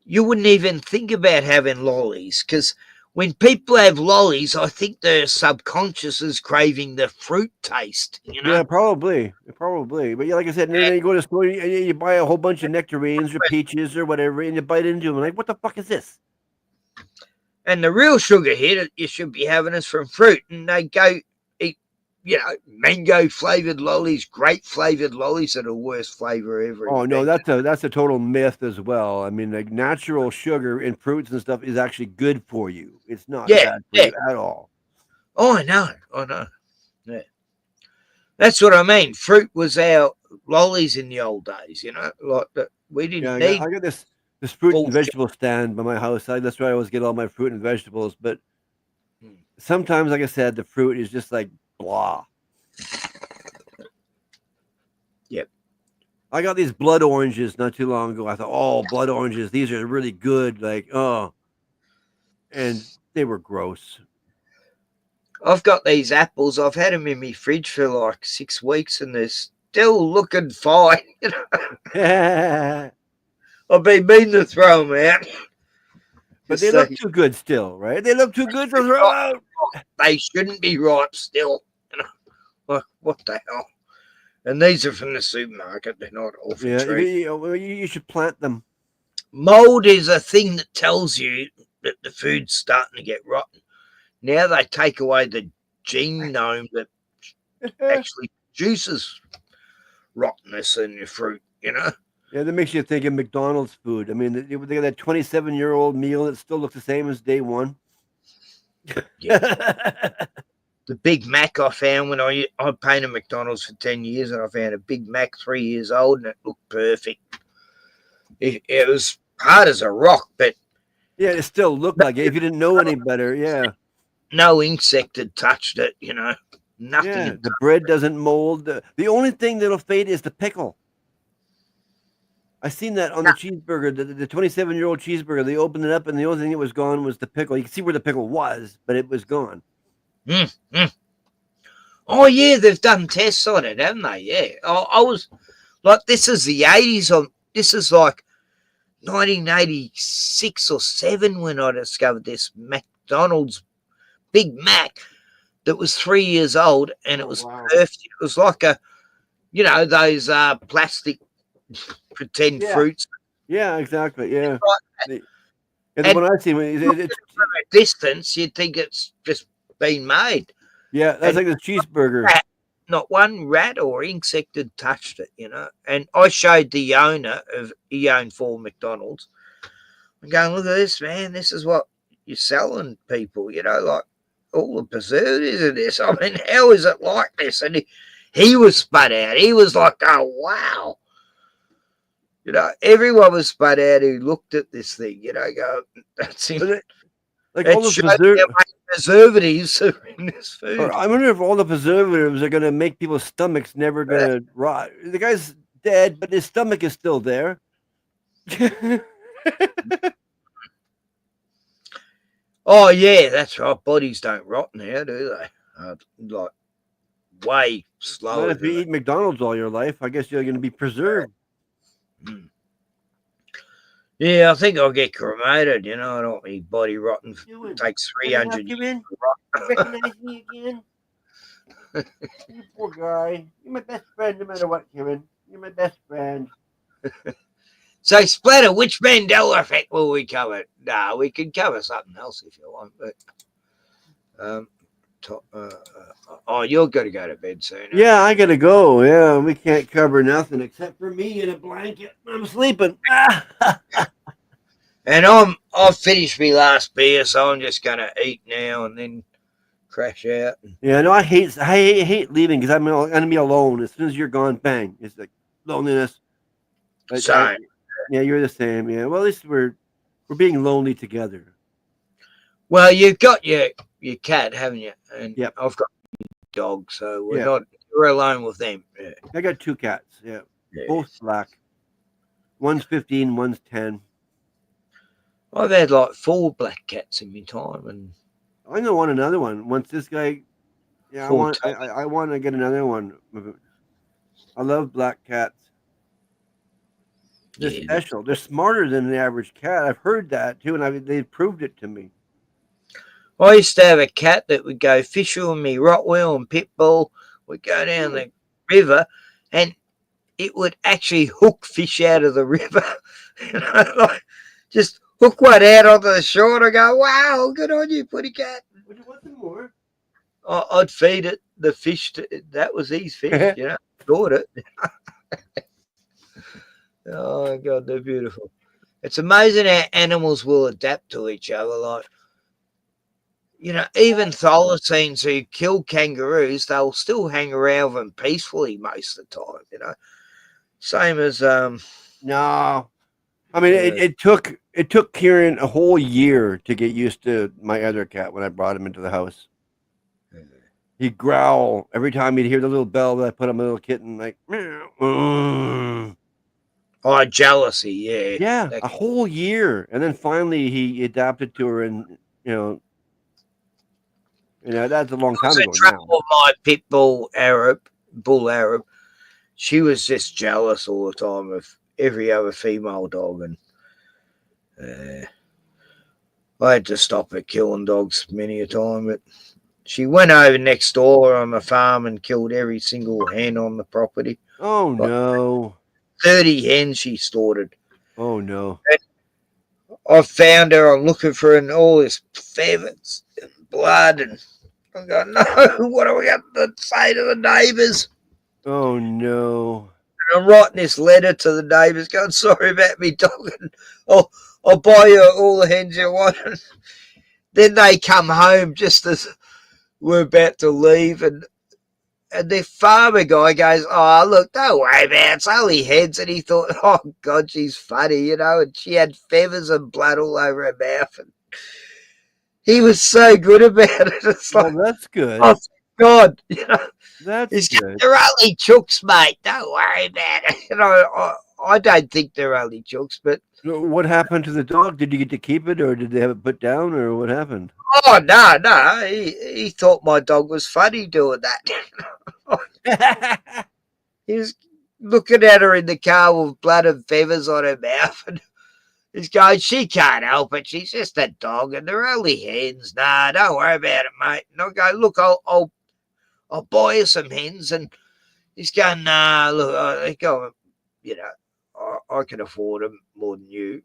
You wouldn't even think about having lollies, because when people have lollies, I think their subconscious is craving the fruit taste. Yeah, probably. But yeah, like I said, and then you go to the store, you buy a whole bunch of nectarines or peaches or whatever, and you bite into them. Like, what the fuck is this? And the real sugar here that you should be having is from fruit, and they go eat, mango flavored lollies, grape flavored lollies are the worst flavor ever. Oh no, that's a total myth as well. I mean, like natural sugar in fruits and stuff is actually good for you. It's not bad for you at all. Oh, I know. Yeah, that's what I mean. Fruit was our lollies in the old days. Like that. We didn't need. I got this fruit and vegetable stand by my house. That's where I always get all my fruit and vegetables. But sometimes, like I said, the fruit is just like blah. Yep. I got these blood oranges not too long ago. I thought, oh, blood oranges, these are really good. Like, oh, and they were gross. I've got these apples. I've had them in my fridge for like 6 weeks, and they're still looking fine. You know? I've been meaning to throw them out. But they look too good still, right? They look too good to throw out. They shouldn't be ripe still. You know? Like, what the hell? And these are from the supermarket. They're not off a tree. You should plant them. Mold is a thing that tells you that the food's starting to get rotten. Now they take away the genome that actually produces rottenness in your fruit, you know? Yeah, that makes you think of McDonald's food. I mean, they got that 27-year-old meal that still looks the same as day one. Yeah. The Big Mac I found when I painted McDonald's for 10 years, and I found a Big Mac 3 years old, and it looked perfect. It was hard as a rock, but yeah, it still looked like it. If you didn't know any better, yeah. No insect had touched it, you know. Nothing. Yeah, the bread doesn't mold. The only thing that'll fade is the pickle. I seen that on the cheeseburger, the 27-year-old cheeseburger. They opened it up, and the only thing that was gone was the pickle. You can see where the pickle was, but it was gone. Oh, yeah, they've done tests on it, haven't they? Yeah. I was like, this is the 80s. This is like 1986 or 7 when I discovered this McDonald's Big Mac that was 3 years old, and it was perfect. It was like those plastic pretend fruits. Yeah, exactly. Yeah. And the one I see, from a distance, you'd think it's just been made. Yeah, that's like the cheeseburger. Not one rat or insect had touched it, you know. And I showed the owner he owned 4 McDonald's. I'm going, look at this, man. This is what you're selling people, you know, like all the preservatives in this. I mean, how is it like this? And he was spun out. He was like, oh, wow. You know, everyone was spun out who looked at this thing, you know, go, that's it. Like all the preservatives are in this food. I wonder if all the preservatives are going to make people's stomachs never going to rot. The guy's dead, but his stomach is still there. Oh, yeah, that's right. Bodies don't rot now, do they? Like, way slower. Well, if you eat McDonald's all your life, I guess you're going to be preserved. Yeah, I think I'll get cremated. You know, I don't want my body rotten. It takes 300 years to rot. Recognize me again? You poor guy. You're my best friend no matter what, Kevin. You're my best friend. So, Splatter, which Mandela effect will we cover? Nah, we can cover something else if you want. But you're going to go to bed soon. Yeah, I got to go. Yeah, we can't cover nothing except for me in a blanket. I'm sleeping. And I've finished my last beer, so I'm just going to eat now and then crash out. Yeah, no, I hate leaving because I'm going to be alone. As soon as you're gone, bang. It's like loneliness. Same. Yeah, you're the same. Yeah, well, at least we're being lonely together. Well, you've got your cat, haven't you? And yep. I've got my dog, so we're alone with them. Yeah. I got 2 cats. Yeah, both black. One's 15, one's 10. I've had like 4 black cats in my time, and I don't want another one. Once this guy, I want to get another one. I love black cats. They're special. They're smarter than the average cat. I've heard that too, and they've proved it to me. I used to have a cat that would go fishing with me, Rottweiler and Pitbull. We'd go down the river, and it would actually hook fish out of the river. You know, like just hook one out onto the shore and go, wow, good on you, putty cat. Would you want some more? I'd feed it the fish. That was his fish, you know. Caught it. Oh, my God, they're beautiful. It's amazing how animals will adapt to each other. Like, you know, even thylacines who kill kangaroos, they'll still hang around them peacefully most of the time, you know. Same as no. I mean, it took Kieran a whole year to get used to my other cat when I brought him into the house. He'd growl every time he'd hear the little bell that I put on my little kitten, like, meow. Oh, jealousy, yeah. Yeah, a whole year, and then finally he adapted to her, and that's a long time ago now. My pit bull Arab, she was just jealous all the time of every other female dog, and I had to stop her killing dogs many a time. But she went over next door on the farm and killed every single hen on the property. Oh no! 30 hens she slaughtered. Oh no! And I found her. I'm looking for her, and all this feathers and blood, and I go, no, what are we going to say to the neighbours? Oh no! And I'm writing this letter to the neighbours, going, sorry about me dog, and I'll buy you all the hens you want. And then they come home just as we're about to leave, and the farmer guy goes, oh, look, don't worry about it. It's only heads. And he thought, oh, God, she's funny, and she had feathers and blood all over her mouth. And he was so good about it. It's like, that's good. Oh, God, That's good. They're only chooks, mate. Don't worry about it. I don't think they're only chooks, but. What happened to the dog? Did you get to keep it, or did they have it put down, or what happened? Oh, no. He thought my dog was funny doing that. He was looking at her in the car with blood and feathers on her mouth, and he's going, she can't help it. She's just a dog, and they're only hens. Nah, don't worry about it, mate. And I go, look, I'll buy you some hens. And he's going, nah, look, I go, I can afford them more than you.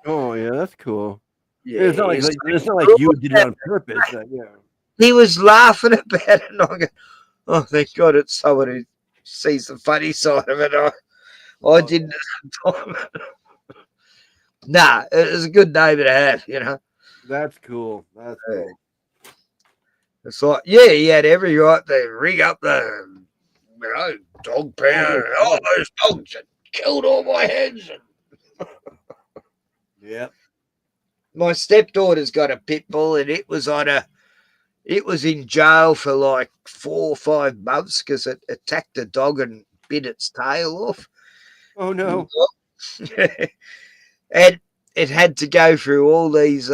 Oh yeah, that's cool. Yeah, it's not like you did it on purpose. He was laughing about it, and I go, oh, thank God, it's someone who sees the funny side of it. I didn't at the time. Nah, it was a good neighbour to have, That's cool. That's cool. It's like, yeah, he had every right to ring up the dog pound. Oh, those dogs had killed all my hens. Yep. My stepdaughter's got a pit bull, and it was in jail for like 4 or 5 months because it attacked a dog and bit its tail off. Oh no! And it had to go through all these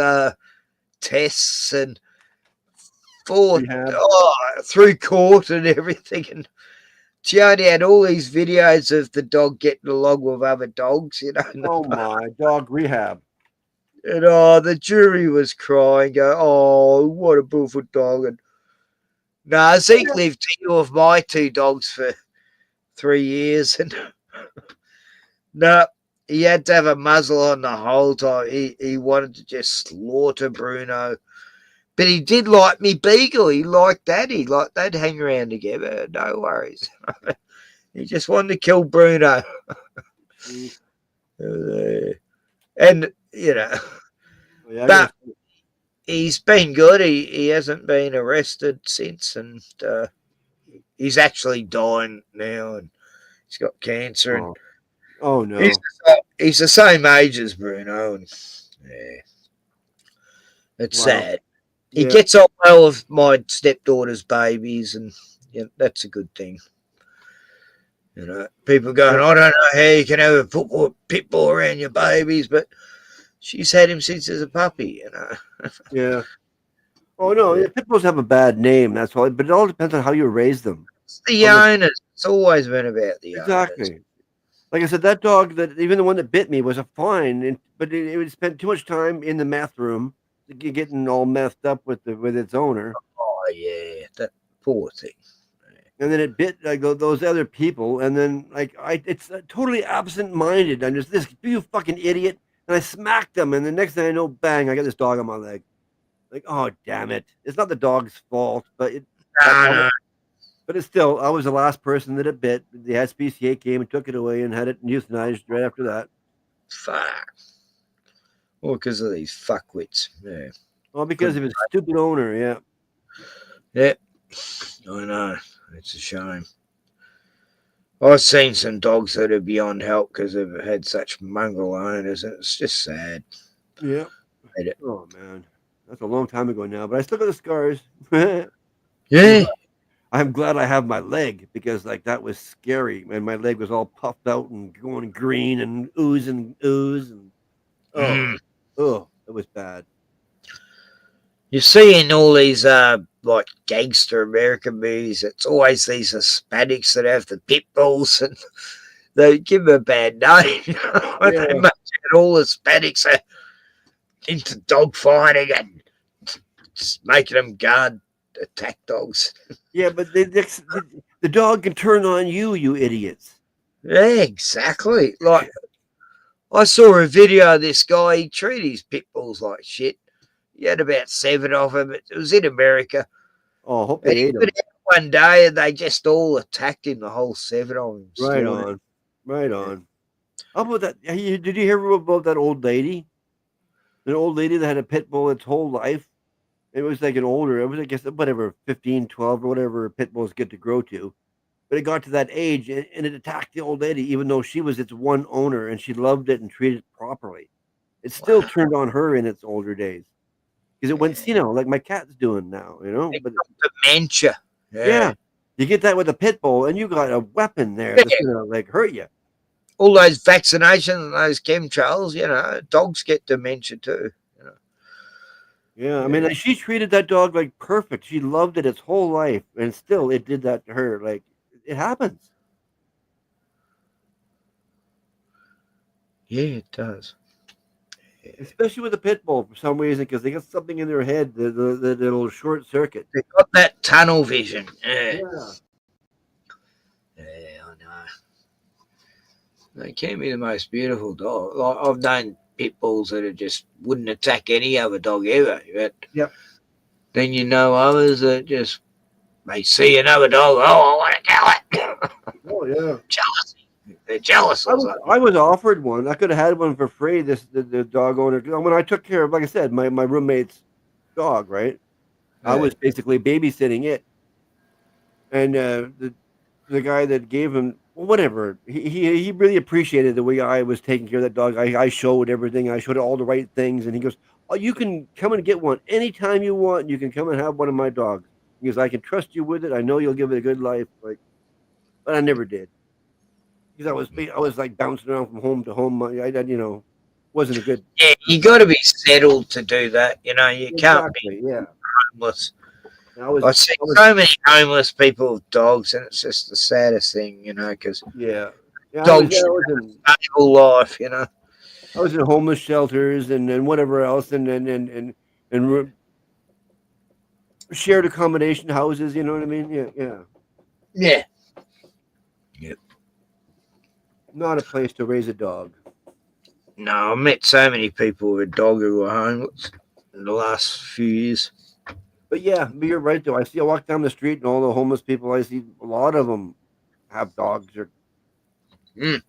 tests and through court and everything. And she only had all these videos of the dog getting along with other dogs, Oh my, dog rehab. And the jury was crying, going, oh, what a beautiful dog. And Zeke lived 2 of my 2 dogs for 3 years. And he had to have a muzzle on the whole time. He wanted to just slaughter Bruno. But he did like me Beagle. He liked that. They'd hang around together. No worries. He just wanted to kill Bruno. And, but he's been good. He hasn't been arrested since. And he's actually dying now. And he's got cancer. And oh no. He's the same age as Bruno. And it's sad. He gets on well with my stepdaughter's babies, and that's a good thing. People going, I don't know how you can have a pit bull around your babies, but she's had him since as a puppy, Yeah. Oh no, pit bulls have a bad name. That's all. But it all depends on how you raise them. It's the owners. It's always been about the exactly. owners. Like I said, that dog, that even the one that bit me, was a fine, but it would spend too much time in the meth room, getting all messed up with its owner. Oh yeah, that poor thing. And then it bit like those other people, and then it's totally absent-minded. I'm just this, you fucking idiot, and I smacked them, and the next thing I know, bang, I got this dog on my leg. Like, oh damn it! It's not the dog's fault, but but it's still, I was the last person that it bit. The SPCA came and took it away and had it euthanized right after that. Fuck. Well, because of these fuckwits. Yeah. Well, because of his stupid owner, yeah. Yep. I know. It's a shame. I've seen some dogs that are beyond help because they've had such mongrel owners, and it's just sad. Yeah. Oh, man. That's a long time ago now, but I still got the scars. Yeah. I'm glad I have my leg because like that was scary, and my leg was all puffed out and going green and ooze and oh, it was bad. You see in all these like gangster American movies, it's always these Hispanics that have the pit bulls, and they give them a bad name. They make it all Hispanics are into dog fighting and just making them guard attack dogs. Yeah, but the dog can turn on you, you idiots. Yeah, exactly. Like I saw a video of this guy. He treated his pit bulls like shit. He had about 7 of them. It was in America. Oh, I hope And they he ate went them. out one day and they just all attacked him, the whole 7 of them. Right on, right on. How about that? Did you hear about that old lady? An old lady that had a pit bull its whole life. It was like an older, it was, I guess, whatever, 15, 12, or whatever pit bulls get to grow to. But it got to that age and it attacked the old lady, even though she was its one owner and she loved it and treated it properly. It still turned on her in its older days because it went senile, like my cat's doing now, you know. But dementia. yeah, you get that with a pit bull and you got a weapon there that's gonna like hurt you. All those vaccinations and those chemtrails, dogs get dementia too. Yeah, I mean, like, she treated that dog like perfect. She loved it its whole life, and still, it did that to her. Like, it happens. Yeah, it does. Especially with a pit bull for some reason, because they got something in their head that'll short circuit. They got that tunnel vision. Yeah. Yeah, I know. They can be the most beautiful dog. Like, I've known pit bulls that just wouldn't attack any other dog ever. But yep. Then you know others that just they see another dog. Oh, I want to kill it. Oh yeah. Jealousy. They're jealous. I was offered one. I could have had one for free. The dog owner. When I took care of, like I said, my roommate's dog. Right. I was basically babysitting it, and the guy that gave him, well, whatever, he really appreciated the way I was taking care of that dog. I showed everything. I showed all the right things, and he goes, "Oh, you can come and get one anytime you want. You can come and have one of my dogs because I can trust you with it. I know you'll give it a good life." Like, but I never did because I was like bouncing around from home to home. I wasn't a good. Yeah, you got to be settled to do that. You can't be homeless. I see so many homeless people with dogs, and it's just the saddest thing, because dogs have a stable life, I was in homeless shelters and whatever else, and shared accommodation houses. You know what I mean? Yeah. Yep. Not a place to raise a dog. No, I met so many people with a dog who were homeless in the last few years. But you're right though. I walk down the street and all the homeless people I see, a lot of them have dogs or. Well,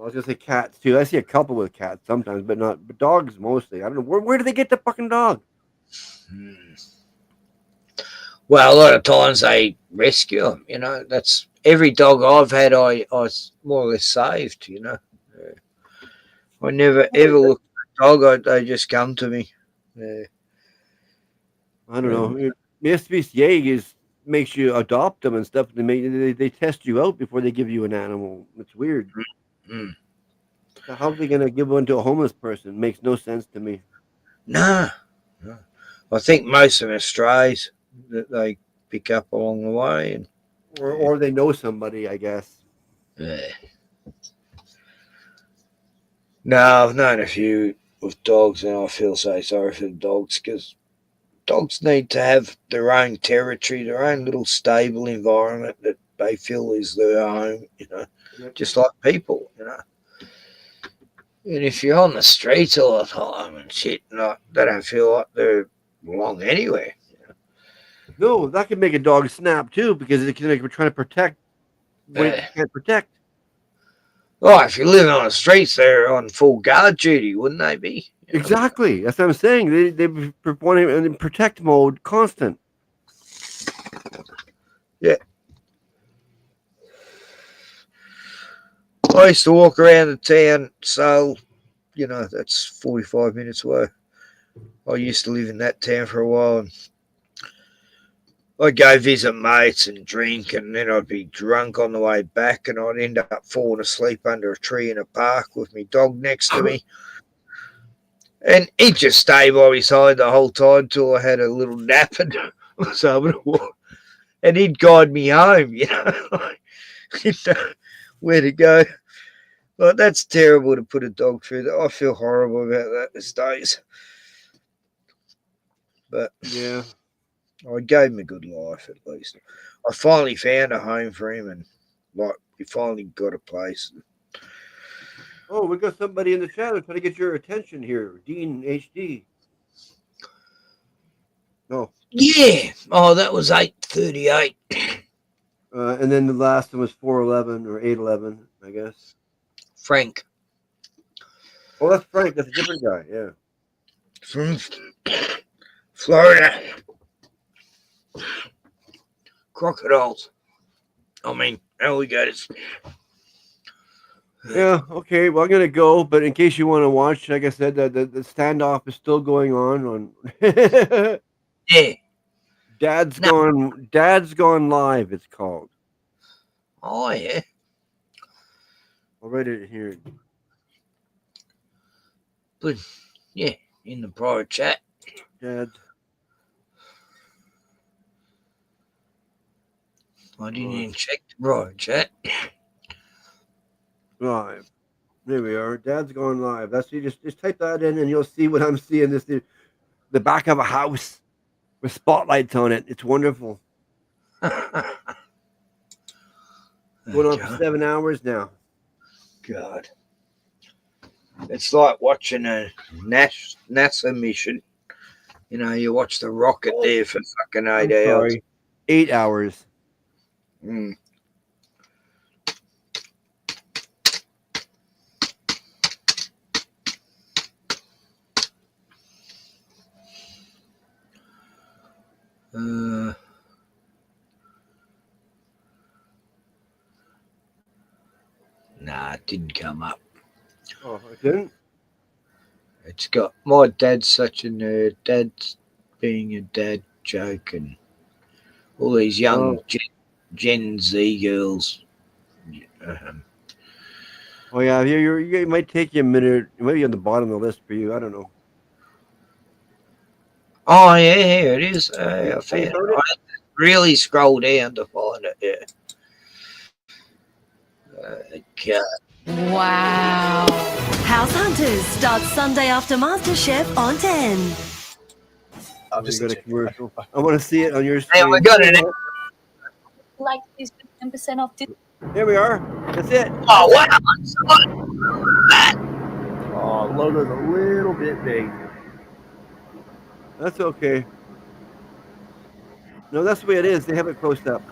I was gonna say cats too. I see a couple with cats sometimes, but dogs mostly. I don't know where do they get the fucking dog? Well, a lot of times they rescue them. That's every dog I've had. I more or less saved. I never ever look at a dog. They just come to me. I don't know. SPCA makes you adopt them and stuff. They test you out before they give you an animal. It's weird. How are they going to give one to a homeless person? Makes no sense to me. No. I think most of them are strays that they pick up along the way, and or they know somebody, I guess. Yeah. No, I've known a few with dogs, and I feel so sorry for the dogs because dogs need to have their own territory, their own little stable environment that they feel is their home, just like people, And if you're on the streets all the time and shit, they don't feel like they belong anywhere. No, that can make a dog snap too because it can make them trying to protect what it can't protect. Oh, if you're living on the streets, they're on full guard duty, wouldn't they be? Exactly. That's what I'm saying. They want it in protect mode constant. Yeah. I used to walk around the town, so, that's 45 minutes away. I used to live in that town for a while. And I'd go visit mates and drink, and then I'd be drunk on the way back, and I'd end up falling asleep under a tree in a park with my dog next to me. And he'd just stay by my side the whole time till I had a little nap and was able to walk. And he'd guide me home, you know. He'd know where to go. But that's terrible to put a dog through that. I feel horrible about that these days. But yeah, I gave him a good life at least. I finally found a home for him, and like we finally got a place. Oh, we got somebody in the chat trying to get your attention here. Dean HD. No. Yeah. Oh, that was 8:38. And then the last one was 411 or 811, I guess. Frank. Oh, that's Frank. That's a different guy. Yeah. From Florida. Crocodiles. I mean, alligators. Yeah, okay. Well, I'm gonna go, but in case you want to watch, like I said, the standoff is still going on. Yeah. Dad's gone live. It's called. Oh yeah. I'll write it here. But yeah, in the private chat. Dad. I didn't even check the private chat. Live. There we are. Dad's gone live. That's you. Just type that in, and you'll see what I'm seeing. This the back of a house with spotlights on it. It's wonderful. Going on for 7 hours now. God. It's like watching a NASA mission. You know, you watch the rocket there for fucking 8 hours. 8 hours. Mm. Nah, it didn't come up. Oh, it didn't? It's got my dad's such a nerd. Dad's being a dad joke, and all these young Gen Z girls. Oh yeah, it might take you a minute. It might be on the bottom of the list for you. I don't know. Oh yeah, here it is. I found found it. I had to really scroll down to find it. Yeah. God. Wow. House Hunters starts Sunday after MasterChef on 10. I'll just got a commercial. I want to see it on your screen. Hey, we got it. Like this 10% off. There we are. That's it. Oh wow! Oh, logo's a little bit big. That's okay. No, that's the way it is. They have it closed up.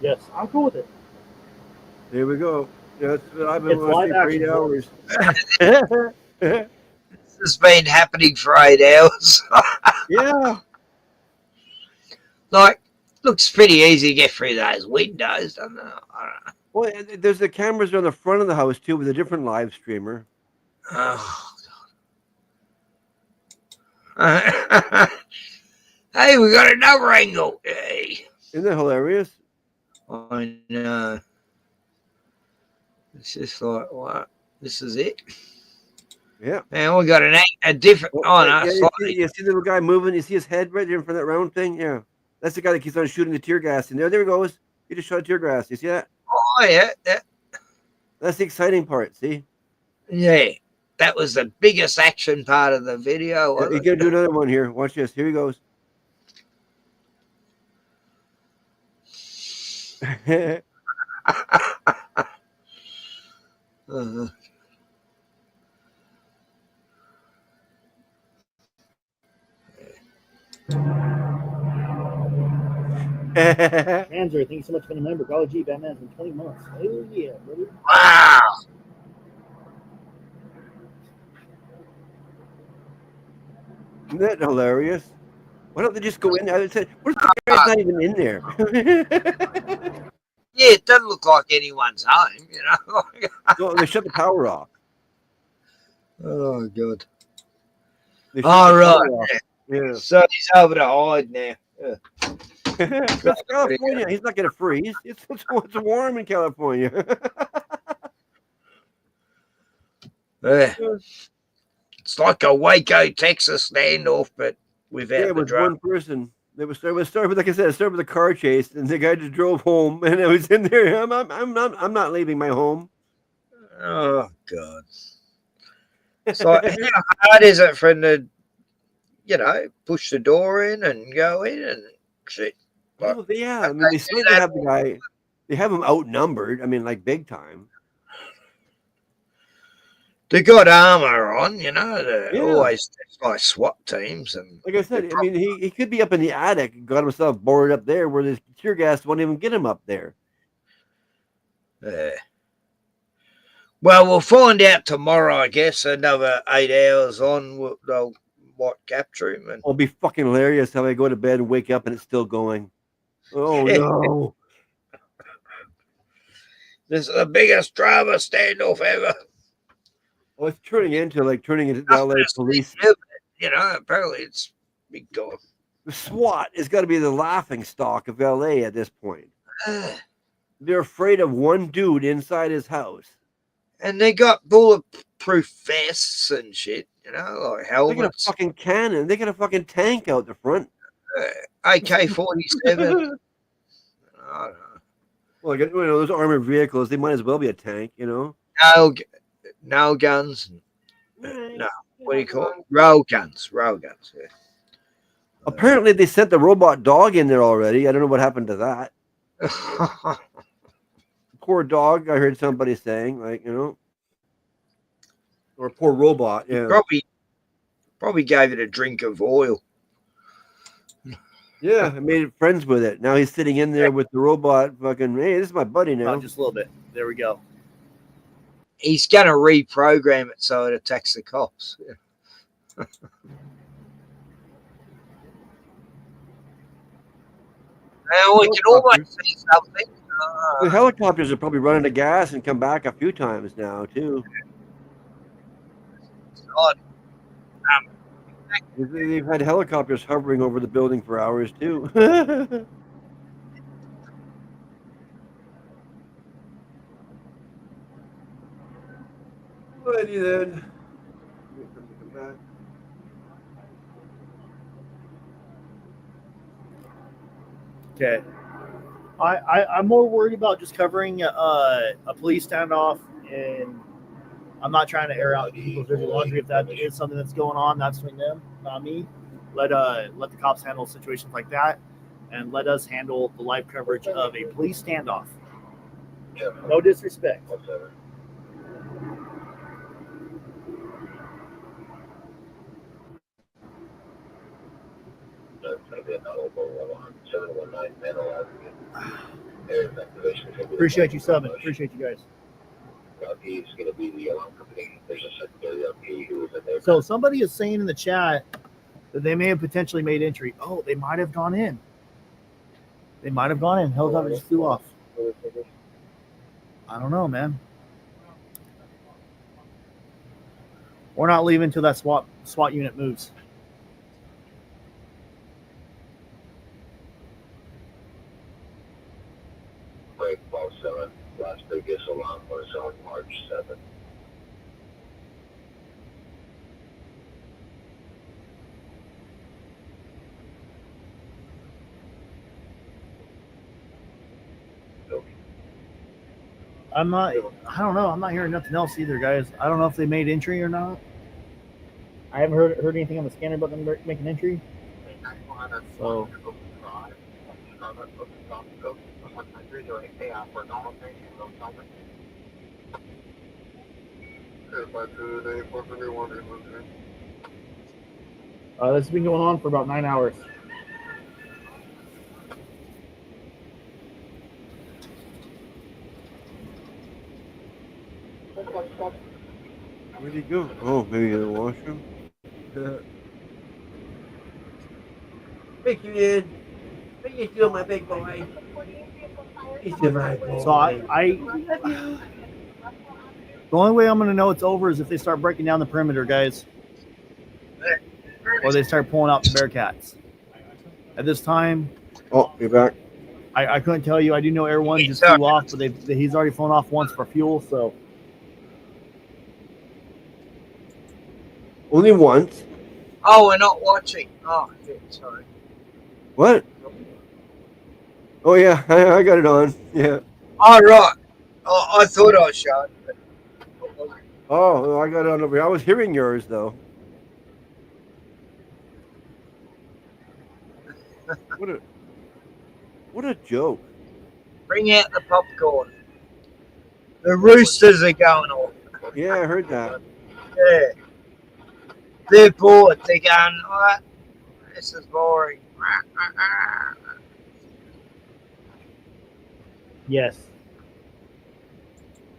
Yes, I'm cool with it. There we go. That's what I've been It's watching live for 8 hours. This has been happening for 8 hours. Yeah. Like, looks pretty easy to get through those windows, doesn't it? I don't know. Well, there's the cameras on the front of the house too, with a different live streamer. Oh, God. Hey, we got another angle. Hey. Isn't that hilarious? I know. It's just like, what? This is it? Yeah. Man, we got a different. Oh, no. Yeah, Slightly. you see the little guy moving? You see his head right there in front of that round thing? Yeah. That's the guy that keeps on shooting the tear gas in there. There he goes. He just shot tear gas. You see that? Oh, yeah. That's the exciting part. See? Yeah. That was the biggest action part of the video. Yeah, he's going to do another one here. Watch this. Here he goes. Andrew, thank you so much for the member. Golly gee, Batman's been 20 months. Oh yeah, brother. Wow. Isn't that hilarious? Why don't they just go in there? I said, what if the guy's not even in there? Yeah, it doesn't look like anyone's home, you know. No, they shut the power off. Oh, God. Oh, right. Yeah. So he's over to hide now. Yeah. That's California. He's not going to freeze. It's warm in California. Yeah. It's like a Waco, Texas standoff, but without Yeah, the with drama. one person. It was started with, like I said, it started with a car chase, and the guy just drove home, and I was in there. I'm not leaving my home. Oh God! So how hard is it for him to, push the door in and go in and shit? Like, Well, yeah, I mean, they slightly have the guy. They have him outnumbered. I mean, like big time. they got armor on, They're Yeah. always like SWAT teams, and Like I said, I mean, he could be up in the attic and got himself boarded up there where the tear gas won't even get him up there. yeah. Well, we'll find out tomorrow, I guess. Another 8 hours on, they'll might capture him. And It'll be fucking hilarious how I go to bed and wake up and it's still going. Oh no! This is the biggest drama standoff ever. Well, it's turning into the LA police. Apparently it's big time. The SWAT has got to be the laughing stock of LA at this point. They're afraid of one dude inside his house. And they got bulletproof vests and shit, like They got a helmets. fucking cannon. They got a fucking tank out the front. AK-47. Well, those armored vehicles, they might as well be a tank, No guns. No, what do you call it? Rail guns. Yeah. Apparently, they sent the robot dog in there already. I don't know what happened to that. Poor dog, I heard somebody saying, or poor robot. Yeah, probably gave it a drink of oil. Yeah, I made friends with it. Now he's sitting in there with the robot. Fucking, hey, this is my buddy now. Oh, just a little bit. There we go. He's gonna reprogram it so it attacks the cops. Yeah. Now we can always see something. The helicopters are probably running to gas and come back a few times now too. They've had helicopters hovering over the building for hours too. Alrighty then. Okay. I'm more worried about just covering a police standoff, and I'm not trying to air out people's dirty laundry. If that is something that's going on, that's between them, not me. Let the cops handle situations like that, and let us handle the live coverage of a police standoff. No disrespect. Appreciate you subbing. Appreciate you guys. So somebody is saying in the chat that they may have potentially made entry. Oh, they might have gone in. They might have gone in. Helicopter just flew off. I don't know, man. We're not leaving until that SWAT unit moves. Las Vegas alarm was on March 7th. I don't know. I'm not hearing nothing else either, guys. I don't know if they made entry or not. I haven't heard anything on the scanner about them making entry. So. This has been going on for about 9 hours. Where'd he go? Oh, maybe in the washroom. Thank you, Ed. How you doing, my big boy? So the only way I'm going to know it's over is if they start breaking down the perimeter, guys. or they start pulling out the Bearcats. At this time, oh, you're back. I couldn't tell you. I do know Air One just flew off, but he's already flown off once for fuel. So only once. Oh, we're not watching. Oh, shit, sorry. What? Oh yeah, I got it on. Yeah. Oh, right. Oh, I thought I was showing. Oh, I got it on over here. I was hearing yours though. What a joke. Bring out the popcorn. The roosters are going off. Yeah, I heard that. Yeah. They're bored. They're going, what? This is boring. yes.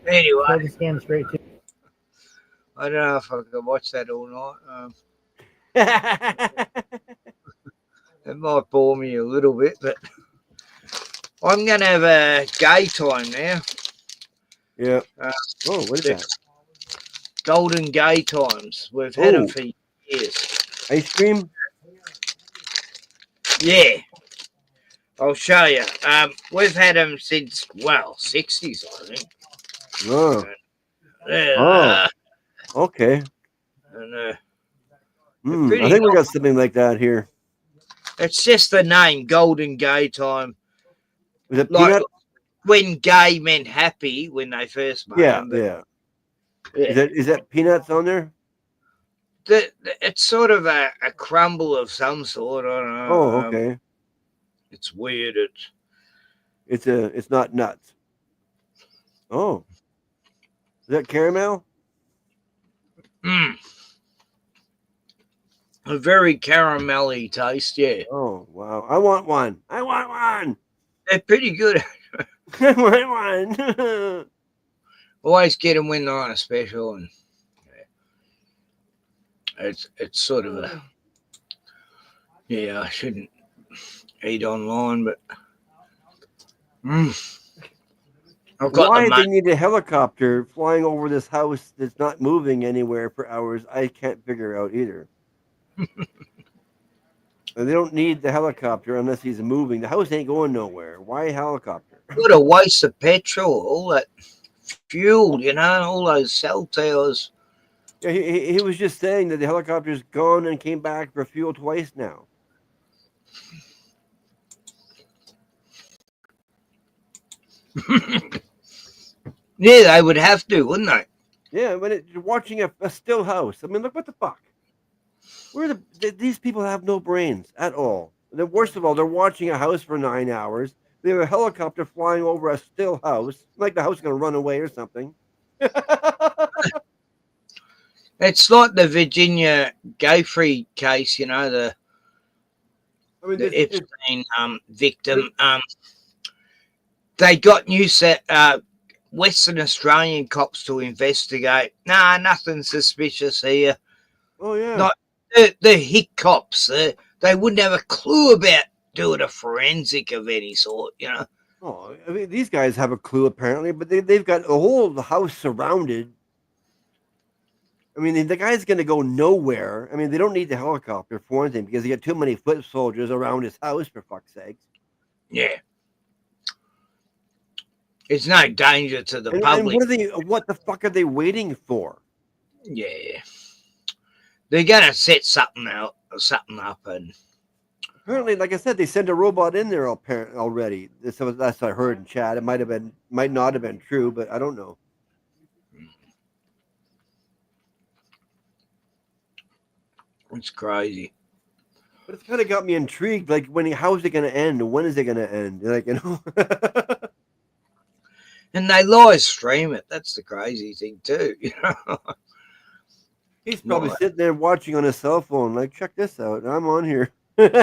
Anyway. So the scan straight to. I don't know if I can watch that all night. It might bore me a little bit, but I'm going to have a gay time now. Yeah. Oh, what is that? Golden Gay Times. We've had them for years. Ice cream? Yeah. I'll show you. We've had them since, 60s, I think. Oh. Okay. And, I think we got something like that here. It's just the name, Golden Gay Time. Was it like peanut? when gay meant happy when they first made them. Yeah. Is that peanuts on there? It's sort of a crumble of some sort. I don't know. Oh, okay. It's weird. It's not nuts. Oh. Is that caramel? A very caramelly taste, yeah. Oh, wow. I want one. They're pretty good. I want one. Always get them when they're on a special, and it's sort of a I shouldn't eat online, but I've got why they need a helicopter flying over this house that's not moving anywhere for hours. I can't figure out either. They don't need the helicopter unless he's moving. The house ain't going nowhere. Why a helicopter? What a waste of petrol! All that fuel, all those cell towers. Yeah, he was just saying that the helicopter's gone and came back for fuel twice now. Yeah, they would have to, wouldn't they? Yeah, when you're watching a still house. I mean, look, what the fuck? These people have no brains at all. Worst of all, they're watching a house for 9 hours. They have a helicopter flying over a still house, like the house is going to run away or something. It's like the Virginia Gayfree case, the Epstein victim. They got Western Australian cops to investigate. Nah, nothing suspicious here. Oh, yeah. Not the hick cops. They wouldn't have a clue about doing a forensic of any sort, Oh, I mean, these guys have a clue apparently, but they've got the whole house surrounded. I mean, the guy's going to go nowhere. I mean, they don't need the helicopter for anything because they got too many foot soldiers around his house, for fuck's sakes. Yeah. It's no danger to the public. And what the fuck are they waiting for? Yeah. They're going to set something up. And apparently, like I said, they sent a robot in there already. That's what I heard in chat. It might not have been true, but I don't know. It's crazy. But it's kind of got me intrigued. Like, how is it going to end? When is it going to end? Like, And they live stream it. That's the crazy thing too. He's probably sitting there watching on his cell phone. Like, check this out. I'm on here. Well,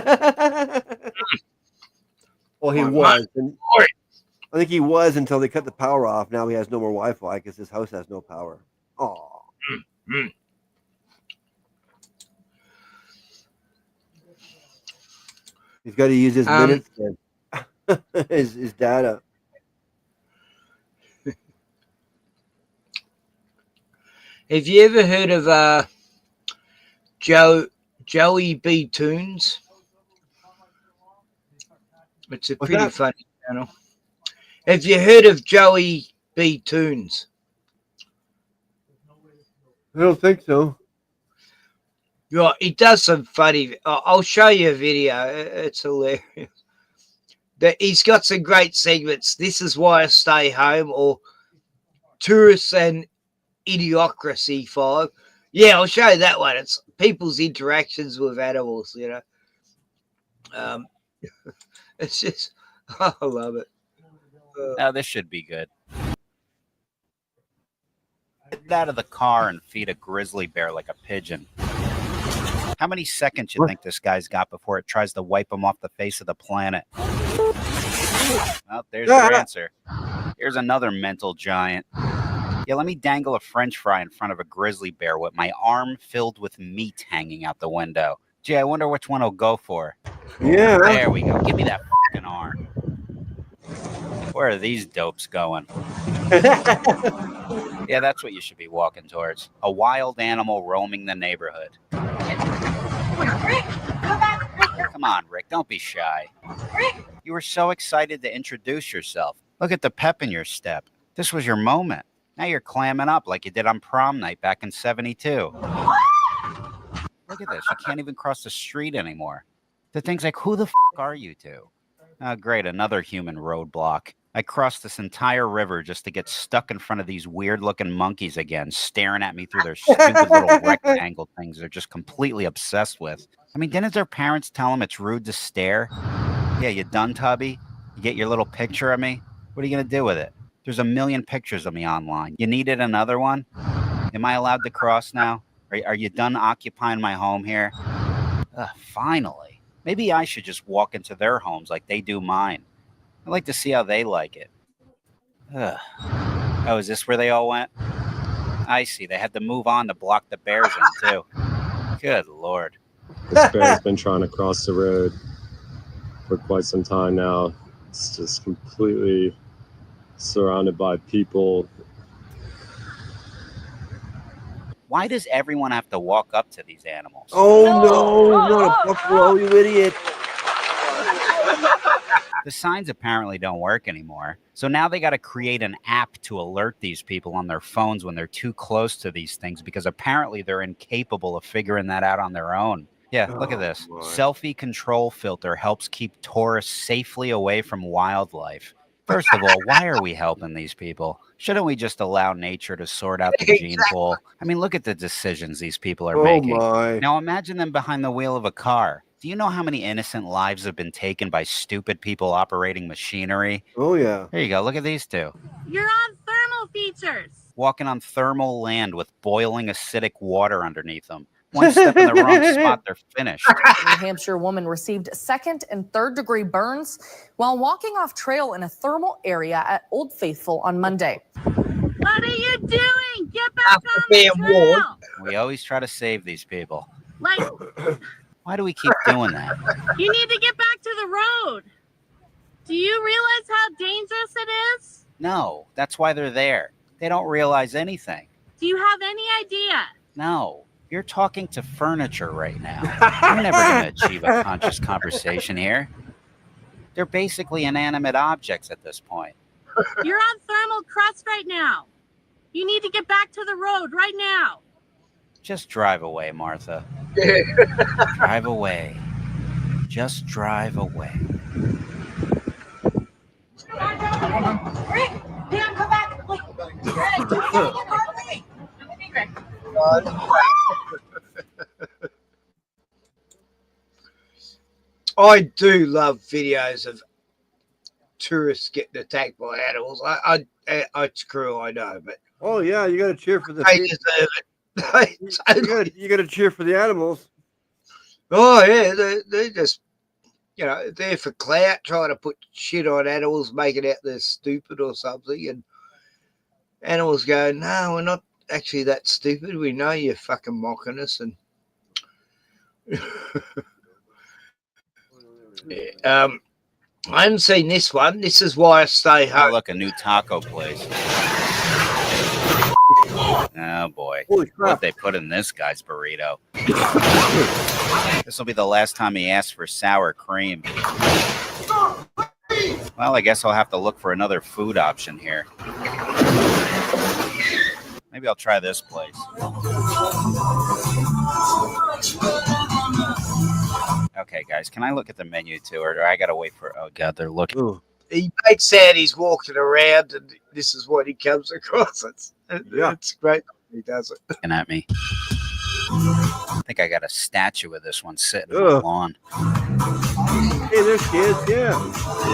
he was. I think he was until they cut the power off. Now he has no more Wi-Fi because his house has no power. Oh. He's got to use his minutes then. his data. Have you ever heard of Joe Joey B. Toons. It's a pretty funny channel. Have you heard of Joey B. Toons? I don't think so. Right, he does some funny. I'll show you a video. It's hilarious. He's got some great segments. This is why I stay home, or Tourists and Idiocracy 5. Yeah, I'll show you that one. It's people's interactions with animals. You know, it's just I love it. Now this should be good. Get out of the car and feed a grizzly bear like a pigeon. How many seconds you think this guy's got before it tries to wipe him off the face of the planet? Well, there's your answer. Here's another mental giant. Yeah, let me dangle a French fry in front of a grizzly bear with my arm filled with meat hanging out the window. Gee, I wonder which one he'll go for. Yeah. There we go. Give me that fucking arm. Where are these dopes going? Yeah, that's what you should be walking towards. A wild animal roaming the neighborhood. Come on, Rick, don't be shy. You were so excited to introduce yourself. Look at the pep in your step. This was your moment. Now you're clamming up like you did on prom night back in '72. Look at this. You can't even cross the street anymore. The thing's like, who the f*** are you two? Oh, great, another human roadblock. I crossed this entire river just to get stuck in front of these weird-looking monkeys again, staring at me through their stupid little rectangle things they're just completely obsessed with. I mean, didn't their parents tell them it's rude to stare? Yeah, you done, Tubby? You get your little picture of me? What are you going to do with it? There's a million pictures of me online. You needed another one? Am I allowed to cross now? Are you done occupying my home here? Finally. Maybe I should just walk into their homes like they do mine. I'd like to see how they like it. Oh, is this where they all went? I see. They had to move on to block the bears in, too. Good Lord. This bear's been trying to cross the road for quite some time now. It's just completely surrounded by people. Why does everyone have to walk up to these animals? Oh, no, not a buffalo, you idiot. The signs apparently don't work anymore. So now they got to create an app to alert these people on their phones when they're too close to these things, because apparently they're incapable of figuring that out on their own. Yeah, look at this. Selfie control filter helps keep tourists safely away from wildlife. First of all, why are we helping these people? Shouldn't we just allow nature to sort out the gene pool? I mean, look at the decisions these people are making. My. Now imagine them behind the wheel of a car. Do you know how many innocent lives have been taken by stupid people operating machinery? Oh, yeah. Here you go. Look at these two. You're on thermal features. Walking on thermal land with boiling acidic water underneath them. One step in the wrong spot, they're finished. New Hampshire woman received second and third degree burns while walking off trail in a thermal area at Old Faithful on Monday. What are you doing? Get back on the trail. We always try to save these people. Like, Why do we keep doing that? you need to get back to the road. Do you realize how dangerous it is? No, that's why they're there. They don't realize anything. Do you have any idea? No, you're talking to furniture right now. You're never going to achieve a conscious conversation here. They're basically inanimate objects at this point. You're on thermal crust right now. You need to get back to the road right now. Just drive away, Martha. Drive away. Just drive away. Rick, Pam, come back. Wait. Rick, do something. Rick. I do love videos of tourists getting attacked by animals. It's cruel, I know, but oh yeah, you got to cheer for the. They deserve it. You got to cheer for the animals. Oh yeah, they're just there for clout, trying to put shit on animals, making out they're stupid or something, and animals go, "No, we're not actually that stupid. We know you're fucking mocking us." And I haven't seen this one. This is why I stay home. Oh, look, a new taco place. Oh boy, what they put in this guy's burrito? This will be the last time he asks for sour cream. Well, I guess I'll have to look for another food option here. Maybe I'll try this place. Okay, guys, can I look at the menu too, or do I gotta wait for? Oh God, they're looking. Ooh. He makes out he's walking around, and this is what he comes across. It's great. He does it. Looking at me. I think I got a statue of this one sitting on the lawn. Hey, there's kids. Yeah.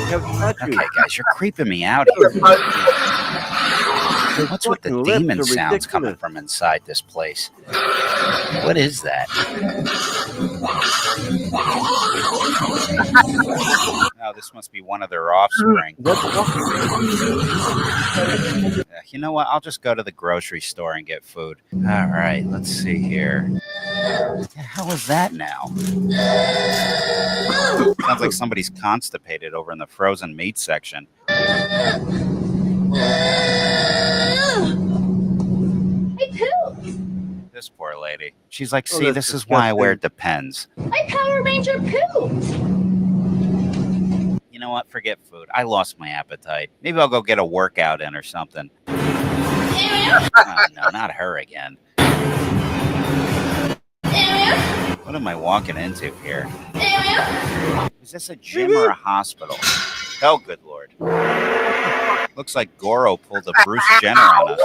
Have statues. Okay, guys, you're creeping me out here. What's with the demon sounds coming from inside this place? What is that? Oh, this must be one of their offspring. You know what? I'll just go to the grocery store and get food. All right, let's see here. What the hell is that now? Sounds like somebody's constipated over in the frozen meat section. I pooped. This poor lady. She's like, see, this is why I wear Depends. My Power Ranger pooped. You know what? Forget food. I lost my appetite. Maybe I'll go get a workout in or something. Oh, no, not her again. What am I walking into here? Is this a gym or a hospital? Oh, good Lord. Looks like Goro pulled a Bruce Jenner on us.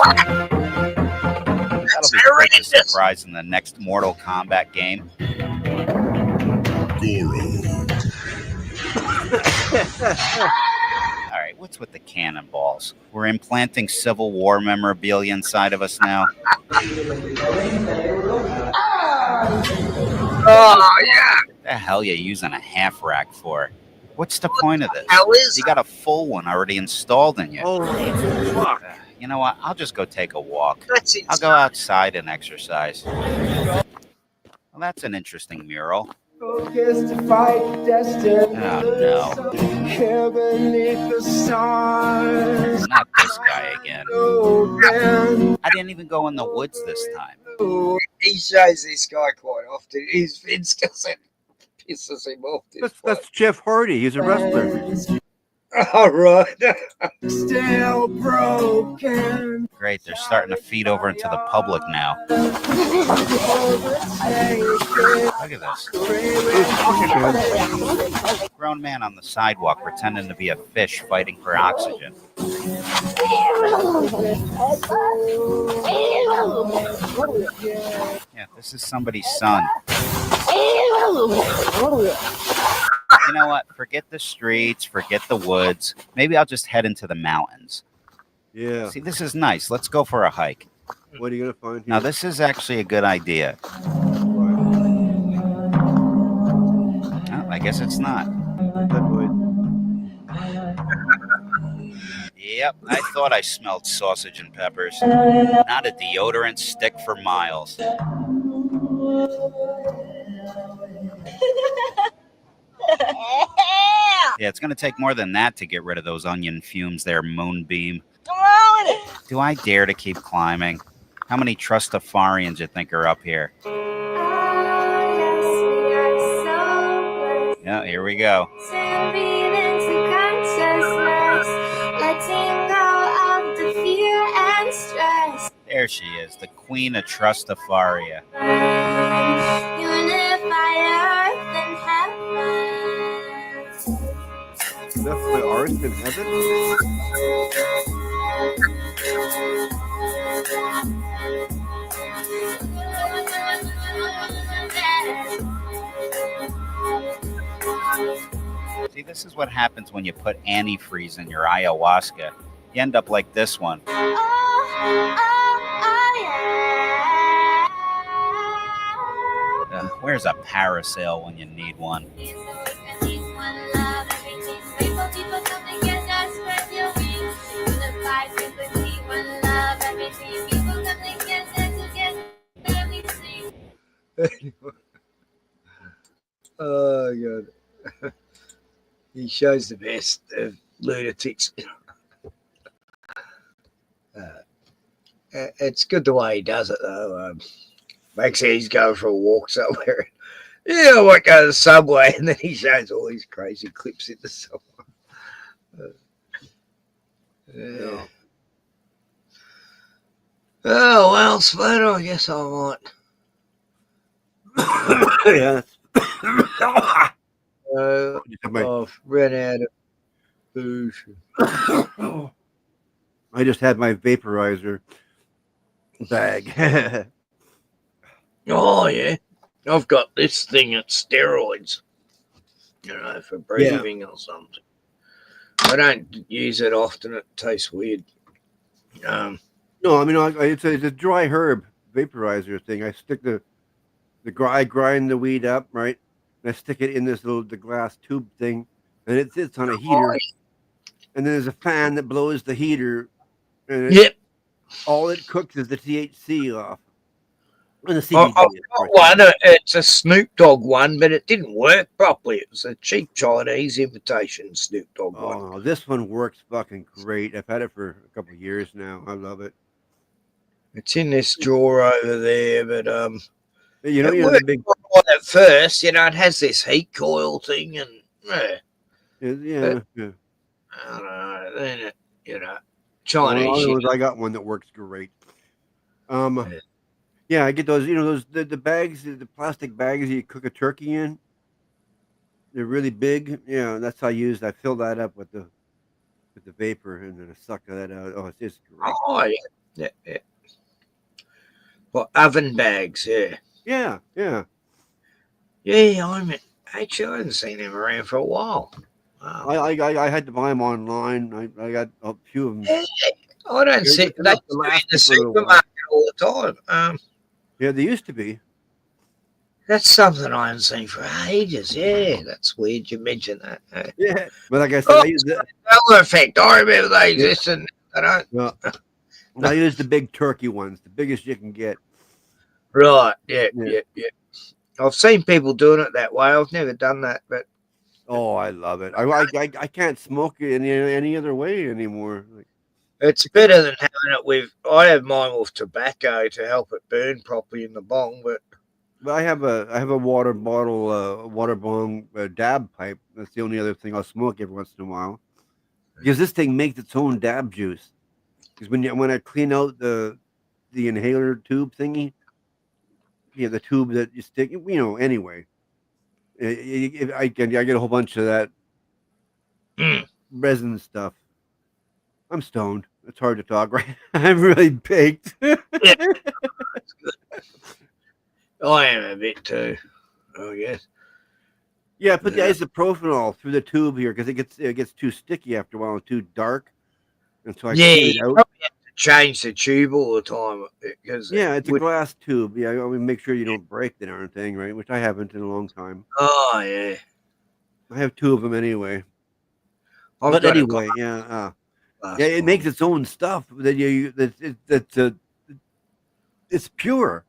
That'll be quite a surprise in the next Mortal Kombat game. All right, what's with the cannonballs? We're implanting Civil War memorabilia inside of us now. Oh, yeah. What the hell are you using a half rack for? What's the point of this? How is you got a full one already installed in you. Holy fuck. You know what? I'll just go take a walk. I'll go outside and exercise. Well, that's an interesting mural. Focused to fight destiny. Oh, no. Here beneath the stars. Not this guy again. I didn't even go in the woods this time. He shows this guy quite often. His Vince does it. Pisses him off. That's Jeff Hardy. He's a wrestler. All right. Still broken. Great, they're starting to feed over into the public now. Look at this. Grown man on the sidewalk pretending to be a fish fighting for oxygen. Yeah, this is somebody's son. You know what? Forget the streets, forget the woods. Maybe I'll just head into the mountains. Yeah. See, this is nice. Let's go for a hike. What are you going to find here? Now, this is actually a good idea. Oh, I guess it's not. Yep, I thought I smelled sausage and peppers. Not a deodorant stick for miles. Yeah, it's going to take more than that to get rid of those onion fumes there, Moonbeam. Do I dare to keep climbing? How many Trustafarians you think are up here? Yeah, here we go. There she is, the queen of Trustafaria. Left my earth in heaven? See, this is what happens when you put antifreeze in your ayahuasca. You end up like this one. Where's a parasail when you need one? Oh, God. He shows the best of lunatics. It's good the way he does it, though. Makes sense he's going for a walk somewhere. Yeah, I might go to the subway, and then he shows all these crazy clips in the subway. Yeah. Oh well, Splatter, I guess I might. Yeah. I've ran out of booze. I just had my vaporizer bag. Oh yeah, I've got this thing at steroids, for breathing or something. I don't use it often. It tastes weird. No, I mean it's a dry herb vaporizer thing. I stick I grind the weed up, right? And I stick it in this the glass tube thing, and it sits on a heater. And then there's a fan that blows the heater, and all it cooks is the THC off. And the CBD. I've got one. It's a Snoop Dogg one, but it didn't work properly. It was a cheap Chinese imitation Snoop Dogg one. Oh, this one works fucking great. I've had it for a couple of years now. I love it. It's in this drawer over there, but you know, it the worked big all right at first. It has this heat coil thing, and yeah. I don't know. Then it, Chinese. I got one that works great. Yeah, I get those. The bags, the plastic bags you cook a turkey in. They're really big. Yeah, that's how I use. I fill that up with the vapor, and then I suck that out. Oh, it's just great. Oh yeah. Well, oven bags, yeah. Yeah. I haven't seen them around for a while. Wow. I had to buy them online. I got a few of them. Yeah, I don't see they in the supermarket all the time. Yeah, they used to be. That's something I haven't seen for ages. Yeah, that's weird you mentioned that. Yeah, but like I said, I use the effect. I remember they existed. I don't. No, I use the big turkey ones, the biggest you can get. Right. Yeah. I've seen people doing it that way. I've never done that, but oh, I love it. I can't smoke it any other way anymore. It's better than having it with. I have mine with tobacco to help it burn properly in the bong, but I have a water bottle, water bong dab pipe. That's the only other thing I'll smoke every once in a while, because this thing makes its own dab juice. Because when I clean out the inhaler tube thingy, the tube that you stick, anyway, I get a whole bunch of that resin stuff. I'm stoned. It's hard to talk, right? I'm really baked. I am a bit too. I guess. Yeah, put the isopropanol through the tube here because it gets too sticky after a while, and too dark, and so I clean it out. Probably have to change the tube all the time because it's a glass tube. Yeah, I mean, make sure you don't break the darn thing, right? Which I haven't in a long time. Oh yeah, I have two of them anyway. I've But got a anyway, it makes its own stuff that it's pure.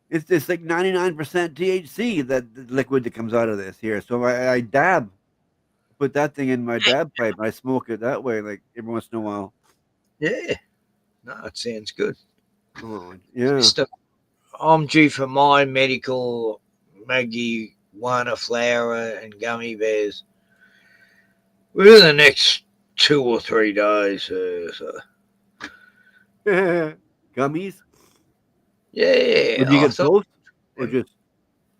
It's like 99% THC, that liquid that comes out of this here. So I dab, put that thing in my dab pipe, and I smoke it that way, like every once in a while. Yeah, no, it sounds good. Oh, yeah. I'm due for my medical marijuana flower and gummy bears within the next 2 or 3 days. Gummies? Yeah. Would you get both? Or just?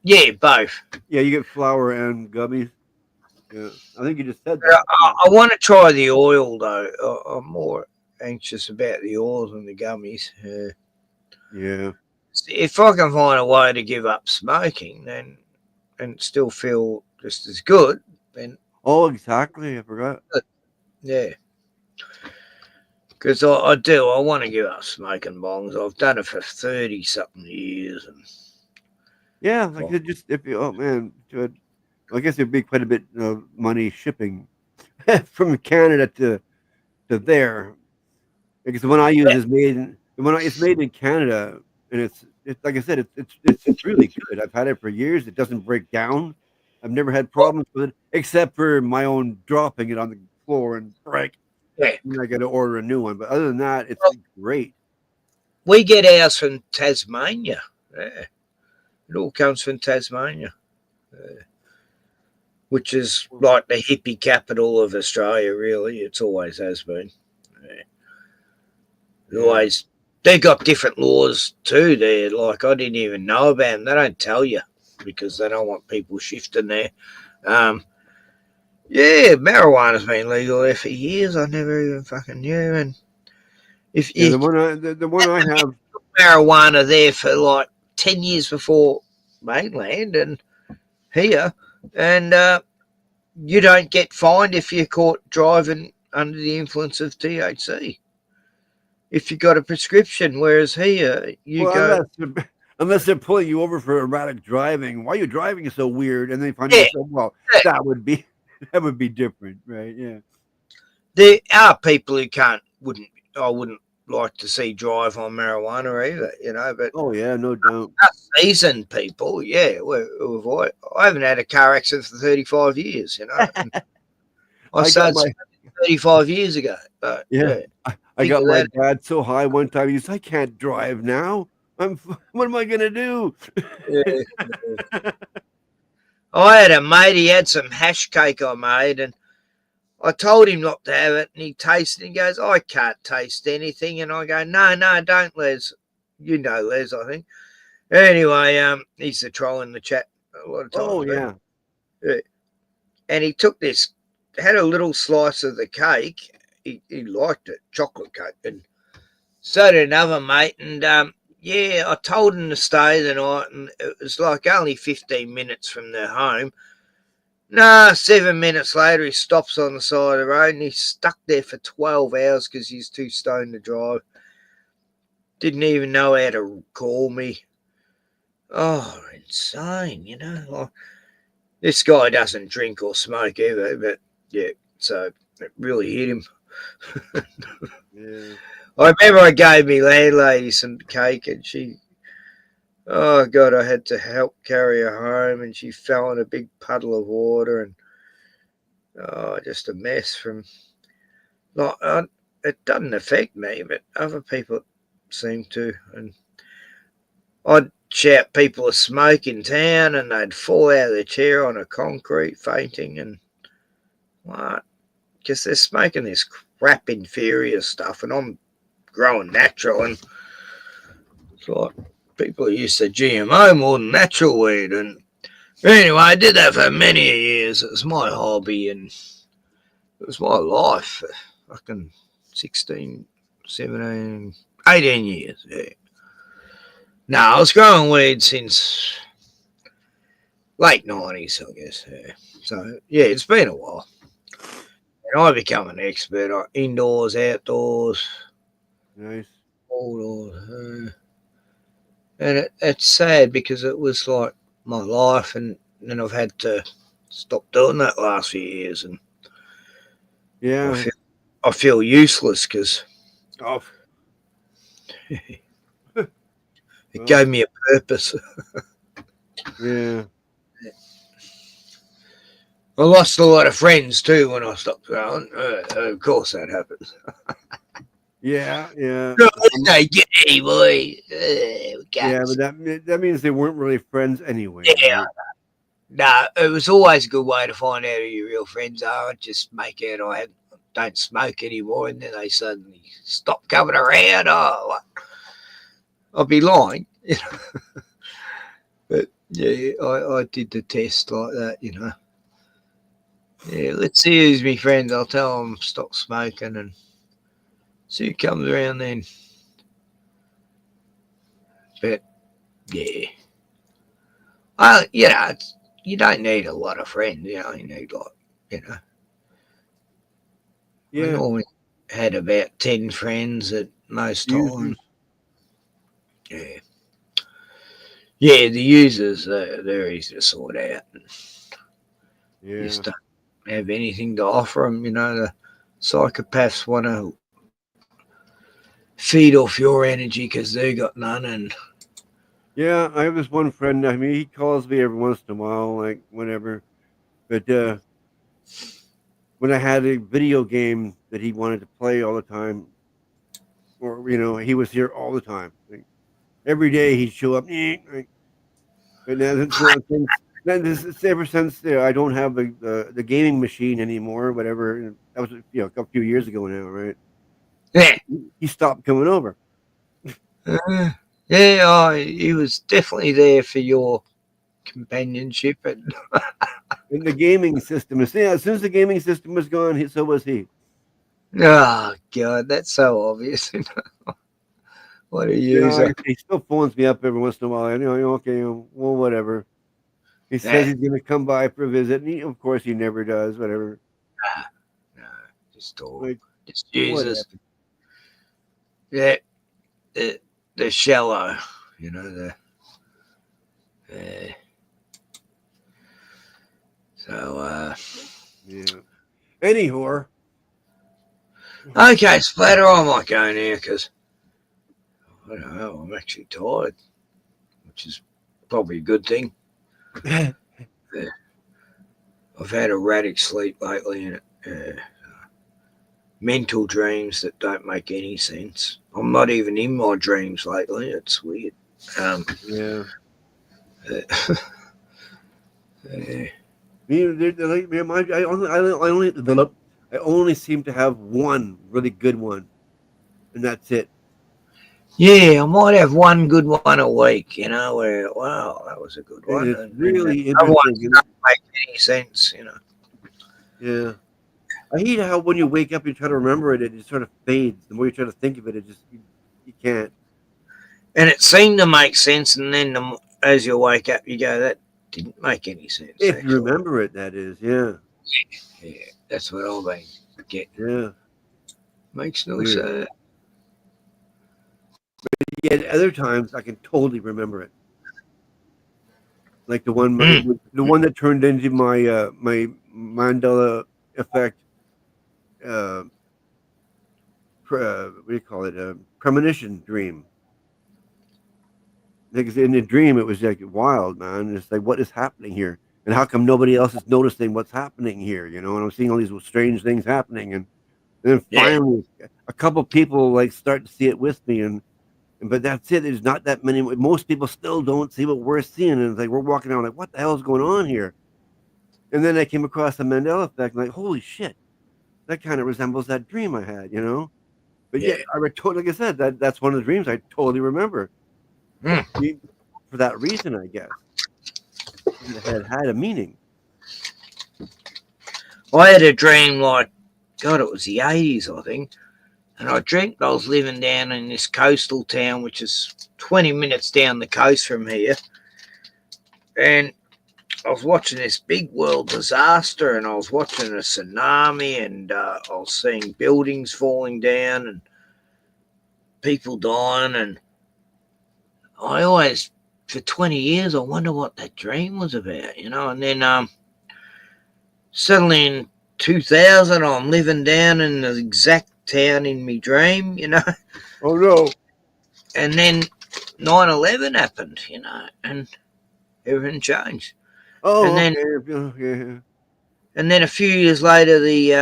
Yeah, both. Yeah, you get flour and gummies. Yeah, I think you just said that. I want to try the oil though. I'm more anxious about the oils and the gummies. Yeah. If I can find a way to give up smoking, then and still feel just as good, then. Oh, exactly. I forgot. Yeah. Because I do. I want to give up smoking bongs. I've done it for 30-something years. And yeah, like I guess it'd be quite a bit of money shipping from Canada to there. Because the one I use is it's made in Canada, and it's like I said, it's really good. I've had it for years. It doesn't break down. I've never had problems with it, except for my own dropping it on the floor and break. Yeah. And I got to order a new one. But other than that, it's great. We get ours from Tasmania. Yeah. It all comes from Tasmania. which is like the hippie capital of Australia, really. It's always has been. Always, they got different laws too there. Like, I didn't even know about them. They don't tell you because they don't want people shifting there. Yeah, marijuana's been legal there for years. I never even fucking knew. And if the one I have marijuana there for like 10 years before mainland and here, and you don't get fined if you're caught driving under the influence of THC. If you got a prescription, whereas here you go. Unless they're pulling you over for erratic driving. Why are you driving so weird? And they find yourself, well, that would be different, right? Yeah. There are people who I wouldn't like to see drive on marijuana either, you know. But oh yeah, no doubt. Seasoned people, yeah. I haven't had a car accident for 35 years, you know. I started 35 years ago. Yeah. I got my dad so high one time. He said, "I can't drive now. What am I gonna do?" I had a mate. He had some hash cake I made, and I told him not to have it. And he tasted it. And he goes, "I can't taste anything." And I go, "No, don't, Les. You know, Les. I think." Anyway, he's the troll in the chat a lot of times. Oh yeah. And he took this, had a little slice of the cake. He liked it, chocolate cake, and so did another mate. And I told him to stay the night, and it was like only 15 minutes from their home. 7 minutes later, he stops on the side of the road, and he's stuck there for 12 hours because he's too stoned to drive. Didn't even know how to call me. Oh, insane, you know. Like, this guy doesn't drink or smoke either, but yeah, so it really hit him. Yeah. I remember I gave me landlady some cake, and she, oh God, I had to help carry her home, and she fell in a big puddle of water, and just a mess. From not, it doesn't affect me, but other people seem to. And I'd shout people are smoking in town, and they'd fall out of their chair on a concrete, fainting, and what? Because they're smoking this crap inferior stuff, and I'm growing natural, and it's like people are used to GMO more than natural weed. And anyway, I did that for many years. It was my hobby, and it was my life for fucking 16, 17, 18 years. Yeah. No, I was growing weed since late 90s, I guess. Yeah. So, yeah, it's been a while. And I become an expert indoors, outdoors. Nice. Outdoors. And it's sad because it was like my life, and then I've had to stop doing that last few years. And yeah, I feel useless because it gave me a purpose. Yeah. I lost a lot of friends too when I stopped growing. Of course that happens. Yeah. G'day, boy. Yeah, but that means they weren't really friends anyway. Yeah. Right? No, it was always a good way to find out who your real friends are. I'd just make out I don't smoke anymore, and then they suddenly stop coming around. Oh, I'd be lying, you know. But yeah, I did the test like that, you know. Yeah, let's see who's my friends. I'll tell them stop smoking and see who comes around then. But yeah, you know, you don't need a lot of friends. You only need I normally had about 10 friends at most times. Yeah. Yeah, the users, they're easy to sort out. Yeah. You just don't have anything to offer them. You know, the psychopaths want to feed off your energy because they got none. And yeah, I have this one friend. I mean, he calls me every once in a while, like whenever. But when I had a video game that he wanted to play all the time, or he was here all the time. Like, every day he'd show up. Like, and now Then this is ever since I don't have the gaming machine anymore, whatever. That was a few years ago now, right? Yeah. He stopped coming over. Yeah, he was definitely there for your companionship. And In the gaming system, as soon as the gaming system was gone, so was he. oh God, that's so obvious. What a user. He still phones me up every once in a while. Okay, well, whatever. He says he's going to come by for a visit, and of course he never does. Whatever. No, just just Whatever. users. Yeah, the shallow, the. So. Yeah. Anyhow. Okay, Splatter, I might go now because I don't know. I'm actually tired, which is probably a good thing. I've had erratic sleep lately and mental dreams that don't make any sense. I'm not even in my dreams lately. It's weird. Yeah. I only seem to have one really good one, and that's it. Yeah, I might have one good one a week, where, wow, that was a good one. It's and really otherwise interesting. it doesn't make any sense, Yeah. I hate how when you wake up, you try to remember it, it just sort of fades. The more you try to think of it, it just, you can't. And it seemed to make sense, and then as you wake up, you go, that didn't make any sense. If you remember it, that is, yeah. Yeah, that's what I've been getting. Yeah. Makes no Weird. sense. But yet other times I can totally remember it. Like the one that turned into my my Mandela effect what do you call it? Premonition dream. Because in the dream it was like wild, man. It's like, what is happening here? And how come nobody else is noticing what's happening here? And I'm seeing all these strange things happening, and then finally a couple people like start to see it with me, but that's it. There's not that many. Most people still don't see what we're seeing, and it's like we're walking around like, what the hell is going on here? And then I came across the Mandela effect, and like, holy shit, that kind of resembles that dream I had, But yeah, like I said, that's one of the dreams I totally remember. For that reason, I guess it had a meaning. I had a dream like, God, it was the 80s, I think. And I dreamt I was living down in this coastal town, which is 20 minutes down the coast from here. And I was watching this big world disaster, and I was watching a tsunami, and I was seeing buildings falling down and people dying. And I always, for 20 years, I wonder what that dream was about, And then suddenly in 2000, I'm living down in the exact town in me dream, Oh no. And then 9/11 happened, and everything changed. Oh, and then, okay. And then a few years later, the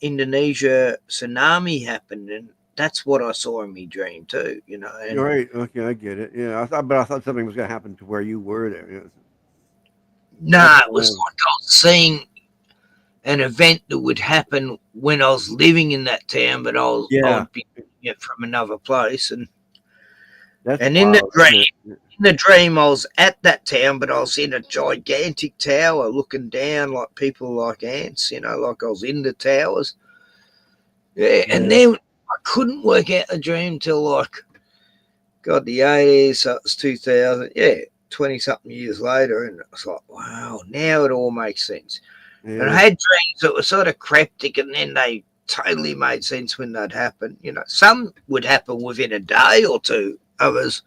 Indonesia tsunami happened, and that's what I saw in me dream too, And, You're right. Okay, I get it. Yeah, I thought something was going to happen to where you were there. Yeah. No, it was like I was seeing an event that would happen when I was living in that town, but I'd be seeing it from another place. And in the dream, I was at that town, but I was in a gigantic tower looking down like people like ants, like I was in the towers. Yeah, and then I couldn't work out the dream till like, God, the 80s, so it was 2000. Yeah, 20-something years later, and I was like, wow, now it all makes sense. Yeah. And I had dreams that were sort of cryptic, and then they totally made sense when they'd happen. Some would happen within a day or two, others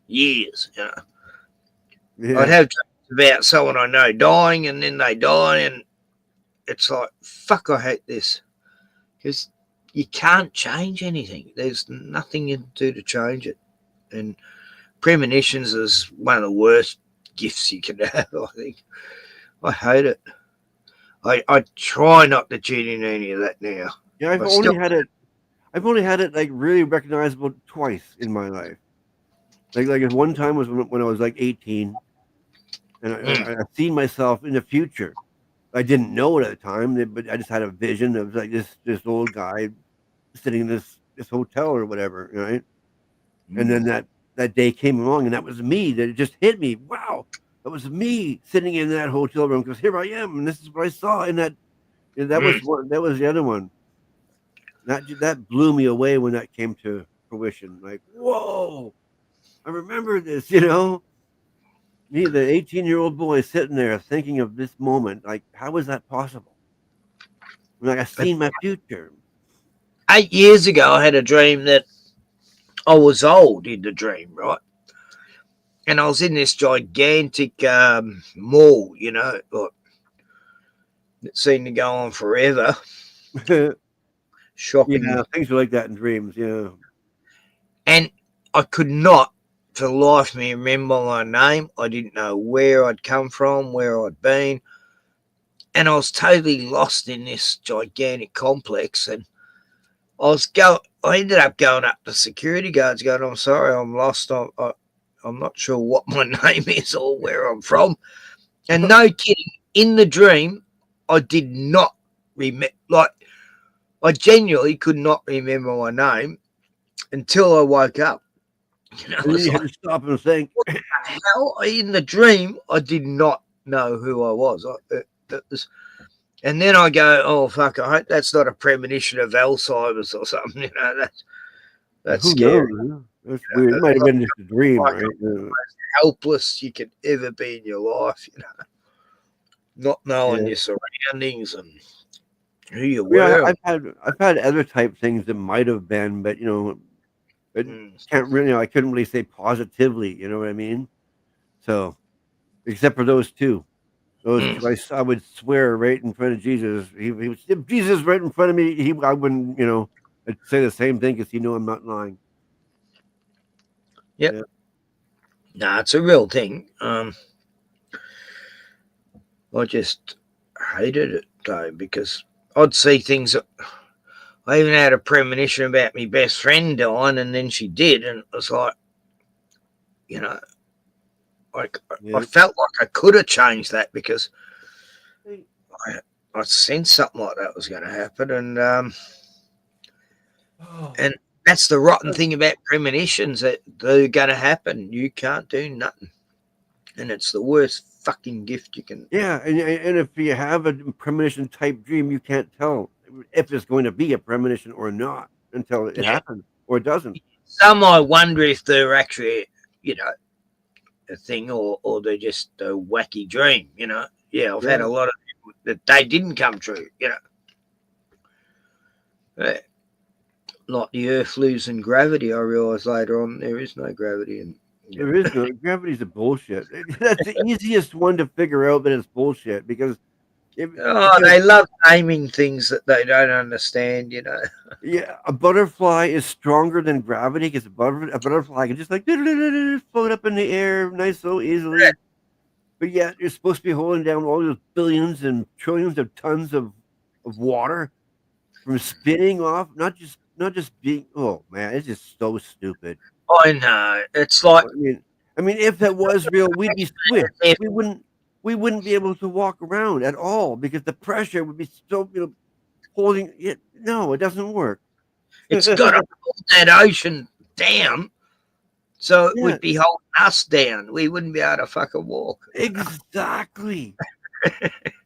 years. Yeah. I'd have dreams about someone I know dying, and then they die, and it's like, fuck, I hate this. Because you can't change anything. There's nothing you can do to change it. And premonitions is one of the worst gifts you can have, I think. I hate it. I try not to tune in any of that now. Yeah, I've only had it like really recognizable twice in my life. Like one time was when I was like 18, and I've seen myself in the future. I didn't know it at the time, but I just had a vision of like this old guy sitting in this hotel or whatever, right? And then that day came along, and that was me. That it just hit me. Wow, that was me sitting in that hotel room because here I am, and this is what I saw in that. And that was one. That was the other one. That blew me away when that came to fruition. Like, whoa, I remember this. Me, the 18-year-old boy sitting there thinking of this moment. Like, how was that possible? Like, I seen my future. 8 years ago, I had a dream that I was old in the dream, right? And I was in this gigantic mall, like, it seemed to go on forever. Shopping. Yeah, things are like that in dreams, yeah. And I could not, for the life of me, remember my name. I didn't know where I'd come from, where I'd been. And I was totally lost in this gigantic complex. And I ended up going up to security guards going, I'm sorry, I'm lost. I'm not sure what my name is or where I'm from. And no kidding, in the dream, I did not remember. Like, I genuinely could not remember my name until I woke up. You had to stop and think. What the hell? In the dream, I did not know who I was. And then I go, oh, fuck, I hope that's not a premonition of Alzheimer's or something. That's scary. That's weird. It might have been just a dream, right? Most helpless you could ever be in your life, not knowing your surroundings and who you were. I've had other type things that might have been, but can't really. I couldn't really say positively. You know what I mean? So, except for those two. Those two, I would swear right in front of Jesus. If Jesus right in front of me, I wouldn't, I'd say the same thing because I'm not lying. Yep. Yeah. Nah, it's a real thing. I just hated it though because I'd see things that I even had a premonition about my best friend dying, and then she did, and it was like, I felt like I could have changed that because I sensed something like that was going to happen, and that's the rotten thing about premonitions, that they're going to happen. You can't do nothing, and it's the worst fucking gift you can. Yeah, and if you have a premonition type dream, you can't tell if it's going to be a premonition or not until it happens or it doesn't. Some I wonder if they're actually, a thing or they're just a wacky dream, I've had a lot of people that they didn't come true, Like the Earth losing gravity, I realised later on there is no gravity, and there is no gravity's a bullshit. That's the easiest one to figure out that it's bullshit because they love naming things that they don't understand, Yeah, a butterfly is stronger than gravity because a butterfly can just like float up in the air nice so easily. Yeah. But yet you're supposed to be holding down all those billions and trillions of tons of water from spinning off, not just being. Oh man, it's just so stupid. I know. It's like I mean, if that was real, we'd be swift. We wouldn't be able to walk around at all because the pressure would be so holding it. No, it doesn't work. It's got to hold that ocean down, so it would be holding us down. We wouldn't be able to fucking walk. Exactly.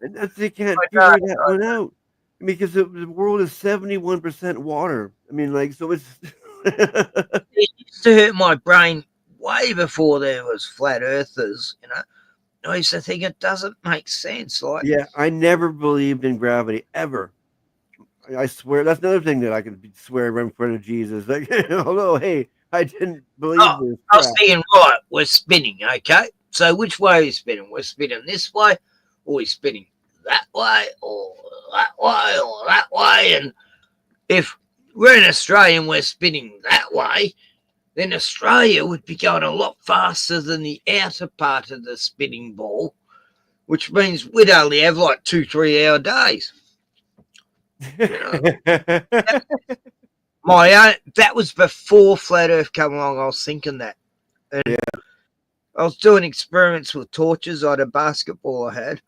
And they can't figure that one out because the world is 71% water. I mean, so it's. It used to hurt my brain way before there was flat earthers. I used to think it doesn't make sense. Yeah, I never believed in gravity ever. I swear that's another thing that I can swear right in front of Jesus. Like, hello, hey, I didn't believe this. I was thinking, right, we're spinning, okay? So which way are we spinning? We're spinning this way, or we're spinning that way, or that way, or that way. And if we're in Australia and we're spinning that way, then Australia would be going a lot faster than the outer part of the spinning ball, which means we'd only have 2-3 hour days. That was before Flat Earth came along. I was thinking that. And I was doing experiments with torches on a basketball I had.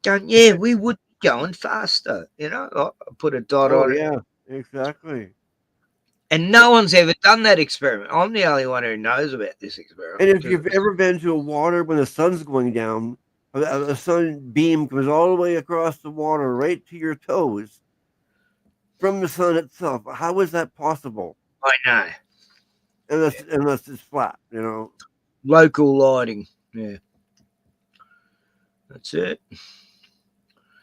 Going, yeah, we would be going faster. You know, I put a dot Oh on it. yeah, exactly. And no one's ever done that experiment. I'm the only one who knows about this experiment. And if you've ever been to a water when the sun's going down, a sun beam comes all the way across the water right to your toes from the sun itself. How is that possible? I know. Unless it's flat, you know. Local lighting. Yeah. That's it.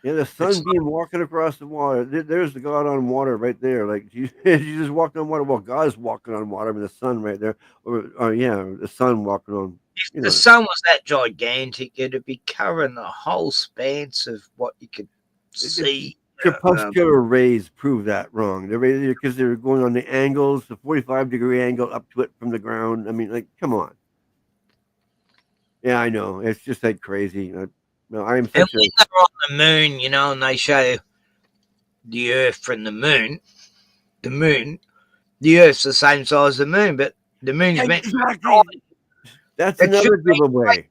Yeah, the sunbeam walking across the water. There's the God on water right there. Like you just walked on water. Well, God's walking on water with the sun right there. Or yeah, the sun walking on. If the sun was that gigantic, it'd be covering the whole spans of what you could see. Crepuscular rays prove that wrong. They're because they're going on the angles, the 45-degree angle up to it from the ground. I mean, like, come on. Yeah, I know. It's just like crazy. No, I am such and when they're on the moon, you know, and they show the Earth from the moon, the Earth's the same size as the moon, but the moon's meant to be. That's another giveaway.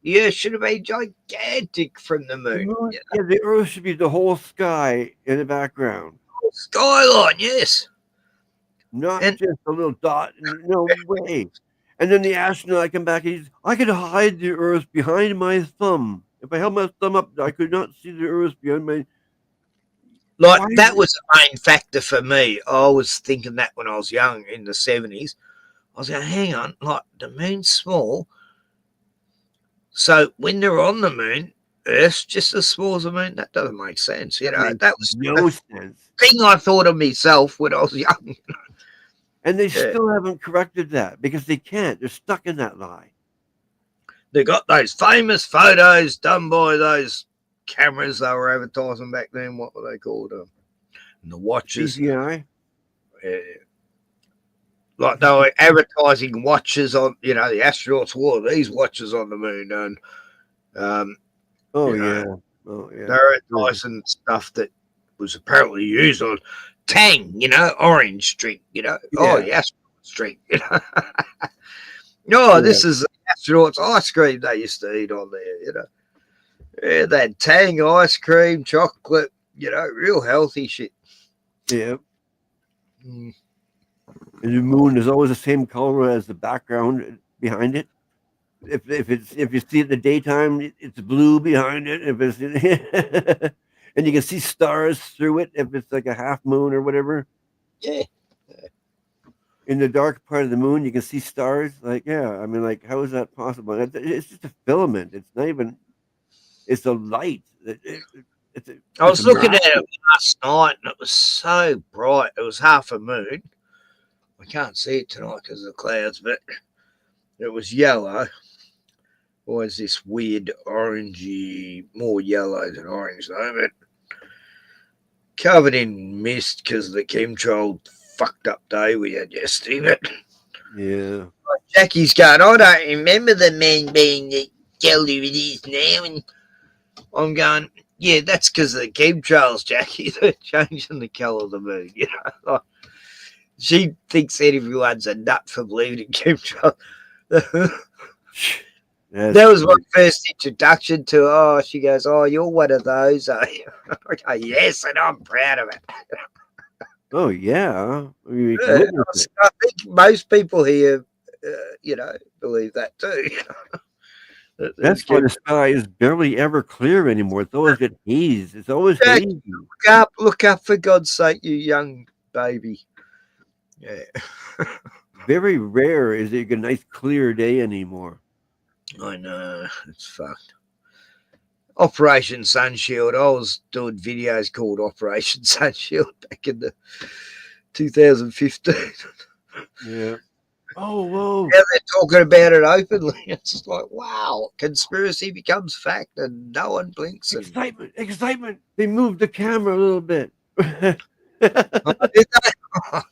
The Earth should have been gigantic from the moon. Yeah, the Earth should be the whole sky in the background. Skyline, yes. Not just a little dot. No way. And then the astronaut come back and he's, I could hide the Earth behind my thumb. If I held my thumb up, I could not see the Earth behind my. Like, that was the main factor for me. I was thinking that when I was young in the 70s. I was going, hang on, like, the moon's small. So when they're on the moon, Earth's just as small as the moon. That doesn't make sense. You know, that was no sense. Thing I thought of myself when I was young. And they still haven't corrected that because they can't. They're stuck in that lie. They got those famous photos done by those cameras they were advertising back then. What were they called? The watches. CGI? Yeah. Like they were advertising watches on, you know, the astronauts wore these watches on the moon. And, oh, you yeah. know, Oh, yeah. they're advertising stuff that was apparently used on Tang, you know, orange drink, you know. Yeah. Oh, the astronauts drink, you know. No, this is the astronauts ice cream they used to eat on there, you know. Yeah, they had Tang ice cream, chocolate, you know, real healthy shit. Yeah. And the moon is always the same color as the background behind it. If you see it in the daytime, it's blue behind it. If it's and you can see stars through it if it's like a half moon or whatever. Yeah. In the dark part of the moon, you can see stars. Like, yeah, I mean, like, how is that possible? It's just a filament. It's not even. It's a light. I was looking at it last night, and it was so bright. It was half a moon. I can't see it tonight because of the clouds, but it was yellow. Always this weird orangey, more yellow than orange though, but covered in mist because of the chemtrail fucked up day we had yesterday. But yeah, Jackie's going, I don't remember the man being the colour it is now, and I'm going, yeah, that's because of the chemtrails, Jackie. They're changing the colour of the moon, you know. Like, she thinks everyone's a nut for believing in chemtrails. That was my first introduction to her. Oh, she goes, oh, you're one of those. I go, yes, and I'm proud of it. Oh, yeah. I mean, I think most people here, you know, believe that too. That's why the sky is barely ever clear anymore. It's always got haze. It's always Jack, hazy. look up, for God's sake, you young baby. Yeah. Very rare is it a nice clear day anymore. I know, it's fucked. Operation Sunshield. I was doing videos called Operation Sunshield back in the 2015. Yeah. Oh, whoa. Now they're talking about it openly. It's just like, wow, conspiracy becomes fact and no one blinks. And... Excitement. They moved the camera a little bit. Oh, did they? Oh,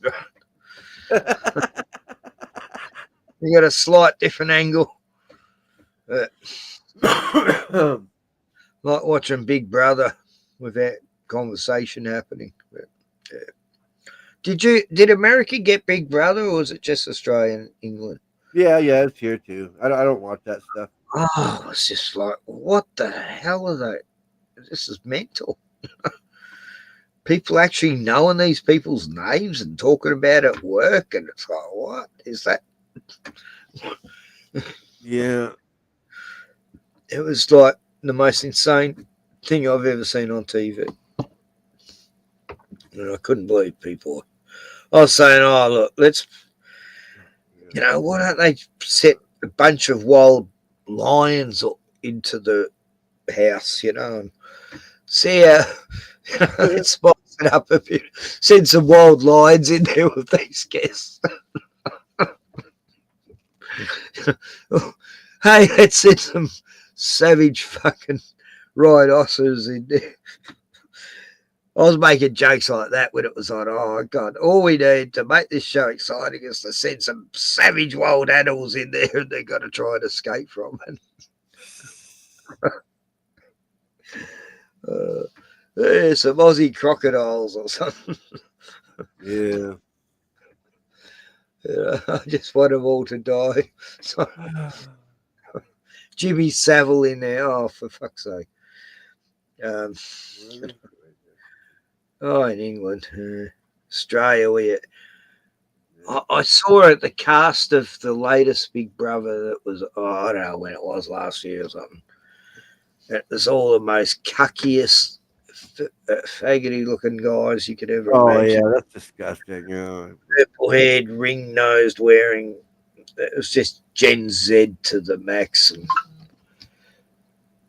you got a slight different angle. Like watching Big Brother with that conversation happening. But, yeah. Did America get Big Brother, or was it just Australia and England? Yeah, it's here too. I don't watch that stuff. Oh, it's just like, what the hell are they? This is mental. People actually knowing these people's names and talking about it at work, and it's like, what is that? Yeah. It was like the most insane thing I've ever seen on TV. And I couldn't believe people. I was saying, oh, look, let's, why don't they set a bunch of wild lions into the house, and see how, let's spice it up a bit. Send some wild lions in there with these guests. Hey, let's send some savage fucking rhinoceros in there. I was making jokes like that when it was on. Oh, God, all we need to make this show exciting is to send some savage wild animals in there and they've got to try and escape from it. Yeah, some Aussie crocodiles or something. Yeah. I just want them all to die. So, Jimmy Savile in there. Oh, for fuck's sake. In England. Australia, I saw the cast of the latest Big Brother that was, I don't know when it was, last year or something. It was all the most cuckiest, faggoty looking guys you could ever imagine. Yeah, that's disgusting. Yeah. Purple haired, ring nosed, wearing, it was just Gen Z to the max. And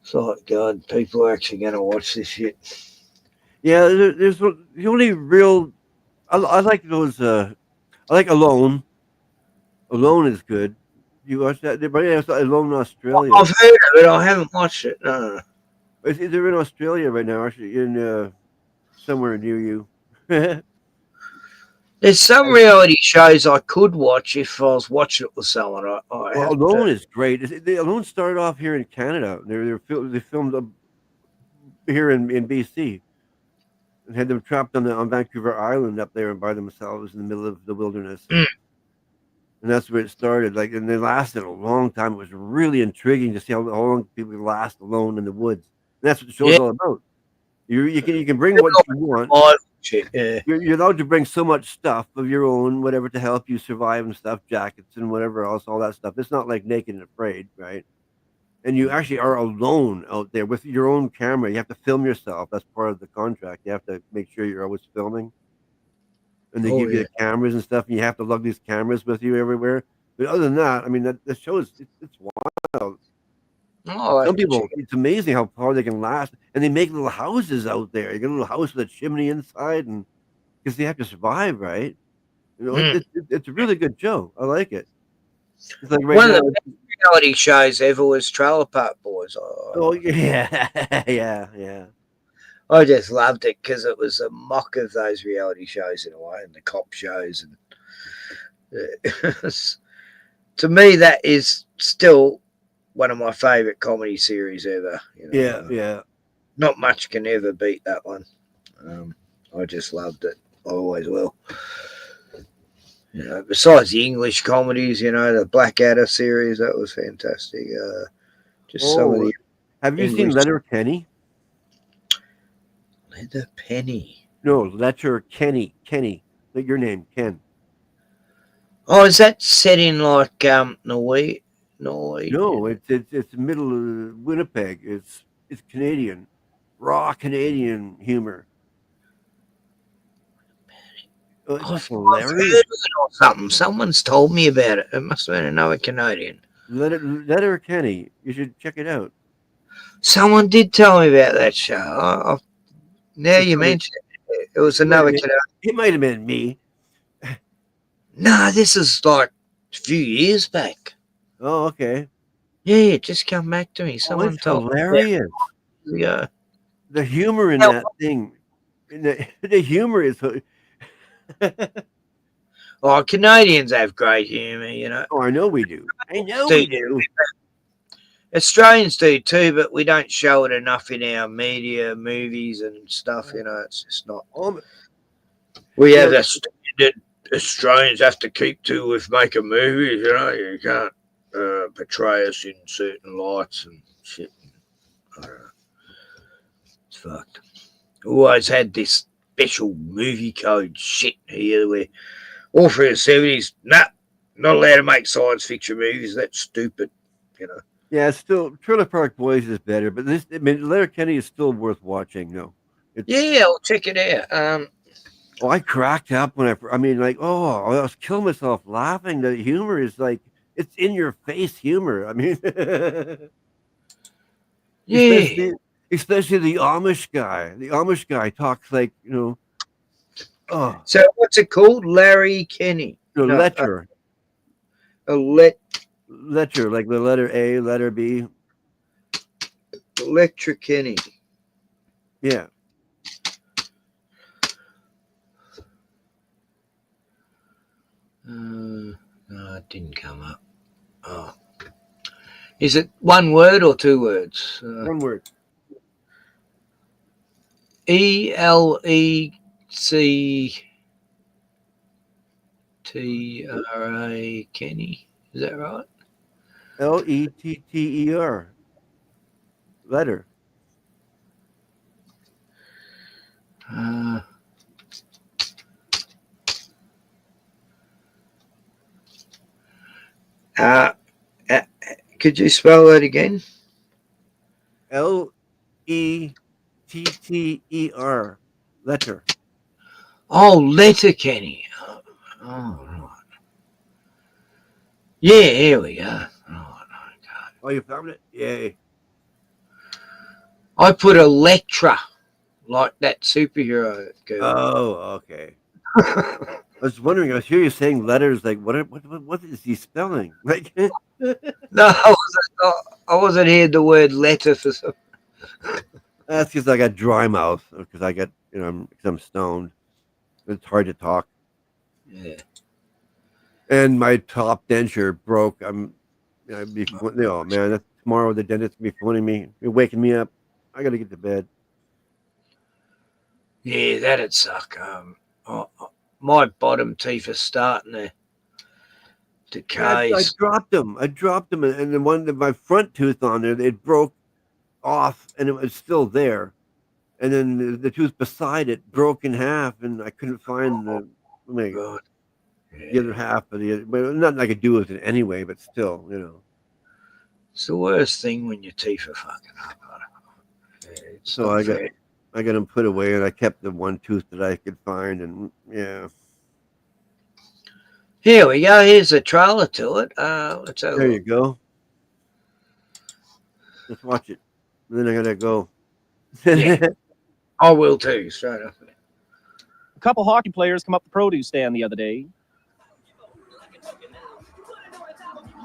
it's like, God, people are actually going to watch this shit. Yeah, there's the only real. I like those. I like Alone. Alone is good. You watch that? But yeah, it's Alone in Australia. I've heard of it. I haven't watched it. No. They're in Australia right now, actually, in somewhere near you. There's some reality shows I could watch if I was watching it with someone. Well, Alone is great. Alone started off here in Canada. They filmed here in BC. And had them trapped on Vancouver Island up there and by themselves in the middle of the wilderness. And that's where it started. And they lasted a long time. It was really intriguing to see how long people can last alone in the woods. And that's what the show's all about. You can bring what you want. You're allowed to bring so much stuff of your own, whatever, to help you survive and stuff, jackets and whatever else, all that stuff. It's not like Naked and Afraid, right? And you actually are alone out there with your own camera. You have to film yourself. That's part of the contract. You have to make sure you're always filming. And they give you the cameras and stuff, and you have to lug these cameras with you everywhere. But other than that, I mean, the show is it's wild. Some people, it's amazing how far they can last. And they make little houses out there. You get a little house with a chimney inside, and because they have to survive, right? It's a really good show. I like it. It's like one of the best reality shows ever was Trailer Park Boys. Oh yeah, yeah. I just loved it because it was a mock of those reality shows in a way, and the cop shows. And to me, that is still one of my favourite comedy series ever. Yeah. Not much can ever beat that one. I just loved it. I always will. Besides the English comedies, the Blackadder series, that was fantastic. Some of the. Have you seen Letterkenny? Letterkenny. No, Letterkenny. Kenny. Like your name, Ken. Oh, is that set in like Norway? No, it's middle of Winnipeg. It's Canadian, raw Canadian humor. I've heard of it or something. Someone's told me about it. It must have been another Canadian. Letterkenny. You should check it out. Someone did tell me about that show. Now you mentioned it. It was another Canadian. It might have been me. No, this is like a few years back. Oh, okay. Yeah, it just come back to me. Someone told hilarious. Me. Yeah. The humor in that thing. The humor is. Oh, Canadians have great humor, Oh, I know we do. We do. Australians do too, but we don't show it enough in our media, movies and stuff. It's just not. We have a standard Australians have to keep to with making movies. You know, you can't portray us in certain lights and shit. I don't know. It's fucked. Always had this special movie code shit here where all through the 70s, not allowed to make science fiction movies. That's stupid, you know. Yeah, it's still Trailer Park Boys is better, but this, I mean, Letterkenny is still worth watching. No, Yeah, I'll check it out. Oh, I cracked up when I mean, like, oh, I was killing myself laughing. The humor is like, it's in your face humor. I mean, Yeah. especially the Amish guy. The Amish guy talks like, you know, oh, So what's it called? Larry Kenny. Letcher. Letcher, like the letter A, letter B. Lecture Kenny. Yeah. No, it didn't come up. Oh. Is it one word or two words? One word. Lecctra Kenny. Is that right? Letter. Letter. Could you spell that again? Letter. Letter. Oh, Letter Kenny. Oh, right. Yeah, here we go. Oh, you found it? Yay. I put Electra, like that superhero girl. Oh, okay. I was wondering. I was hearing you saying letters. Like, what is he spelling? Like, No, I wasn't hearing the word letter for some. That's because I got dry mouth. Because I got, you know, I'm stoned. It's hard to talk. Yeah. And my top denture broke. Oh man, that's tomorrow. The dentist will be phoning me, waking me up. I got to get to bed. Yeah, that'd suck. My bottom teeth are starting to decay. I dropped them. And the one that my front tooth on there, it broke off, and it was still there. And then the tooth beside it broke in half, and I couldn't find the other half of the other. But nothing I could do with it anyway. But still, you know, It's the worst thing when your teeth are fucking up. So I got them put away, and I kept the one tooth that I could find, and yeah. Here we go. Here's a trailer to it. Let's have a There look. you go. Let's watch it. And then I gotta go. Yeah. I will too, straight up. A couple hockey players come up the produce stand the other day.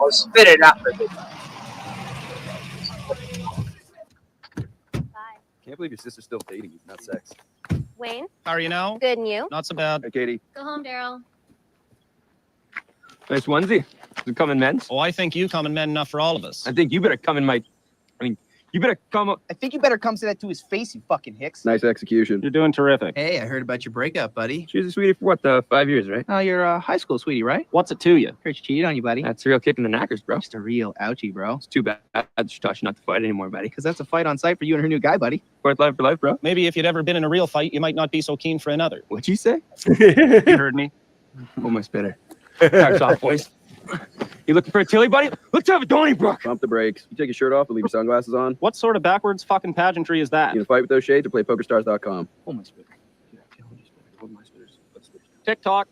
I'll spit it up a bit. Can't believe your sister's still dating you, not sex. Wayne, How are you now? good, and you? Not so bad. Hey, Katie. Go home, Daryl. Nice onesie. Does it come in men's? Oh, I think you come in men enough for all of us. I think you better come in you better come up. I think you better come say that to his face, you fucking hicks. Nice execution. You're doing terrific. Hey, I heard about your breakup, buddy. She was a sweetie for what, 5 years, right? Oh, you're a high school sweetie, right? What's it to you? Heard she cheated on you, buddy. That's a real kick in the knackers, bro. Just a real ouchie, bro. It's too bad she taught you not to fight anymore, buddy. Because that's a fight on site for you and her new guy, buddy. Fourth life for life, bro. Maybe if you'd ever been in a real fight, you might not be so keen for another. What'd you say? You heard me. Oh, my spitter. Tires off, boys. You looking for a Tilly, buddy? Let's have a Donnybrook. Pump the brakes. You take your shirt off and leave your sunglasses on. What sort of backwards fucking pageantry is that? You gonna fight with those shades or play PokerStars.com? Oh, my spitter. TikTok.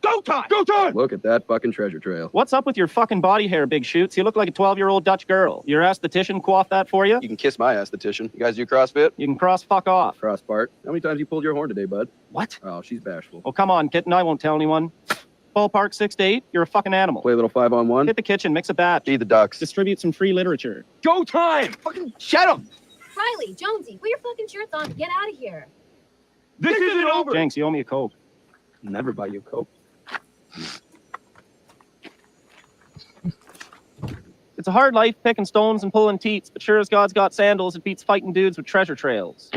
Go time! Go time! Look at that fucking treasure trail. What's up with your fucking body hair, Big Shoots? You look like a 12-year-old Dutch girl. Your esthetician coiffed that for you? You can kiss my esthetician. You guys do CrossFit? You can cross fuck off. Cross part. How many times you pulled your horn today, bud? What? Oh, she's bashful. Oh, come on, kitten. I won't tell anyone. Ballpark 6 to 8. You're a fucking animal. Play a little 5-on-1. Hit the kitchen, mix a batch. Feed the ducks. Distribute some free literature. Go time! Fucking shut him! Riley, Jonesy, put your fucking shirts on. Get out of here. This isn't over! Jenks, you owe me a Coke. Never buy you a Coke. It's a hard life picking stones and pulling teats, but sure as God's got sandals, it beats fighting dudes with treasure trails.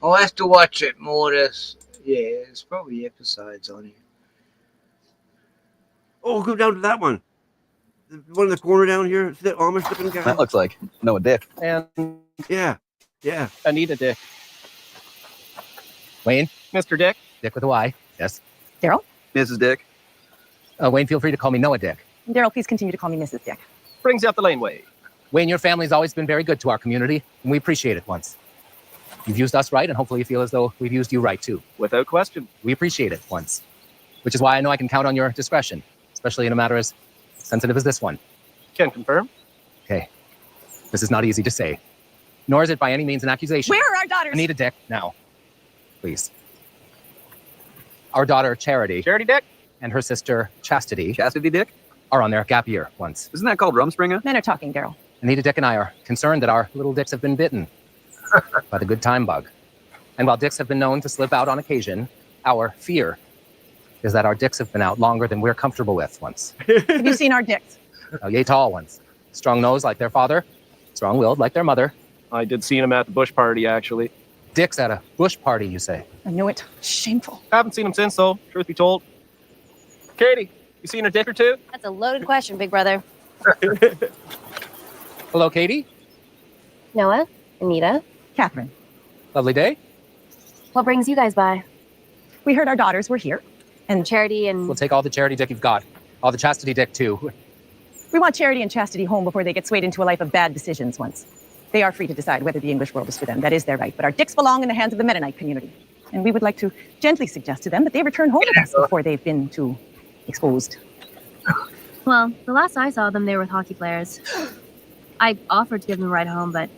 I'll have to watch it more. Yeah, there's probably episodes on here. Oh, go down to that one. The one in the corner down here. See that Amish looking guy? That looks like Noah Dick. And Yeah. Yeah. Anita Dick. Wayne? Mr. Dick. Dick with a Y. Yes. Daryl? Mrs. Dick. Wayne, feel free to call me Noah Dick. Daryl, please continue to call me Mrs. Dick. Brings you up the laneway. Wayne, your family's always been very good to our community, and we appreciate it once. You've used us right, and hopefully you feel as though we've used you right, too. Without question. We appreciate it once. Which is why I know I can count on your discretion, especially in a matter as sensitive as this one. Can confirm. Okay. This is not easy to say. Nor is it by any means an accusation. Where are our daughters? Anita Dick, now. Please. Our daughter, Charity. Charity Dick? And her sister, Chastity. Chastity Dick? Are on their gap year once. Isn't that called Rumspringa? Men are talking, Daryl. Anita Dick and I are concerned that our little dicks have been bitten by the good time bug. And while dicks have been known to slip out on occasion, our fear is that our dicks have been out longer than we're comfortable with once. Have you seen our dicks? Oh, yay tall ones. Strong nose like their father, strong-willed like their mother. I did see him at the bush party, actually. Dicks at a bush party, you say? I knew it. Shameful. Haven't seen him since, though, truth be told. Katie, you seen a dick or two? That's a loaded question, big brother. Hello, Katie. Noah, Anita, Catherine. Lovely day. what brings you guys by? We heard our daughters were here. And Charity and... We'll take all the Charity Dick you've got. All the Chastity Dick, too. we want Charity and Chastity home before they get swayed into a life of bad decisions once. They are free to decide whether the English world is for them. That is their right. But our dicks belong in the hands of the Mennonite community. And we would like to gently suggest to them that they return home with us before they've been too exposed. Well, the last I saw them, they were with hockey players. I offered to give them a ride home, but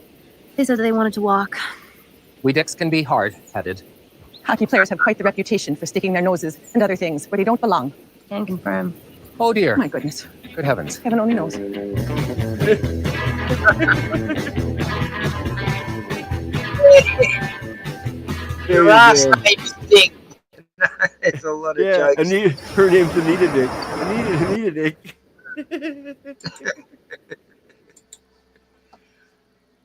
they said that they wanted to walk. We dicks can be hard-headed. Hockey players have quite the reputation for sticking their noses and other things where they don't belong. Can confirm. Oh, dear. My goodness. Good heavens. Heaven only knows. Your last name's Dick. It's a lot of jokes. Anita, her name's Anita Dick. Anita Dick.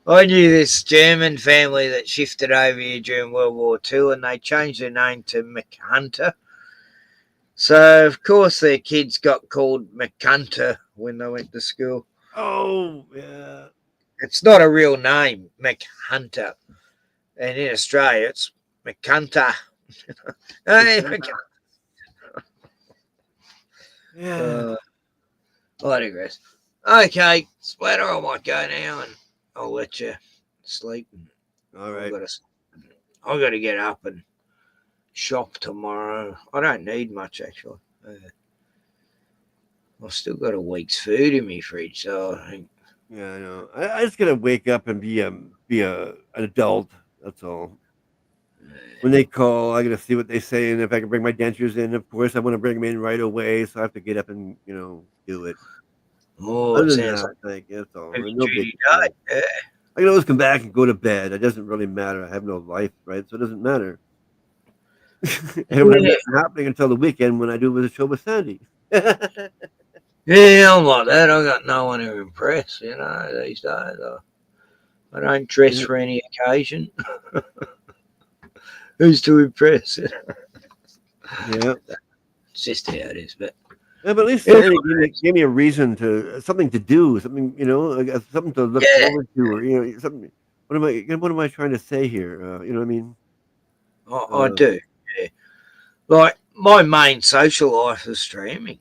I knew this German family that shifted over here during World War II, and they changed their name to McHunter. So, of course, their kids got called McHunter when they went to school. Oh, yeah. It's not a real name, McHunter. And in Australia, it's McHunter. Hey, Yeah. I digress. Okay, Splatter, I might go now, and I'll let you sleep. All right. I've got to get up and shop tomorrow. I don't need much, actually. I've still got a week's food in my fridge, so I think. Yeah, I know. I just gotta wake up and be an adult. That's all. When they call, I gotta see what they say, and if I can bring my dentures in, of course, I want to bring them in right away. So I have to get up and do it. Oh, Other it than sounds that, like that's all. heavy No duty big diet. deal. I can always come back and go to bed. It doesn't really matter. I have no life, right? So it doesn't matter. And it wasn't happening until the weekend when I do with a show with Sandy. Yeah, I'm like that. I got no one to impress, these days. I don't dress for any occasion. Who's to impress? Yeah. It's just how it is, but. Yeah, but at least Sandy gave me a reason something to do, something something to look forward to, or something. What am I trying to say here? You know what I mean? I do. Yeah. Like my main social life is streaming.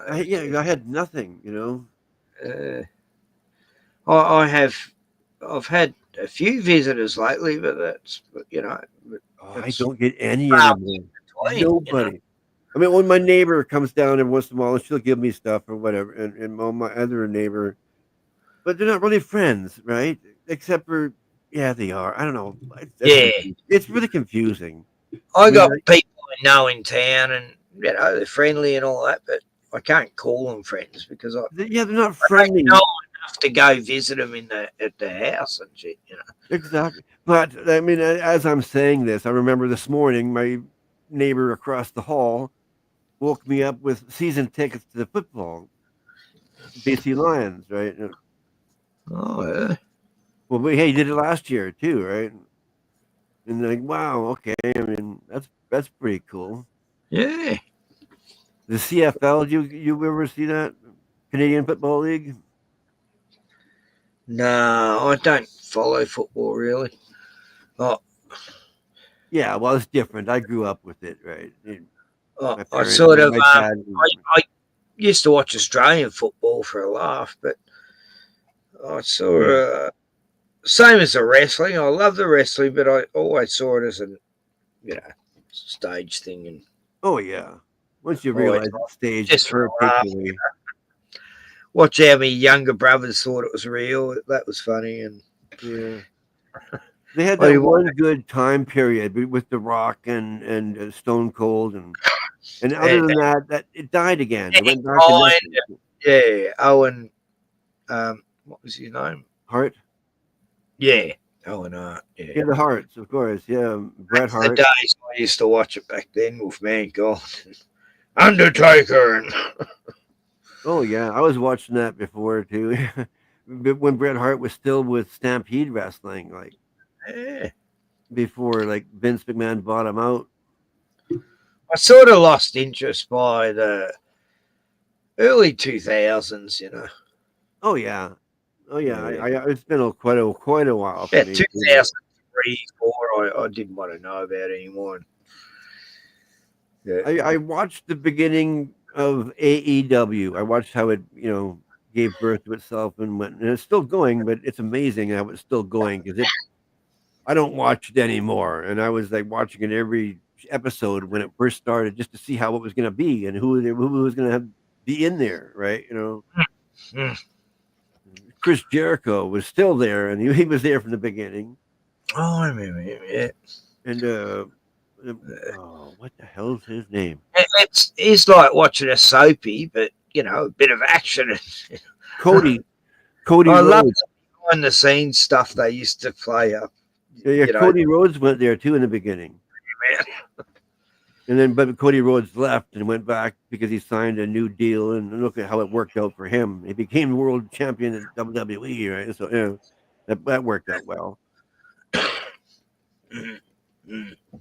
I had nothing. I've had a few visitors lately, but that's I don't get any anymore. Nobody. I mean, when my neighbor comes down every once in a while, and she'll give me stuff or whatever, and my other neighbor, but they're not really friends, right? Except for, yeah, they are. I don't know. It's really confusing. I got people I know in town, and they're friendly and all that, but I can't call them friends because they're not friendly. I don't know enough to go visit them at the house and shit, Exactly. But I mean, as I'm saying this, I remember this morning my neighbor across the hall woke me up with season tickets to the football. BC Lions, right? Oh, yeah. Well, but hey, he did it last year too, right? And they're like, wow, okay. I mean, that's pretty cool. Yeah. The CFL, you ever see that? Canadian Football League? No, I don't follow football really. Oh, Yeah, well, it's different. I grew up with it, right? My I parents, sort of my dad. I used to watch Australian football for a laugh, but I saw same as the wrestling. I love the wrestling, but I always saw it as a stage thing. And Oh yeah, once you always realize it's staged just for a laugh, perfectly. Watch how my younger brothers thought it was real. That was funny, and yeah, they had that one good time period with The Rock and Stone Cold, and other than that it died again. It went back to nothing. Yeah, Owen. What was his name? Hart. Yeah, Owen Hart. Yeah, the Harts, of course. Yeah, Bret Hart. The days I used to watch it back then with Mankind, Undertaker, and oh yeah, I was watching that before too. When Bret Hart was still with Stampede Wrestling, like before like Vince McMahon bought him out. I sort of lost interest by the early 2000s, Oh yeah, it's been quite a while. Yeah, 2003, 4. I didn't want to know about anymore. Yeah. I watched the beginning of AEW. I watched how it gave birth to itself and it's still going, but it's amazing how it's still going because I don't watch it anymore, and I was like watching it every episode when it first started just to see how it was going to be and who was going to be in there, right? Chris Jericho was still there, and he was there from the beginning. Oh, I remember him, yeah. And what the hell's his name? It's like watching a soapy, but a bit of action. Cody I Rhodes. love the behind the scenes stuff they used to play up. Yeah, Cody Rhodes went there too in the beginning. And then, but Cody Rhodes left and went back because he signed a new deal. And look at how it worked out for him. He became world champion at WWE, right? So that worked out well.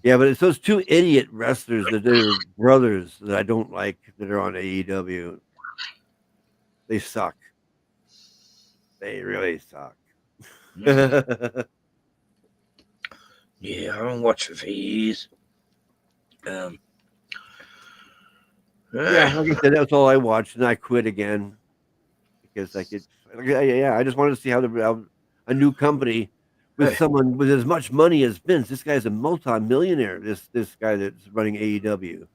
Yeah, but it's those two idiot wrestlers that they're brothers that I don't like that are on AEW. They suck. They really suck. Yeah, I haven't watched it for years. Yeah, like I said, that's all I watched, and I quit again because I just wanted to see how a new company with someone with as much money as Vince. This guy's a multi-millionaire. This guy that's running AEW,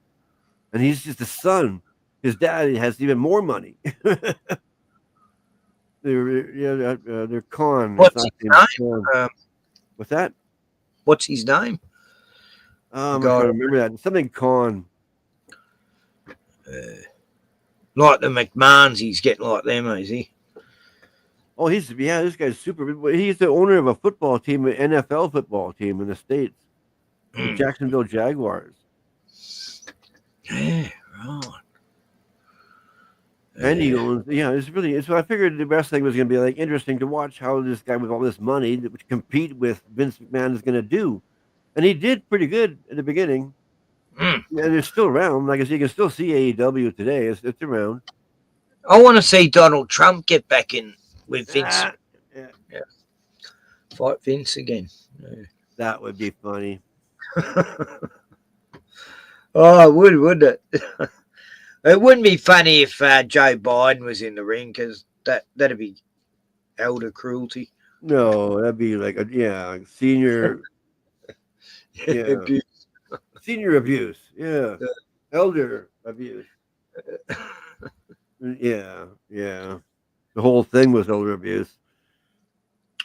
and he's just a son. His dad has even more money. They're Khan. What's his name? What's that? What's his name? I'm trying to remember that. Something Khan. Like the McMahons, he's getting like them, is he? Oh, this guy's super. He's the owner of a football team, an NFL football team in the States, the Jacksonville Jaguars. Yeah, right. And he owns, it's really. So I figured the wrestling was going to be like interesting to watch how this guy with all this money that would compete with Vince McMahon is going to do, and he did pretty good at the beginning. And it's still around. Like I said, you can still see AEW today. It's around. I want to see Donald Trump get back in with Vince. Yeah. Fight Vince again. Yeah. That would be funny. Oh, it would, wouldn't it? It wouldn't be funny if Joe Biden was in the ring because that'd be elder cruelty. No, that'd be like senior. Abuse. Senior abuse. Yeah. Elder abuse. Yeah. The whole thing was elder abuse.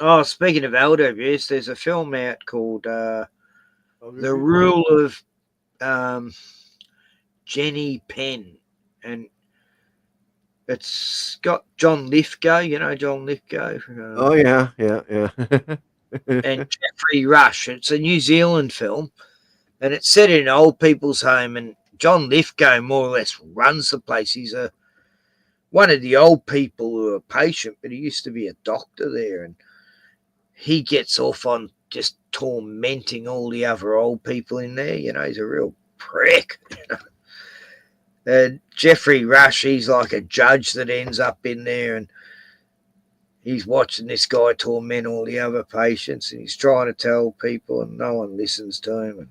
Oh, speaking of elder abuse, there's a film out called The Rule of Jenny Penn, and it's got John Lithgow. You know John Lithgow. Oh yeah. And Jeffrey Rush. It's a New Zealand film, and it's set in an old people's home. And John Lithgow more or less runs the place. He's a one of the old people who are a patient, but he used to be a doctor there, and he gets off on just tormenting all the other old people in there. You know, he's a real prick. You know? Jeffrey Rush, he's like a judge that ends up in there, and he's watching this guy torment all the other patients, and he's trying to tell people, and no one listens to him. And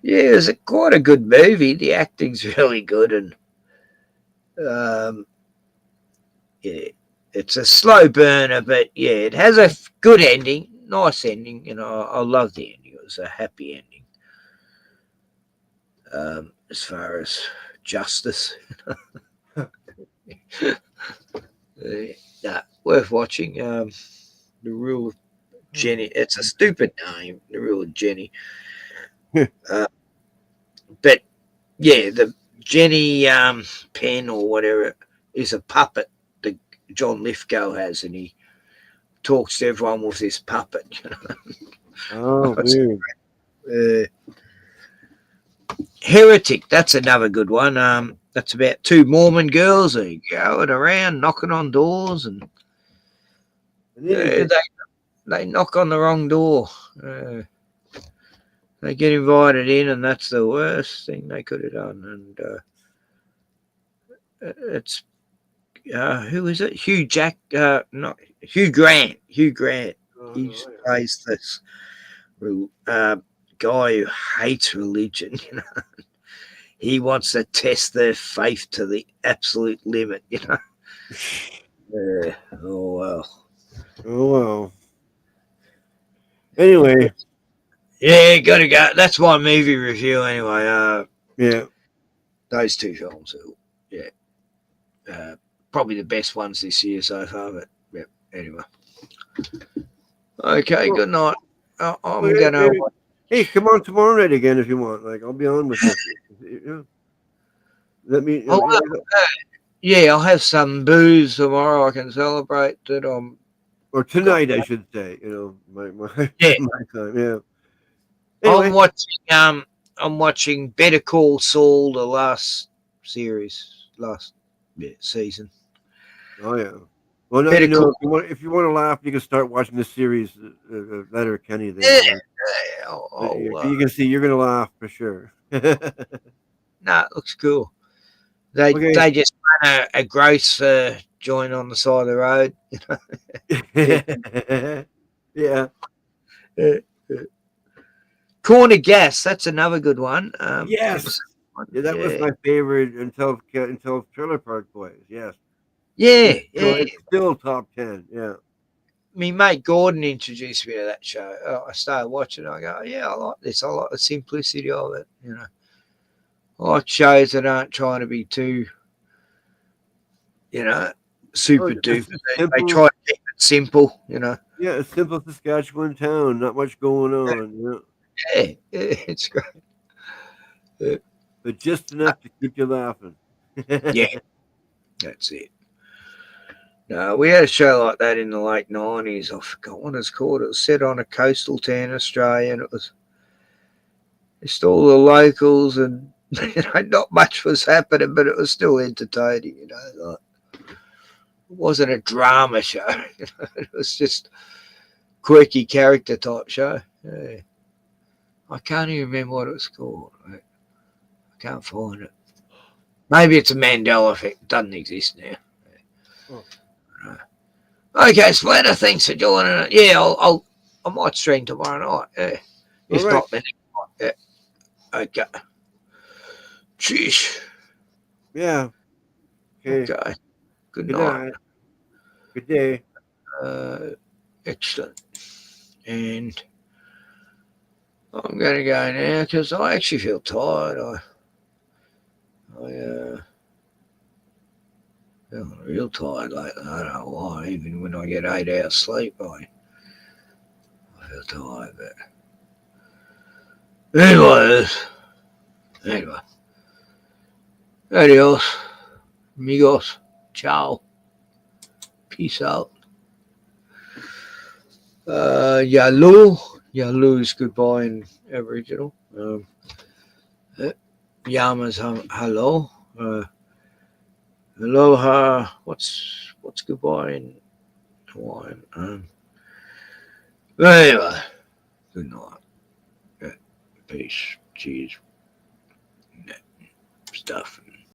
yeah, it's quite a good movie. The acting's really good, and yeah, it's a slow burner, but yeah, it has a good ending, nice ending. You know, I love the ending. It was a happy ending. As far as justice, worth watching. The Rule of Jenny. It's a stupid name, The Rule of Jenny. But yeah, the Jenny pen or whatever is a puppet that John Lithgow has, and he talks to everyone with this puppet. You know? Oh, weird. Heretic, that's another good one. That's about two Mormon girls who going around knocking on doors, and they knock on the wrong door. They get invited in, and that's the worst thing they could have done. And it's who is it? Hugh Grant. Hugh Grant. He plays this guy who hates religion. You know, he wants to test their faith to the absolute limit. You know. Oh well. Oh well. Anyway. Yeah, gotta go. That's my movie review anyway. Yeah. Those two films. Yeah. Probably the best ones this year so far, but yeah, anyway. Okay, good night. I'm gonna. Hey, come on tomorrow night again if you want. Like, I'll be on with you. Yeah. Let me. Yeah, I'll have some booze tomorrow. I can celebrate that I'm. Or tonight, I should say. You know, my time. Yeah. Anyway. I'm watching Better Call Saul, the last season. Oh yeah. Well, now you know, if you want to laugh, you can start watching the series, Letter Kenny. There. Yeah. You can see you're gonna laugh for sure. Nah, it looks cool. They just run a gross joint on the side of the road. Yeah. Corner Gas, that's another good one. Yes. Yeah, that was my favorite until Trailer Park Boys. Yes. Yeah, it's still top 10. Yeah. Me mate Gordon introduced me to that show. I started watching it. I go, yeah, I like this. I like the simplicity of it. You know, I like shows that aren't trying to be too, you know, super duper. They try to keep it simple. You know. Yeah, a simple Saskatchewan town. Not much going on. Yeah, it's great. But just enough to keep you laughing. Yeah, that's it. No, we had a show like that in the late 90s. I forgot what it's called. It was set on a coastal town in Australia, and it was just all the locals, and you know, not much was happening, but it was still entertaining. You know, like, it wasn't a drama show. You know, it was just quirky character type show. Yeah. I can't even remember what it was called. Right? I can't find it. Maybe it's a Mandela effect. It doesn't exist now. Oh. Okay, Splatter, thanks for joining it. Yeah, I might stream tomorrow night. Yeah. If not, then yeah. Okay. Jeez. Yeah. Okay. Good night. Good day. Excellent. And I'm going to go now because I actually feel tired. I feel real tired lately. I don't know why. Even when I get 8 hours sleep, I feel tired. But anyway. Adios, amigos. Ciao. Peace out. Yalu. Yalu is goodbye in Aboriginal. Yama's hello. Aloha. What's goodbye in Hawaiian? Anyway, good night. Yeah, peace, cheers, stuff.